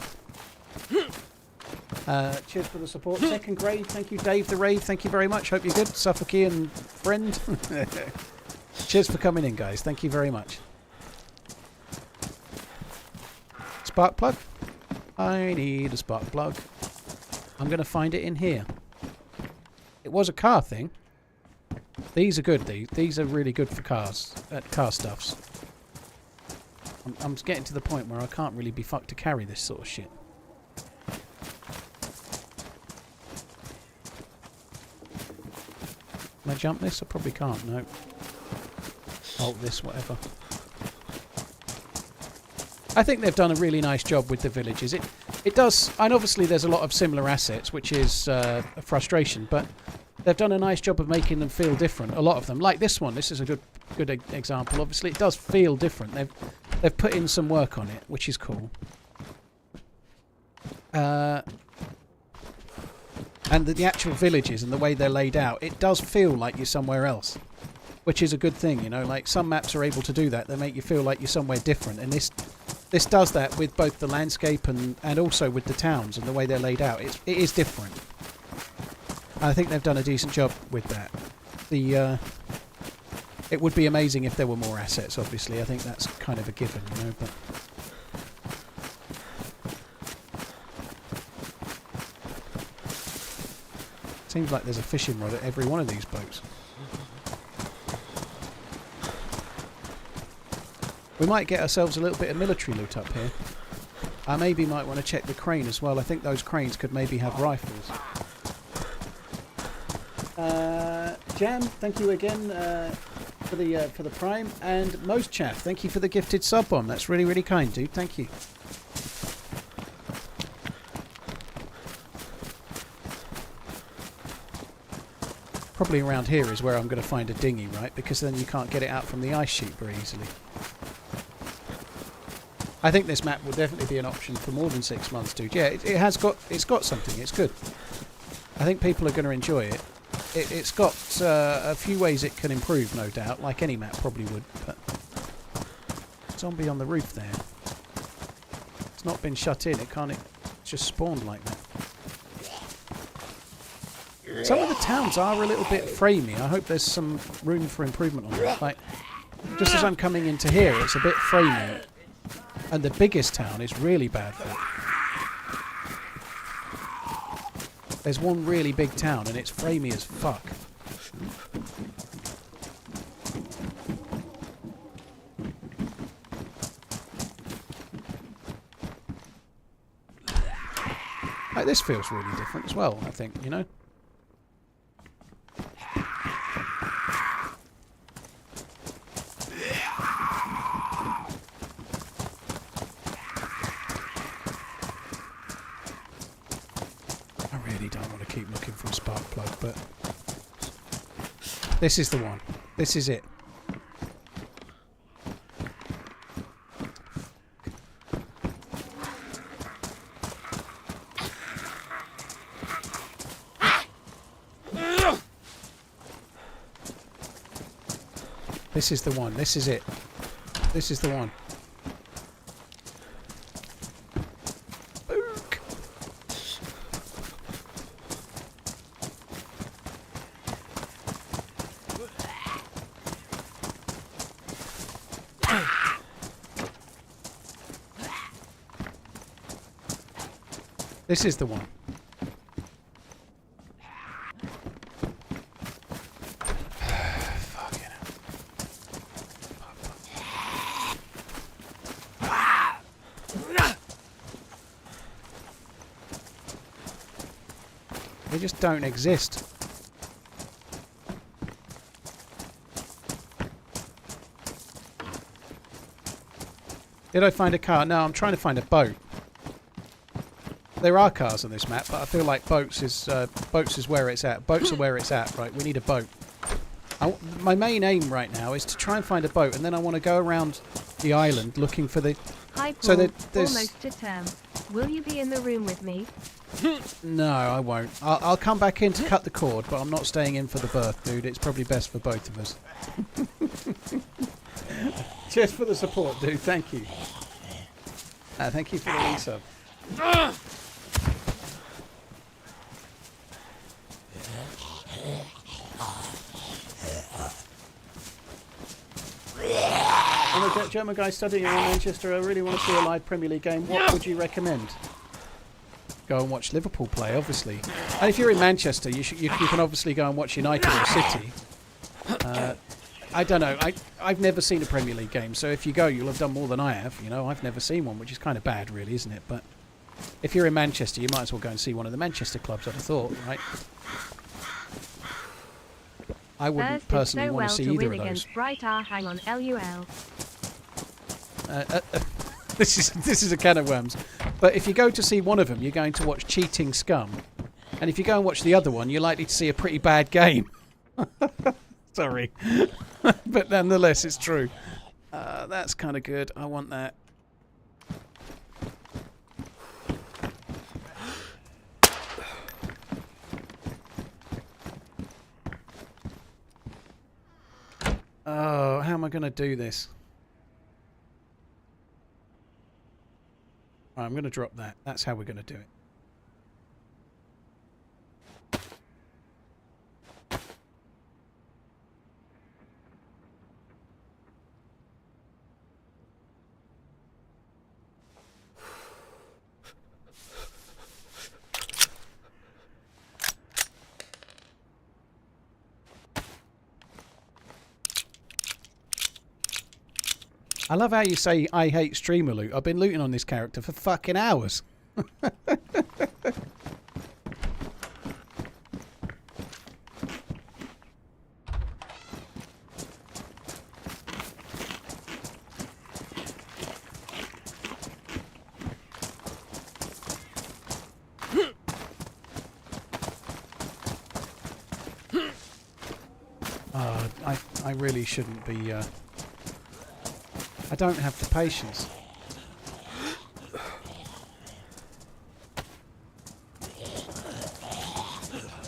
Cheers for the support. Second grade, thank you. Dave the Rave, thank you very much. Hope you're good. Suffokian friend. Cheers for coming in, guys. Thank you very much. Spark plug. I need a spark plug. I'm going to find it in here. It was a car thing. These are good. These are really good for cars. Car stuffs. I'm getting to the point where I can't really be fucked to carry this sort of shit. Can I jump this? I probably can't. No. Alt this, whatever. I think they've done a really nice job with the villages. It does, and obviously there's a lot of similar assets, which is a frustration, but they've done a nice job of making them feel different. A lot of them, like this one, this is a good example. Obviously, it does feel different. They've put in some work on it, which is cool. And the actual villages and the way they're laid out, it does feel like you're somewhere else, which is a good thing. You know, like some maps are able to do that. They make you feel like you're somewhere different, and this does that with both the landscape and also with the towns and the way they're laid out. It is different. I think they've done a decent job with that. It would be amazing if there were more assets, obviously. I think that's kind of a given, you know, but... Seems like there's a fishing rod at every one of these boats. We might get ourselves a little bit of military loot up here. I maybe might want to check the crane as well. I think those cranes could maybe have rifles. Jam, thank you again for the Prime, and Most Chaff, thank you for the gifted sub bomb. That's really, really kind, dude. Thank you. Probably around here is where I'm going to find a dinghy, right? Because then you can't get it out from the ice sheet very easily. I think this map will definitely be an option for more than 6 months, dude. Yeah, it's got something. It's good. I think people are going to enjoy it. It's got a few ways it can improve, no doubt, like any map probably would. But zombie on the roof there. It's not been shut in. It can't. It's just spawned like that. Some of the towns are a little bit framey. I hope there's some room for improvement on that. Like, just as I'm coming into here, it's a bit framey. And the biggest town is really bad for it. There's one really big town and it's framey as fuck. Like, this feels really different as well, I think, you know? This is the one. This is it. This is the one. This is it. This is the one. This is the one. Fucking hell. They just don't exist. Did I find a car? No, I'm trying to find a boat. There are cars on this map, but I feel like boats is where it's at. Boats are where it's at, right? We need a boat. My main aim right now is to try and find a boat, and then I want to go around the island looking for the Hi Paul, So there's... almost to term. Will you be in the room with me? No, I won't. I'll come back in to cut the cord, but I'm not staying in for the birth, dude. It's probably best for both of us. Cheers for the support, dude. Thank you. Thank you for the resub. I'm a German guy studying in Manchester. I really want to see a live Premier League game. What would you recommend? Go and watch Liverpool play, obviously. And if you're in Manchester, you can obviously go and watch United or City. I don't know. I've never seen a Premier League game, so if you go, you'll have done more than I have. You know, I've never seen one, which is kind of bad, really, isn't it? But if you're in Manchester, you might as well go and see one of the Manchester clubs, I'd have thought, right? I wouldn't personally want to see either of those. Hang on, LUL. This is a can of worms. But if you go to see one of them, you're going to watch cheating scum. And if you go and watch the other one, you're likely to see a pretty bad game. Sorry. But nonetheless, it's true. That's kind of good. I want that. Oh, how am I going to do this? Right, I'm going to drop that. That's how we're going to do it. I love how you say, I hate streamer loot. I've been looting on this character for fucking hours. I really shouldn't be... I don't have the patience.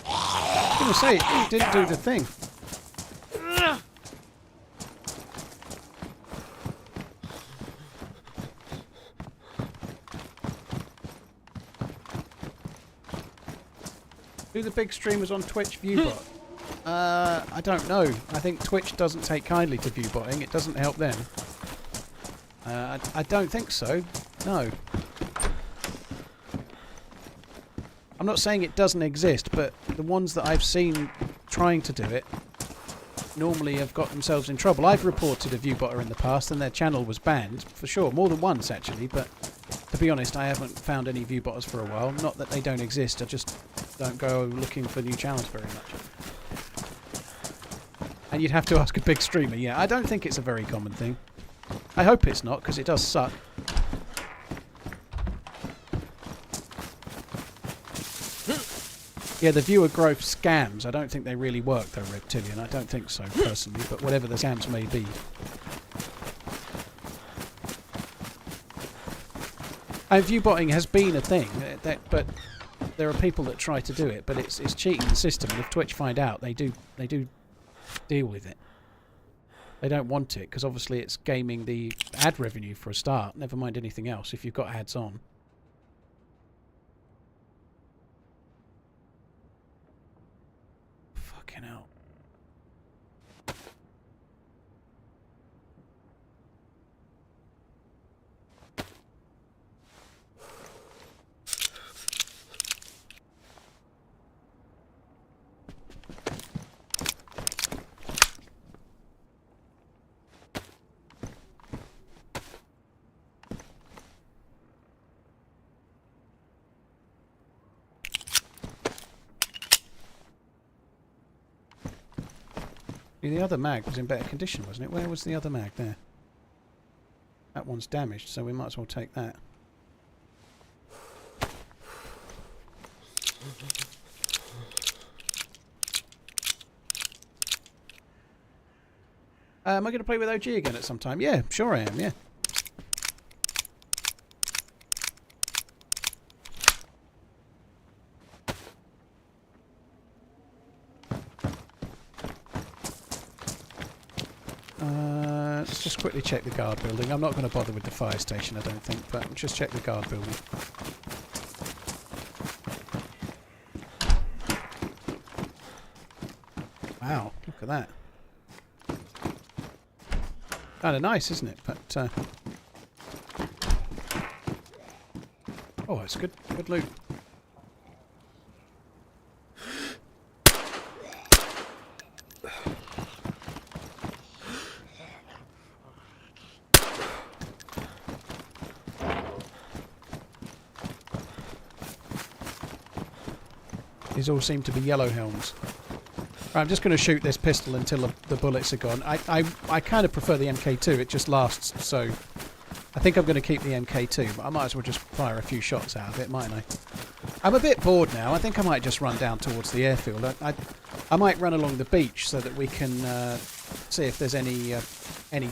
I was going to say, it didn't do the thing. Do the big streamers on Twitch viewbot? I don't know. I think Twitch doesn't take kindly to viewbotting. It doesn't help them. I don't think so. No. I'm not saying it doesn't exist, but the ones that I've seen trying to do it normally have got themselves in trouble. I've reported a viewbotter in the past and their channel was banned, for sure. More than once, actually, but to be honest, I haven't found any viewbotters for a while. Not that they don't exist, I just don't go looking for new channels very much. And you'd have to ask a big streamer. Yeah, I don't think it's a very common thing. I hope it's not, because it does suck. Yeah, the viewer growth scams, I don't think they really work though, Reptilian. I don't think so, personally, but whatever the scams may be. And viewbotting has been a thing, but there are people that try to do it, but it's cheating the system, and if Twitch find out, they do deal with it. They don't want it, because obviously it's gaming the ad revenue for a start, never mind anything else, if you've got ads on. Fucking hell. The other mag was in better condition, wasn't it? Where was the other mag? There. That one's damaged, so we might as well take that. Am I going to play with OG again at some time? Yeah, sure I am, yeah. Let's just quickly check the guard building. I'm not going to bother with the fire station, I don't think, but just check the guard building. Wow, look at that. Kind of nice, isn't it? But oh, it's good loot. These all seem to be yellow helms. Right, I'm just going to shoot this pistol until the bullets are gone. I kind of prefer the MK2, it just lasts, so I think I'm going to keep the MK2, but I might as well just fire a few shots out of it, mightn't I? I'm a bit bored now. I think I might just run down towards the airfield. I might run along the beach so that we can see if there's any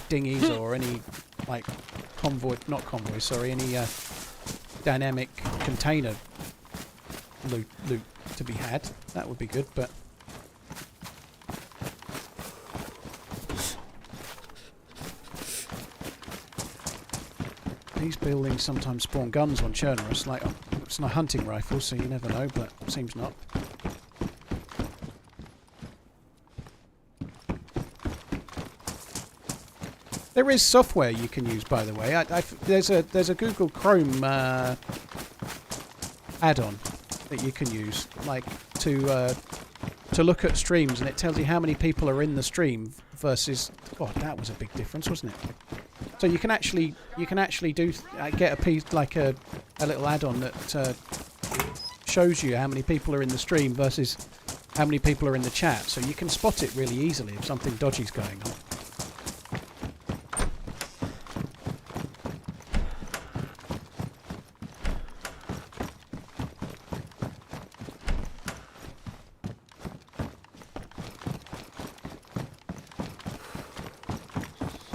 dinghies or any, like, any dynamic container loot to be had. That would be good, but these buildings sometimes spawn guns on Chernarus, like it's not hunting rifles, so you never know, but it seems not. There is software you can use, by the way. There's a Google Chrome add-on that you can use, like to look at streams, and it tells you how many people are in the stream versus. God, that was a big difference, wasn't it? So you can actually do get a piece, like a little add-on that shows you how many people are in the stream versus how many people are in the chat, so you can spot it really easily if something dodgy's going on.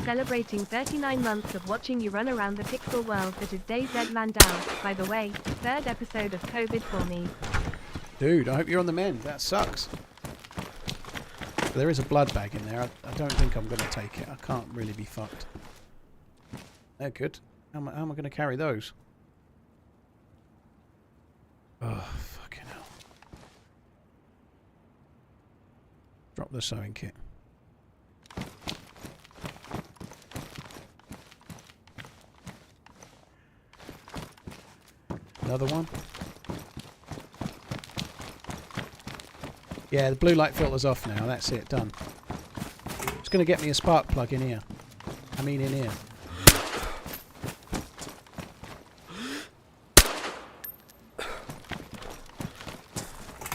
Celebrating 39 months of watching you run around the pixel world that is DayZ Landau. By the way, 3rd episode of COVID for me. Dude, I hope you're on the mend. That sucks. There is a blood bag in there. I don't think I'm going to take it. I can't really be fucked. They're good. How am I going to carry those? Oh, fucking hell. Drop the sewing kit. Another one. Yeah, the blue light filter's off now. That's it, done. It's going to get me a spark plug in here. I mean in here.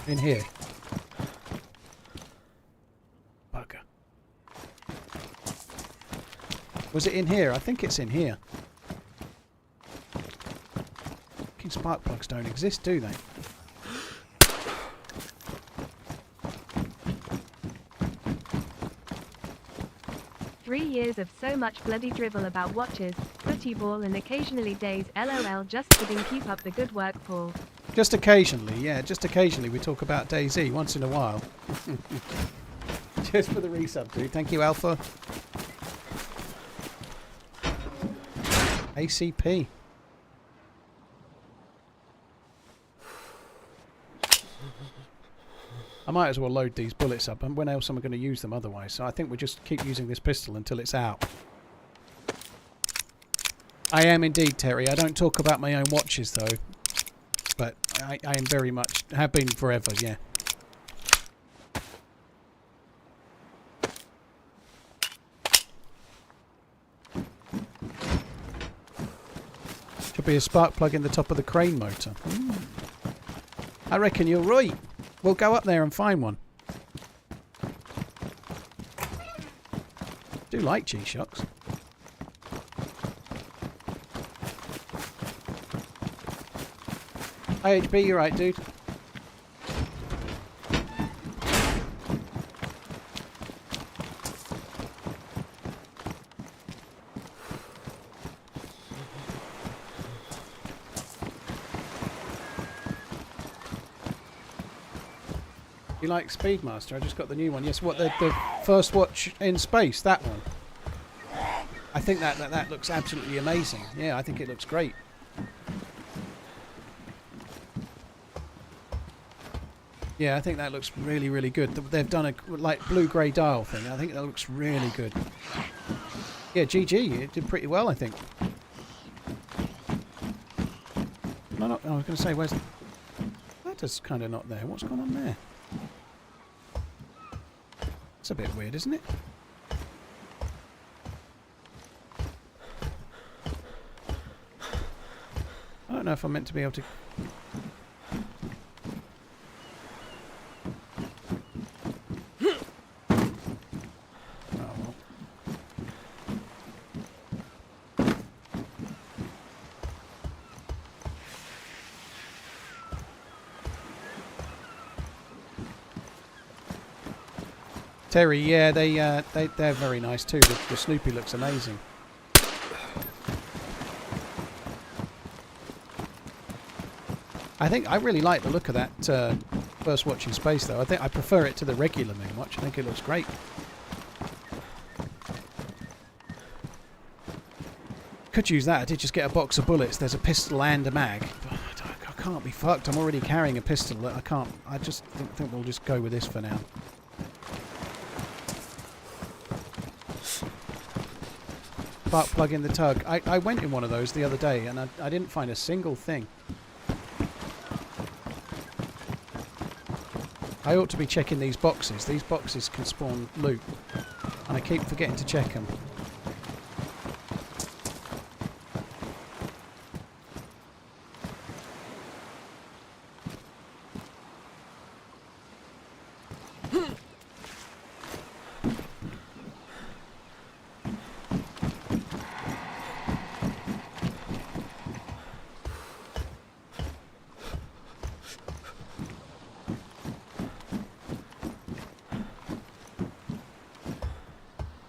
In here. Bugger. Was it in here? I think it's in here. Spark plugs don't exist, do they? Three years of so much bloody drivel about watches, footy ball and occasionally DayZ. LOL, just kidding. Keep up the good work, Paul. Just occasionally, yeah, just occasionally we talk about DayZ, once in a while. Just for the resub, dude. Thank you, Alpha. ACP. I might as well load these bullets up, and when else am I going to use them otherwise? So I think we'll just keep using this pistol until it's out. I am indeed, Terry. I don't talk about my own watches, though. But I am very much, have been forever, yeah. Should be a spark plug in the top of the crane motor. I reckon you're right. We'll go up there and find one. Do like G-Shocks. IHB, you're right, dude. You like Speedmaster? I just got the new one. Yes, what, the first watch in space? That one. I think that looks absolutely amazing. Yeah, I think it looks great. Yeah, I think that looks really, really good. They've done a like blue-grey dial thing. I think that looks really good. Yeah, GG. It did pretty well, I think. No, I was going to say, where's... That is kind of not there. What's going on there? It's a bit weird, isn't it? I don't know if I'm meant to be able to... Terry, yeah, they're very nice too. The Snoopy looks amazing. I really like the look of that First Watch in Space, though. I think I prefer it to the regular Moon Watch. I think it looks great. Could use that. I did just get a box of bullets. There's a pistol and a mag. I can't be fucked. I'm already carrying a pistol. I can't. I just think we'll just go with this for now. Spark plug in the tug. I went in one of those the other day and I didn't find a single thing. I ought to be checking these boxes. These boxes can spawn loot. And I keep forgetting to check them.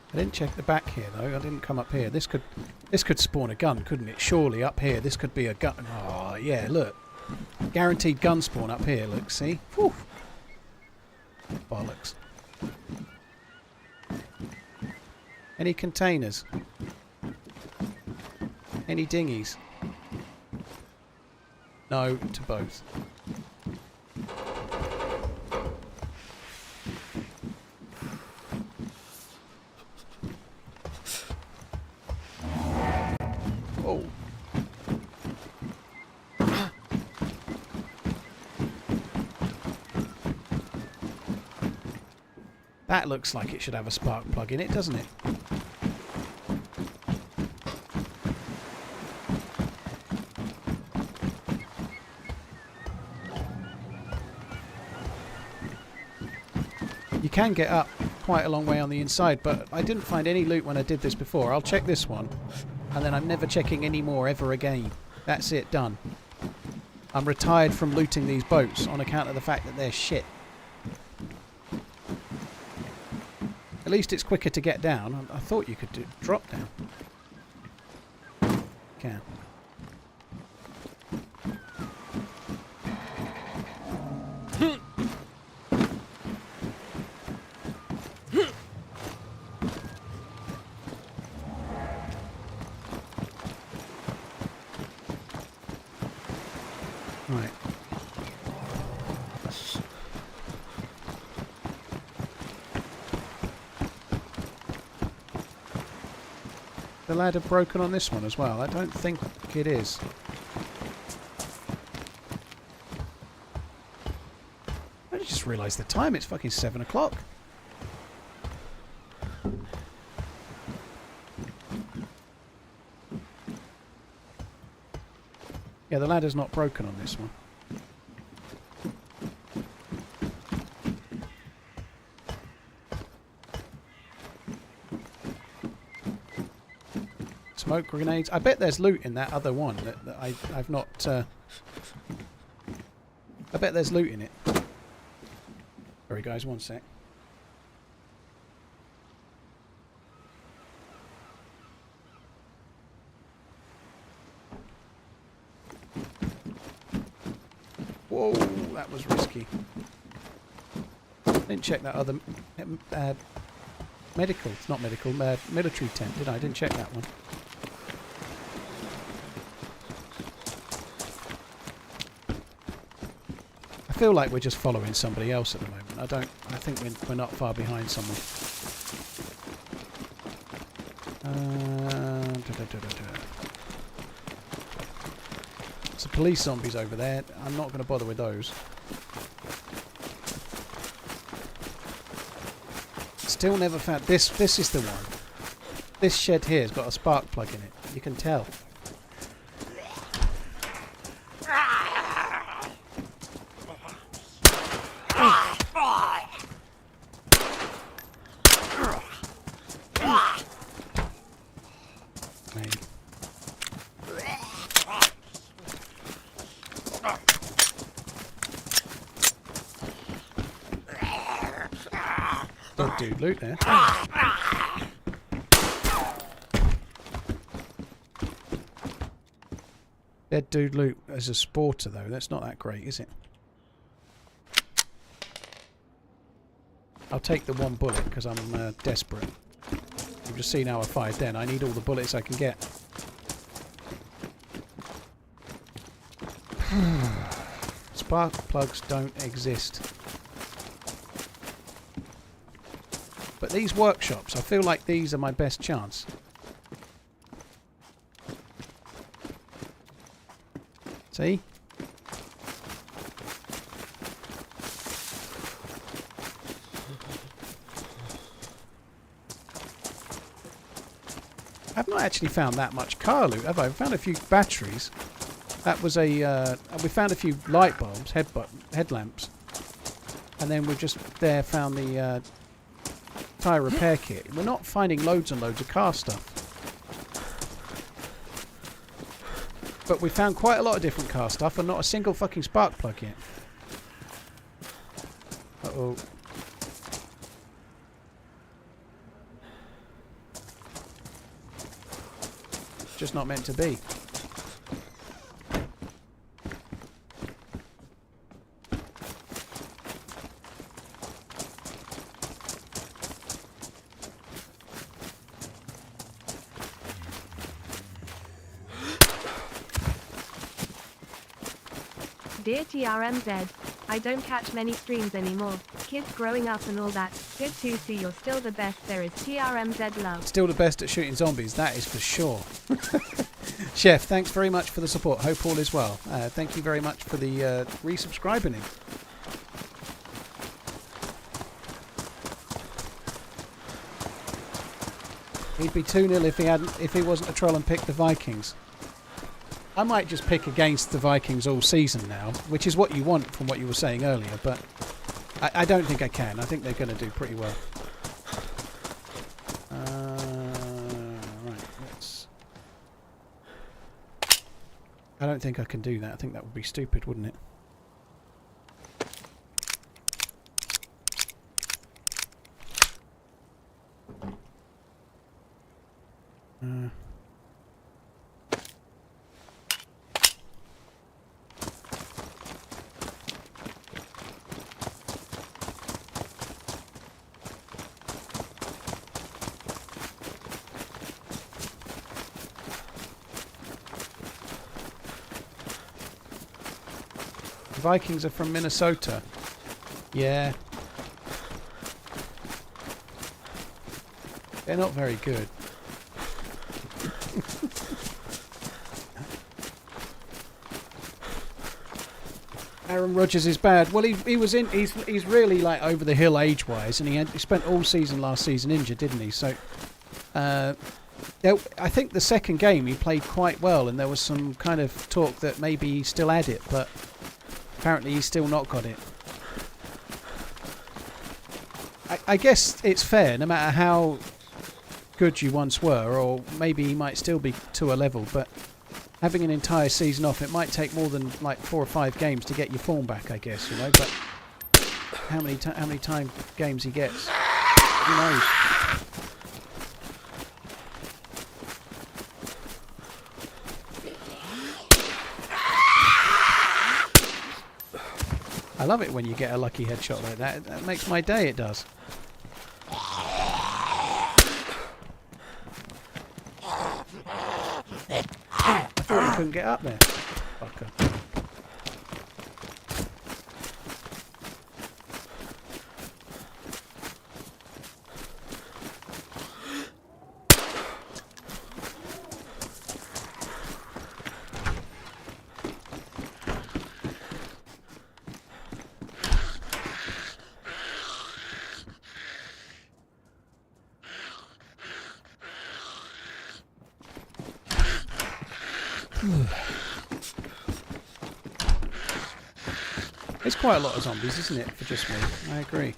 I didn't check the back here though. I didn't come up here. This could spawn a gun, couldn't it? Surely up here this could be a gun. Oh yeah, look. Guaranteed gun spawn up here, look, see? Whew. Bollocks. Any containers? Any dinghies? No to both. Oh. That looks like it should have a spark plug in it, doesn't it? You can get up quite a long way on the inside, but I didn't find any loot when I did this before. I'll check this one, and then I'm never checking any more ever again. That's it, done. I'm retired from looting these boats on account of the fact that they're shit. At least it's quicker to get down. I thought you could drop down. Can. Right. The ladder broken on this one as well? I don't think it is. I just realised the time. It's fucking 7 o'clock. Yeah, the ladder's not broken on this one. Smoke grenades. I bet there's loot in that other one that I've not... I bet there's loot in it. Sorry guys, one sec. Whoa, that was risky. Didn't check that other medical. It's not medical. Military tent. Did I? I didn't check that one. I feel like we're just following somebody else at the moment. I think we're not far behind someone. Some police zombies over there. I'm not going to bother with those. Still never found this. This is the one. This shed here has got a spark plug in it. You can tell. Dead dude loot there. Dead dude loot as a sporter though, that's not that great, is it? I'll take the one bullet because I'm desperate. You've just seen how I fired then. I need all the bullets I can get. Spark plugs don't exist. But these workshops, I feel like these are my best chance. See? I've not actually found that much car loot, have I? I've found a few batteries. That was a... we found a few light bulbs, headlamps. And then we've just there found the tyre repair kit. We're not finding loads and loads of car stuff. But we found quite a lot of different car stuff and not a single fucking spark plug yet. Uh-oh. Just not meant to be. Dear TRMZ, I don't catch many streams anymore. Kids growing up and all that. Good to see you're still the best. There is TRMZ love. Still the best at shooting zombies, that is for sure. Chef, thanks very much for the support. Hope all is well. Thank you very much for the resubscribing him. He'd be 2-0 if he wasn't a troll and picked the Vikings. I might just pick against the Vikings all season now, which is what you want from what you were saying earlier, but I don't think I can. I think they're going to do pretty well. Right, let's... I don't think I can do that. I think that would be stupid, wouldn't it? Vikings are from Minnesota. Yeah. They're not very good. Aaron Rodgers is bad. Well, he was in. He's really like over the hill age-wise, and he spent all season last season injured, didn't he? So, I think the second game he played quite well, and there was some kind of talk that maybe he still had it, but apparently he's still not got it. I guess it's fair, no matter how good you once were, or maybe he might still be to a level, but having an entire season off, it might take more than like 4 or 5 games to get your form back, I guess, you know, but how many time games he gets, who knows? I love it when you get a lucky headshot like that. That makes my day, it does. couldn't get up there. Fucker. It's quite a lot of zombies, isn't it, for just me? I agree.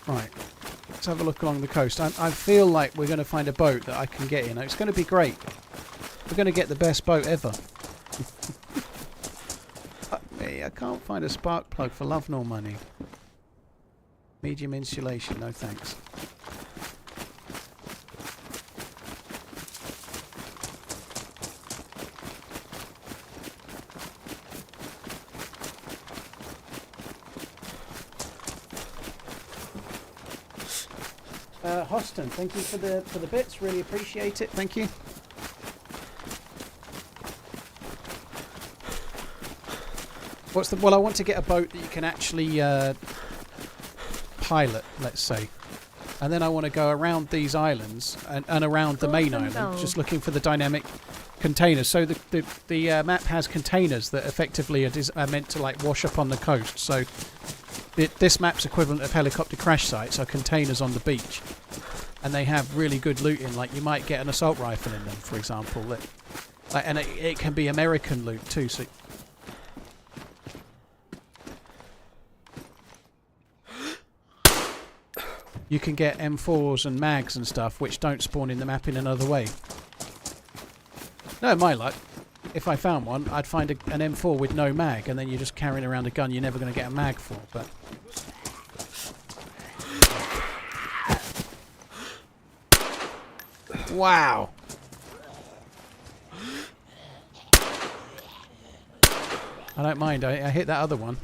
Right. Let's have a look along the coast. I feel like we're going to find a boat that I can get in. It's going to be great. We're going to get the best boat ever. Fuck me, I can't find a spark plug for love nor money. Medium insulation, no thanks. Hoston, thank you for the bits. Really appreciate it. Thank you. Well, I want to get a boat that you can actually pilot, let's say, and then I want to go around these islands and around the main island, just looking for the dynamic containers. So the map has containers that effectively are meant to like wash up on the coast. So this map's equivalent of helicopter crash sites are containers on the beach. And they have really good looting, like you might get an assault rifle in them, for example. And it can be American loot too. So you can get M4s and mags and stuff, which don't spawn in the map in another way. No, my luck, if I found one, I'd find an M4 with no mag, and then you're just carrying around a gun you're never going to get a mag for. But wow. I don't mind. I hit that other one.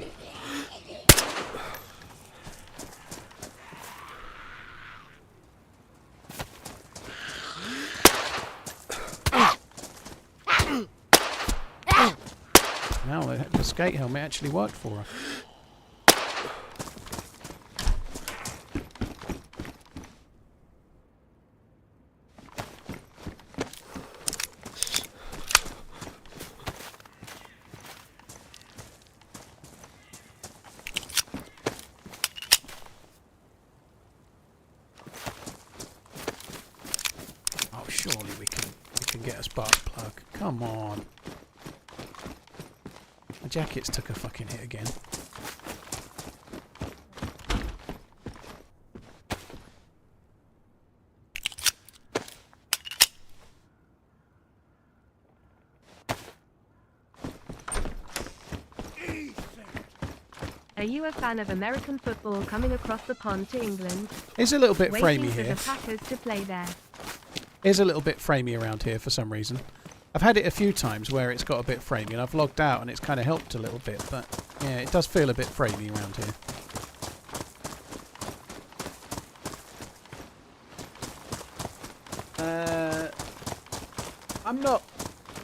Now the skate helmet actually worked for her. Surely we can get a spark plug. Come on. The jackets took a fucking hit again. Are you a fan of American football coming across the pond to England? It's a little bit Waiting framey for here. the Packers to play there. Is a little bit framey around here for some reason. I've had it a few times where it's got a bit framey and I've logged out and it's kind of helped a little bit, but yeah, it does feel a bit framey around here.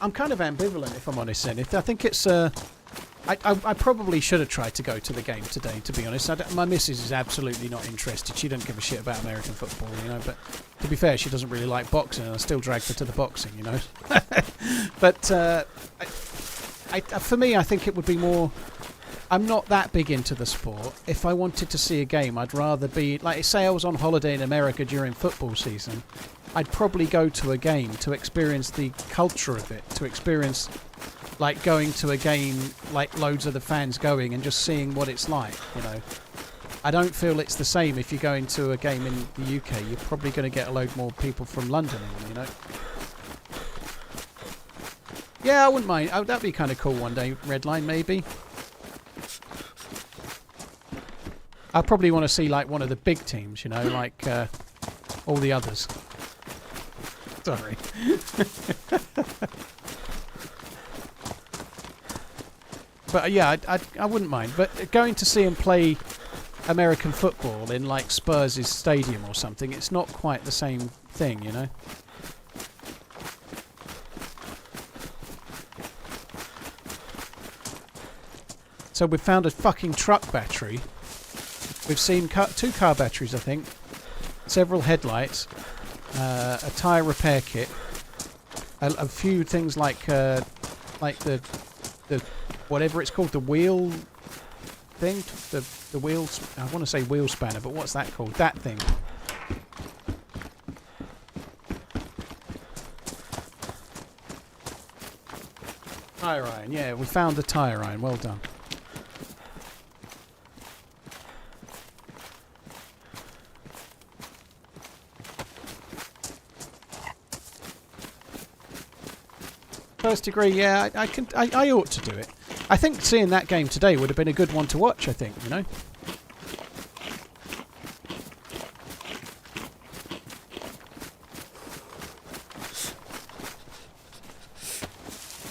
I'm kind of ambivalent, if I'm honest, then. I think it's I probably should have tried to go to the game today, to be honest. My missus is absolutely not interested. She doesn't give a shit about American football, you know, but to be fair, she doesn't really like boxing, and I still dragged her to the boxing, you know. But for me, I think it would be more... I'm not that big into the sport. If I wanted to see a game, I'd rather be... Like, say I was on holiday in America during football season, I'd probably go to a game to experience the culture of it, to experience... like going to a game, like loads of the fans going and just seeing what it's like, you know. I don't feel it's the same if you're going to a game in the UK. You're probably going to get a load more people from London in, you know. Yeah, I wouldn't mind. Oh, that'd be kind of cool one day, Redline, maybe. I probably want to see like one of the big teams, you know, like all the others. Sorry. But yeah, I wouldn't mind. But going to see him play American football in like Spurs' stadium or something, it's not quite the same thing, you know. So we've found a fucking truck battery. We've seen 2 car batteries, I think. Several headlights. A tyre repair kit. A few things like the whatever it's called, the wheel thing. The wheels. I want to say wheel spanner, but what's that called? That thing. Tyre iron. Yeah, we found the tyre iron. Well done. First degree, yeah, I ought to do it. I think seeing that game today would have been a good one to watch, I think, you know.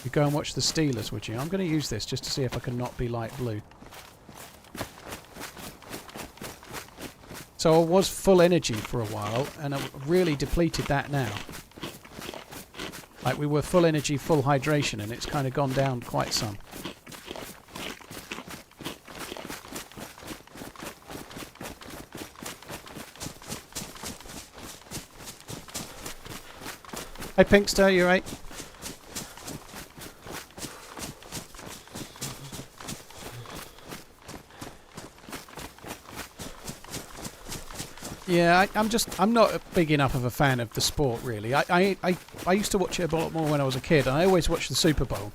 You go and watch the Steelers, would you? I'm going to use this just to see if I can not be light blue. So I was full energy for a while, and I really depleted that now. Like we were full energy, full hydration, and it's kind of gone down quite some. Hey Pinkster, you right? Yeah, I'm not big enough of a fan of the sport, really. I used to watch it a lot more when I was a kid, and I always watched the Super Bowl.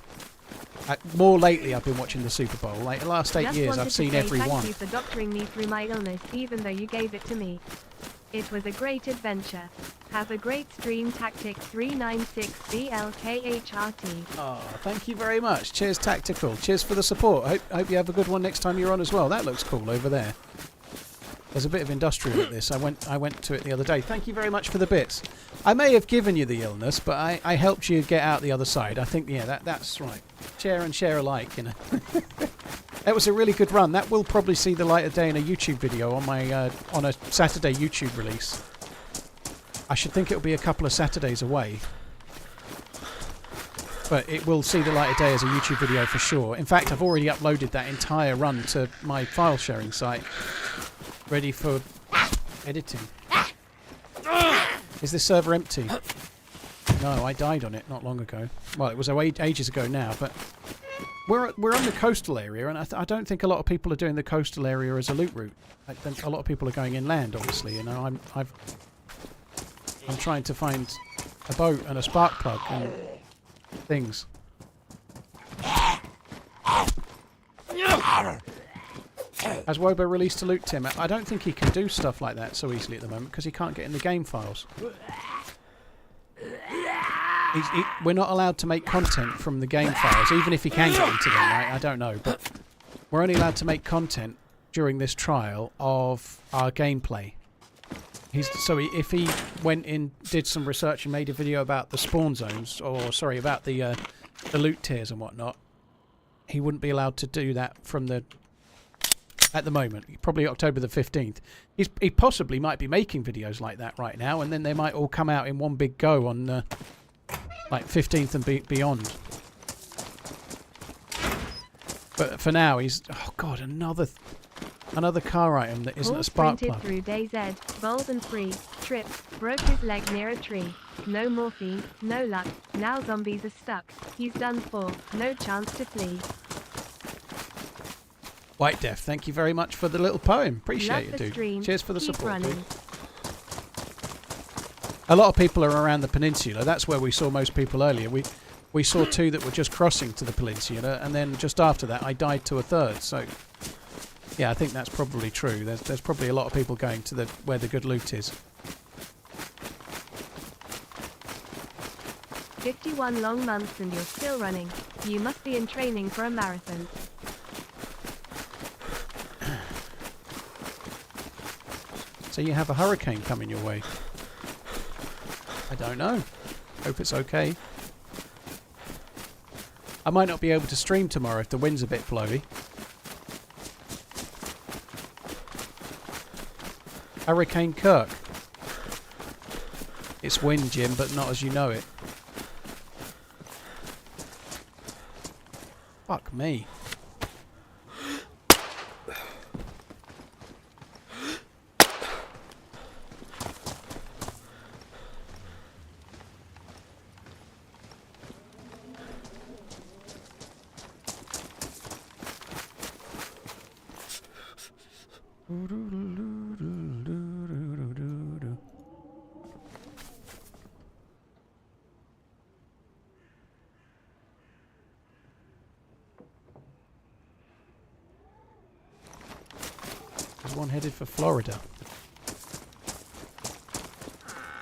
More lately, I've been watching the Super Bowl. Like the last 8 years, I've seen every one. Thank you for doctoring me through my illness, even though you gave it to me. It was a great adventure. Have a great stream, Tactics 396BLKHRT. Oh, thank you very much. Cheers, Tactical. Cheers for the support. Hope you have a good one next time you're on as well. That looks cool over there. There's a bit of industrial at this. I went to it the other day. Thank you very much for the bits. I may have given you the illness, but I helped you get out the other side. I think, yeah, that's right. Share and share alike, you know. That was a really good run. That will probably see the light of day in a YouTube video on my on a Saturday YouTube release. I should think it'll be a couple of Saturdays away. But it will see the light of day as a YouTube video for sure. In fact, I've already uploaded that entire run to my file sharing site. Ready for editing. Is this server empty? No, I died on it not long ago. Well, it was ages ago now, but we're on the coastal area, and I don't think a lot of people are doing the coastal area as a loot route. I think a lot of people are going inland, obviously. You know, I'm trying to find a boat and a spark plug and things. Has Wobo released a loot Tim? I don't think he can do stuff like that so easily at the moment because he can't get in the game files. We're not allowed to make content from the game files, even if he can get into them, right? I don't know, but we're only allowed to make content during this trial of our gameplay. If he went in, did some research and made a video about the spawn zones, or sorry, about the loot tiers and whatnot, he wouldn't be allowed to do that from the... At the moment, probably October the 15th. He possibly might be making videos like that right now, and then they might all come out in one big go on like 15th and beyond. But for now, he's... Oh, God, another car item that isn't a spark plug. Through DayZ, bold and free, tripped, broke his leg near a tree. No morphine, no luck, now zombies are stuck. He's done for, no chance to flee. White Death, thank you very much for the little poem. Appreciate it, dude. Stream. Cheers for the Keep support, running. dude. A lot of people are around the peninsula. That's where we saw most people earlier. We saw 2 that were just crossing to the peninsula, and then just after that, I died to a 3rd. So, yeah, I think that's probably true. There's probably a lot of people going to where the good loot is. 51 long months and you're still running. You must be in training for a marathon. So you have a hurricane coming your way. I don't know. Hope it's okay. I might not be able to stream tomorrow if the wind's a bit blowy. Hurricane Kirk. It's wind, Jim, but not as you know it. Fuck me. There's one headed for Florida.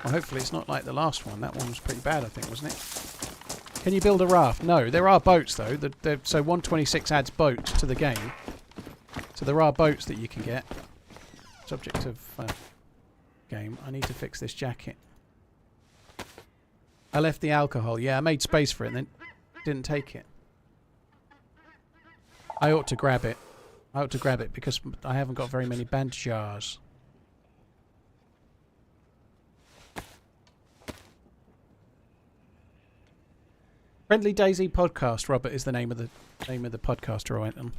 Well, hopefully it's not like the last one. That one was pretty bad, I think, wasn't it? Can you build a raft? No, there are boats though. So 126 adds boats to the game. So there are boats that you can get. Subject of game. I need to fix this jacket. I left the alcohol. Yeah, I made space for it and then didn't take it. I ought to grab it. I ought to grab it because I haven't got very many bandages. Friendly DayZ podcast, Robert, is the name of the podcaster I went on.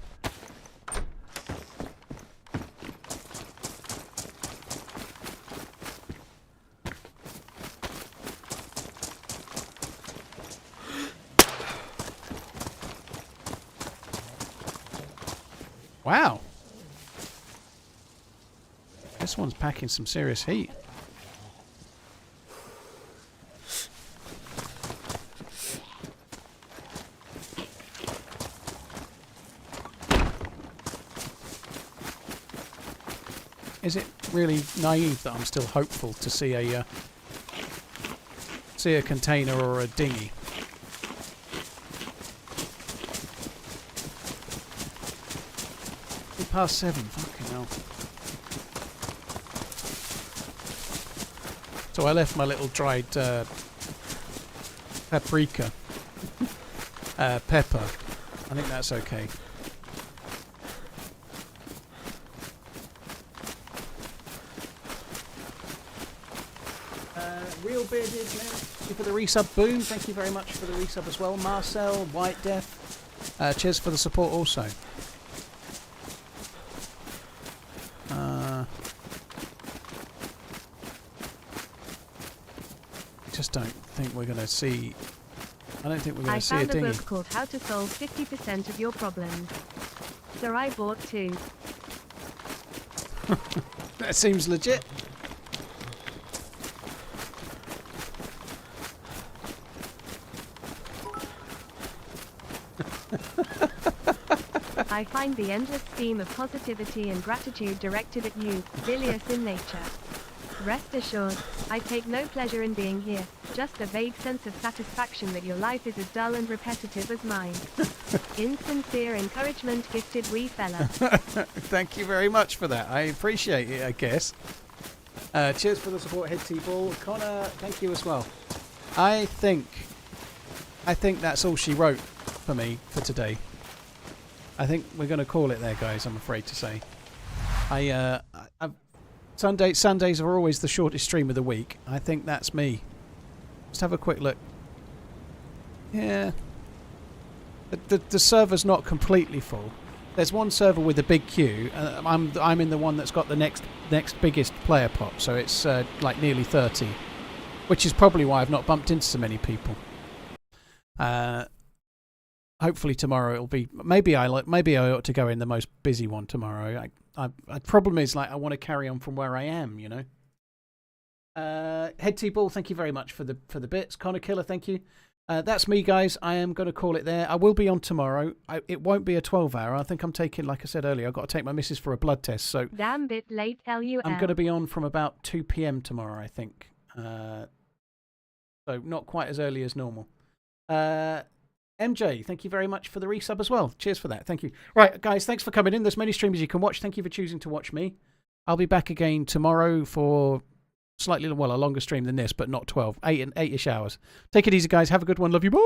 Wow. This one's packing some serious heat. Is it really naive that I'm still hopeful to see a container or a dinghy? Past 7, fucking hell. So I left my little dried paprika pepper. I think that's okay. Real bearded man, thank you for the resub. Boom, thank you very much for the resub as well. Marcel, White Death, cheers for the support also. Just don't think we're going to see. I don't think we're going to see a dinghy. I found a book called How to Solve 50% of Your Problems. So I bought 2. That seems legit. I find the endless stream of positivity and gratitude directed at you, bilious in nature. Rest assured, I take no pleasure in being here, just a vague sense of satisfaction that your life is as dull and repetitive as mine. Insincere encouragement, gifted wee fella. Thank you very much for that. I appreciate it, I guess. Cheers for the support, Head T-Ball. Connor, thank you as well. I think that's all she wrote for me for today. I think we're going to call it there, guys, I'm afraid to say. Sundays are always the shortest stream of the week. I think that's me. Let's have a quick look. Yeah. The server's not completely full. There's one server with a big queue. I'm in the one that's got the next biggest player pop, so it's like nearly 30, which is probably why I've not bumped into so many people. Hopefully tomorrow it'll be. Maybe I ought to go in the most busy one tomorrow. Problem is, like, I want to carry on from where I am, you know. Head T-Ball, thank you very much for the bits. Connor Killer, thank you. That's me, guys. I am going to call it there. I will be on tomorrow. It won't be a 12-hour. I think I'm taking, like I said earlier, I've got to take my missus for a blood test. So damn bit late, LUL. I'm going to be on from about 2 p.m. tomorrow, I think. So not quite as early as normal. MJ, thank you very much for the resub as well. Cheers for that. Thank you. Right, guys, thanks for coming in. There's many streams you can watch. Thank you for choosing to watch me. I'll be back again tomorrow for slightly, well, a longer stream than this, but not 12. 8-ish hours. Take it easy, guys. Have a good one. Love you. Bye.